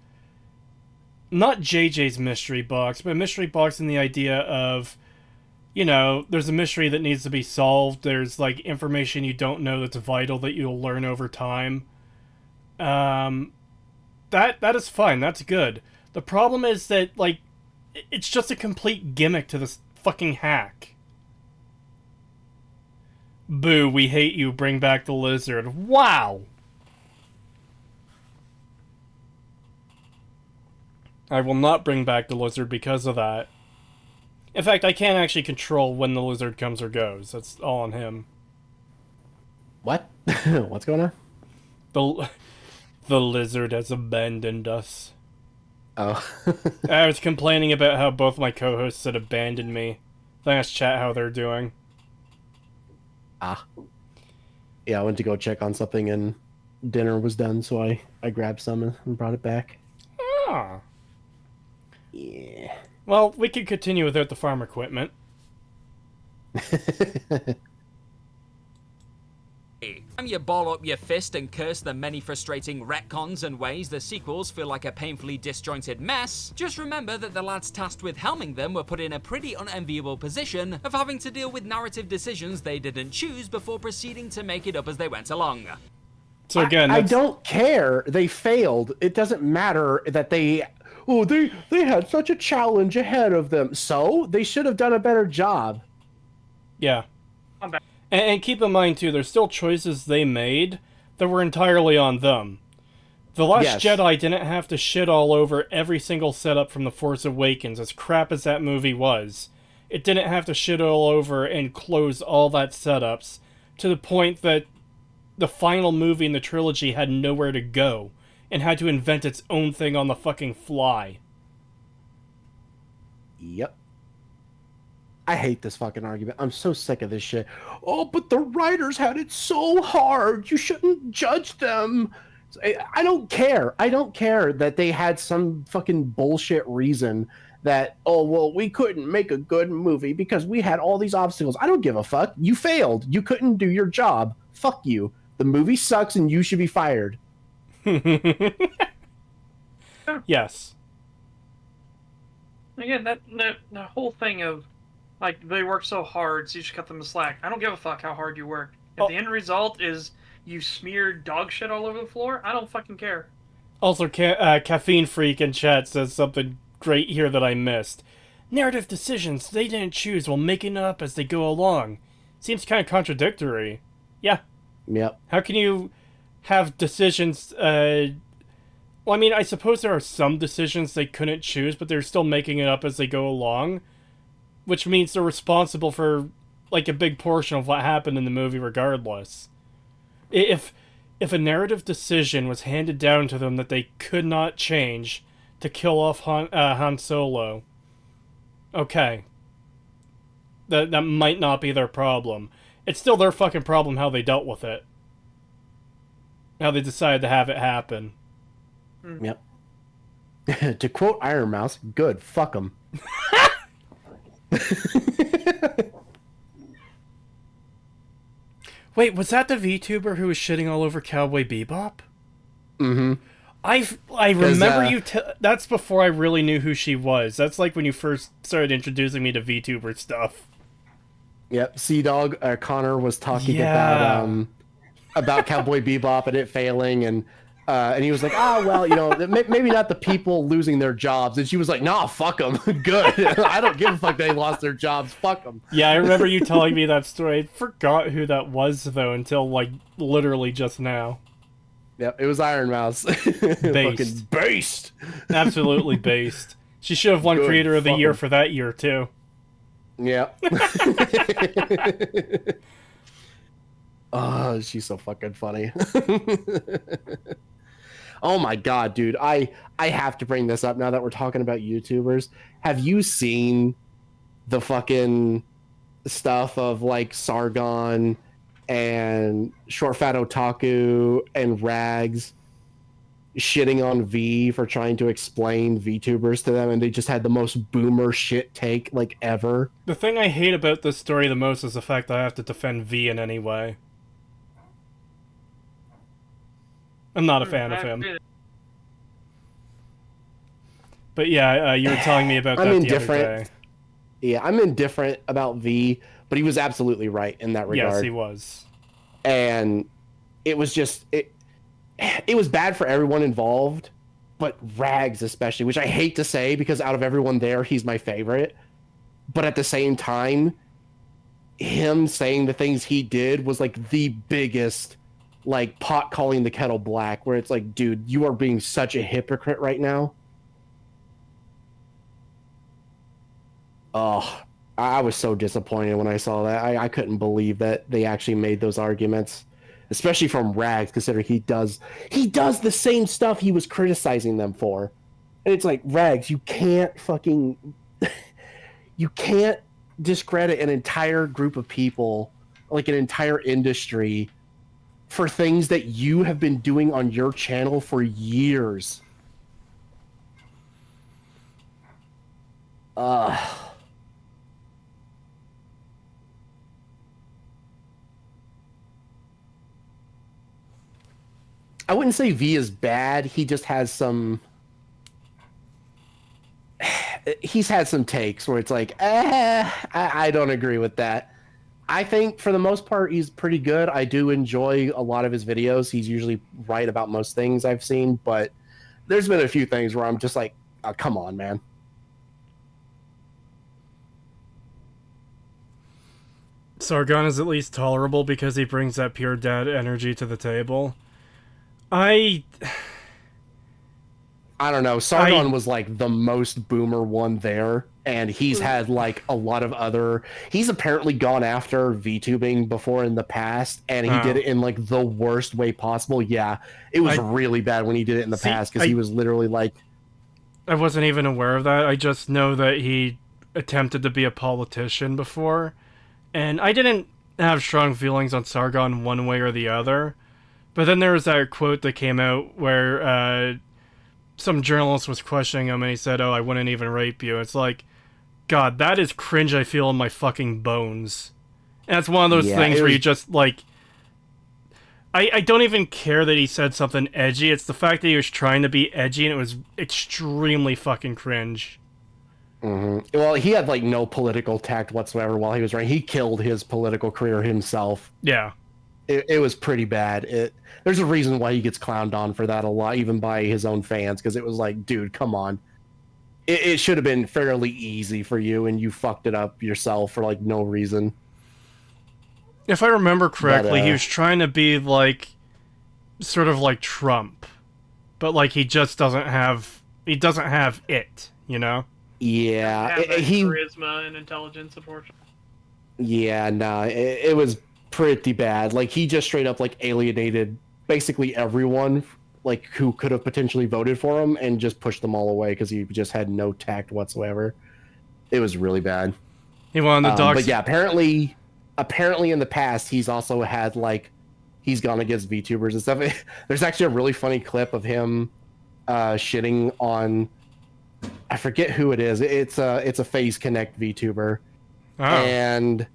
Not JJ's mystery box, but a mystery box in the idea of... You know, there's a mystery that needs to be solved. There's, like, information you don't know that's vital that you'll learn over time. That is fine. That's good. The problem is that, like, it's just a complete gimmick to this fucking hack. Boo, we hate you. Bring back the lizard. Wow! I will not bring back the lizard because of that. In fact, I can't actually control when the lizard comes or goes. That's all on him. What? What's going on? The lizard has abandoned us. Oh. I was complaining about how both my co-hosts had abandoned me. Then I asked chat how they're doing. Ah. Yeah, I went to go check on something and dinner was done, so I grabbed some and brought it back. Ah. Yeah. Well, we could continue without the farm equipment. Time you ball up your fist and curse the many frustrating retcons and ways the sequels feel like a painfully disjointed mess, just remember that the lads tasked with helming them were put in a pretty unenviable position of having to deal with narrative decisions they didn't choose before proceeding to make it up as they went along. So again, I don't care. They failed. It doesn't matter that they had such a challenge ahead of them. So they should have done a better job. Yeah. I'm back. And keep in mind, too, there's still choices they made that were entirely on them. The Last Jedi didn't have to shit all over every single setup from The Force Awakens, as crap as that movie was. It didn't have to shit all over and close all that setups, to the point that the final movie in the trilogy had nowhere to go, and had to invent its own thing on the fucking fly. Yep. I hate this fucking argument. I'm so sick of this shit. Oh, but the writers had it so hard. You shouldn't judge them. I don't care. I don't care that they had some fucking bullshit reason that, oh, well, we couldn't make a good movie because we had all these obstacles. I don't give a fuck. You failed. You couldn't do your job. Fuck you. The movie sucks and you should be fired. Yes. Again, the whole thing of, like, they work so hard, so you should cut them a slack. I don't give a fuck how hard you work. If the end result is you smeared dog shit all over the floor, I don't fucking care. Also, Caffeine Freak in chat says something great here that I missed. Narrative decisions they didn't choose while making it up as they go along. Seems kind of contradictory. Yeah. Yep. How can you have decisions, well, I mean, I suppose there are some decisions they couldn't choose, but they're still making it up as they go along. Which means they're responsible for, like, a big portion of what happened in the movie regardless. If a narrative decision was handed down to them that they could not change to kill off Han Solo, okay. That might not be their problem. It's still their fucking problem how they dealt with it. How they decided to have it happen. Yep. To quote Iron Mouse, good, fuck them. Wait, was that the VTuber who was shitting all over Cowboy Bebop? Mm-hmm. I remember that's before I really knew who she was. That's like when you first started introducing me to VTuber stuff. Yep, Sea Dog Connor was talking Yeah. about Cowboy Bebop and it failing, and he was like, well, you know, maybe not the people losing their jobs, and she was like, nah, fuck them, good. I don't give a fuck they lost their jobs, fuck them. Yeah, I remember you telling me that story. I forgot who that was though until like literally just now. Yep, it was Iron Mouse. Fucking based. Absolutely based. She should have won Good, Creator of the fuck Year 'em. for that year too. Yeah. Oh, she's so fucking funny. Oh my god, dude. I have to bring this up now that we're talking about YouTubers. Have you seen the fucking stuff of like Sargon and Short Fat Otaku and Rags shitting on V for trying to explain VTubers to them, and they just had the most boomer shit take like ever? The thing I hate about this story the most is the fact that I have to defend V in any way. I'm not a fan of him. But yeah, you were telling me about that the other day. Yeah, I'm indifferent about V, but he was absolutely right in that regard. Yes, he was. And it was just it was bad for everyone involved, but Rags especially, which I hate to say because out of everyone there, he's my favorite. But at the same time, him saying the things he did was like the biggest like pot calling the kettle black, where it's like, dude, you are being such a hypocrite right now. Oh, I was so disappointed when I saw that. I couldn't believe that they actually made those arguments, especially from Rags, considering he does the same stuff he was criticizing them for. And it's like, Rags, you can't discredit an entire group of people, like an entire industry, for things that you have been doing on your channel for years. I wouldn't say V is bad. He just has some... He's had some takes where it's like, I don't agree with that. I think for the most part, he's pretty good. I do enjoy a lot of his videos. He's usually right about most things I've seen, but there's been a few things where I'm just like, oh, come on, man. Sargon is at least tolerable because he brings that pure dad energy to the table. I don't know. Sargon was like the most boomer one there, and he's had like a lot of other... He's apparently gone after VTubing before in the past, and he did it in like the worst way possible. Yeah, it was really bad when he did it in the past, because he was literally like... I wasn't even aware of that. I just know that he attempted to be a politician before, and I didn't have strong feelings on Sargon one way or the other. But then there was that quote that came out where some journalist was questioning him and he said, "Oh, I wouldn't even rape you." It's like, God, that is cringe I feel in my fucking bones. And it's one of those things where you just, like... I don't even care that he said something edgy. It's the fact that he was trying to be edgy and it was extremely fucking cringe. Mm-hmm. Well, he had, like, no political tact whatsoever while he was writing. He killed his political career himself. Yeah. It was pretty bad. There's a reason why he gets clowned on for that a lot, even by his own fans, because it was like, dude, come on. It should have been fairly easy for you, and you fucked it up yourself for, like, no reason. If I remember correctly, he was trying to be, like, sort of like Trump. But, like, he just doesn't have... He doesn't have it, you know? Yeah. He charisma and intelligence, unfortunately. Yeah, no, it was pretty bad. Like, he just straight up, like, alienated basically everyone, like, who could have potentially voted for him, and just pushed them all away because he just had no tact whatsoever. It was really bad. He wanted the dogs... But yeah, apparently in the past, he's also had, like, he's gone against VTubers and stuff. There's actually a really funny clip of him shitting on... I forget who it is. It's a FaZe Connect VTuber. Oh. And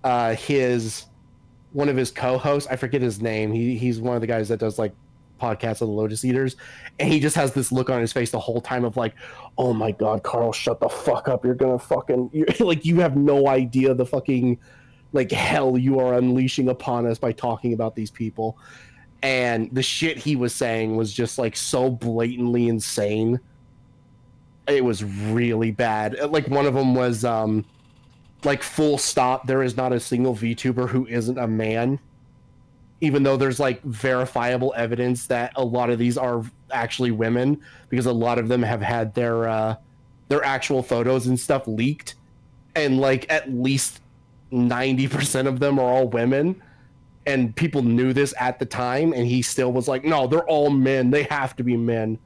one of his co-hosts, I forget his name. He's one of the guys that does, like, podcasts of the Lotus Eaters, and he just has this look on his face the whole time of like, oh my god, Carl, shut the fuck up. You're gonna fucking... like, you have no idea the fucking, like, hell you are unleashing upon us by talking about these people. And the shit he was saying was just, like, so blatantly insane. It was really bad. Like, one of them was like, full stop, there is not a single VTuber who isn't a man, even though there's, like, verifiable evidence that a lot of these are actually women, because a lot of them have had their actual photos and stuff leaked, and, like, at least 90% of them are all women, and people knew this at the time, and he still was like, no, they're all men, they have to be men.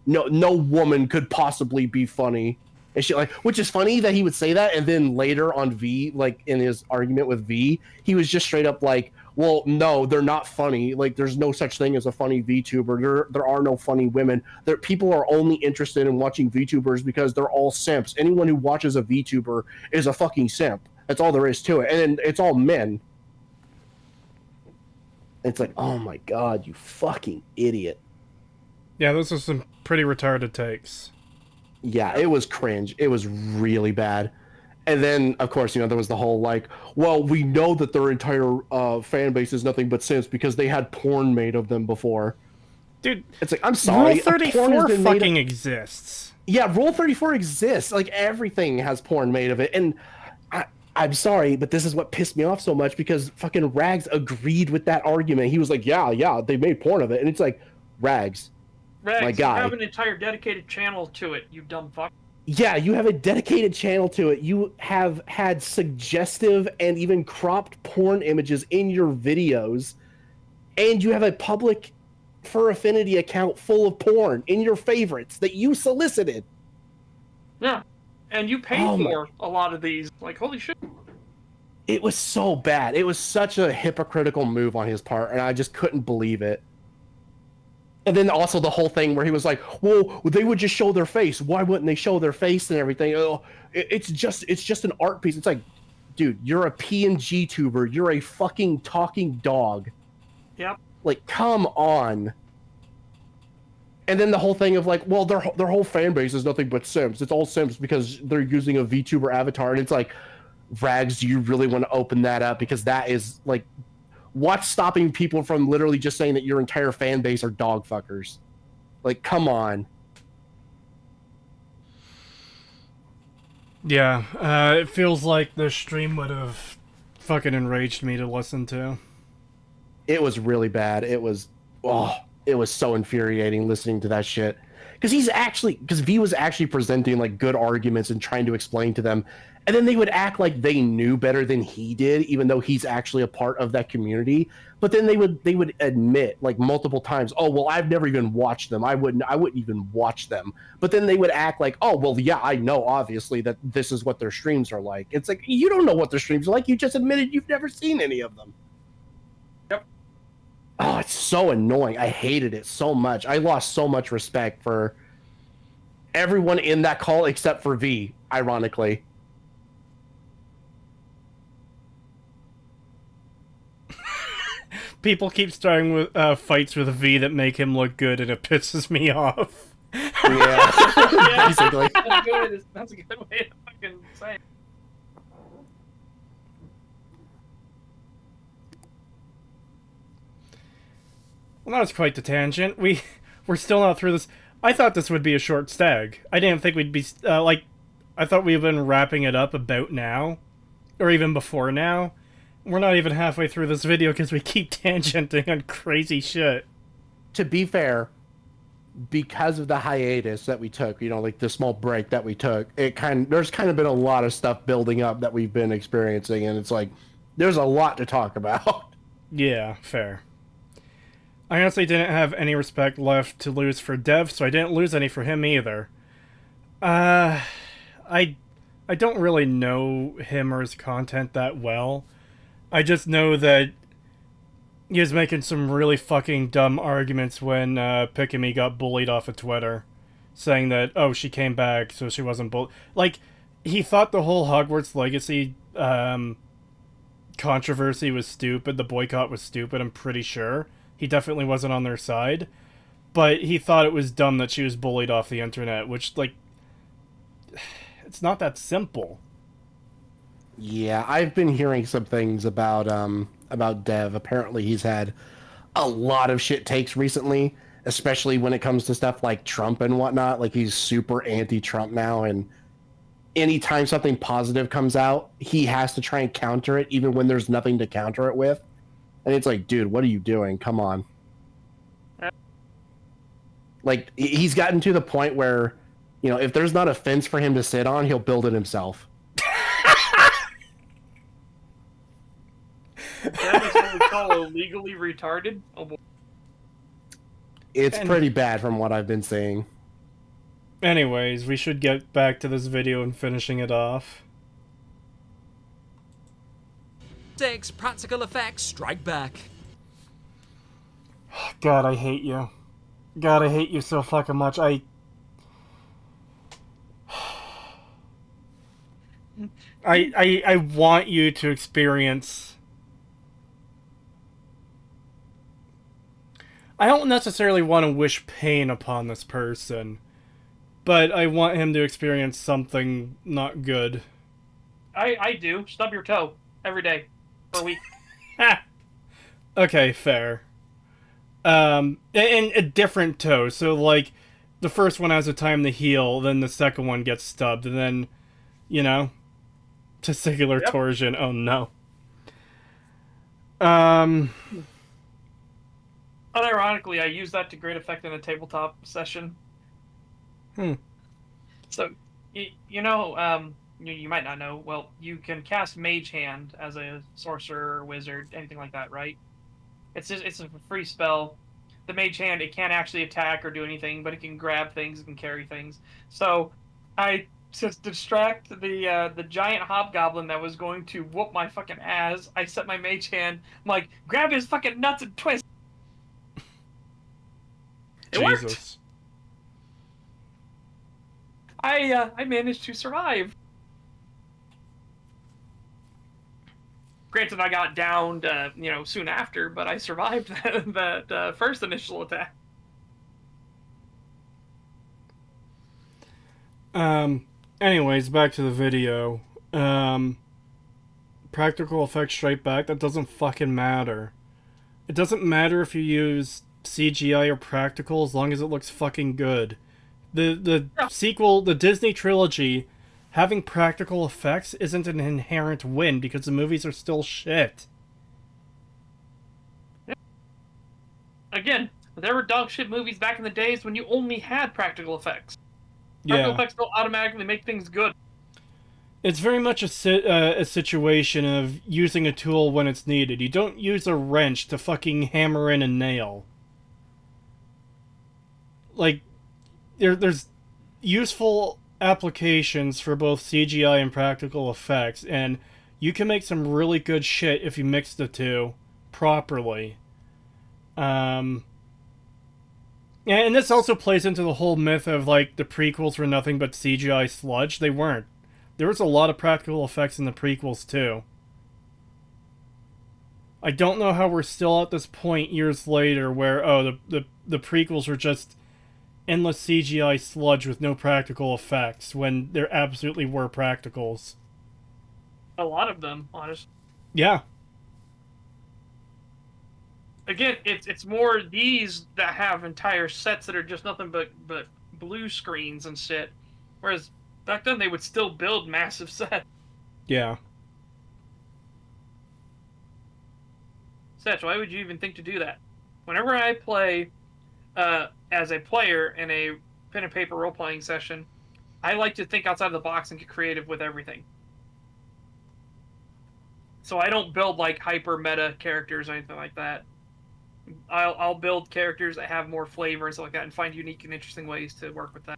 No woman could possibly be funny. And shit, like, which is funny that he would say that, and then later on V, like, in his argument with V, he was just straight up like, well, no, they're not funny. Like, there's no such thing as a funny VTuber. There are no funny women. People are only interested in watching VTubers because they're all simps. Anyone who watches a VTuber is a fucking simp. That's all there is to it. And it's all men. It's like, oh my god, you fucking idiot. Yeah, those are some pretty retarded takes. Yeah, it was cringe. It was really bad. And then, of course, there was the whole, like, well, we know that their entire fan base is nothing but simps because they had porn made of them before. Dude, it's like, I'm sorry. Rule 34 fucking exists. Yeah, Rule 34 exists. Like, everything has porn made of it. And I'm sorry, but this is what pissed me off so much, because fucking Rags agreed with that argument. He was like, yeah, they made porn of it. And it's like, Rags, my guy. You have an entire dedicated channel to it, you dumb fuck. Yeah, you have a dedicated channel to it. You have had suggestive and even cropped porn images in your videos. And you have a public Fur Affinity account full of porn in your favorites that you solicited. Yeah, and you paid for a lot of these. Like, holy shit. It was so bad. It was such a hypocritical move on his part, and I just couldn't believe it. And then also the whole thing where he was like, well, they would just show their face. Why wouldn't they show their face and everything? Oh, it's just an art piece. It's like, dude, you're a PNG tuber. You're a fucking talking dog. Yep. Like, come on. And then the whole thing of like, well, their whole fan base is nothing but simps. It's all simps because they're using a VTuber avatar. And it's like, Rags, do you really want to open that up? Because that is like... What's stopping people from literally just saying that your entire fan base are dog fuckers? Like, come on. Yeah, it feels like the stream would have fucking enraged me to listen to. It was really bad. It was so infuriating listening to that shit. Because V was actually presenting like good arguments and trying to explain to them. And then they would act like they knew better than he did, even though he's actually a part of that community. But then they would admit like multiple times, oh, well, I've never even watched them. I wouldn't even watch them. But then they would act like, oh, well, yeah, I know, obviously, that this is what their streams are like. It's like, you don't know what their streams are like. You just admitted you've never seen any of them. Yep. Oh, it's so annoying. I hated it so much. I lost so much respect for everyone in that call except for V, ironically. People keep starting with fights with a V that make him look good, and it pisses me off. Yeah, Yeah. basically. That's good. That's a good way to fucking say it. Well, that was quite the tangent. We're still not through this. I thought this would be a short stag. I didn't think we'd be I thought we've been wrapping it up about now, or even before now. We're not even halfway through this video because we keep tangenting on crazy shit. To be fair, because of the hiatus that we took, like the small break that we took, there's kind of been a lot of stuff building up that we've been experiencing, and it's like there's a lot to talk about. Yeah, fair. I honestly didn't have any respect left to lose for Dev, so I didn't lose any for him either. I don't really know him or his content that well. I just know that he was making some really fucking dumb arguments when Pikami got bullied off of Twitter, saying that, oh, she came back, so she wasn't bullied. Like, he thought the whole Hogwarts Legacy controversy was stupid, the boycott was stupid, I'm pretty sure. He definitely wasn't on their side. But he thought it was dumb that she was bullied off the internet, which, like, it's not that simple. Yeah, I've been hearing some things about Dev. Apparently, he's had a lot of shit takes recently, especially when it comes to stuff like Trump and whatnot. Like, he's super anti-Trump now, and anytime something positive comes out, he has to try and counter it, even when there's nothing to counter it with. And it's like, dude, what are you doing? Come on. Like, he's gotten to the point where, if there's not a fence for him to sit on, he'll build it himself. That is what we call illegally retarded. Oh boy. It's pretty bad from what I've been seeing. Anyways, we should get back to this video and finishing it off. 6. Practical effects strike back. God, I hate you. God, I hate you so fucking much. I want you to experience... I don't necessarily want to wish pain upon this person, but I want him to experience something not good. I do. Stub your toe every day for a week. Okay, fair. And a different toe. So, like, the first one has a time to heal, then the second one gets stubbed, and then, testicular torsion. Oh, no. Unironically, I use that to great effect in a tabletop session. So, you might not know, well, you can cast Mage Hand as a sorcerer or wizard, anything like that, right? It's a free spell. The Mage Hand, it can't actually attack or do anything, but it can grab things, it can carry things. So, I just distract the giant hobgoblin that was going to whoop my fucking ass. I set my Mage Hand, I'm like, grab his fucking nuts and twist. It worked. Jesus. I managed to survive. Granted, I got downed, soon after, but I survived that first initial attack. Anyways, back to the video. Practical effects straight back, that doesn't fucking matter. It doesn't matter if you use CGI or practical as long as it looks fucking good. The sequel, the Disney trilogy, having practical effects isn't an inherent win because the movies are still shit. Again, there were dog shit movies back in the days when you only had practical effects. Practical effects don't automatically make things good. It's very much a situation of using a tool when it's needed. You don't use a wrench to fucking hammer in a nail. Like, there's useful applications for both CGI and practical effects, and you can make some really good shit if you mix the two properly. Yeah, and this also plays into the whole myth of, like, the prequels were nothing but CGI sludge. They weren't. There was a lot of practical effects in the prequels, too. I don't know how we're still at this point years later where, oh, the prequels were just endless CGI sludge with no practical effects, when there absolutely were practicals. A lot of them, honestly. Yeah. Again, it's more these that have entire sets that are just nothing but blue screens and shit. Whereas back then they would still build massive sets. Yeah. Sets, why would you even think to do that? Whenever I play as a player in a pen and paper role playing session, I like to think outside of the box and get creative with everything. So I don't build like hyper meta characters or anything like that. I'll build characters that have more flavor and stuff like that, and find unique and interesting ways to work with that.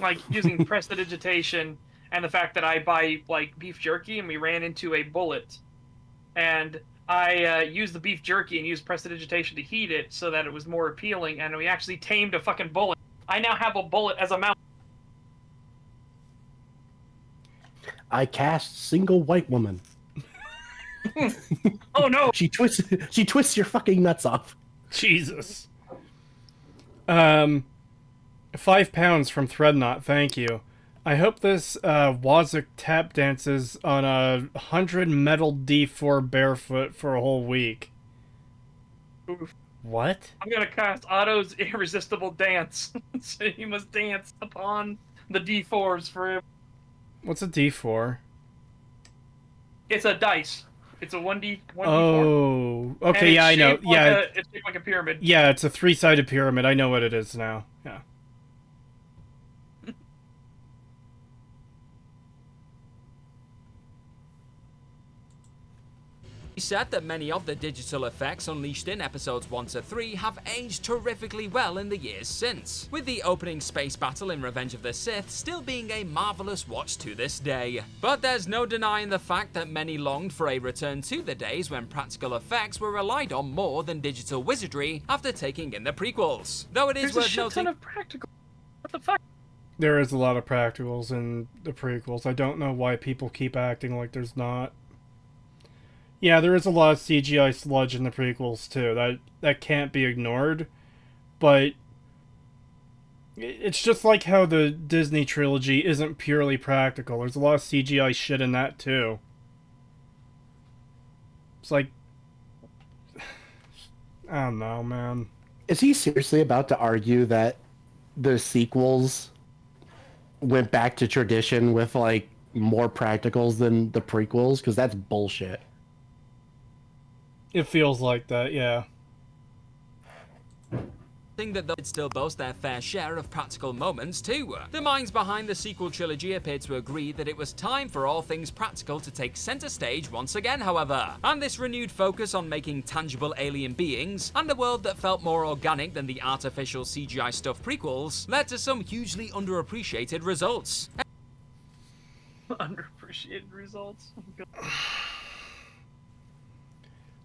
Like using prestidigitation and the fact that I buy like beef jerky and we ran into a bullet, and I used the beef jerky and used prestidigitation to heat it so that it was more appealing, and we actually tamed a fucking bullet. I now have a bullet as a mount. I cast single white woman. Oh no! She twists your fucking nuts off. Jesus. 5 pounds from Threadnought, thank you. I hope this Wazuk tap dances on a 100 metal D4 barefoot for a whole week. Oof. What? I'm gonna cast Otto's irresistible dance. So he must dance upon the D4s for him. What's a D4? It's a dice. It's a 1D4. Oh, okay, And yeah, I know. it's shaped like a pyramid. Yeah, it's a 3-sided pyramid. I know what it is now. Yeah. He said that many of the digital effects unleashed in episodes 1 to 3 have aged terrifically well in the years since, with the opening space battle in Revenge of the Sith still being a marvelous watch to this day. But there's no denying the fact that many longed for a return to the days when practical effects were relied on more than digital wizardry after taking in the prequels. Though it is There's a worth shit ton noting of practical. What the fuck? There is a lot of practicals in the prequels. I don't know why people keep acting like there's not. Yeah, there is a lot of CGI sludge in the prequels too. That can't be ignored. But it's just like how the Disney trilogy isn't purely practical. There's a lot of CGI shit in that too. It's like, I don't know, man. Is he seriously about to argue that the sequels went back to tradition with like more practicals than the prequels? Because that's bullshit. It feels like that, yeah. that they'd still boast their fair share of practical moments too. The minds behind the sequel trilogy appeared to agree that it was time for all things practical to take center stage once again, however. And this renewed focus on making tangible alien beings and a world that felt more organic than the artificial CGI stuff prequels led to some hugely underappreciated results. Underappreciated results.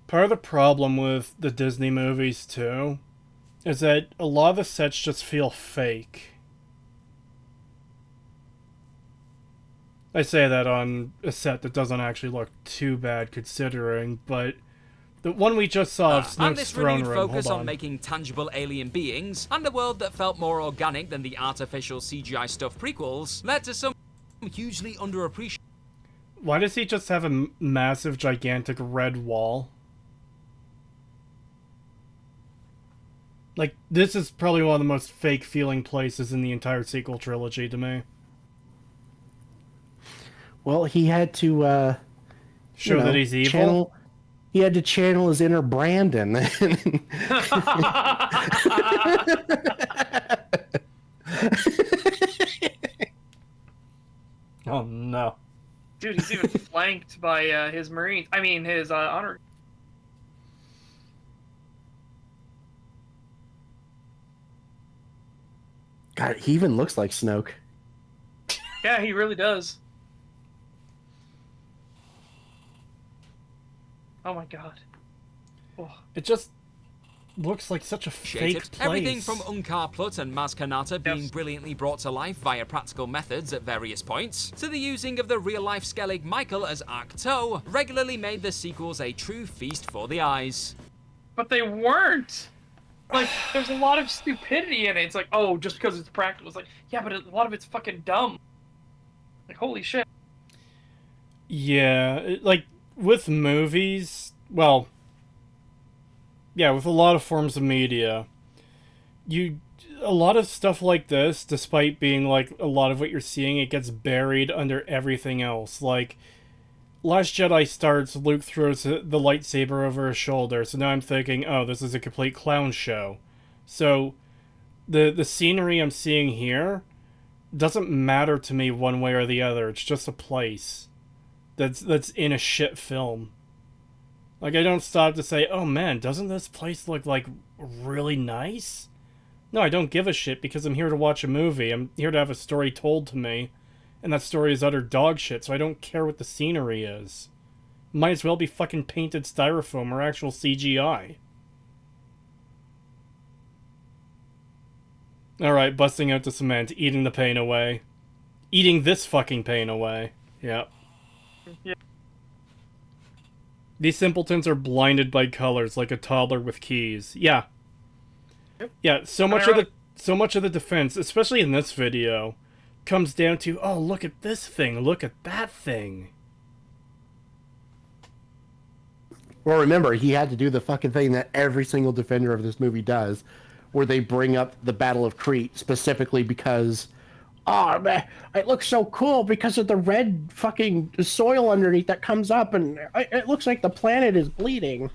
Part of the problem with the Disney movies, too, is that a lot of the sets just feel fake. I say that on a set that doesn't actually look too bad considering, but the one we just saw of And Snoke's this throne renewed room, focus hold on making tangible alien beings and a world that felt more organic than the artificial CGI stuff prequels led to some hugely underappreciated. Why does he just have a massive, gigantic red wall? Like, this is probably one of the most fake-feeling places in the entire sequel trilogy to me. Well, he had to Show that he's evil? He had to channel his inner Brandon. Oh, no. Dude, he's even flanked by his Marines. I mean, his honor. God, he even looks like Snoke. Yeah, he really does. Oh my god. Oh. It just... looks like such a fake place. Everything from Unkar Plut and Maz Kanata being brilliantly brought to life via practical methods at various points, to the using of the real-life Skellig Michael as Arcto, regularly made the sequels a true feast for the eyes. But they weren't! Like, there's a lot of stupidity in it. It's like, oh, just because it's practical. It's like, yeah, but a lot of it's fucking dumb. Like, holy shit. Yeah, like, with movies, well, yeah, with a lot of forms of media, a lot of stuff like this, despite being, like, a lot of what you're seeing, it gets buried under everything else. Like, Last Jedi starts, Luke throws the lightsaber over his shoulder, so now I'm thinking, oh, this is a complete clown show. So, the scenery I'm seeing here doesn't matter to me one way or the other. It's just a place that's in a shit film. Like, I don't stop to say, oh man, doesn't this place look, like, really nice? No, I don't give a shit because I'm here to watch a movie. I'm here to have a story told to me. And that story is utter dog shit, so I don't care what the scenery is. Might as well be fucking painted styrofoam or actual CGI. Alright, busting out the cement, eating the pain away. Eating this fucking pain away. Yep. Yeah. These simpletons are blinded by colors like a toddler with keys. Yeah. Yeah, so much of the defense, especially in this video, comes down to, oh, look at this thing, look at that thing. Well, remember, he had to do the fucking thing that every single defender of this movie does, where they bring up the Battle of Crete specifically because, oh man, it looks so cool because of the red fucking soil underneath that comes up, and it looks like the planet is bleeding.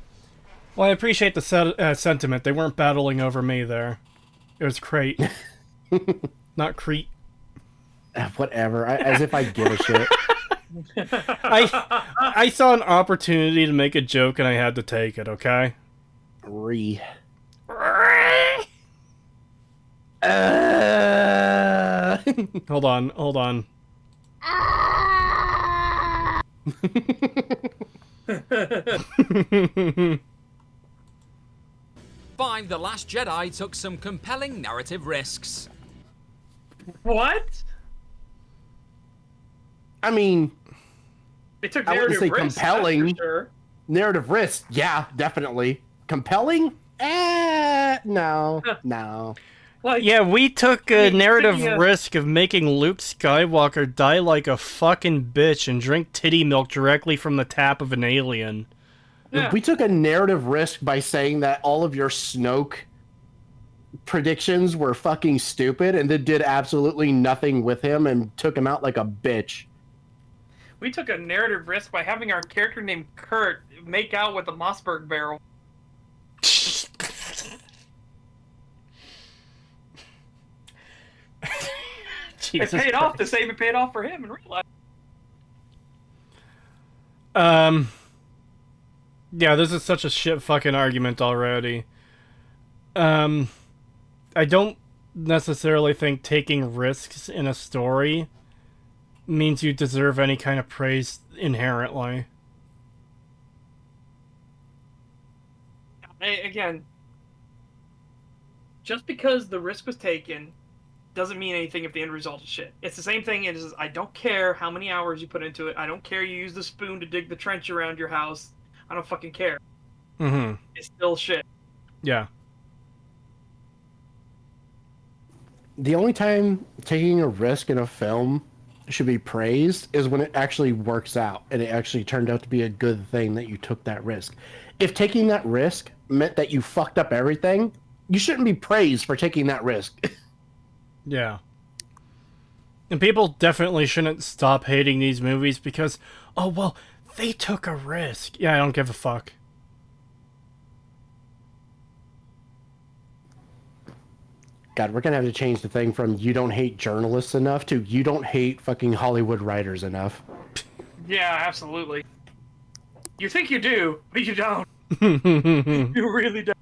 Well, I appreciate the sentiment. They weren't battling over me there. It was Crete. Not Crete. Whatever, as if I give a shit. I saw an opportunity to make a joke and I had to take it, okay? Hold on. 5. The Last Jedi took some compelling narrative risks. What? I mean, They took I wouldn't narrative say risks, compelling. that's for sure. Narrative risk, yeah, definitely. Compelling? No. Like, Yeah, we took a narrative speaking of- risk of making Luke Skywalker die like a fucking bitch and drink titty milk directly from the tap of an alien. yeah. We took a narrative risk by saying that all of your Snoke predictions were fucking stupid and then did absolutely nothing with him and took him out like a bitch. We took a narrative risk by having our character named Kurt make out with a Mossberg barrel. Jesus It paid off the Christ. same it paid off for him in real life. Yeah, this is such a shit fucking argument already. I don't necessarily think taking risks in a story means you deserve any kind of praise inherently. Again, just because the risk was taken doesn't mean anything if the end result is shit. It's the same thing as I don't care how many hours you put into it. I don't care you use the spoon to dig the trench around your house. I don't fucking care. Mm-hmm. It's still shit. Yeah. The only time taking a risk in a film should be praised is when it actually works out and it actually turned out to be a good thing that you took that risk. If taking that risk meant that you fucked up everything, you shouldn't be praised for taking that risk. Yeah. And people definitely shouldn't stop hating these movies because, oh, well, they took a risk. Yeah, I don't give a fuck. God, we're gonna have to change the thing from you don't hate journalists enough to you don't hate fucking Hollywood writers enough. Yeah, absolutely. You think you do, but you don't. You really don't.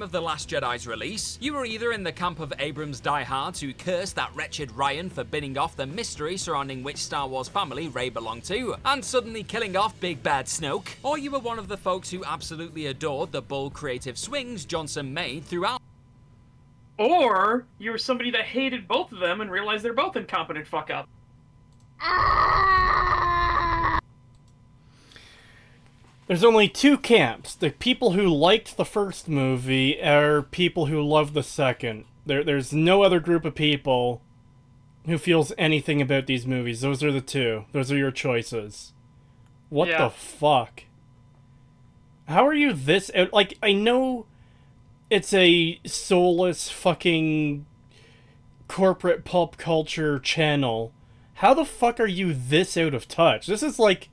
of The Last Jedi's release, you were either in the camp of Abrams' diehards who cursed that wretched Ryan for binning off the mystery surrounding which Star Wars family Rey belonged to, and suddenly killing off Big Bad Snoke, or you were one of the folks who absolutely adored the bold creative swings Johnson made throughout. Or you were somebody that hated both of them and realized they're both incompetent fuck up. There's only two camps. The people who liked the first movie are people who love the second. There's no other group of people who feels anything about these movies. Those are the two. Those are your choices. What Yeah. the fuck? How are you this out? Like, I know it's a soulless fucking corporate pulp culture channel. How the fuck are you this out of touch? This is like...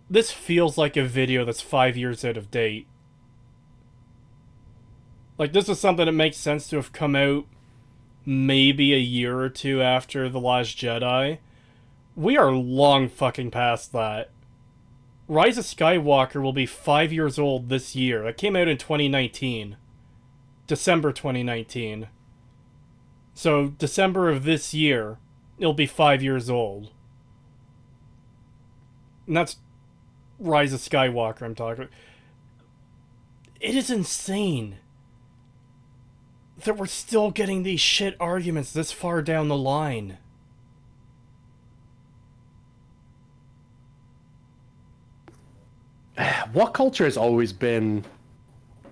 This feels like a video that's 5 years out of date. Like, this is something that makes sense to have come out maybe a year or two after The Last Jedi. We are long fucking past that. Rise of Skywalker will be 5 years old this year. It came out in 2019. December 2019. So, December of this year, it'll be 5 years old. And that's Rise of Skywalker I'm talking about. It is insane that we're still getting these shit arguments this far down the line. WhatCulture has always been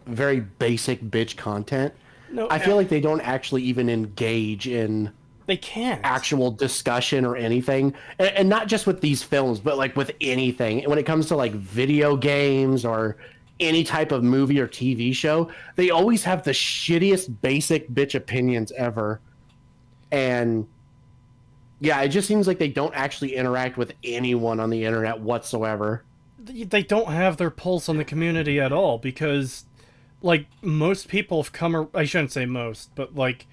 very basic bitch content. No, I feel like they don't actually even engage in they can't. actual discussion or anything, and not just with these films, but like with anything. When it comes to like video games or any type of movie or TV show, they always have the shittiest basic bitch opinions ever. And yeah, it just seems like they don't actually interact with anyone on the internet whatsoever. They don't have their pulse on the community at all, because like most people have come, I shouldn't say most, but like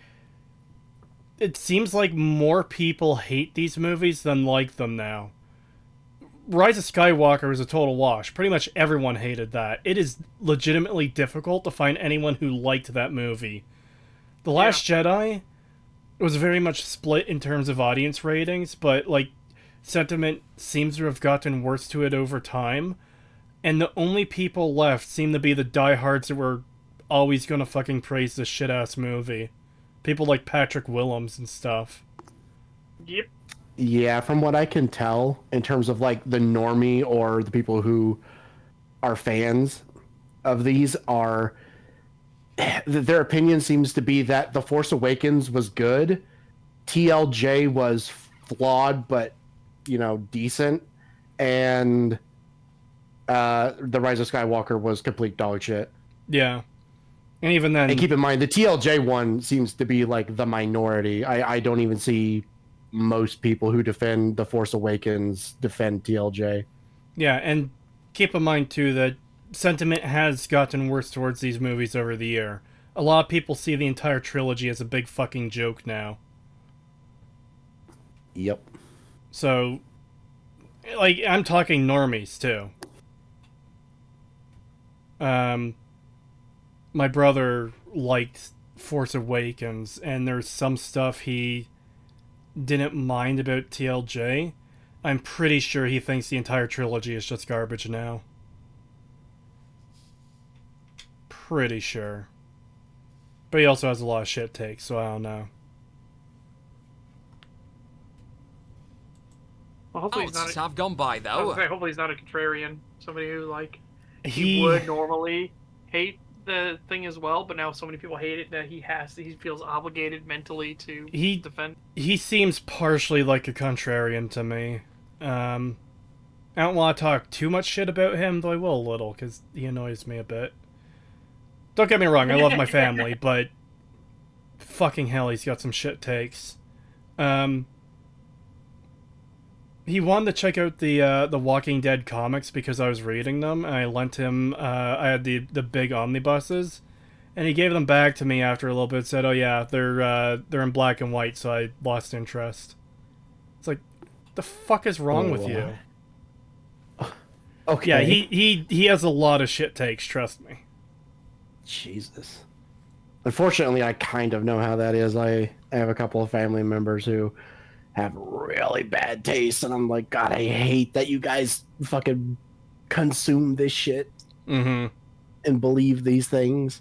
it seems like more people hate these movies than like them now. Rise of Skywalker was a total wash. Pretty much everyone hated that. It is legitimately difficult to find anyone who liked that movie. The Last Jedi was very much split in terms of audience ratings, but like sentiment seems to have gotten worse to it over time. And the only people left seem to be the diehards that were always gonna fucking praise this shit-ass movie. People like Patrick Willems and stuff. Yep. Yeah, from what I can tell, in terms of like the normie or the people who are fans of these, are their opinion seems to be that The Force Awakens was good, TLJ was flawed but decent, and The Rise of Skywalker was complete dog shit. Yeah. And even then... And keep in mind, the TLJ one seems to be like the minority. I don't even see most people who defend The Force Awakens defend TLJ. Yeah, and keep in mind too that sentiment has gotten worse towards these movies over the year. A lot of people see the entire trilogy as a big fucking joke now. Yep. So, like, I'm talking normies too. My brother liked Force Awakens, and there's some stuff he didn't mind about TLJ. I'm pretty sure he thinks the entire trilogy is just garbage now. Pretty sure. But he also has a lot of shit takes, so I don't know. Well, hopefully he's not. Months have gone by I was though. gonna say, hopefully he's not a contrarian. Somebody who like He would normally hate the thing as well, but now so many people hate it that he feels obligated mentally to defend. He seems partially like a contrarian to me. I don't want to talk too much shit about him, though I will a little, because he annoys me a bit. Don't get me wrong, I love my family, but fucking hell, he's got some shit takes. He wanted to check out the Walking Dead comics because I was reading them, and I lent him, I had the big omnibuses, and he gave them back to me after a little bit, said, oh yeah, they're in black and white, so I lost interest. It's like, the fuck is wrong with you? Okay. Yeah, he has a lot of shit takes, trust me. Jesus. Unfortunately, I kind of know how that is. I have a couple of family members who have really bad taste, and I'm like, God, I hate that you guys fucking consume this shit Mm-hmm. and believe these things.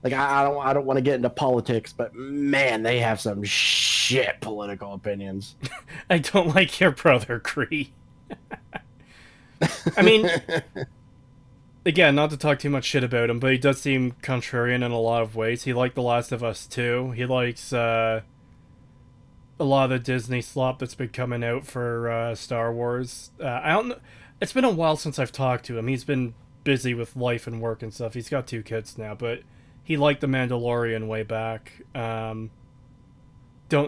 Like, I don't want to get into politics, but man, they have some shit political opinions. I don't like your brother, Cree. I mean, again, not to talk too much shit about him, but he does seem contrarian in a lot of ways. He liked The Last of Us too. He likes a lot of the Disney slop that's been coming out for Star Wars. I don't know. It's been a while since I've talked to him. He's been busy with life and work and stuff. He's got 2 kids now, but he liked The Mandalorian way back. Don't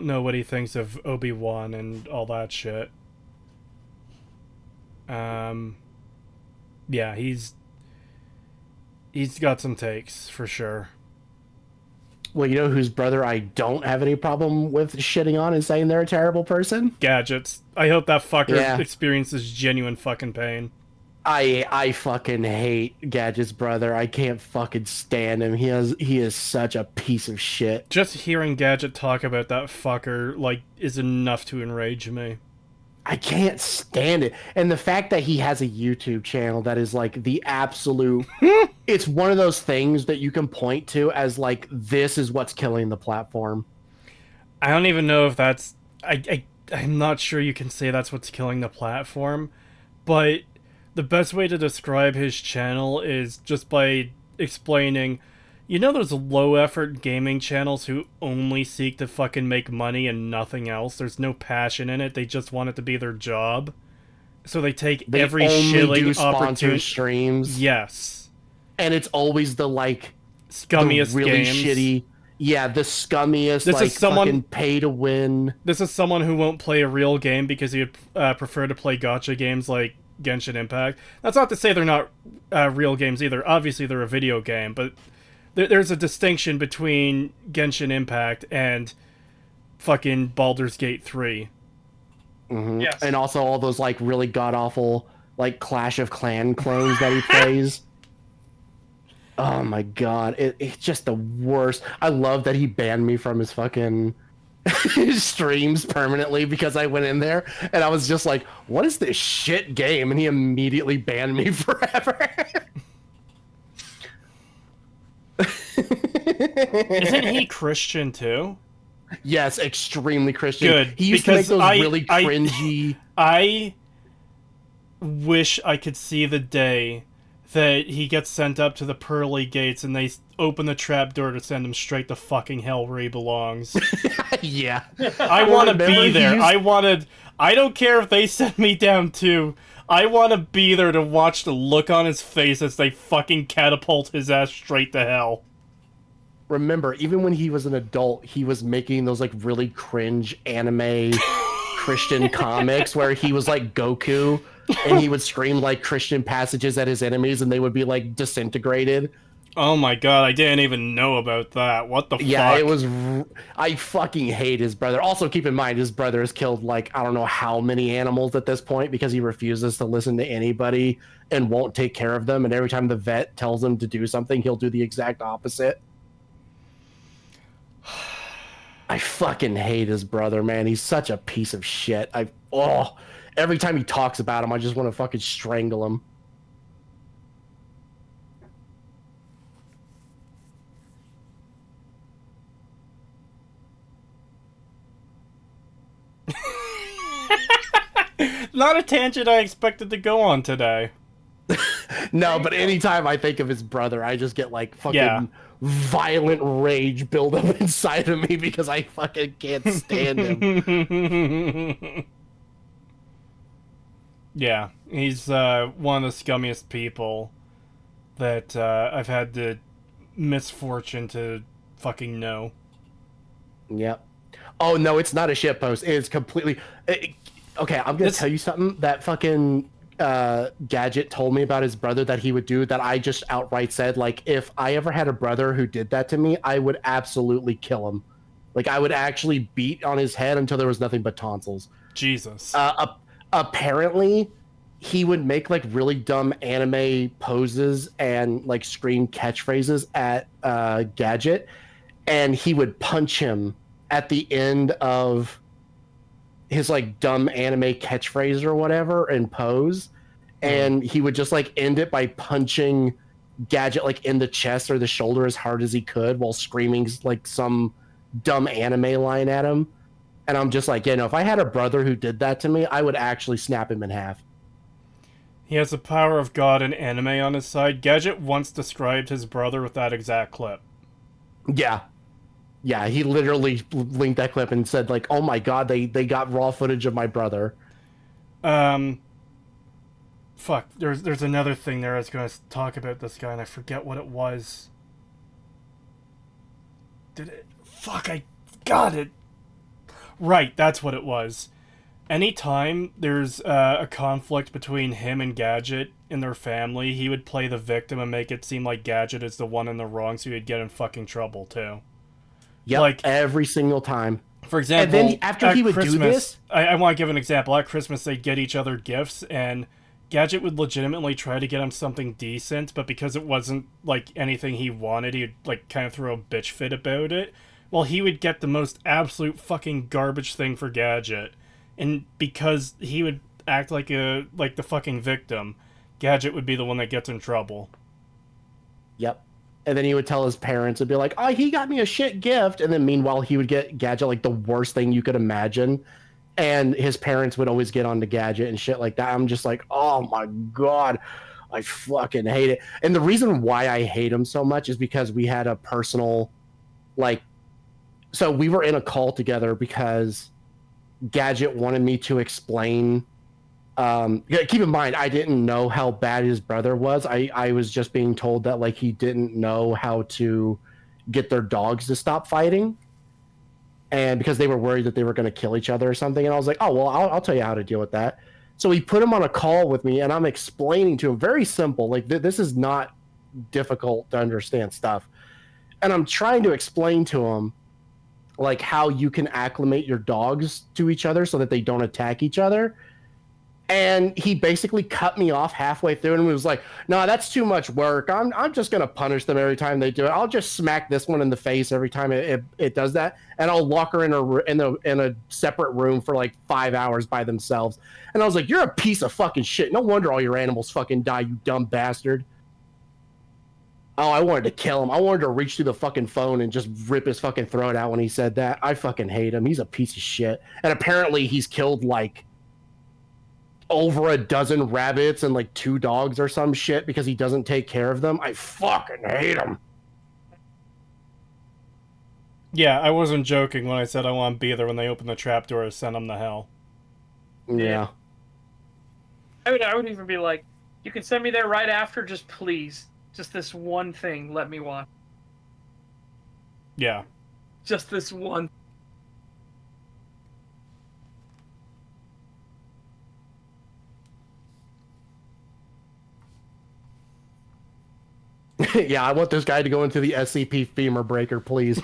know what he thinks of Obi-Wan and all that shit. Yeah, he's got some takes for sure. Well, you know whose brother I don't have any problem with shitting on and saying they're a terrible person? Gadgets. I hope that fucker Yeah. experiences genuine fucking pain. I fucking hate Gadget's brother. I can't fucking stand him. He is such a piece of shit. Just hearing Gadget talk about that fucker, like, is enough to enrage me. I can't stand it. And the fact that he has a YouTube channel that is like the absolute it's one of those things that you can point to as like this is what's killing the platform. I don't even know if that's... I'm not sure you can say that's what's killing the platform, but the best way to describe his channel is just by explaining, you know those low-effort gaming channels who only seek to fucking make money and nothing else? There's no passion in it, they just want it to be their job. So they take They every only shilling do sponsor opportunity... streams. Yes. And it's always the like Scummiest the really games. shitty. Yeah, the scummiest, This like, is someone- fucking pay to win. This is someone who won't play a real game because he would prefer to play gacha games like Genshin Impact. That's not to say they're not real games either. Obviously, they're a video game, but there's a distinction between Genshin Impact and fucking Baldur's Gate 3. Mm-hmm. Yes. And also all those like really god awful like Clash of Clan clones that he plays. Oh my god, it's just the worst. I love that he banned me from his fucking streams permanently because I went in there and I was just like, what is this shit game? And he immediately banned me forever. Isn't he Christian too? Yes, extremely Christian. Good, He used to make because those really cringy. I wish I could see the day that he gets sent up to the pearly gates and they open the trapdoor to send him straight to fucking hell where he belongs. Yeah. I want to Remember be he there. used- I don't care if they send me down too. I want to be there to watch the look on his face as they fucking catapult his ass straight to hell. Remember, even when he was an adult, he was making those like really cringe anime Christian comics where he was like Goku and he would scream like Christian passages at his enemies and they would be like disintegrated. Oh my god, I didn't even know about that. What the Yeah, fuck? it was. I fucking hate his brother. Also, keep in mind, his brother has killed like I don't know how many animals at this point because he refuses to listen to anybody and won't take care of them. And every time the vet tells him to do something, he'll do the exact opposite. I fucking hate his brother, man. He's such a piece of shit. Every time he talks about him, I just want to fucking strangle him. Not a tangent I expected to go on today. No, but anytime I think of his brother, I just get like fucking Yeah. violent rage build up inside of me because I fucking can't stand him. Yeah, he's one of the scummiest people that I've had the misfortune to fucking know. Yep. Oh no, it's not a shitpost. It's completely. Okay, I'm gonna This- tell you something that fucking Gadget told me about his brother that he would do that I just outright said, like, if I ever had a brother who did that to me, I would absolutely kill him. Like, I would actually beat on his head until there was nothing but tonsils. Jesus. Apparently, he would make like really dumb anime poses and like scream catchphrases at Gadget, and he would punch him at the end of his like dumb anime catchphrase or whatever and pose, and he would just like end it by punching Gadget like in the chest or the shoulder as hard as he could while screaming like some dumb anime line at him. And I'm just like, if I had a brother who did that to me, I would actually snap him in half. He has the power of God and anime on his side. Gadget once described his brother with that exact clip. Yeah. Yeah, he literally linked that clip and said, like, oh my god, they got raw footage of my brother. Fuck, there's another thing there I was going to talk about this guy, and I forget what it was. Did it? Fuck, I got it! Right, that's what it was. Anytime there's a conflict between him and Gadget in their family, he would play the victim and make it seem like Gadget is the one in the wrong, so he'd get in fucking trouble, too. Yep, like every single time. For example, and then after he would Christmas, do this, I want to give an example. At Christmas, they'd get each other gifts, and Gadget would legitimately try to get him something decent, but because it wasn't like anything he wanted, he'd like kind of throw a bitch fit about it. Well, he would get the most absolute fucking garbage thing for Gadget, and because he would act like the fucking victim, Gadget would be the one that gets in trouble. Yep. And then he would tell his parents and be like, oh, he got me a shit gift. And then meanwhile, he would get Gadget like the worst thing you could imagine. And his parents would always get on to Gadget and shit like that. I'm just like, oh my God, I fucking hate it. And the reason why I hate him so much is because we had a personal, like, so we were in a call together because Gadget wanted me to explain. Keep in mind, I didn't know how bad his brother was. I was just being told that like he didn't know how to get their dogs to stop fighting, and because they were worried that they were going to kill each other or something. And I was like, oh well, I'll tell you how to deal with that. So he put him on a call with me, and I'm explaining to him very simple, like this is not difficult to understand stuff, and I'm trying to explain to him like how you can acclimate your dogs to each other so that they don't attack each other. And he basically cut me off halfway through and was like, no, that's too much work. I'm just going to punish them every time they do it. I'll just smack this one in the face every time it does that. And I'll lock her in a separate room for like 5 hours by themselves. And I was like, you're a piece of fucking shit. No wonder all your animals fucking die, you dumb bastard. Oh, I wanted to kill him. I wanted to reach through the fucking phone and just rip his fucking throat out when he said that. I fucking hate him. He's a piece of shit. And apparently he's killed like over a dozen rabbits and like 2 dogs or some shit because he doesn't take care of them. I fucking hate him. Yeah, I wasn't joking when I said I want to be there when they open the trapdoor to send him to hell. Yeah. I would even be like, you can send me there right after, just please. Just this one thing, let me watch. Yeah. Just this one. Yeah, I want this guy to go into the SCP femur breaker, please.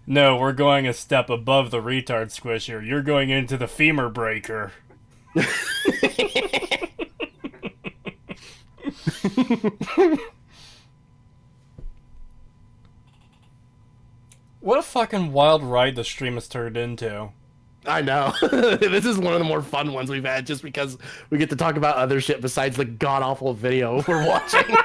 No, we're going a step above the retard squisher. You're going into the femur breaker. What a fucking wild ride the stream has turned into. I know. This is one of the more fun ones we've had just because we get to talk about other shit besides the god-awful video we're watching.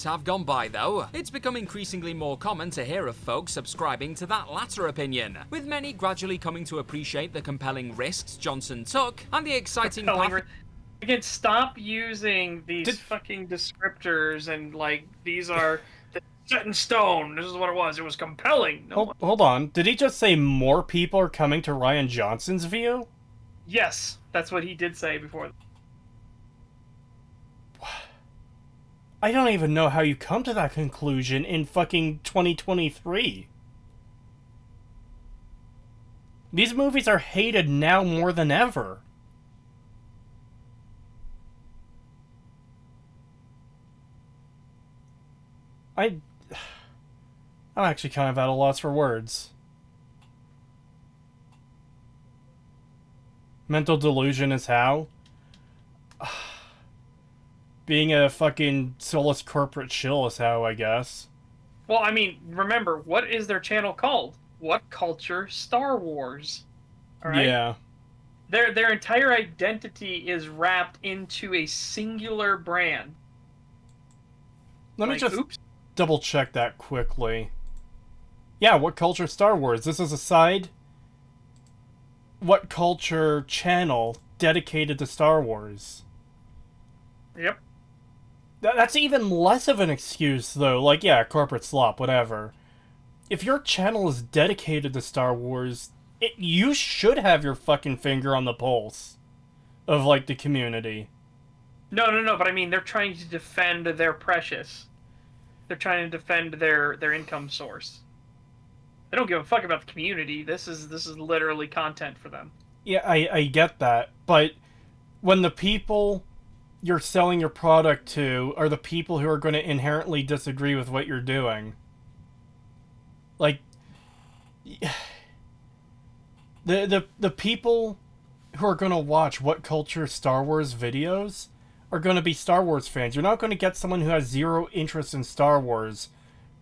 Have gone by though. It's become increasingly more common to hear of folks subscribing to that latter opinion, with many gradually coming to appreciate the compelling risks Johnson took and the exciting path. Again, stop using these fucking descriptors and like these are set in stone. This is what it was. It was compelling. No hold on. Did he just say more people are coming to Ryan Johnson's view? Yes, that's what he did say before. I don't even know how you come to that conclusion in fucking 2023. These movies are hated now more than ever. I'm actually kind of at a loss for words. Mental delusion is how? Being a fucking soulless corporate shill is how, I guess. Well, I mean, remember, what is their channel called? WhatCulture Star Wars. All right? Yeah. Their entire identity is wrapped into a singular brand. Let me Like, just oops. double check that quickly. Yeah, What Culture Star Wars. This is a side What Culture channel dedicated to Star Wars. Yep. That's even less of an excuse, though. Like, yeah, corporate slop, whatever. If your channel is dedicated to Star Wars, you should have your fucking finger on the pulse of, like, the community. No, but I mean, they're trying to defend their precious. They're trying to defend their income source. They don't give a fuck about the community. This is literally content for them. Yeah, I get that. But when the people you're selling your product to are the people who are going to inherently disagree with what you're doing, like, the people who are going to watch What Culture Star Wars videos are going to be Star Wars fans. You're not going to get someone who has zero interest in Star Wars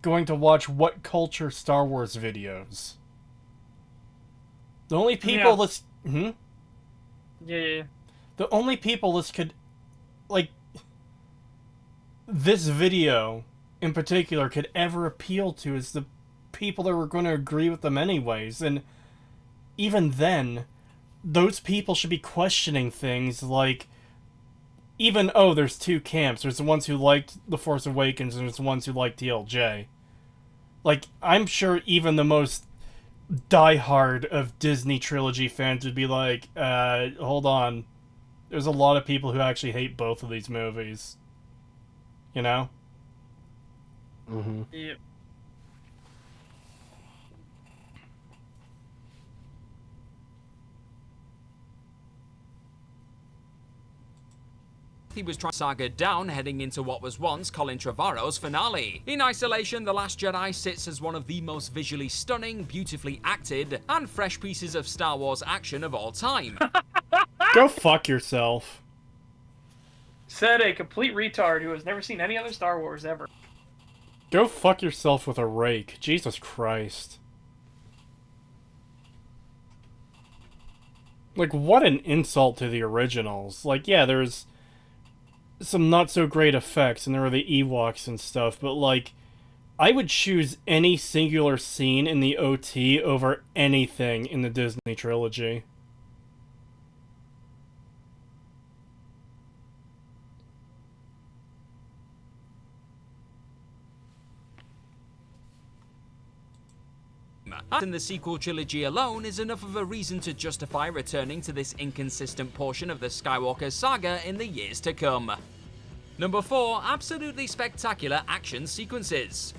going to watch What Culture Star Wars videos. The only people this... Yeah. The only people this could... Like... This video, in particular, could ever appeal to is the people that were going to agree with them anyways. And even then, those people should be questioning things like... Even, oh, there's two camps. There's the ones who liked The Force Awakens and there's the ones who liked TLJ. Like, I'm sure even the most diehard of Disney trilogy fans would be like, hold on. There's a lot of people who actually hate both of these movies. You know? Mm-hmm. Yep. He was trying to saga down heading into what was once Colin Trevorrow's finale. In isolation, The Last Jedi sits as one of the most visually stunning, beautifully acted, and fresh pieces of Star Wars action of all time. Go fuck yourself. Said a complete retard who has never seen any other Star Wars ever. Go fuck yourself with a rake. Jesus Christ. Like, what an insult to the originals. Like, yeah, there's some not so great effects, and there were the Ewoks and stuff, but, like, I would choose any singular scene in the OT over anything in the Disney trilogy. And the sequel trilogy alone is enough of a reason to justify returning to this inconsistent portion of the Skywalker saga in the years to come. Number 4, absolutely spectacular action sequences.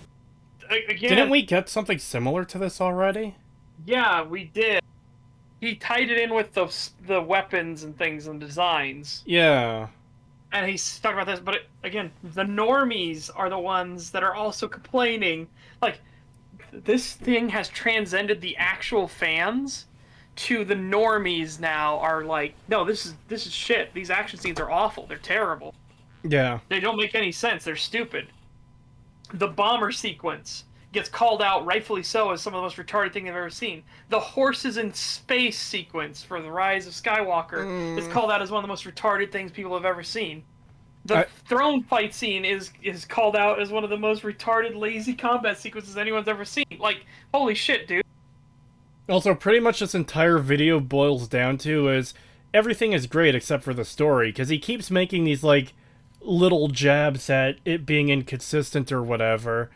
Again, Didn't we get something similar to this already? Yeah, we did. He tied it in with the weapons and things and designs. Yeah. And he's talking about this, but again, the normies are the ones that are also complaining. Like, this thing has transcended the actual fans to the normies now are like, no, this is shit. These action scenes are awful. They're terrible. Yeah. They don't make any sense. They're stupid. The bomber sequence gets called out, rightfully so, as some of the most retarded thing I've ever seen. The horses in space sequence for The Rise of Skywalker is called out as one of the most retarded things people have ever seen. The throne fight scene is called out as one of the most retarded, lazy combat sequences anyone's ever seen. Like, holy shit, dude. Also, pretty much this entire video boils down to is everything is great except for the story, because he keeps making these, like, little jabs at it being inconsistent or whatever,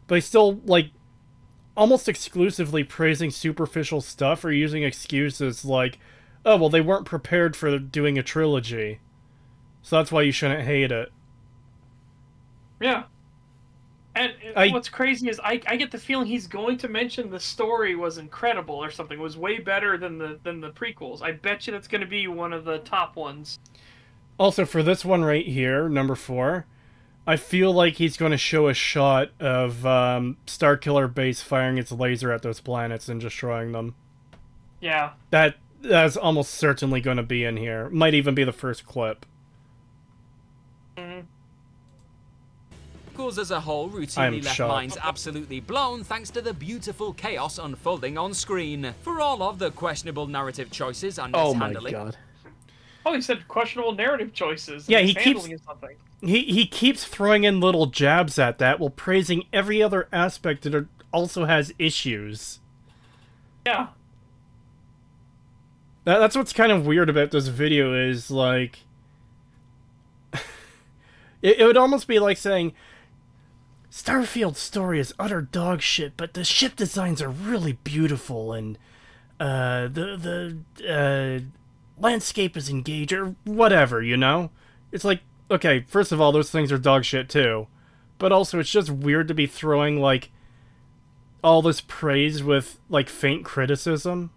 but he's still, like, almost exclusively praising superficial stuff or using excuses like, oh, well, they weren't prepared for doing a trilogy, so that's why you shouldn't hate it. Yeah. And what's crazy is I get the feeling he's going to mention the story was incredible or something, was way better than the prequels. I bet you that's going to be one of the top ones. Also, for this one right here, number 4, I feel like he's going to show a shot of Starkiller Base firing its laser at those planets and destroying them. Yeah. That's almost certainly going to be in here. Might even be the first clip. Sequels as a whole I'm routinely left shocked. minds absolutely blown thanks to the beautiful chaos unfolding on screen. For all of the questionable narrative choices and Oh my mishandling, god. Oh, he said questionable narrative choices. Yeah, and he mishandling keeps- is something. He keeps throwing in little jabs at that while praising every other aspect that also has issues. Yeah. That's what's kind of weird about this video is, like... it would almost be like saying, Starfield's story is utter dog shit, but the ship designs are really beautiful, and the landscape is engaged, or whatever, you know? It's like, okay, first of all, those things are dog shit too, but also it's just weird to be throwing, like, all this praise with, like, faint criticism.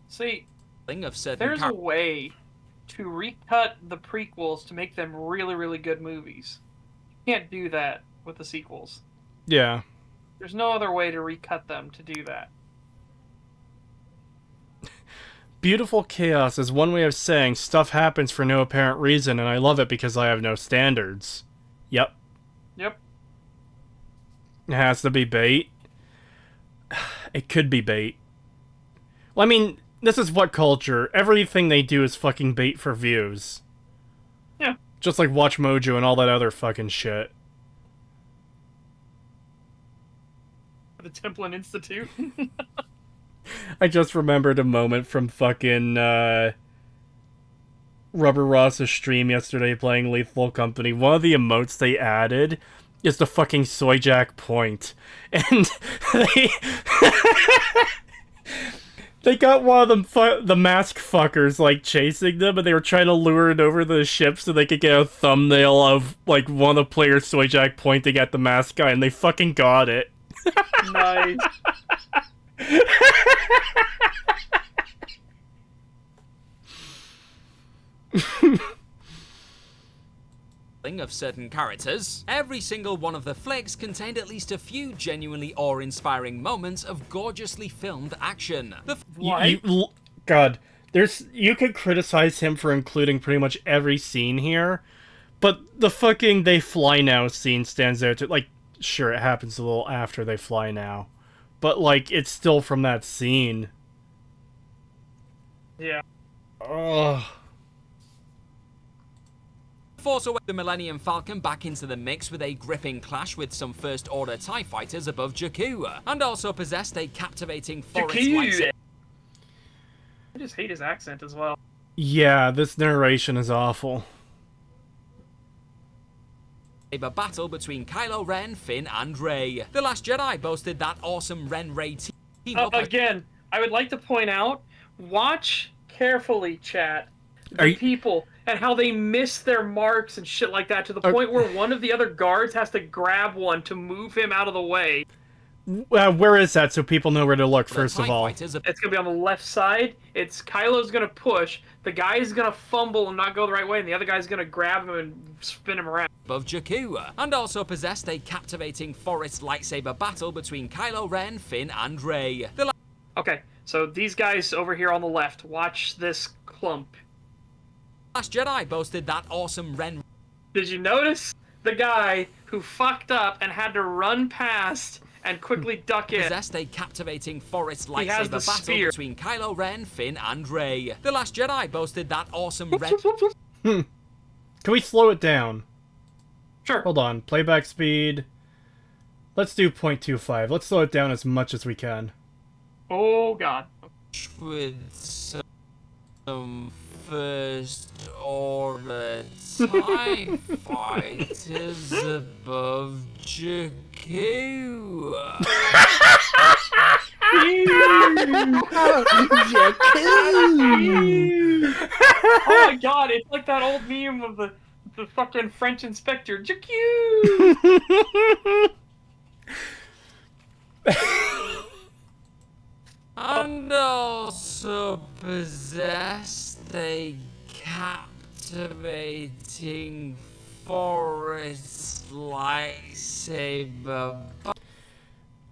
See, of certain there's a way to recut the prequels to make them really, really good movies. You can't do that with the sequels. Yeah. There's no other way to recut them to do that. Beautiful chaos is one way of saying stuff happens for no apparent reason, and I love it because I have no standards. Yep. Yep. It has to be bait. It could be bait. Well, I mean, this is WhatCulture. Everything they do is fucking bait for views. Yeah. Just like Watch Mojo and all that other fucking shit. The Templin Institute. I just remembered a moment from fucking Rubber Ross's stream yesterday playing Lethal Company. One of the emotes they added is the fucking soy jack point. And they got one of them the mask fuckers, like, chasing them, and they were trying to lure it over the ship so they could get a thumbnail of, like, one of the players soy jack pointing at the mask guy, and they fucking got it. Nice. of certain characters, every single one of the flicks contained at least a few genuinely awe-inspiring moments of gorgeously filmed action. God, you could criticize him for including pretty much every scene here, but the fucking they fly now scene stands out to, like, sure, it happens a little after they fly now, but, like, it's still from that scene. Yeah. Ugh. Force away the Millennium Falcon back into the mix with a gripping clash with some First Order TIE fighters above Jakku, and also possessed a captivating forest lightsaber I just hate his accent as well. Yeah, this narration is awful. battle between Kylo Ren, Finn, and Rey. The Last Jedi boasted that awesome Ren-Rey team up. Again, I would like to point out, watch carefully, chat, the people and how they miss their marks and shit like that to the point where one of the other guards has to grab one to move him out of the way. Where is that so people know where to look, first of all? It's going to be on the left side. It's Kylo's going to push. The guy's going to fumble and not go the right way, and the other guy's going to grab him and spin him around. Above Jakku, and also possessed a captivating forest lightsaber battle between Kylo Ren, Finn, and Rey. Okay, so these guys over here on the left, watch this clump. Last Jedi boasted that awesome Ren. Did you notice the guy who fucked up and had to run past and quickly duck in? Possessed a captivating forest lightsaber battle between Kylo Ren, Finn, and Rey. The Last Jedi boasted that awesome Ren. Can we slow it down? Sure. Hold on. Playback speed. Let's do 0.25. Let's slow it down as much as we can. Oh, God. With some First Order TIE fighters above Jakku. Oh my God, it's like that old meme of the fucking French inspector. Jakku! And also possessed a captivating forest lightsaber.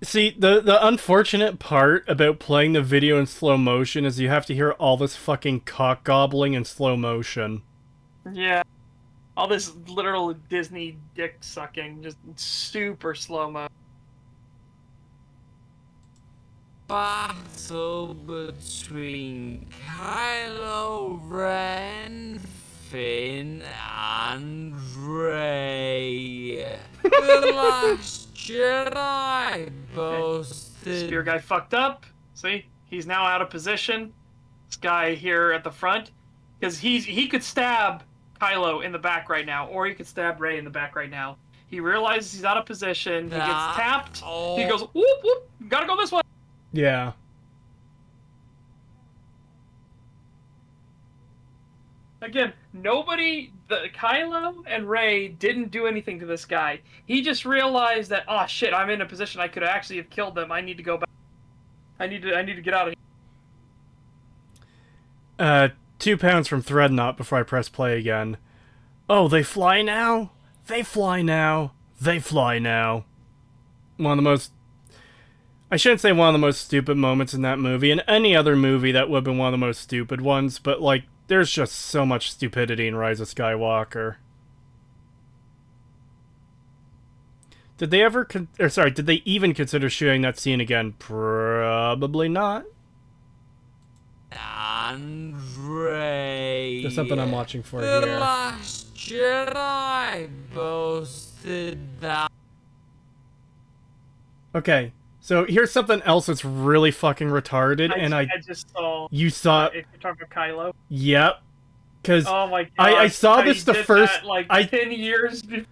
See, the unfortunate part about playing the video in slow motion is you have to hear all this fucking cock gobbling in slow motion. Yeah. All this literal Disney dick sucking, just super slow-mo. Battle between Kylo Ren, Finn, and Rey. The Last Jedi boasted. Spear guy fucked up. See? He's now out of position. This guy here at the front. Because he could stab Kylo in the back right now, or he could stab Rey in the back right now. He realizes he's out of position. He gets tapped. He goes, whoop, whoop, gotta go this way. Yeah. Again, Kylo and Rey didn't do anything to this guy. He just realized that, oh shit, I'm in a position I could actually have killed them. I need to go back. I need to get out of here. 2 pounds from Threadnought before I press play again. Oh, they fly now? They fly now. They fly now. One of the most... I shouldn't say one of the most stupid moments in that movie. In any other movie, that would have been one of the most stupid ones. But, like, there's just so much stupidity in Rise of Skywalker. Did they ever... did they even consider shooting that scene again? Probably not. And Rey. There's something I'm watching for The here. Last Jedi boasted that. Okay, so here's something else that's really fucking retarded, I just saw. You saw... If you're talking about Kylo. Yep. Because Oh my god. I saw this the first... That, like, 10 years before.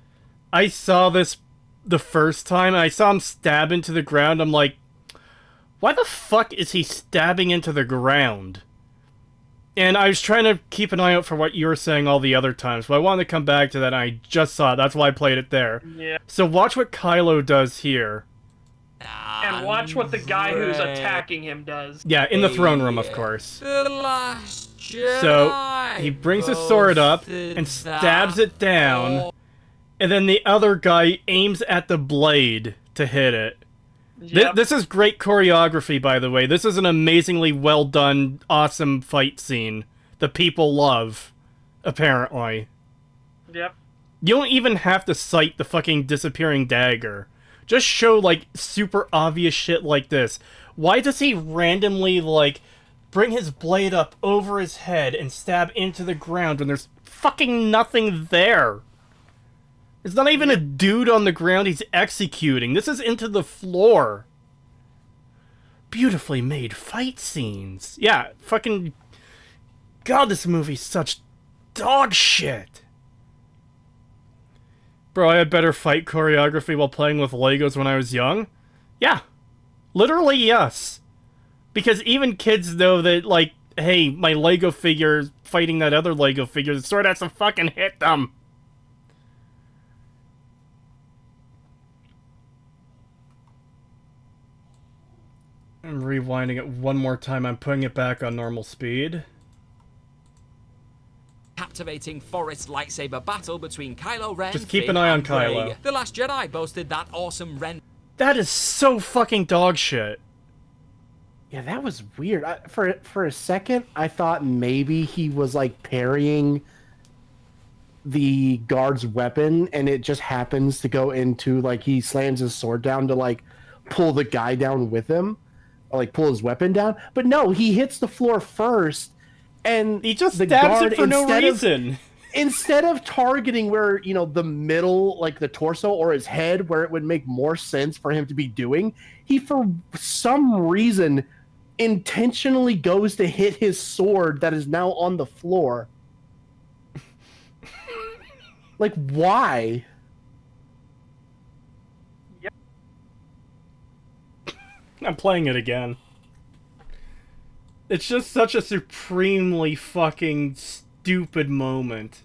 I saw this the first time, and I saw him stab into the ground. I'm like, why the fuck is he stabbing into the ground? And I was trying to keep an eye out for what you were saying all the other times, but I wanted to come back to that, and I just saw it. That's why I played it there. Yeah. So watch what Kylo does here. And watch what the guy who's attacking him does. Yeah, in the throne room, of course. The Last Jedi So he brings his sword up and stabs it down, and then the other guy aims at the blade to hit it. Yep. This is great choreography, by the way. This is an amazingly well done, awesome fight scene that people love, apparently. Yep. You don't even have to cite the fucking disappearing dagger. Just show, like, super obvious shit like this. Why does he randomly, like, bring his blade up over his head and stab into the ground when there's fucking nothing there? There's not even a dude on the ground he's executing. This is into the floor. Beautifully made fight scenes. Yeah, fucking... God, this movie's such dog shit. Bro, I had better fight choreography while playing with Legos when I was young? Yeah. Literally, yes. Because even kids know that, like, hey, my Lego figure is fighting that other Lego figure, the sword has to fucking hit them. I'm rewinding it one more time. I'm putting it back on normal speed. Captivating forest lightsaber battle between Kylo Ren. Just keep Finn, an eye on and Rey. Kylo. The Last Jedi boasted that awesome Ren. That is so fucking dog shit. Yeah, that was weird. For a second, I thought maybe he was like parrying the guard's weapon, and it just happens to go into like he slams his sword down to like pull the guy down with him, or like pull his weapon down. But no, he hits the floor first, and He just the stabs guard, it for no instead of- reason. Instead of targeting where, you know, the middle, like the torso or his head, where it would make more sense for him to be doing, he, for some reason, intentionally goes to hit his sword that is now on the floor. Like, why? Yep. I'm playing it again. It's just such a supremely fucking stupid moment.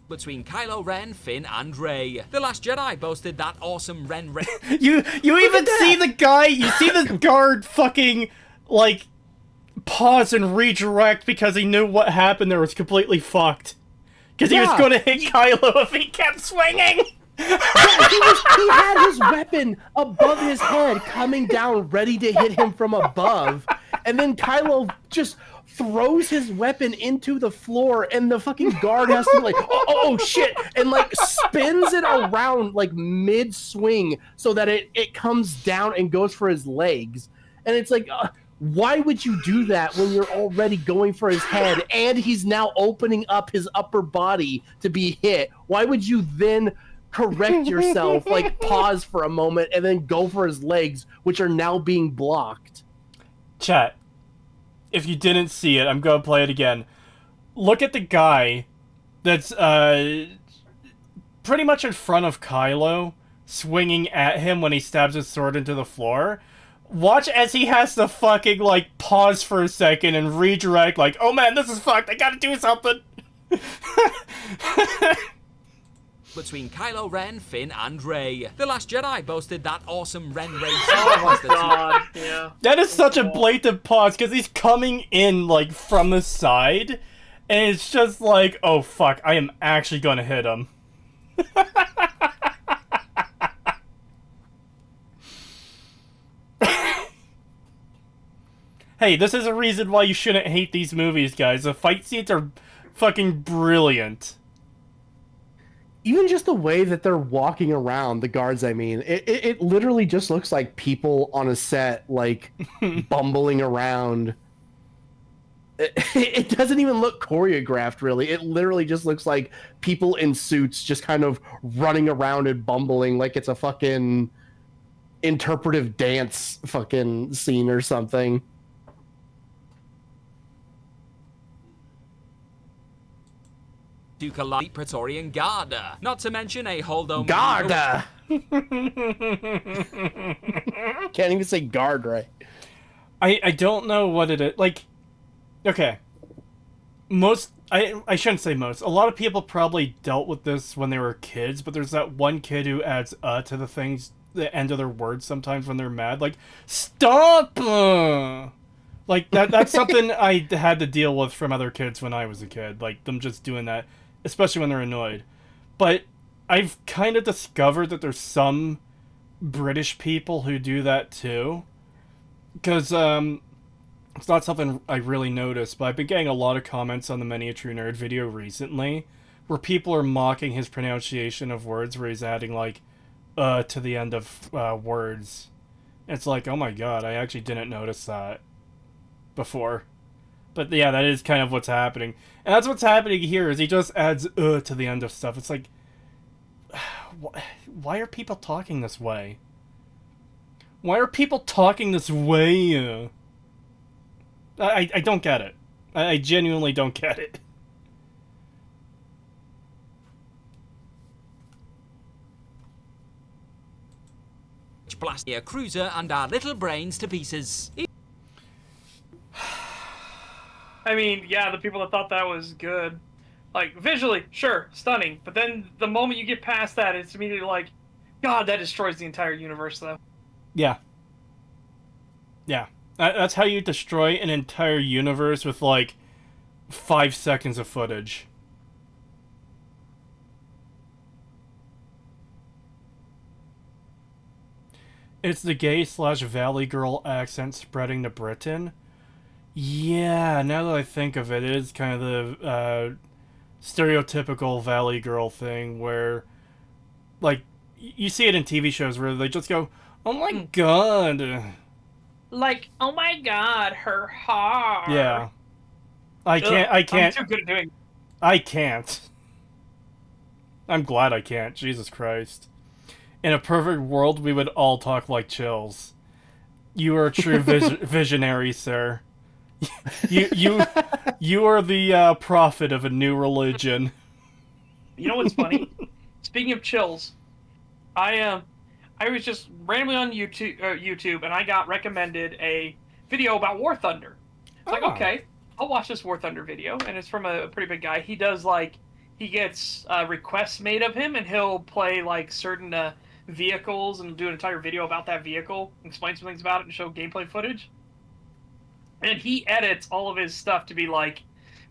Between Kylo Ren, Finn, and Rey. The Last Jedi boasted that awesome Ren. You even see the guy, you see the guard fucking, like, pause and redirect because he knew what happened there was completely fucked. Because he was going to hit Kylo if he kept swinging! He had his weapon above his head, coming down, ready to hit him from above, and then Kylo just throws his weapon into the floor, and the fucking guard has to be like, oh shit, and like spins it around like mid-swing so that it comes down and goes for his legs. And it's like, why would you do that when you're already going for his head, and he's now opening up his upper body to be hit? Why would you then correct yourself, like pause for a moment, and then go for his legs, which are now being blocked? Chat, if you didn't see it, I'm gonna play it again. Look at the guy that's pretty much in front of Kylo, swinging at him when he stabs his sword into the floor. Watch as he has to fucking, like, pause for a second and redirect, like, oh man, this is fucked, I gotta do something! Between Kylo Ren, Finn, and Rey. The Last Jedi boasted that awesome Ren-Rey Oh my god, yeah. That is such a blatant pause, because he's coming in, like, from the side, and it's just like, oh fuck, I am actually gonna hit him. Hey, this is a reason why you shouldn't hate these movies, guys. The fight scenes are fucking brilliant. Even just the way that they're walking around, the guards, I mean, it literally just looks like people on a set, like, bumbling around. It doesn't even look choreographed, really. It literally just looks like people in suits just kind of running around and bumbling like it's a fucking interpretive dance fucking scene or something. Duke Elite Praetorian Guard, not to mention a Holdo Guard! Can't even say guard right. I don't know what it is. Like, okay. I shouldn't say most. A lot of people probably dealt with this when they were kids, but there's that one kid who adds to the things, the end of their words sometimes when they're mad. Like, stop! Like, that's something I had to deal with from other kids when I was a kid. Like, them just doing that, especially when they're annoyed. But I've kind of discovered that there's some British people who do that too. Because, it's not something I really noticed, but I've been getting a lot of comments on the Many a True Nerd video recently, where people are mocking his pronunciation of words, where he's adding, like, to the end of words. It's like, oh my god, I actually didn't notice that before. But yeah, that is kind of what's happening. And that's what's happening here, is he just adds to the end of stuff. It's like, why are people talking this way? Why are people talking this way? I don't get it. I genuinely don't get it. Blast a cruiser and our little brains to pieces. I mean, yeah, the people that thought that was good. Like, visually, sure, stunning. But then the moment you get past that, it's immediately like, God, that destroys the entire universe, though. Yeah. Yeah. That's how you destroy an entire universe with, like, 5 seconds of footage. It's the gay/valley girl accent spreading to Britain. Yeah, now that I think of it, it is kind of the stereotypical valley girl thing where, like, you see it in TV shows where they just go, oh my god. Like, oh my god, her heart. Yeah. I can't. I'm too good at doing. I can't. I'm glad I can't. Jesus Christ. In a perfect world, we would all talk like chills. You are a true visionary, sir. You are the prophet of a new religion. You know what's funny? Speaking of chills, I was just randomly on YouTube, and I got recommended a video about War Thunder. It's like, okay, I'll watch this War Thunder video, and it's from a pretty big guy. He does, like, he gets requests made of him, and he'll play, like, certain vehicles and do an entire video about that vehicle, explain some things about it, and show gameplay footage. and he edits all of his stuff to be like,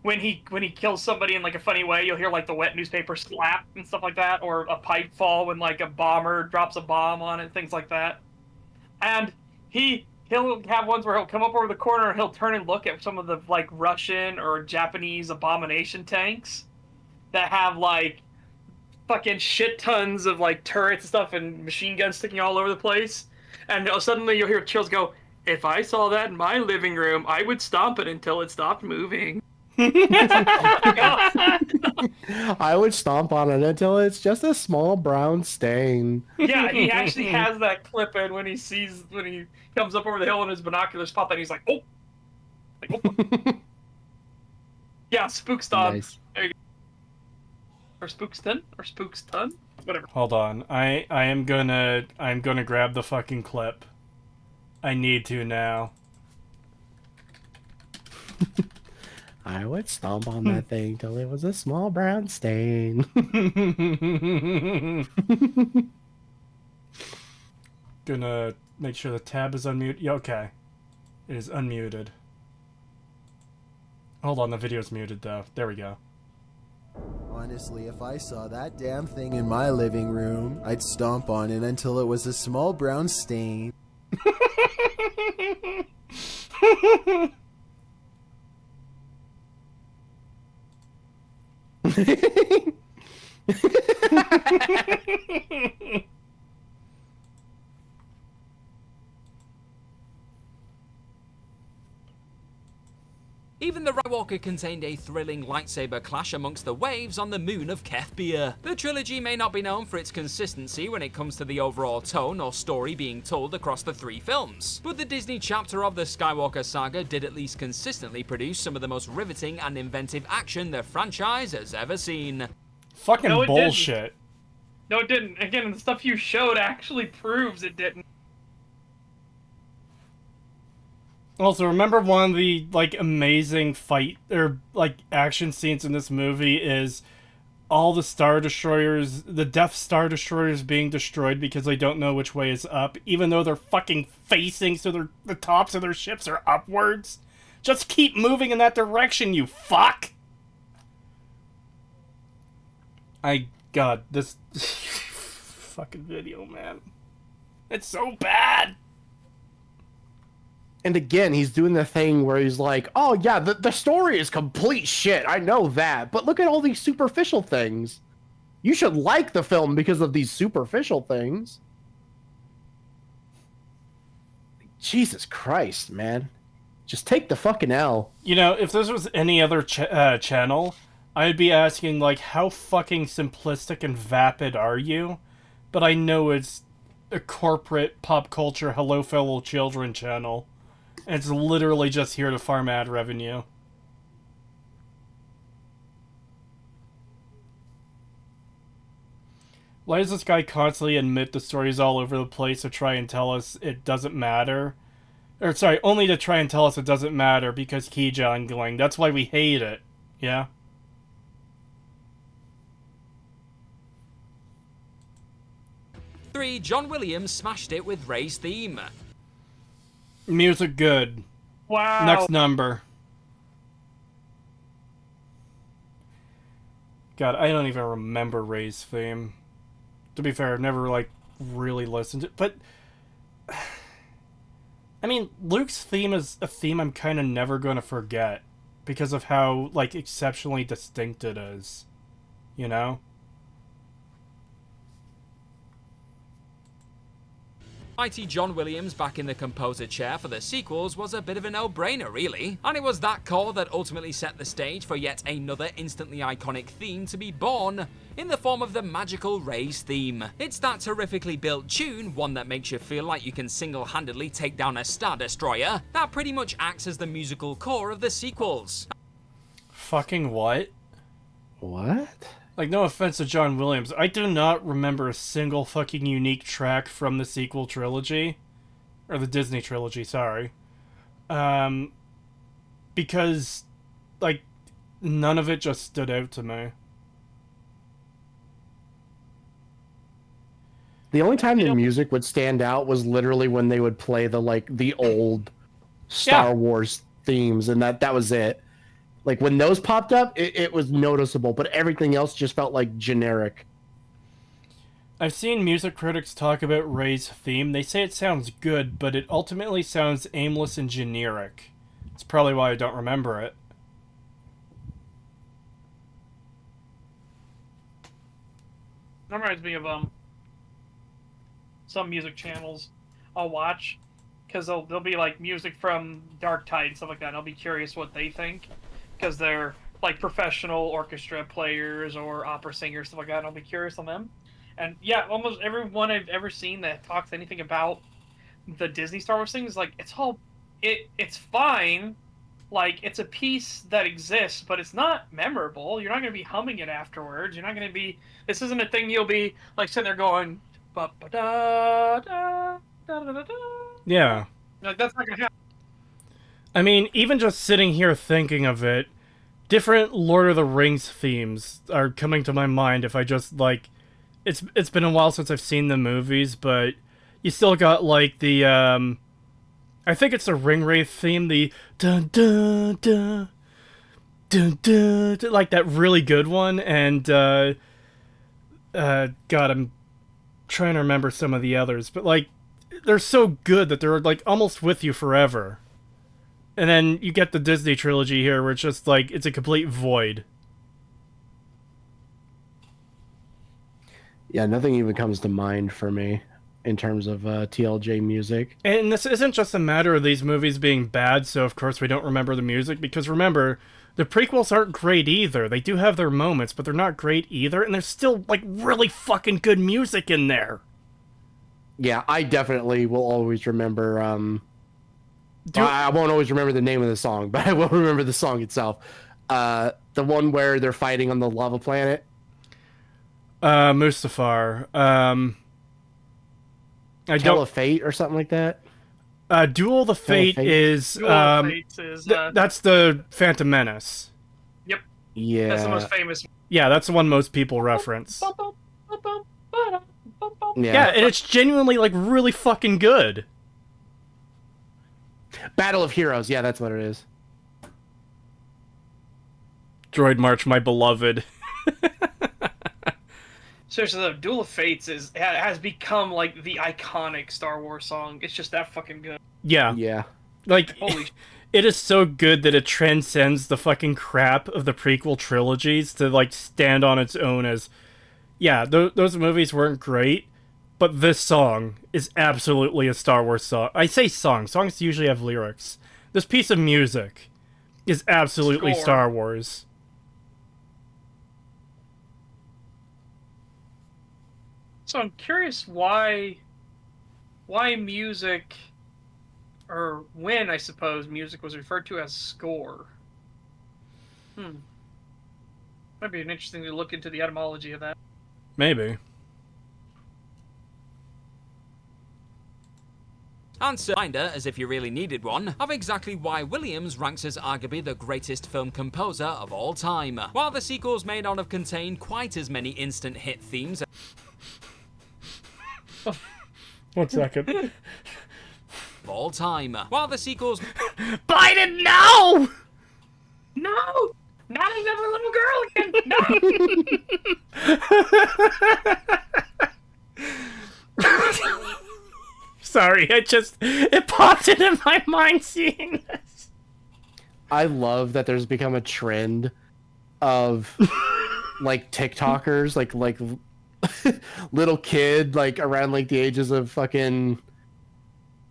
when he kills somebody in like a funny way, you'll hear like the wet newspaper slap and stuff like that, or a pipe fall when like a bomber drops a bomb on it, things like that. And he'll have ones where he'll come up over the corner and he'll turn and look at some of the like Russian or Japanese abomination tanks that have like fucking shit tons of like turrets and stuff and machine guns sticking all over the place. And suddenly you'll hear Chills go, "If I saw that in my living room, I would stomp it until it stopped moving." I would stomp on it until it's just a small brown stain. Yeah, he actually has that clip in when he comes up over the hill and his binoculars pop and he's like, "Oh," like, "Oh." Yeah, spook stomp. Nice. There you go. Or Spookston or Spookston, whatever. Hold on. I'm gonna grab the fucking clip. I need to now. I would stomp on that thing till it was a small brown stain. Gonna make sure the tab is unmuted. Yeah, okay. It is unmuted. Hold on, the video's muted though. There we go. Honestly, if I saw that damn thing in my living room, I'd stomp on it until it was a small brown stain. Even the White Walker contained a thrilling lightsaber clash amongst the waves on the moon of Kethbia. The trilogy may not be known for its consistency when it comes to the overall tone or story being told across the 3 films, but the Disney chapter of the Skywalker saga did at least consistently produce some of the most riveting and inventive action the franchise has ever seen. Fucking No, it bullshit. No, it didn't. Again, the stuff you showed actually proves it didn't. Also, remember one of the, like, amazing fight, or, like, action scenes in this movie is all the Star Destroyers, the Death Star Destroyers being destroyed because they don't know which way is up, even though they're fucking facing so the tops of their ships are upwards. Just keep moving in that direction, you fuck! God, this fucking video, man. It's so bad! And again, he's doing the thing where he's like, oh yeah, the story is complete shit. I know that. But look at all these superficial things. You should like the film because of these superficial things. Jesus Christ, man. Just take the fucking L. You know, if this was any other channel, I'd be asking, like, how fucking simplistic and vapid are you? But I know it's a corporate pop culture hello fellow children channel. And it's literally just here to farm ad revenue. Why does this guy constantly admit the story's all over the place to try and tell us it doesn't matter? Or, sorry, only to try and tell us it doesn't matter because key jangling. That's why we hate it. Yeah? Three, John Williams smashed it with Rey's theme. Music good. Wow. Next number. God, I don't even remember Rey's theme. To be fair, I've never, like, really listened to it. But, I mean, Luke's theme is a theme I'm kind of never going to forget. Because of how, like, exceptionally distinct it is. You know? Mighty John Williams back in the composer chair for the sequels was a bit of a no-brainer, really. And it was that call that ultimately set the stage for yet another instantly iconic theme to be born, in the form of the magical Rey's theme. It's that terrifically built tune, one that makes you feel like you can single-handedly take down a Star Destroyer, that pretty much acts as the musical core of the sequels. Fucking what? What? Like, no offense to John Williams, I do not remember a single fucking unique track from the sequel trilogy. Or the Disney trilogy, sorry. Because, like, none of it just stood out to me. The only time the music would stand out was literally when they would play the old Star Wars themes, and that was it. Like when those popped up, it was noticeable, but everything else just felt like generic. I've seen music critics talk about Ray's theme. They say it sounds good, but it ultimately sounds aimless and generic. It's probably why I don't remember it. That reminds me of some music channels I'll watch, because they'll be like music from Dark Tide and stuff like that. And I'll be curious what they think, because they're like professional orchestra players or opera singers, stuff like that. And I'll be curious on them. And yeah, almost everyone I've ever seen that talks anything about the Disney Star Wars thing is like, it's fine. Like, it's a piece that exists, but it's not memorable. You're not going to be humming it afterwards. You're not going to be... This isn't a thing you'll be, like, sitting there going... Ba-ba-da-da, da-da-da-da. Yeah. Like, that's not going to happen. I mean, even just sitting here thinking of it, different Lord of the Rings themes are coming to my mind if I just, like... It's been a while since I've seen the movies, but you still got, like, the, I think it's the Ringwraith theme, the dun dun dun dun dun, dun, like that really good one, and God, I'm trying to remember some of the others, but like they're so good that they're like almost with you forever. And then you get the Disney trilogy here, where it's just like it's a complete void. Yeah, nothing even comes to mind for me in terms of TLJ music. And this isn't just a matter of these movies being bad, so of course we don't remember the music, because remember, the prequels aren't great either. They do have their moments, but they're not great either, and there's still, like, really fucking good music in there. Yeah, I definitely will always remember, I won't always remember the name of the song, but I will remember the song itself. The one where they're fighting on the lava planet. Mustafar. Tale of Fate or something like that. Duel the Fate is that's the Phantom Menace. Yep. Yeah. That's the most famous. Yeah, that's the one most people reference. Yeah, and it's genuinely like really fucking good. Battle of Heroes. Yeah, that's what it is. Droid March, my beloved. Seriously though, Duel of Fates has become like the iconic Star Wars song. It's just that fucking good. Yeah. Yeah. Like, Holy it is so good that it transcends the fucking crap of the prequel trilogies to, like, stand on its own as... Yeah, those movies weren't great, but this song is absolutely a Star Wars song. I say song. Songs usually have lyrics. This piece of music is absolutely Score. Star Wars. So I'm curious why music, or when I suppose music was referred to as score. Might be an interesting to look into the etymology of that. Maybe. Answer reminder, as if you really needed one, of exactly why Williams ranks as arguably the greatest film composer of all time. While the sequels may not have contained quite as many instant hit themes. 1 second. Of all time. While the sequels... Biden, no! No! Not another little girl again! No! Sorry, it popped into my mind seeing this. I love that there's become a trend of like TikTokers, like little kid, like around like the ages of fucking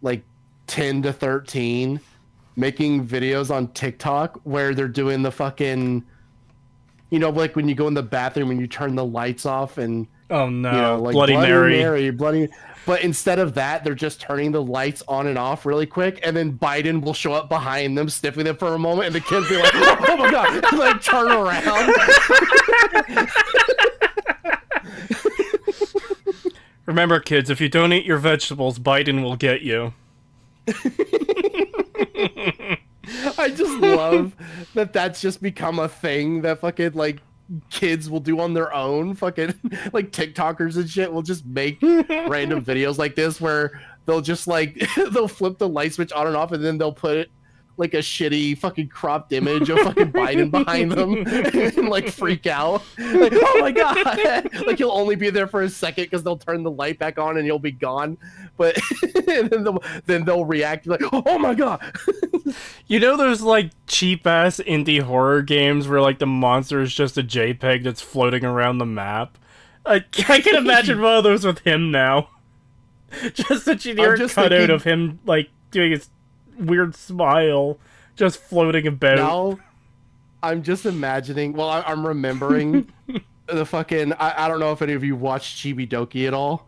like 10 to 13, making videos on TikTok where they're doing the fucking, you know, like when you go in the bathroom and you turn the lights off and Oh no, you know, like Bloody Mary. But instead of that, they're just turning the lights on and off really quick, and then Biden will show up behind them, sniffing them for a moment, and the kids be like, "Oh my god!" like turn around. Remember, kids, if you don't eat your vegetables, Biden will get you. I just love that that's just become a thing that fucking like kids will do on their own. Fucking like TikTokers and shit will just make random videos like this where they'll just like they'll flip the light switch on and off, and then they'll put it like a shitty fucking cropped image of fucking Biden behind them and like freak out. Like, oh my god! Like he'll only be there for a second because they'll turn the light back on and he'll be gone. But then they'll react like, oh my god! You know those like cheap ass indie horror games where like the monster is just a JPEG that's floating around the map? I can imagine one of those with him now. Just a generic cutout of him like doing his weird smile, just floating about. Now, I'm just imagining. Well, I'm remembering the fucking. I don't know if any of you watched Chibi Doki at all.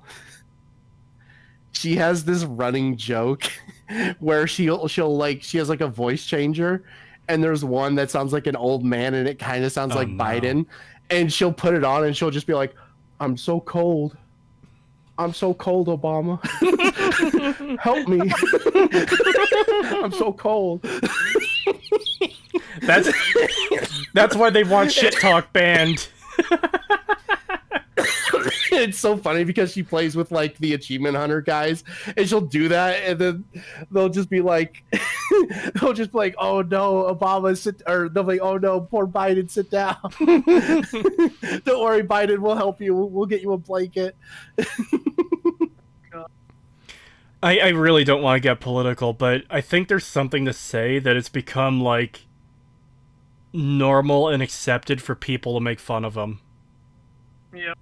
She has this running joke where she'll like she has like a voice changer, and there's one that sounds like an old man and it kind of sounds like Biden, and she'll put it on and she'll just be like, "I'm so cold. I'm so cold, Obama. Help me. I'm so cold." That's why they want shit talk banned. It's so funny because she plays with like the achievement hunter guys, and she'll do that, and then they'll just be like, "Oh no, Obama, sit," or they'll be like, "Oh no, poor Biden, sit down. Don't worry, Biden, we'll help you. We'll get you a blanket." I really don't want to get political, but I think there's something to say that it's become like normal and accepted for people to make fun of him. Yeah.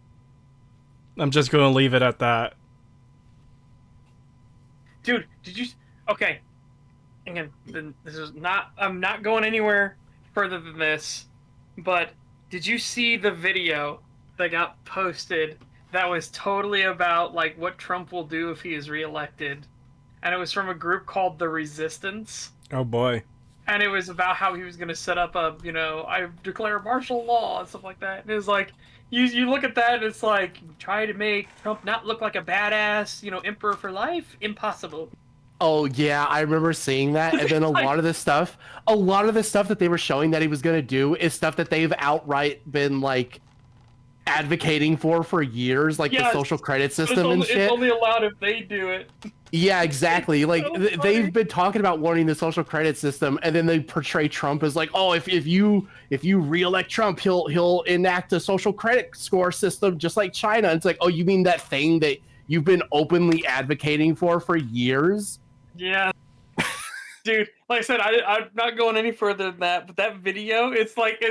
I'm just going to leave it at that. Dude, did you... Okay. Again, this is not... I'm not going anywhere further than this, but did you see the video that got posted that was totally about, like, what Trump will do if he is reelected? And it was from a group called The Resistance. Oh, boy. And it was about how he was going to set up a, I declare martial law and stuff like that. And it was like... You look at that and it's like, try to make Trump not look like a badass, emperor for life? Impossible. Oh yeah, I remember seeing that, and then a lot of the stuff that they were showing that he was gonna do is stuff that they've outright been like advocating for years, like the social credit system and shit. It's only allowed if they do it. Yeah, exactly. Like so they've been talking about wanting the social credit system, and then they portray Trump as like, oh, if you reelect Trump, he'll enact a social credit score system just like China. And it's like, oh, you mean that thing that you've been openly advocating for years? Yeah. Dude, like I said, I'm not going any further than that, but that video, it's like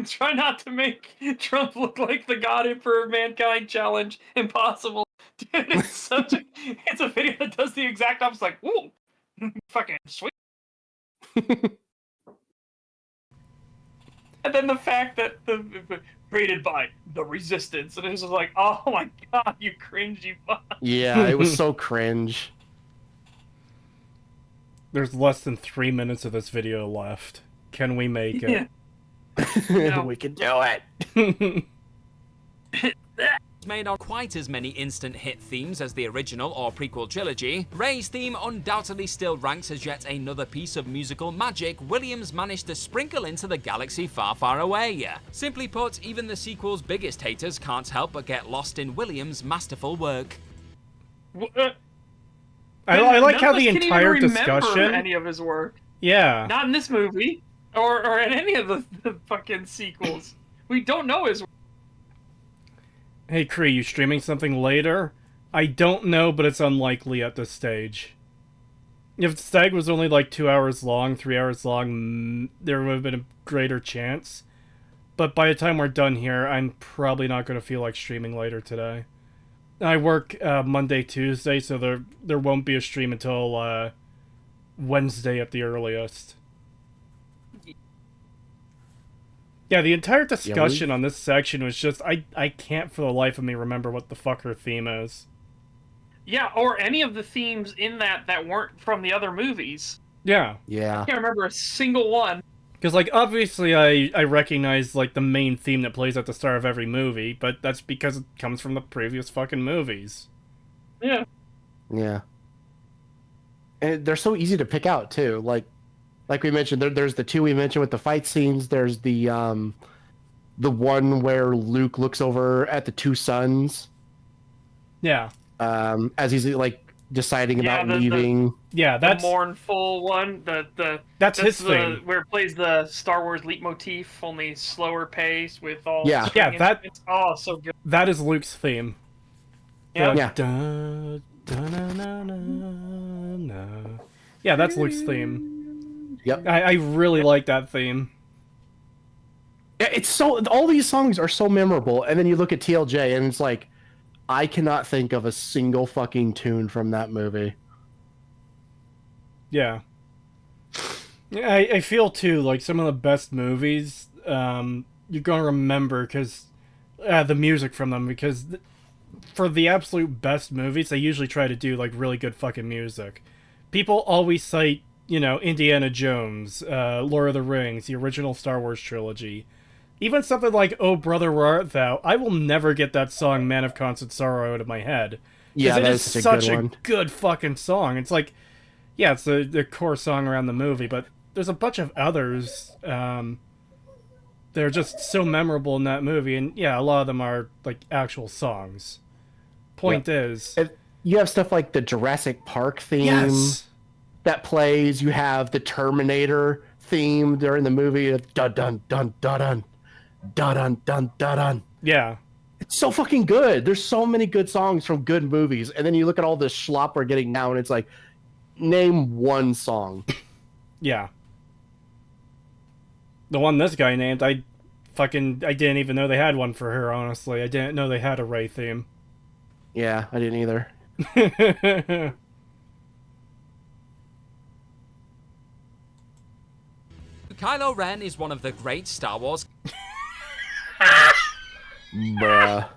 try not to make Trump look like the God Emperor of Mankind challenge impossible. Dude, it's a video that does the exact opposite. Like, whoa, fucking sweet. And then the fact that created by the Resistance, and it was just like, oh my god, you cringy fuck. Yeah, it was so cringe. There's less than 3 minutes of this video left. Can we make it? Yeah. We can do it. Made on quite as many instant hit themes as the original or prequel trilogy, Rey's theme undoubtedly still ranks as yet another piece of musical magic Williams managed to sprinkle into the galaxy far, far away. Simply put, even the sequel's biggest haters can't help but get lost in Williams' masterful work. I like how the entire discussion... any of his work. Yeah. Not in this movie, or in any of the fucking sequels. We don't know his work. Hey, Cree, you streaming something later? I don't know, but it's unlikely at this stage. If Stag was only like 2 hours long, 3 hours long, there would have been a greater chance. But by the time we're done here, I'm probably not going to feel like streaming later today. I work Monday, Tuesday, so there won't be a stream until Wednesday at the earliest. Yeah, the entire discussion on this section was just, I can't for the life of me remember what the fuck her theme is. Yeah, or any of the themes in that weren't from the other movies. Yeah. Yeah. I can't remember a single one. Because, like, obviously I recognize, like, the main theme that plays at the start of every movie, but that's because it comes from the previous fucking movies. Yeah. Yeah. And they're so easy to pick out, too. Like we mentioned, there's the two we mentioned with the fight scenes. There's the one where Luke looks over at the two sons. Yeah. As he's, like, deciding about the leaving. Yeah, the that's mournful one. that's his thing. where it plays the Star Wars leitmotif, only slower pace with all Yeah. string Yeah, that- instruments. Oh, so good. That is Luke's theme. Yeah. Yeah. Da, da, na, na, na, na. Yeah, that's Luke's theme. Yep. I really like that theme. Yeah, it's so, all these songs are so memorable, and then you look at TLJ and it's like, I cannot think of a single fucking tune from that movie. Yeah. I feel too like some of the best movies you're gonna remember because the music from them, because for the absolute best movies they usually try to do like really good fucking music. People always cite, you know, Indiana Jones, Lord of the Rings, the original Star Wars trilogy. Even something like "Oh Brother, Where Art Thou," I will never get that song "Man of Constant Sorrow" out of my head. Yeah, It that is is such a good a one. good fucking song. It's like, yeah, it's the core song around the movie, but there's a bunch of others that are just so memorable in that movie, and yeah, a lot of them are like actual songs. Point is, And you have stuff like the Jurassic Park theme yes, that plays. You have the Terminator theme during the movie. Dun dun dun dun dun dun dun dun dun dun. yeah, It's so fucking good. There's so many good songs from good movies, and then you look at all this schlop we're getting now, and it's like, name one song. yeah. The one this guy named, I didn't even know they had one for her. Honestly, I didn't know they had a Rey theme. Yeah, I didn't either. Kylo Ren is one of the great Star Wars Bruh.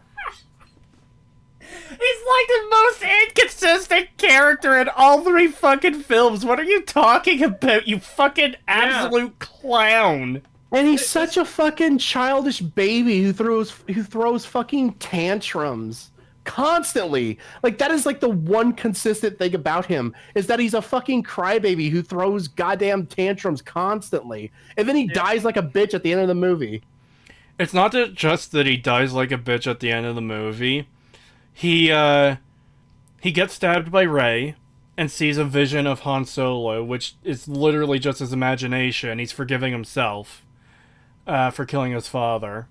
He's like the most inconsistent character in all three fucking films. What are you talking about, you fucking absolute clown? And he's such a fucking childish baby who throws fucking tantrums constantly. Like, that is like the one consistent thing about him, is that he's a fucking crybaby who throws goddamn tantrums constantly. And then he dies like a bitch at the end of the movie. It's not just that he dies like a bitch at the end of the movie. He gets stabbed by Rey and sees a vision of Han Solo, which is literally just his imagination. He's forgiving himself for killing his father.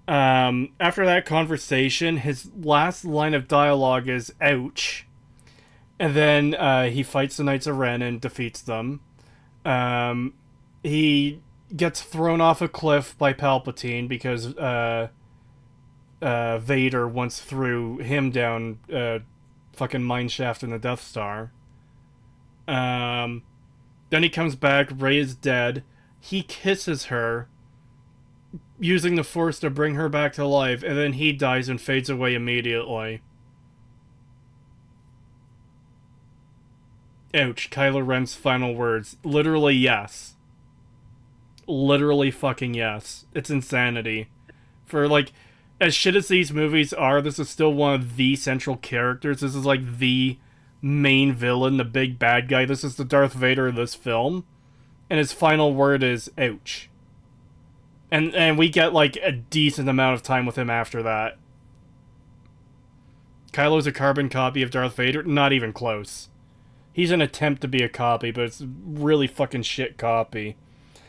After that conversation, his last line of dialogue is "ouch," and then he fights the Knights of Ren and defeats them. He gets thrown off a cliff by Palpatine because Vader once threw him down fucking mineshaft in the Death Star. Then he comes back, Rey is dead. He kisses her, using the Force to bring her back to life, and then he dies and fades away immediately. Ouch, Kylo Ren's final words. Literally, yes. Literally fucking yes. It's insanity. For, like, as shit as these movies are, this is still one of the central characters. This is, like, the main villain, the big bad guy. This is the Darth Vader of this film. And his final word is, ouch. And we get, like, a decent amount of time with him after that. Kylo's a carbon copy of Darth Vader? Not even close. He's an attempt to be a copy, but it's a really fucking shit copy.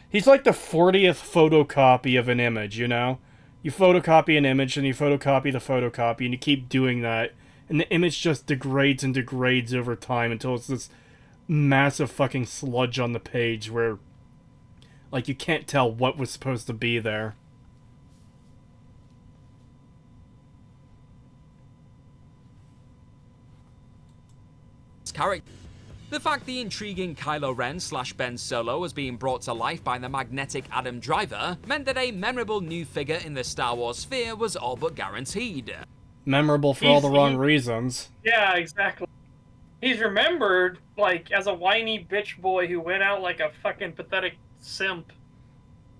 He's like the 40th photocopy of an image, you know? You photocopy an image, and you photocopy the photocopy, and you keep doing that, and the image just degrades and degrades over time until it's this massive fucking sludge on the page where, like, you can't tell what was supposed to be there. character. The fact the intriguing Kylo Ren / Ben Solo was being brought to life by the magnetic Adam Driver meant that a memorable new figure in the Star Wars sphere was all but guaranteed. Memorable for all the wrong reasons. Yeah, exactly. He's remembered, like, as a whiny bitch boy who went out like a fucking pathetic simp.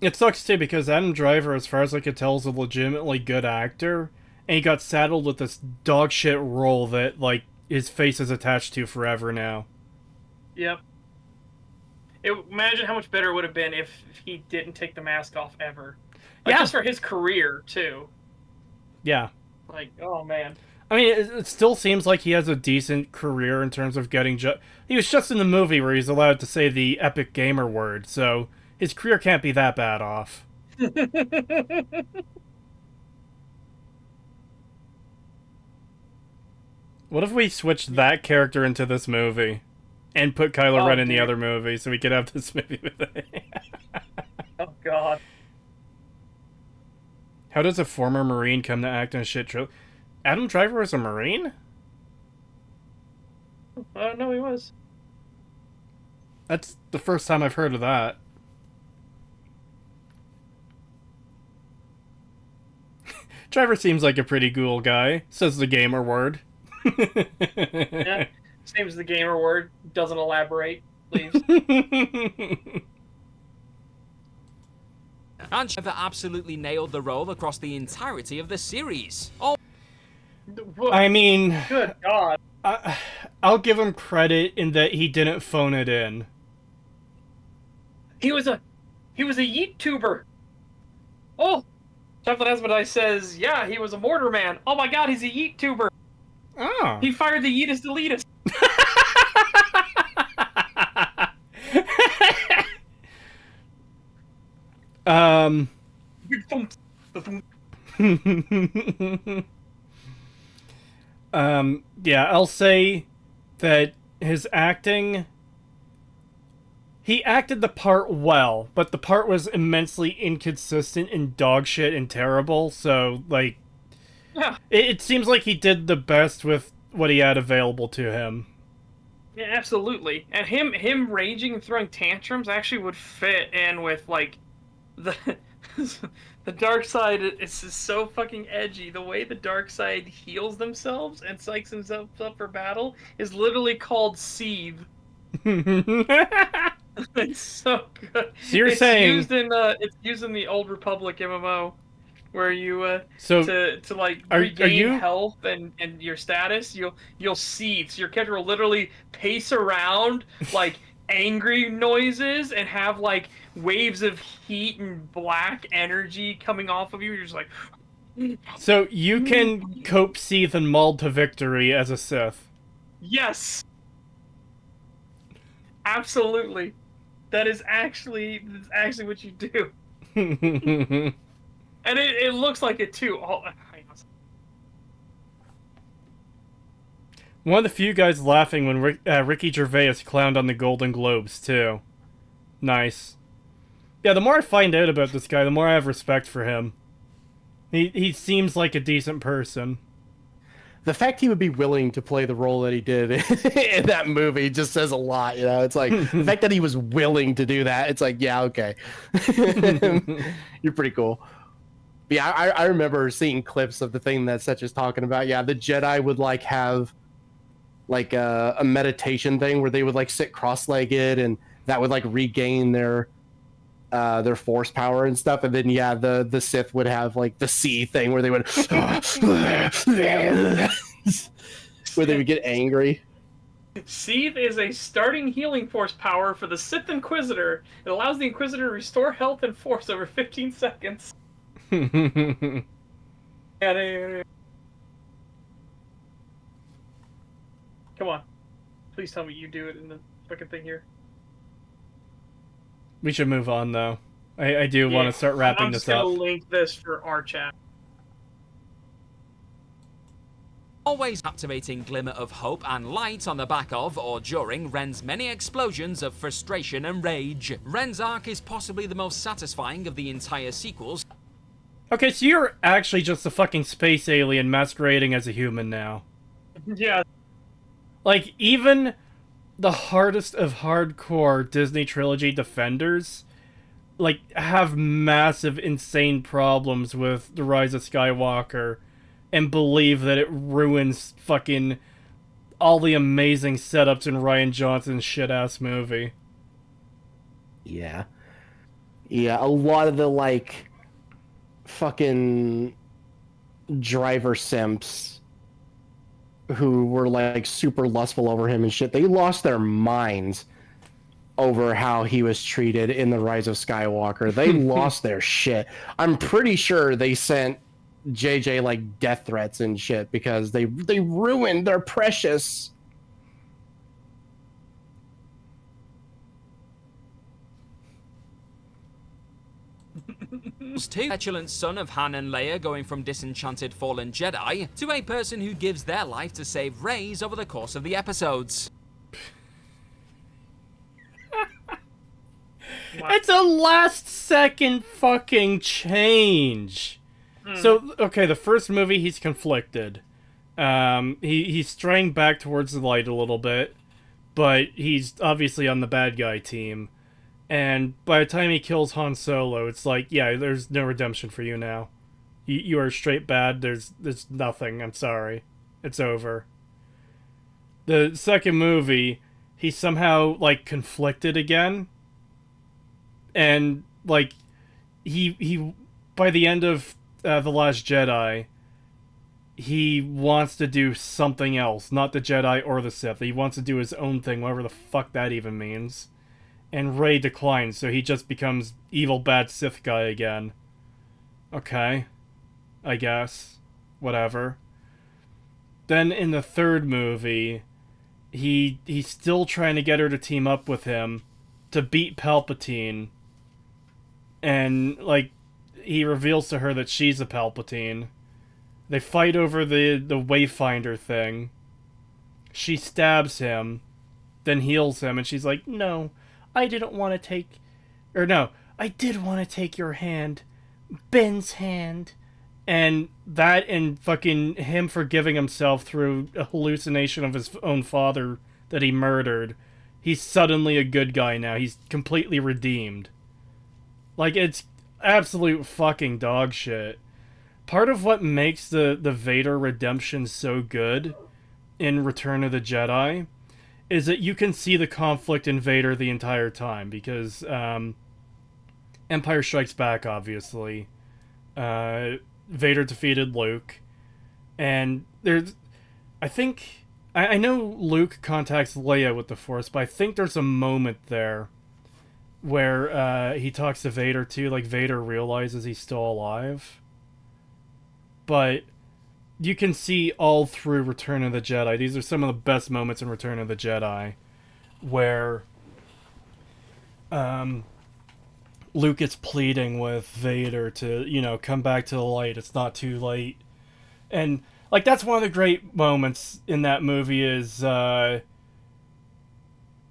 It sucks too, because Adam Driver, as far as I could tell, is a legitimately good actor, and he got saddled with this dog shit role that, like, his face is attached to forever now. Yep. Imagine how much better it would have been if he didn't take the mask off ever. Like, Yeah. just for his career, too. Yeah. Like, oh man. I mean, it still seems like he has a decent career in terms of getting. He was just in the movie where he's allowed to say the epic gamer word, so his career can't be that bad off. What if we switched that character into this movie and put Kylo Ren in the other movie so we could have this movie with it? Oh God. How does a former Marine come to act in a shit trilogy? Adam Driver was a Marine? I don't know he was. That's the first time I've heard of that. Driver seems like a pretty cool guy, says the gamer word. Yeah. Seems the gamer word, doesn't elaborate, leaves. And Trevor absolutely nailed the role across the entirety of the series. Oh, I mean, good God. I'll give him credit in that he didn't phone it in. He was a YouTuber. Oh, Chocolate Esmodai says, yeah, he was a mortar man. Oh my God, he's a YouTuber. Oh. He fired the Yeetus Deletus. Yeah, I'll say that his acting, he acted the part well, but the part was immensely inconsistent and dogshit and terrible, so, like, Yeah. it seems like he did the best with what he had available to him. Yeah, absolutely. And him raging and throwing tantrums actually would fit in with, like, the the dark side. It's just so fucking edgy. The way the dark side heals themselves and psychs themselves up for battle is literally called Seethe. It's so good. So you're saying it's used in the Old Republic MMO, where you so to like are regain you health and your status, you'll seethe. So your character will literally pace around like angry noises and have like waves of heat and black energy coming off of you. You're just like, so you can cope, seethe, and maul to victory as a Sith? yes, absolutely. That is actually what you do. And it looks like it too. Oh, hang on. One of the few guys laughing when Ricky Gervais clowned on the Golden Globes, too. Nice. Yeah, the more I find out about this guy, the more I have respect for him. He seems like a decent person. The fact he would be willing to play the role that he did in that movie just says a lot, you know? It's like, the fact that he was willing to do that, it's like, yeah, okay. You're pretty cool. But yeah, I remember seeing clips of the thing that Setch is talking about. Yeah, the Jedi would, like, have, like, a meditation thing where they would, like, sit cross-legged, and that would, like, regain their force power and stuff. And then, yeah, the Sith would have, like, the C thing where they would... where they would get angry. Seethe is a starting healing force power for the Sith Inquisitor. It allows the Inquisitor to restore health and force over 15 seconds. Yeah. Come on. Please tell me you do it in the fucking thing here. We should move on, though. I do want to start wrapping this up. I'm just gonna link this for our chat. always captivating glimmer of hope and light on the back of or during Ren's many explosions of frustration and rage. Ren's arc is possibly the most satisfying of the entire sequels. Okay, so you're actually just a fucking space alien masquerading as a human now. Yeah. Like, even the hardest of hardcore Disney trilogy defenders, like, have massive, insane problems with The Rise of Skywalker and believe that it ruins fucking all the amazing setups in Rian Johnson's shit-ass movie. Yeah. Yeah, a lot of the, like, fucking driver simps who were, like, super lustful over him and shit, they lost their minds over how he was treated in The Rise of Skywalker. They lost their shit. I'm pretty sure they sent JJ like death threats and shit because they ruined their precious. Too. Petulant son of Han and Leia going from disenchanted fallen Jedi to a person who gives their life to save Rey's over the course of the episodes. It's a last second fucking change. So, okay, the first movie, he's conflicted. He's straying back towards the light a little bit, but he's obviously on the bad guy team. And by the time he kills Han Solo, it's like, yeah, there's no redemption for you now. You are straight bad. There's nothing. I'm sorry. It's over. The second movie, he's somehow, like, conflicted again. And, like, he by the end of The Last Jedi, he wants to do something else. Not the Jedi or the Sith. He wants to do his own thing, whatever the fuck that even means. And Rey declines, so he just becomes evil bad Sith guy again. Okay. I guess. Whatever. Then in the third movie, he's still trying to get her to team up with him to beat Palpatine. And, like, he reveals to her that she's a Palpatine. They fight over the Wayfinder thing. She stabs him, then heals him, and she's like, no, I didn't want to take... Or no, I did want to take your hand. Ben's hand. And that and fucking him forgiving himself through a hallucination of his own father that he murdered. He's suddenly a good guy now. He's completely redeemed. Like, it's absolute fucking dog shit. Part of what makes the Vader redemption so good in Return of the Jedi is that you can see the conflict in Vader the entire time, because Empire Strikes Back, obviously. Vader defeated Luke, and there's... I think... I know Luke contacts Leia with the Force, but I think there's a moment there where he talks to Vader too, like Vader realizes he's still alive. But you can see all through Return of the Jedi, these are some of the best moments in Return of the Jedi, where Luke is pleading with Vader to, you know, come back to the light, it's not too late. And, like, that's one of the great moments in that movie is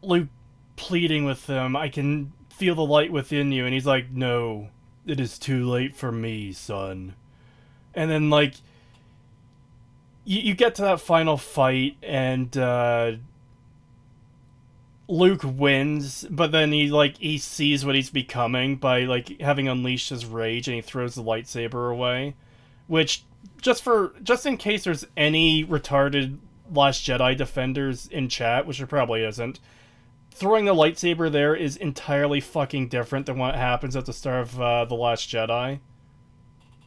Luke pleading with him, I can feel the light within you, and he's like, no, it is too late for me, son. And then, like, you get to that final fight, and Luke wins, but then he sees what he's becoming by, like, having unleashed his rage, and he throws the lightsaber away. Which, just in case there's any retarded Last Jedi defenders in chat, which there probably isn't, throwing the lightsaber there is entirely fucking different than what happens at the start of The Last Jedi.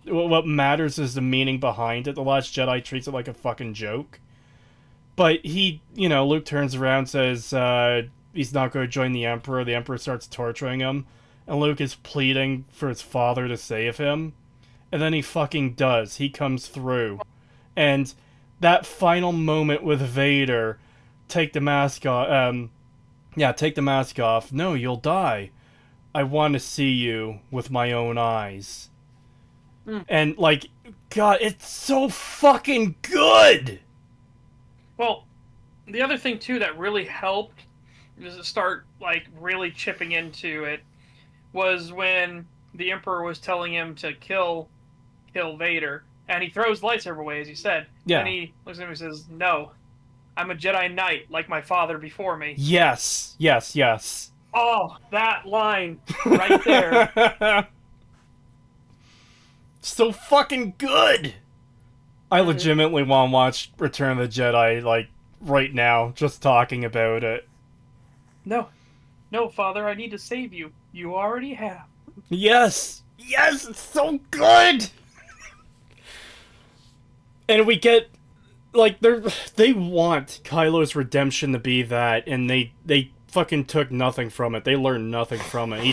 What matters is the meaning behind it. The Last Jedi treats it like a fucking joke. But Luke turns around, says he's not going to join the Emperor. The Emperor starts torturing him. And Luke is pleading for his father to save him. And then he fucking does. He comes through. And that final moment with Vader, take the mask off. Take the mask off. No, you'll die. I want to see you with my own eyes. And, like, God, it's so fucking good! Well, the other thing, too, that really helped is to start, like, really chipping into it was when the Emperor was telling him to kill Vader. And he throws the lightsaber away, as you said. Yeah. And he looks at him and says, no, I'm a Jedi Knight, like my father before me. Yes. Oh, that line right there. So fucking good! I legitimately want to watch Return of the Jedi, like, right now, just talking about it. No, Father, I need to save you. You already have. Yes, it's so good! And we get, like, they want Kylo's redemption to be that, and they fucking took nothing from it. They learned nothing from it.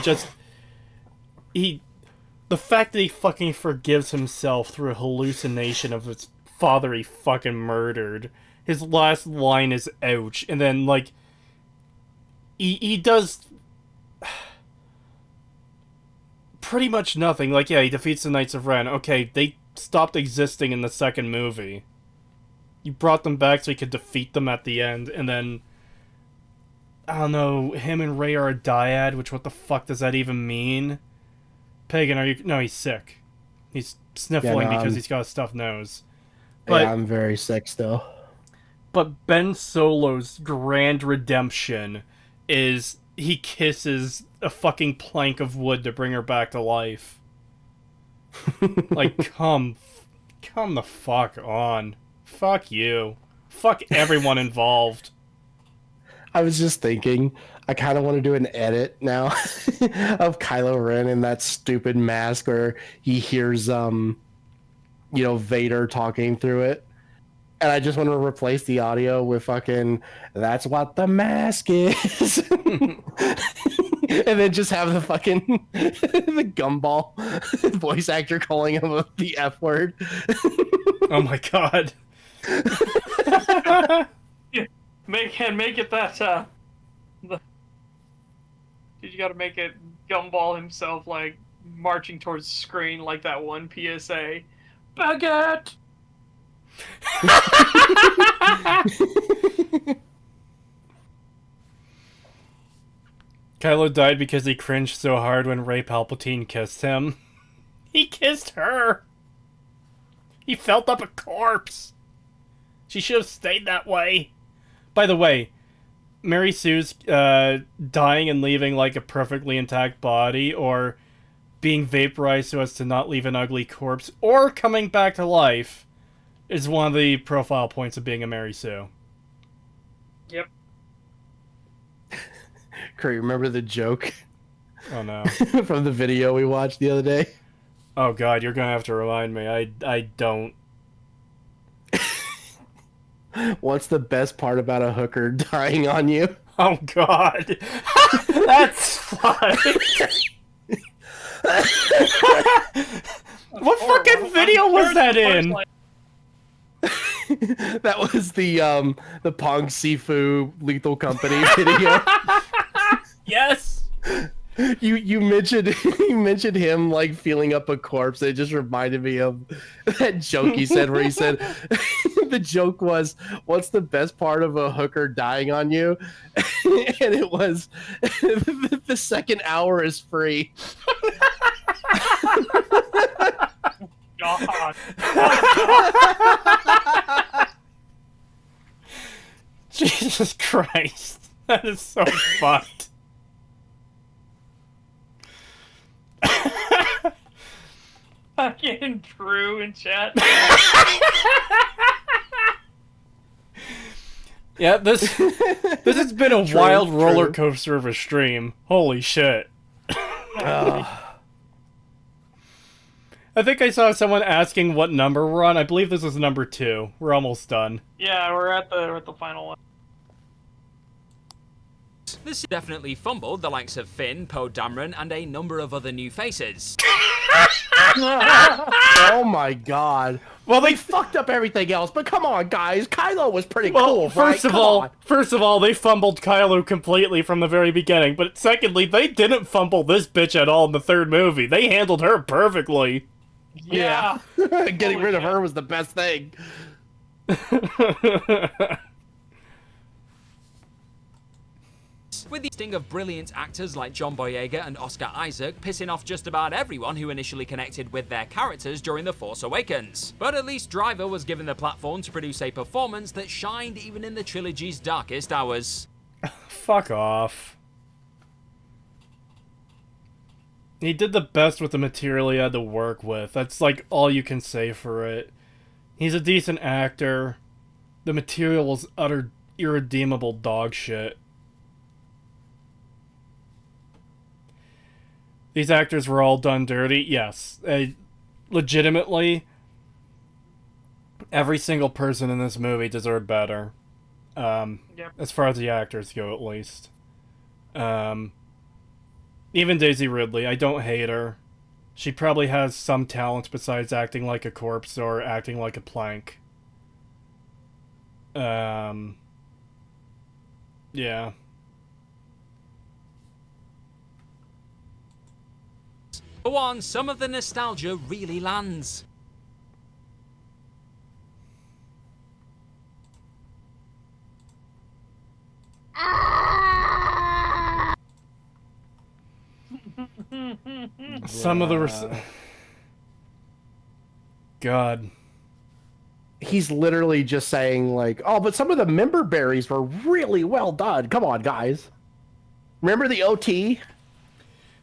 the fact that he fucking forgives himself through a hallucination of his father he fucking murdered. His last line is ouch, and then like he does pretty much nothing. Like, yeah, he defeats the Knights of Ren. Okay, they stopped existing in the second movie. You brought them back so you could defeat them at the end, and then I don't know, him and Rey are a dyad, which what the fuck does that even mean? Pagan, are you... No, he's sick. He's sniffling because he's got a stuffed nose. But, yeah, I'm very sick still. But Ben Solo's grand redemption is he kisses a fucking plank of wood to bring her back to life. Like, come the fuck on. Fuck you. Fuck everyone involved. I was just thinking, I kind of want to do an edit now of Kylo Ren in that stupid mask where he hears, Vader talking through it. And I just want to replace the audio with fucking, that's what the mask is. And then just have the fucking, the gumball voice actor calling him the F word. Oh my god. Make it that you gotta make it Gumball himself like marching towards the screen like that one PSA. Baguette. Kylo died because he cringed so hard when Rey Palpatine kissed him. He kissed her. He felt up a corpse. She should have stayed that way. By the way, Mary Sue's dying and leaving like a perfectly intact body, or being vaporized so as to not leave an ugly corpse, or coming back to life, is one of the profile points of being a Mary Sue. Yep. Kurt, remember the joke Oh no. from the video we watched the other day? Oh god, you're gonna have to remind me. I don't. What's the best part about a hooker dying on you? Oh god. That's fun. What fucking video was that in? That was the Pong Sifu Lethal Company video. Yes. You mentioned him like feeling up a corpse. It just reminded me of that joke he said where he said the joke was, "What's the best part of a hooker dying on you?" And it was the second hour is free. God. Jesus Christ. That is so fucked. Fucking Drew in chat. Yeah, this has been a wild roller coaster of a stream. Holy shit. I think I saw someone asking what number we're on. I believe this is number 2. We're almost done. Yeah, we're at the final one. This definitely fumbled the likes of Finn, Poe Dameron, and a number of other new faces. Oh my god. Well, They fucked up everything else, but come on, guys. Kylo was pretty well, cool, first right? of all, they fumbled Kylo completely from the very beginning. But secondly, they didn't fumble this bitch at all in the third movie. They handled her perfectly. Yeah. Getting rid of her was the best thing. With the sting of brilliant actors like John Boyega and Oscar Isaac pissing off just about everyone who initially connected with their characters during The Force Awakens. But at least Driver was given the platform to produce a performance that shined even in the trilogy's darkest hours. Fuck off. He did the best with the material he had to work with. That's like all you can say for it. He's a decent actor. The material was utter irredeemable dog shit. These actors were all done dirty. Yes. Legitimately, every single person in this movie deserved better. Yep. As far as the actors go, at least. Even Daisy Ridley, I don't hate her. She probably has some talent besides acting like a corpse or acting like a plank. Yeah. Go on, some of the nostalgia really lands. Some of the... God. He's literally just saying, like, oh, but some of the member berries were really well done. Come on, guys. Remember the OT?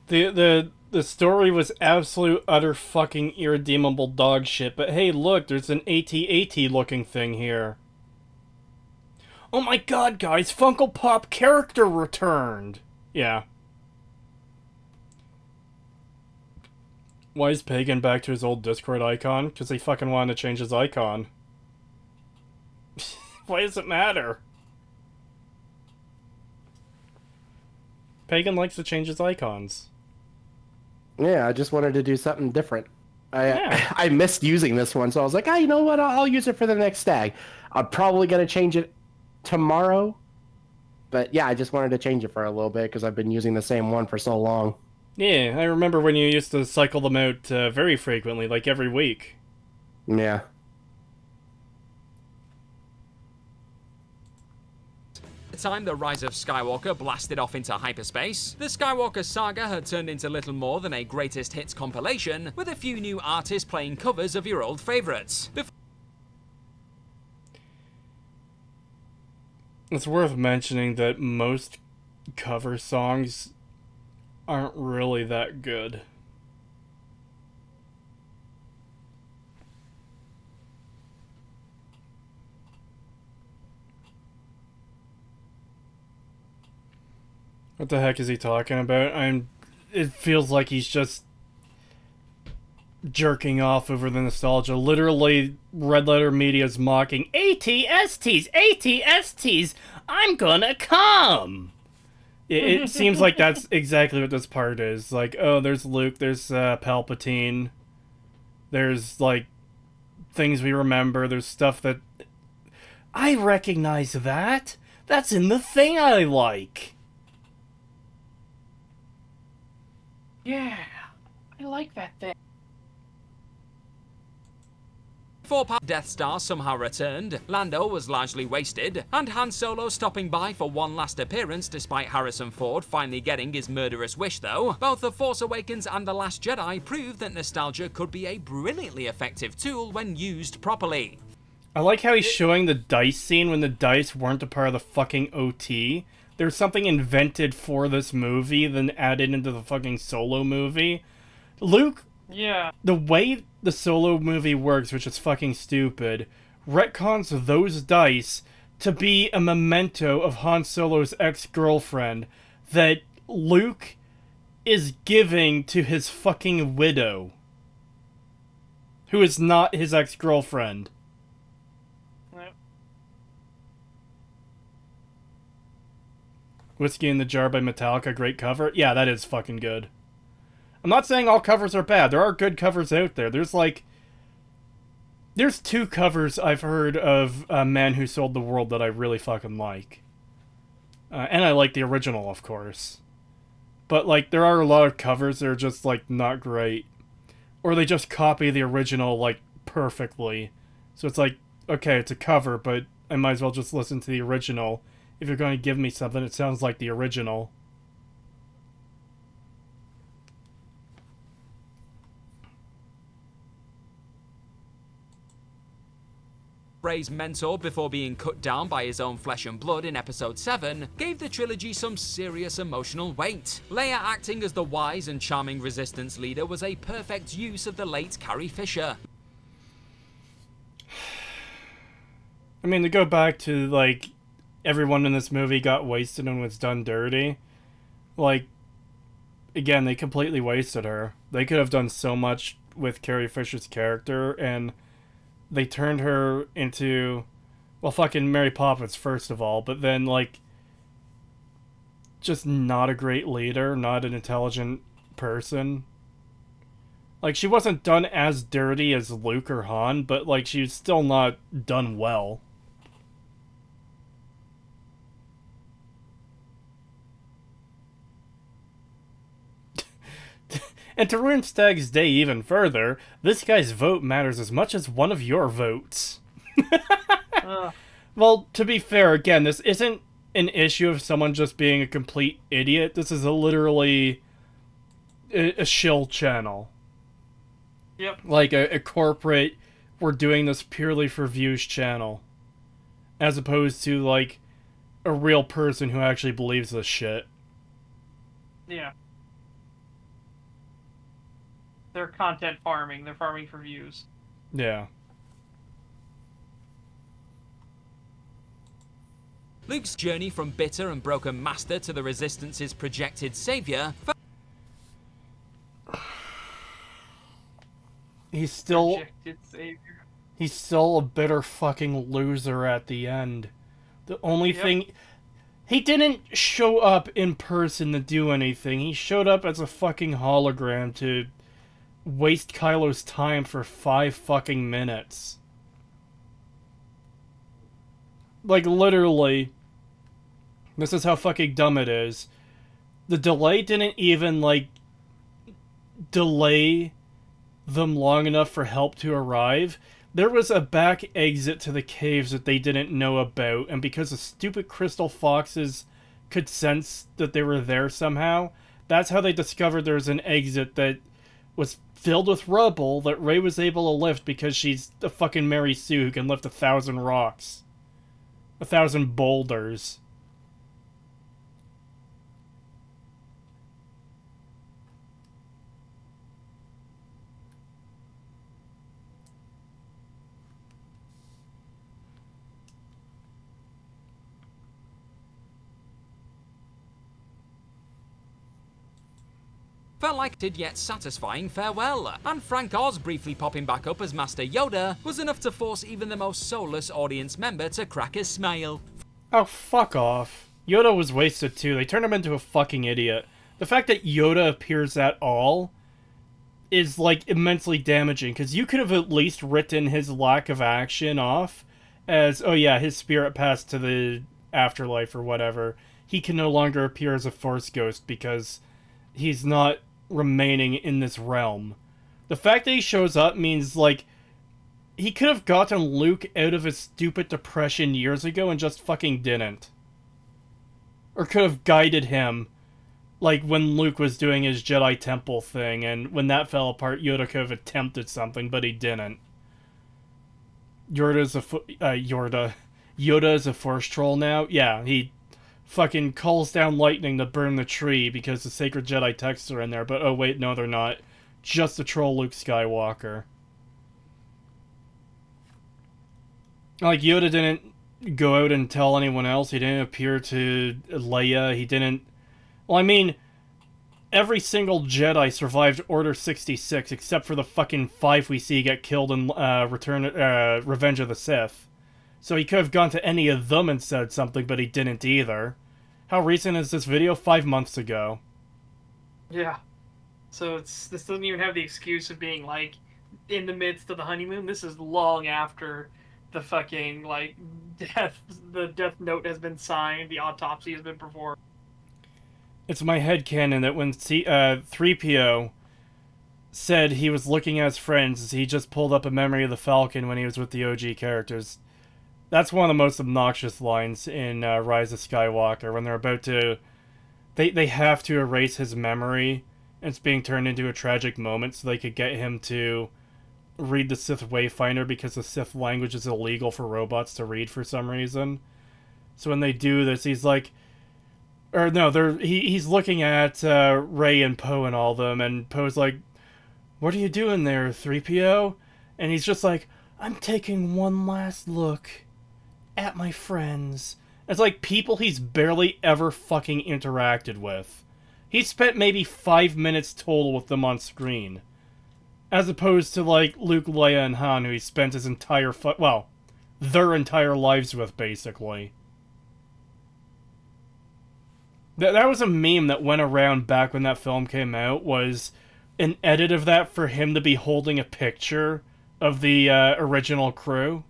The story was absolute, utter fucking irredeemable dog shit, but hey, look, there's an AT-AT looking thing here. Oh my god, guys, Funko Pop character returned! Yeah. Why is Pagan back to his old Discord icon? Because he fucking wanted to change his icon. Why does it matter? Pagan likes to change his icons. Yeah, I just wanted to do something different. Yeah. I missed using this one, so I was like, you know what? I'll use it for the next Stag. I'm probably going to change it tomorrow. But yeah, I just wanted to change it for a little bit because I've been using the same one for so long. Yeah, I remember when you used to cycle them out very frequently, like every week. Yeah. The time the Rise of Skywalker blasted off into hyperspace, the Skywalker saga had turned into little more than a greatest hits compilation, with a few new artists playing covers of your old favourites. It's worth mentioning that most cover songs aren't really that good. What the heck is he talking about? It feels like he's just jerking off over the nostalgia. Literally, Red Letter Media's mocking ATSTs, ATSTs, I'm gonna come! It seems like that's exactly what this part is. Like, oh, there's Luke, there's Palpatine, there's, like, things we remember, there's stuff that... I recognize that! That's in the thing I like! Yeah, I like that thing. Before Death Star somehow returned, Lando was largely wasted, and Han Solo stopping by for one last appearance despite Harrison Ford finally getting his murderous wish though. Both The Force Awakens and The Last Jedi proved that nostalgia could be a brilliantly effective tool when used properly. I like how he's showing the dice scene when the dice weren't a part of the fucking OT. There's something invented for this movie, then added into the fucking Solo movie. Luke, Yeah. the way the Solo movie works, which is fucking stupid, retcons those dice to be a memento of Han Solo's ex-girlfriend that Luke is giving to his fucking widow, who is not his ex-girlfriend. Whiskey in the Jar by Metallica, great cover. Yeah, that is fucking good. I'm not saying all covers are bad. There are good covers out there. There's two covers I've heard of Man Who Sold the World that I really fucking like. And I like the original, of course. But, like, there are a lot of covers that are just, like, not great. Or they just copy the original, like, perfectly. So it's like, okay, it's a cover, but I might as well just listen to the original. If you're going to give me something, it sounds like the original. Rey's mentor before being cut down by his own flesh and blood in episode 7 gave the trilogy some serious emotional weight. Leia acting as the wise and charming resistance leader was a perfect use of the late Carrie Fisher. I mean, to go back to, like, everyone in this movie got wasted and was done dirty. Like, again, they completely wasted her. They could have done so much with Carrie Fisher's character, and they turned her into, well, fucking Mary Poppins, first of all, but then, like, just not a great leader, not an intelligent person. Like, she wasn't done as dirty as Luke or Han, but, like, she's still not done well. And to ruin Stag's day even further, this guy's vote matters as much as one of your votes. Well, to be fair, again, this isn't an issue of someone just being a complete idiot. This is literally a shill channel. Yep. Like a corporate, we're doing this purely for views channel. As opposed to, like, a real person who actually believes this shit. Yeah. They're content farming. They're farming for views. Yeah. Luke's journey from bitter and broken master to the Resistance's projected savior. He's still Projected savior. He's still a bitter fucking loser at the end. The only thing... He didn't show up in person to do anything. He showed up as a fucking hologram to waste Kylo's time for 5 fucking minutes. Like, literally, this is how fucking dumb it is. The delay didn't even, like, delay them long enough for help to arrive. There was a back exit to the caves that they didn't know about, and because the stupid crystal foxes could sense that they were there somehow, that's how they discovered there was an exit that was filled with rubble that Rey was able to lift because she's a fucking Mary Sue who can lift 1,000 rocks. 1,000 boulders. Felt like did yet satisfying farewell, and Frank Oz briefly popping back up as Master Yoda was enough to force even the most soulless audience member to crack a smile. Oh, fuck off. Yoda was wasted too. They turned him into a fucking idiot. The fact that Yoda appears at all is, like, immensely damaging, because you could have at least written his lack of action off as, oh yeah, his spirit passed to the afterlife or whatever. He can no longer appear as a Force ghost because he's not remaining in this realm. The fact that he shows up means, like, he could have gotten Luke out of his stupid depression years ago and just fucking didn't. Or could have guided him, like when Luke was doing his Jedi Temple thing, and when that fell apart, Yoda could have attempted something, but he didn't. Yoda is a Force troll now? Yeah, he fucking calls down lightning to burn the tree because the sacred Jedi texts are in there, but oh wait, no they're not. Just to troll Luke Skywalker. Like, Yoda didn't go out and tell anyone else, he didn't appear to Leia, he didn't... Well, I mean, every single Jedi survived Order 66, except for the fucking 5 we see get killed in Revenge of the Sith. So he could have gone to any of them and said something, but he didn't either. How recent is this video? 5 months ago. Yeah. So this doesn't even have the excuse of being, like, in the midst of the honeymoon. This is long after the fucking, like, the death note has been signed, the autopsy has been performed. It's my headcanon that when 3PO said he was looking at his friends, he just pulled up a memory of the Falcon when he was with the OG characters. That's one of the most obnoxious lines in Rise of Skywalker, when they're about to... They have to erase his memory, and it's being turned into a tragic moment so they could get him to read the Sith Wayfinder because the Sith language is illegal for robots to read for some reason. So when they do this, he's like... Or no, he's looking at Rey and Poe and all of them, and Poe's like, "What are you doing there, 3PO?" And he's just like, "I'm taking one last look at my friends." It's like people he's barely ever fucking interacted with. He spent maybe 5 minutes total with them on screen. As opposed to, like, Luke, Leia, and Han, who he spent his entire their entire lives with, basically. That was a meme that went around back when that film came out, was an edit of that for him to be holding a picture of the original crew.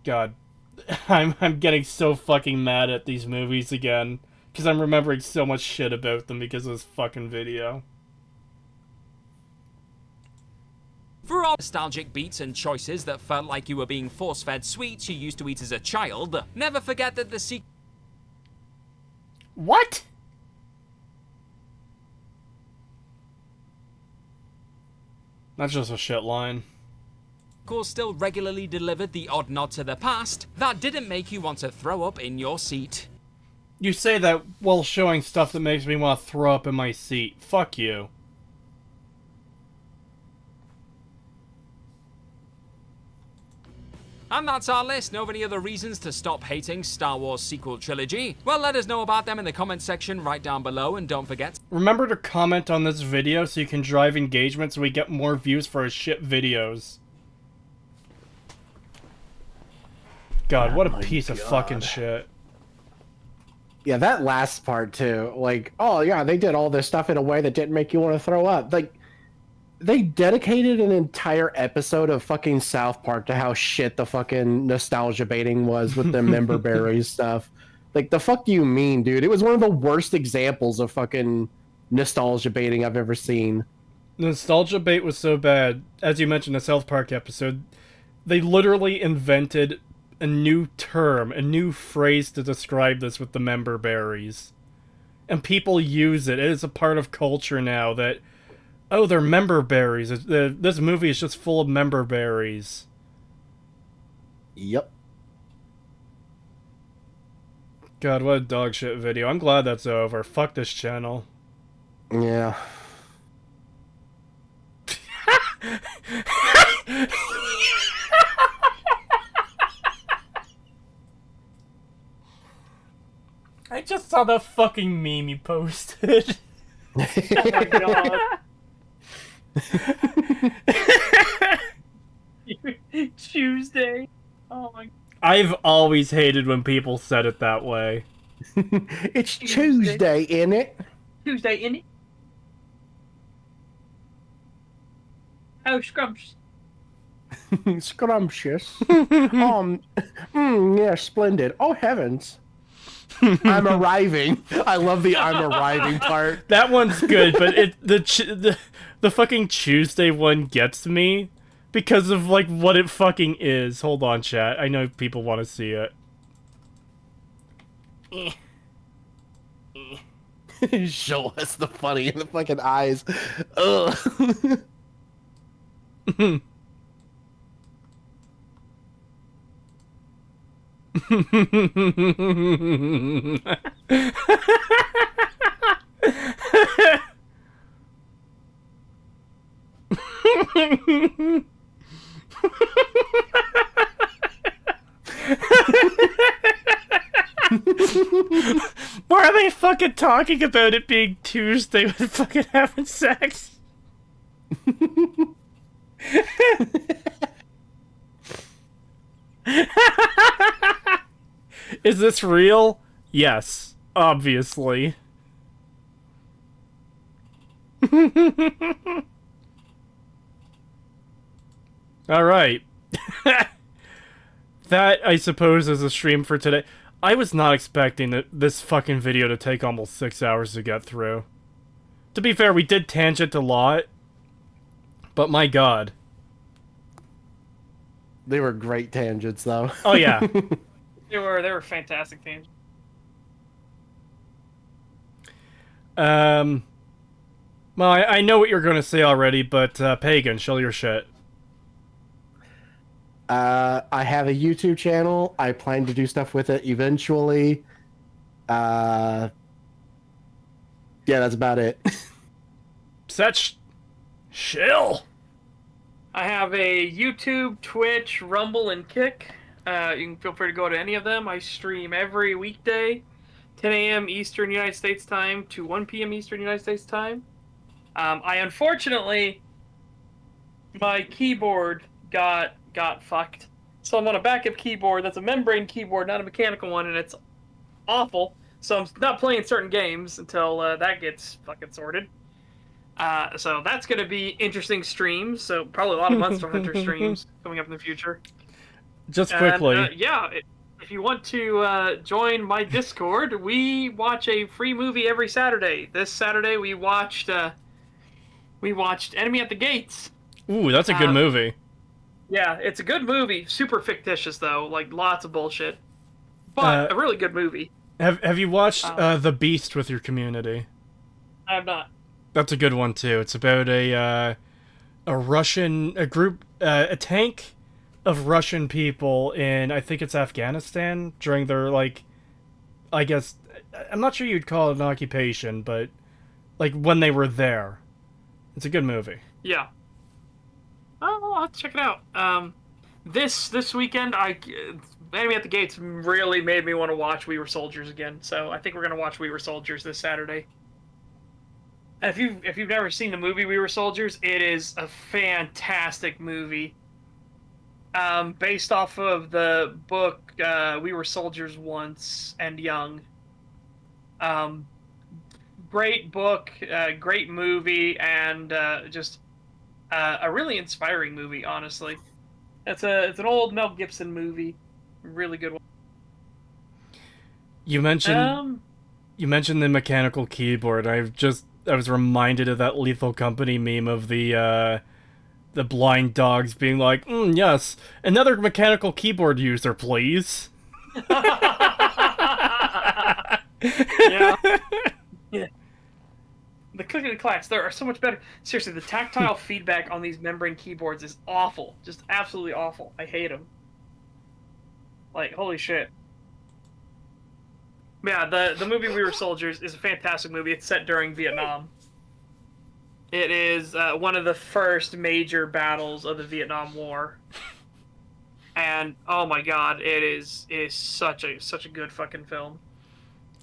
God, I'm getting so fucking mad at these movies again because I'm remembering so much shit about them because of this fucking video. For all nostalgic beats and choices that felt like you were being force-fed sweets you used to eat as a child, never forget that the sequel What? That's just a shit line. still regularly delivered the odd nod to the past that didn't make you want to throw up in your seat. You say that while showing stuff that makes me want to throw up in my seat. Fuck you. And that's our list. Know of any other reasons to stop hating Star Wars sequel trilogy? Well, let us know about them in the comment section right down below, and don't forget... Remember to comment on this video so you can drive engagement so we get more views for our shit videos. God, what a piece of fucking shit. Yeah, that last part too. Like, oh yeah, they did all this stuff in a way that didn't make you want to throw up. Like, they dedicated an entire episode of fucking South Park to how shit the fucking nostalgia baiting was with the member berries stuff. Like, the fuck do you mean, dude? It was one of the worst examples of fucking nostalgia baiting I've ever seen. The nostalgia bait was so bad. As you mentioned, the South Park episode, they literally invented a new term, a new phrase to describe this with the member berries. And people use it. It is a part of culture now that, oh, they're member berries. This movie is just full of member berries. Yep. God, what a dog shit video. I'm glad that's over. Fuck this channel. Yeah. I just saw that fucking meme you posted. Oh my god. Tuesday. Oh my. I've always hated when people said it that way. It's Tuesday, innit? Tuesday, innit? Oh, scrumptious. Scrumptious. Yeah, splendid. Oh, heavens. I'm arriving. I love the I'm arriving part. That one's good, but the fucking Tuesday one gets me because of like what it fucking is. Hold on, chat. I know people want to see it. Show us the funny in the fucking eyes. Ugh. Why are they fucking talking about it being Tuesday with fucking having sex? Is this real? Yes, obviously. Alright. That, I suppose, is a stream for today. I was not expecting this fucking video to take almost 6 hours to get through. To be fair, we did tangent a lot. But my god. They were great tangents, though. Oh, yeah. They were fantastic teams. Well, I know what you're going to say already, but Pagan, show your shit. I have a YouTube channel. I plan to do stuff with it eventually. Yeah, that's about it. Such shill. I have a YouTube, Twitch, Rumble, and Kick. You can feel free to go to any of them. I stream every weekday, 10 a.m. Eastern United States time to 1 p.m. Eastern United States time. I unfortunately, my keyboard got fucked. So I'm on a backup keyboard that's a membrane keyboard, not a mechanical one, and it's awful. So I'm not playing certain games until that gets fucking sorted. So that's going to be interesting streams. So probably a lot of Monster Hunter streams coming up in the future. Just And quickly, yeah, if you want to join my Discord, we watch a free movie every Saturday. This Saturday we watched Enemy at the Gates. ooh, that's a good movie. Yeah, it's a good movie. Super fictitious though, like lots of bullshit, but a really good movie. Have you watched The Beast with your community? I have not. That's a good one too. It's about a tank of Russian people in, I think it's Afghanistan, during their, like, I guess, I'm not sure you'd call it an occupation, but like when they were there. It's a good movie. Yeah. Oh, I'll have to check it out. This weekend, Enemy at the Gates really made me want to watch We Were Soldiers again. So I think we're gonna watch We Were Soldiers this Saturday. And if you've never seen the movie We Were Soldiers, it is a fantastic movie. Based off of the book We Were Soldiers Once and Young. Great book, great movie, and just a really inspiring movie. Honestly, it's an old Mel Gibson movie, really good one. You mentioned the mechanical keyboard. I was reminded of that Lethal Company meme of the blind dogs being like, yes, another mechanical keyboard user, please. Yeah. Yeah. The click and the clacks, they are so much better. Seriously, the tactile feedback on these membrane keyboards is awful. Just absolutely awful. I hate them. Like, holy shit. Yeah, the movie We Were Soldiers is a fantastic movie. It's set during Vietnam. It is one of the first major battles of the Vietnam War. And, oh my god, it is such a good fucking film.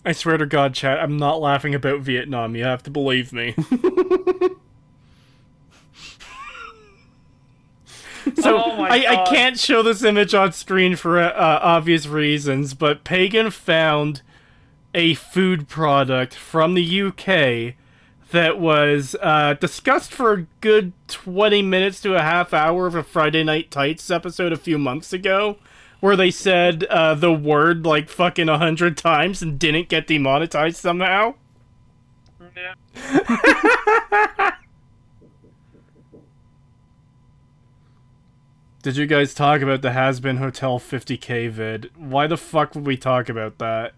I swear to God, chat, I'm not laughing about Vietnam. You have to believe me. So, I can't show this image on screen for obvious reasons, but Pagan found a food product from the UK that was discussed for a good 20 minutes to a half hour of a Friday Night Tights episode a few months ago, where they said the word like fucking 100 times and didn't get demonetized somehow. Yeah. Did you guys talk about the Has-Been Hotel 50K vid? Why the fuck would we talk about that?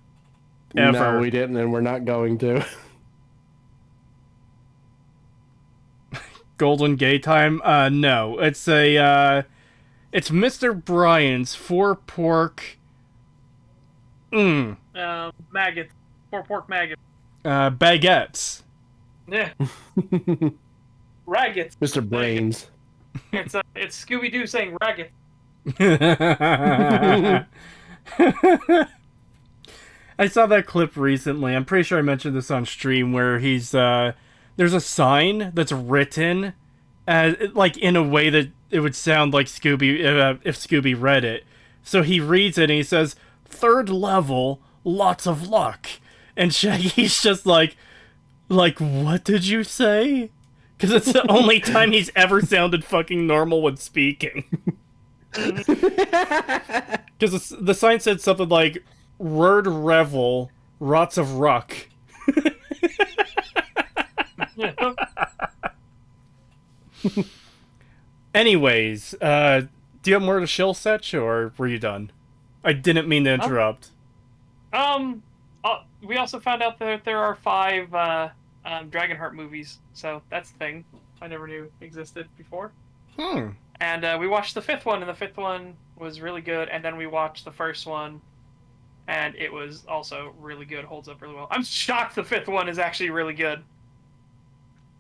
Ever? No, we didn't, and we're not going to. Golden Gay Time? No. It's it's Mr. Bryan's 4-pork... Maggots. 4-pork maggots. Baguettes. Yeah. Raggets. Mr. Brains. It's Scooby-Doo saying raggets. I saw that clip recently. I'm pretty sure I mentioned this on stream, where he's there's a sign that's written as like in a way that it would sound like Scooby if Scooby read it. So he reads it and he says, "Third level, lots of luck." And Shaggy's just like, what did you say? Because it's the only time he's ever sounded fucking normal when speaking. Because the sign said something like, "Word revel, rots of ruck." Anyways, do you have more to shill Setch, or were you done? I didn't mean to interrupt. We also found out that there are 5 Dragonheart movies, so that's the thing I never knew existed before. And we watched the 5th one, and the 5th one was really good, and then we watched the first one, and it was also really good, holds up really well. I'm shocked the 5th one is actually really good.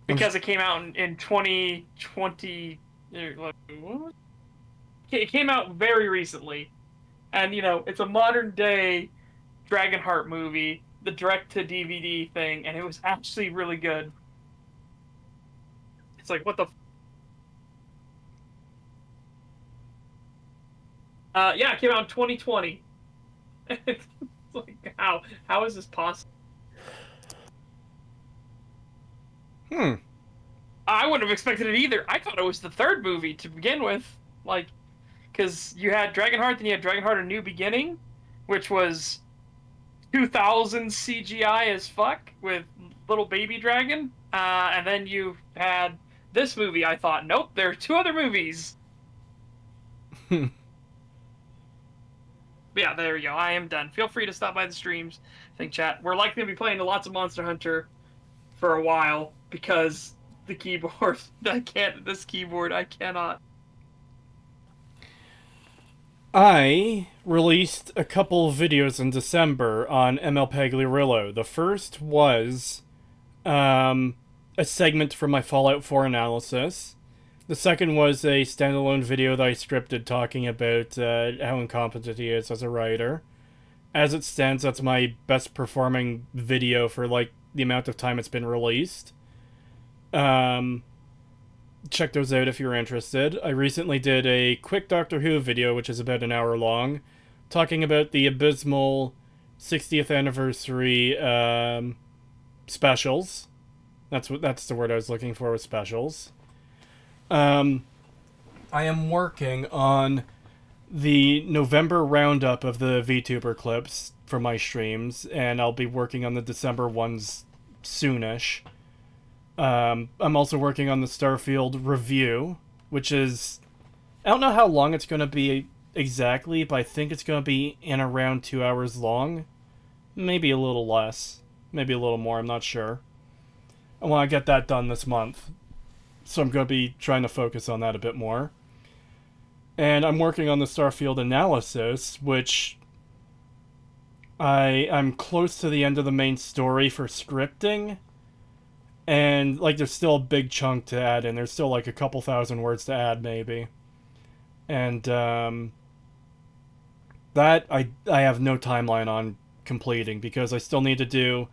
Because it came out in 2020... It came out very recently. And, you know, it's a modern-day Dragonheart movie, the direct-to-DVD thing, and it was actually really good. It's like, what the... yeah, it came out in 2020. It's Like, how is this possible? I wouldn't have expected it either. I thought it was the third movie to begin with. Like, because you had Dragonheart, then you had Dragonheart: A New Beginning, which was 2000 CGI as fuck with little baby dragon. And then you had this movie. I thought, nope, there are two other movies. But yeah, there you go. I am done. Feel free to stop by the streams. I think chat. We're likely to be playing lots of Monster Hunter for a while because the keyboard. I can't. This keyboard. I cannot. I released a couple of videos in December on ML Pagliarillo. The first was a segment from my Fallout 4 analysis. The second was a standalone video that I scripted talking about how incompetent he is as a writer. As it stands, that's my best performing video for like the amount of time it's been released. Check those out if you're interested. I recently did a quick Doctor Who video, which is about an hour long, talking about the abysmal 60th anniversary specials. That's the word I was looking for, was specials. I am working on the November roundup of the VTuber clips for my streams, and I'll be working on the December ones soonish. I'm also working on the Starfield review, which is... I don't know how long it's going to be exactly, but I think it's going to be in around 2 hours long. Maybe a little less. Maybe a little more, I'm not sure. I want to get that done this month. So I'm going to be trying to focus on that a bit more. And I'm working on the Starfield analysis, which I'm close to the end of the main story for scripting. And, like, there's still a big chunk to add in. There's still, like, a couple thousand words to add, maybe. And, that I have no timeline on completing, because I still need to do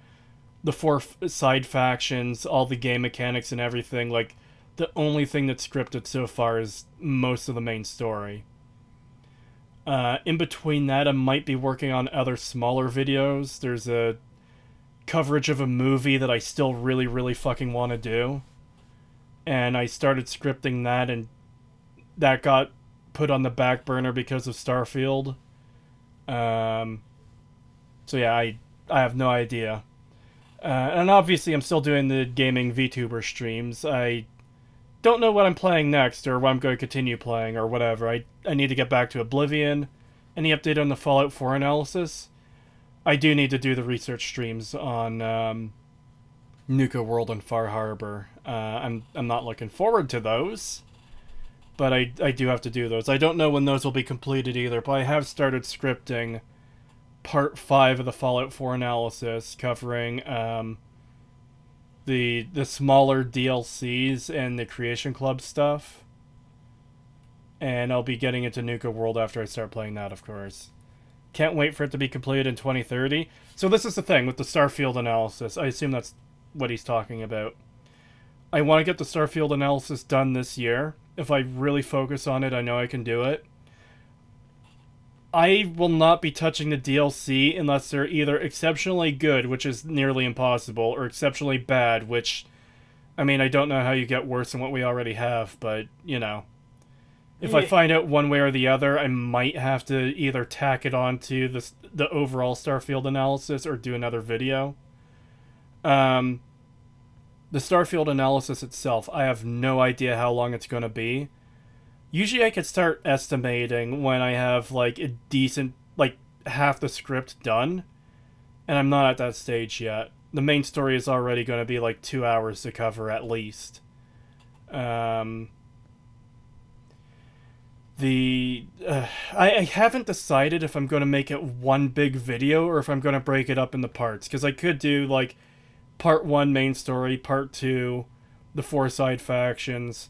the 4 side factions, all the game mechanics and everything. Like, the only thing that's scripted so far is most of the main story. In between that, I might be working on other smaller videos. There's a coverage of a movie that I still really, really fucking want to do. And I started scripting that, and that got put on the back burner because of Starfield. So yeah, I have no idea. And obviously I'm still doing the gaming VTuber streams. I don't know what I'm playing next, or what I'm going to continue playing, or whatever. I need to get back to Oblivion. Any update on the Fallout 4 analysis? I do need to do the research streams on Nuka World and Far Harbor. I'm not looking forward to those, but I do have to do those. I don't know when those will be completed either, but I have started scripting part 5 of the Fallout 4 analysis, covering the smaller DLCs and the Creation Club stuff. And I'll be getting into Nuka World after I start playing that, of course. Can't wait for it to be completed in 2030. So this is the thing with the Starfield analysis. I assume that's what he's talking about. I want to get the Starfield analysis done this year. If I really focus on it, I know I can do it. I will not be touching the DLC unless they're either exceptionally good, which is nearly impossible, or exceptionally bad, which, I mean, I don't know how you get worse than what we already have, but, you know. If I find out one way or the other, I might have to either tack it on to the overall Starfield analysis or do another video. The Starfield analysis itself, I have no idea how long it's going to be. Usually I could start estimating when I have, like, a decent, like, half the script done. And I'm not at that stage yet. The main story is already going to be, like, 2 hours to cover at least. I haven't decided if I'm going to make it one big video or if I'm going to break it up into parts. Because I could do, like, part 1 main story, part 2 the 4 side factions,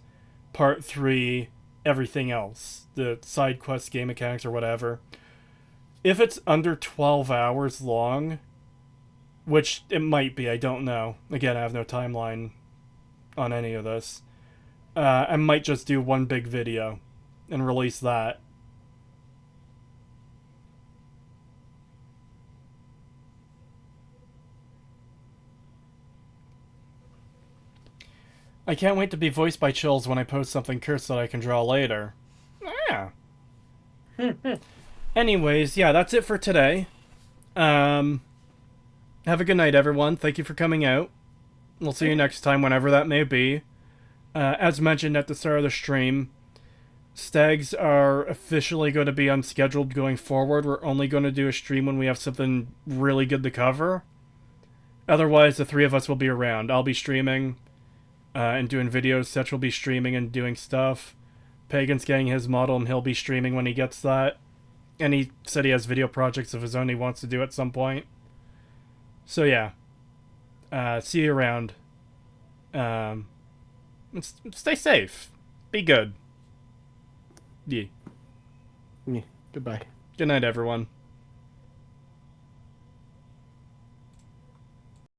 part 3 everything else, the side quest, game mechanics, or whatever. If it's under 12 hours long, which it might be, I don't know. Again, I have no timeline on any of this. I might just do one big video and release that. I can't wait to be voiced by Chills when I post something cursed that I can draw later. Yeah. Anyways, yeah, that's it for today. Have a good night, everyone. Thank you for coming out. We'll see you next time, whenever that may be. As mentioned at the start of the stream, Stags are officially going to be unscheduled going forward. We're only going to do a stream when we have something really good to cover. Otherwise, the three of us will be around. I'll be streaming and doing videos. Setch will be streaming and doing stuff. Pagan's getting his model, and he'll be streaming when he gets that. And he said he has video projects of his own he wants to do at some point. So yeah. See you around. Stay safe. Be good. Yeah. Yeah. Goodbye. Good night, everyone.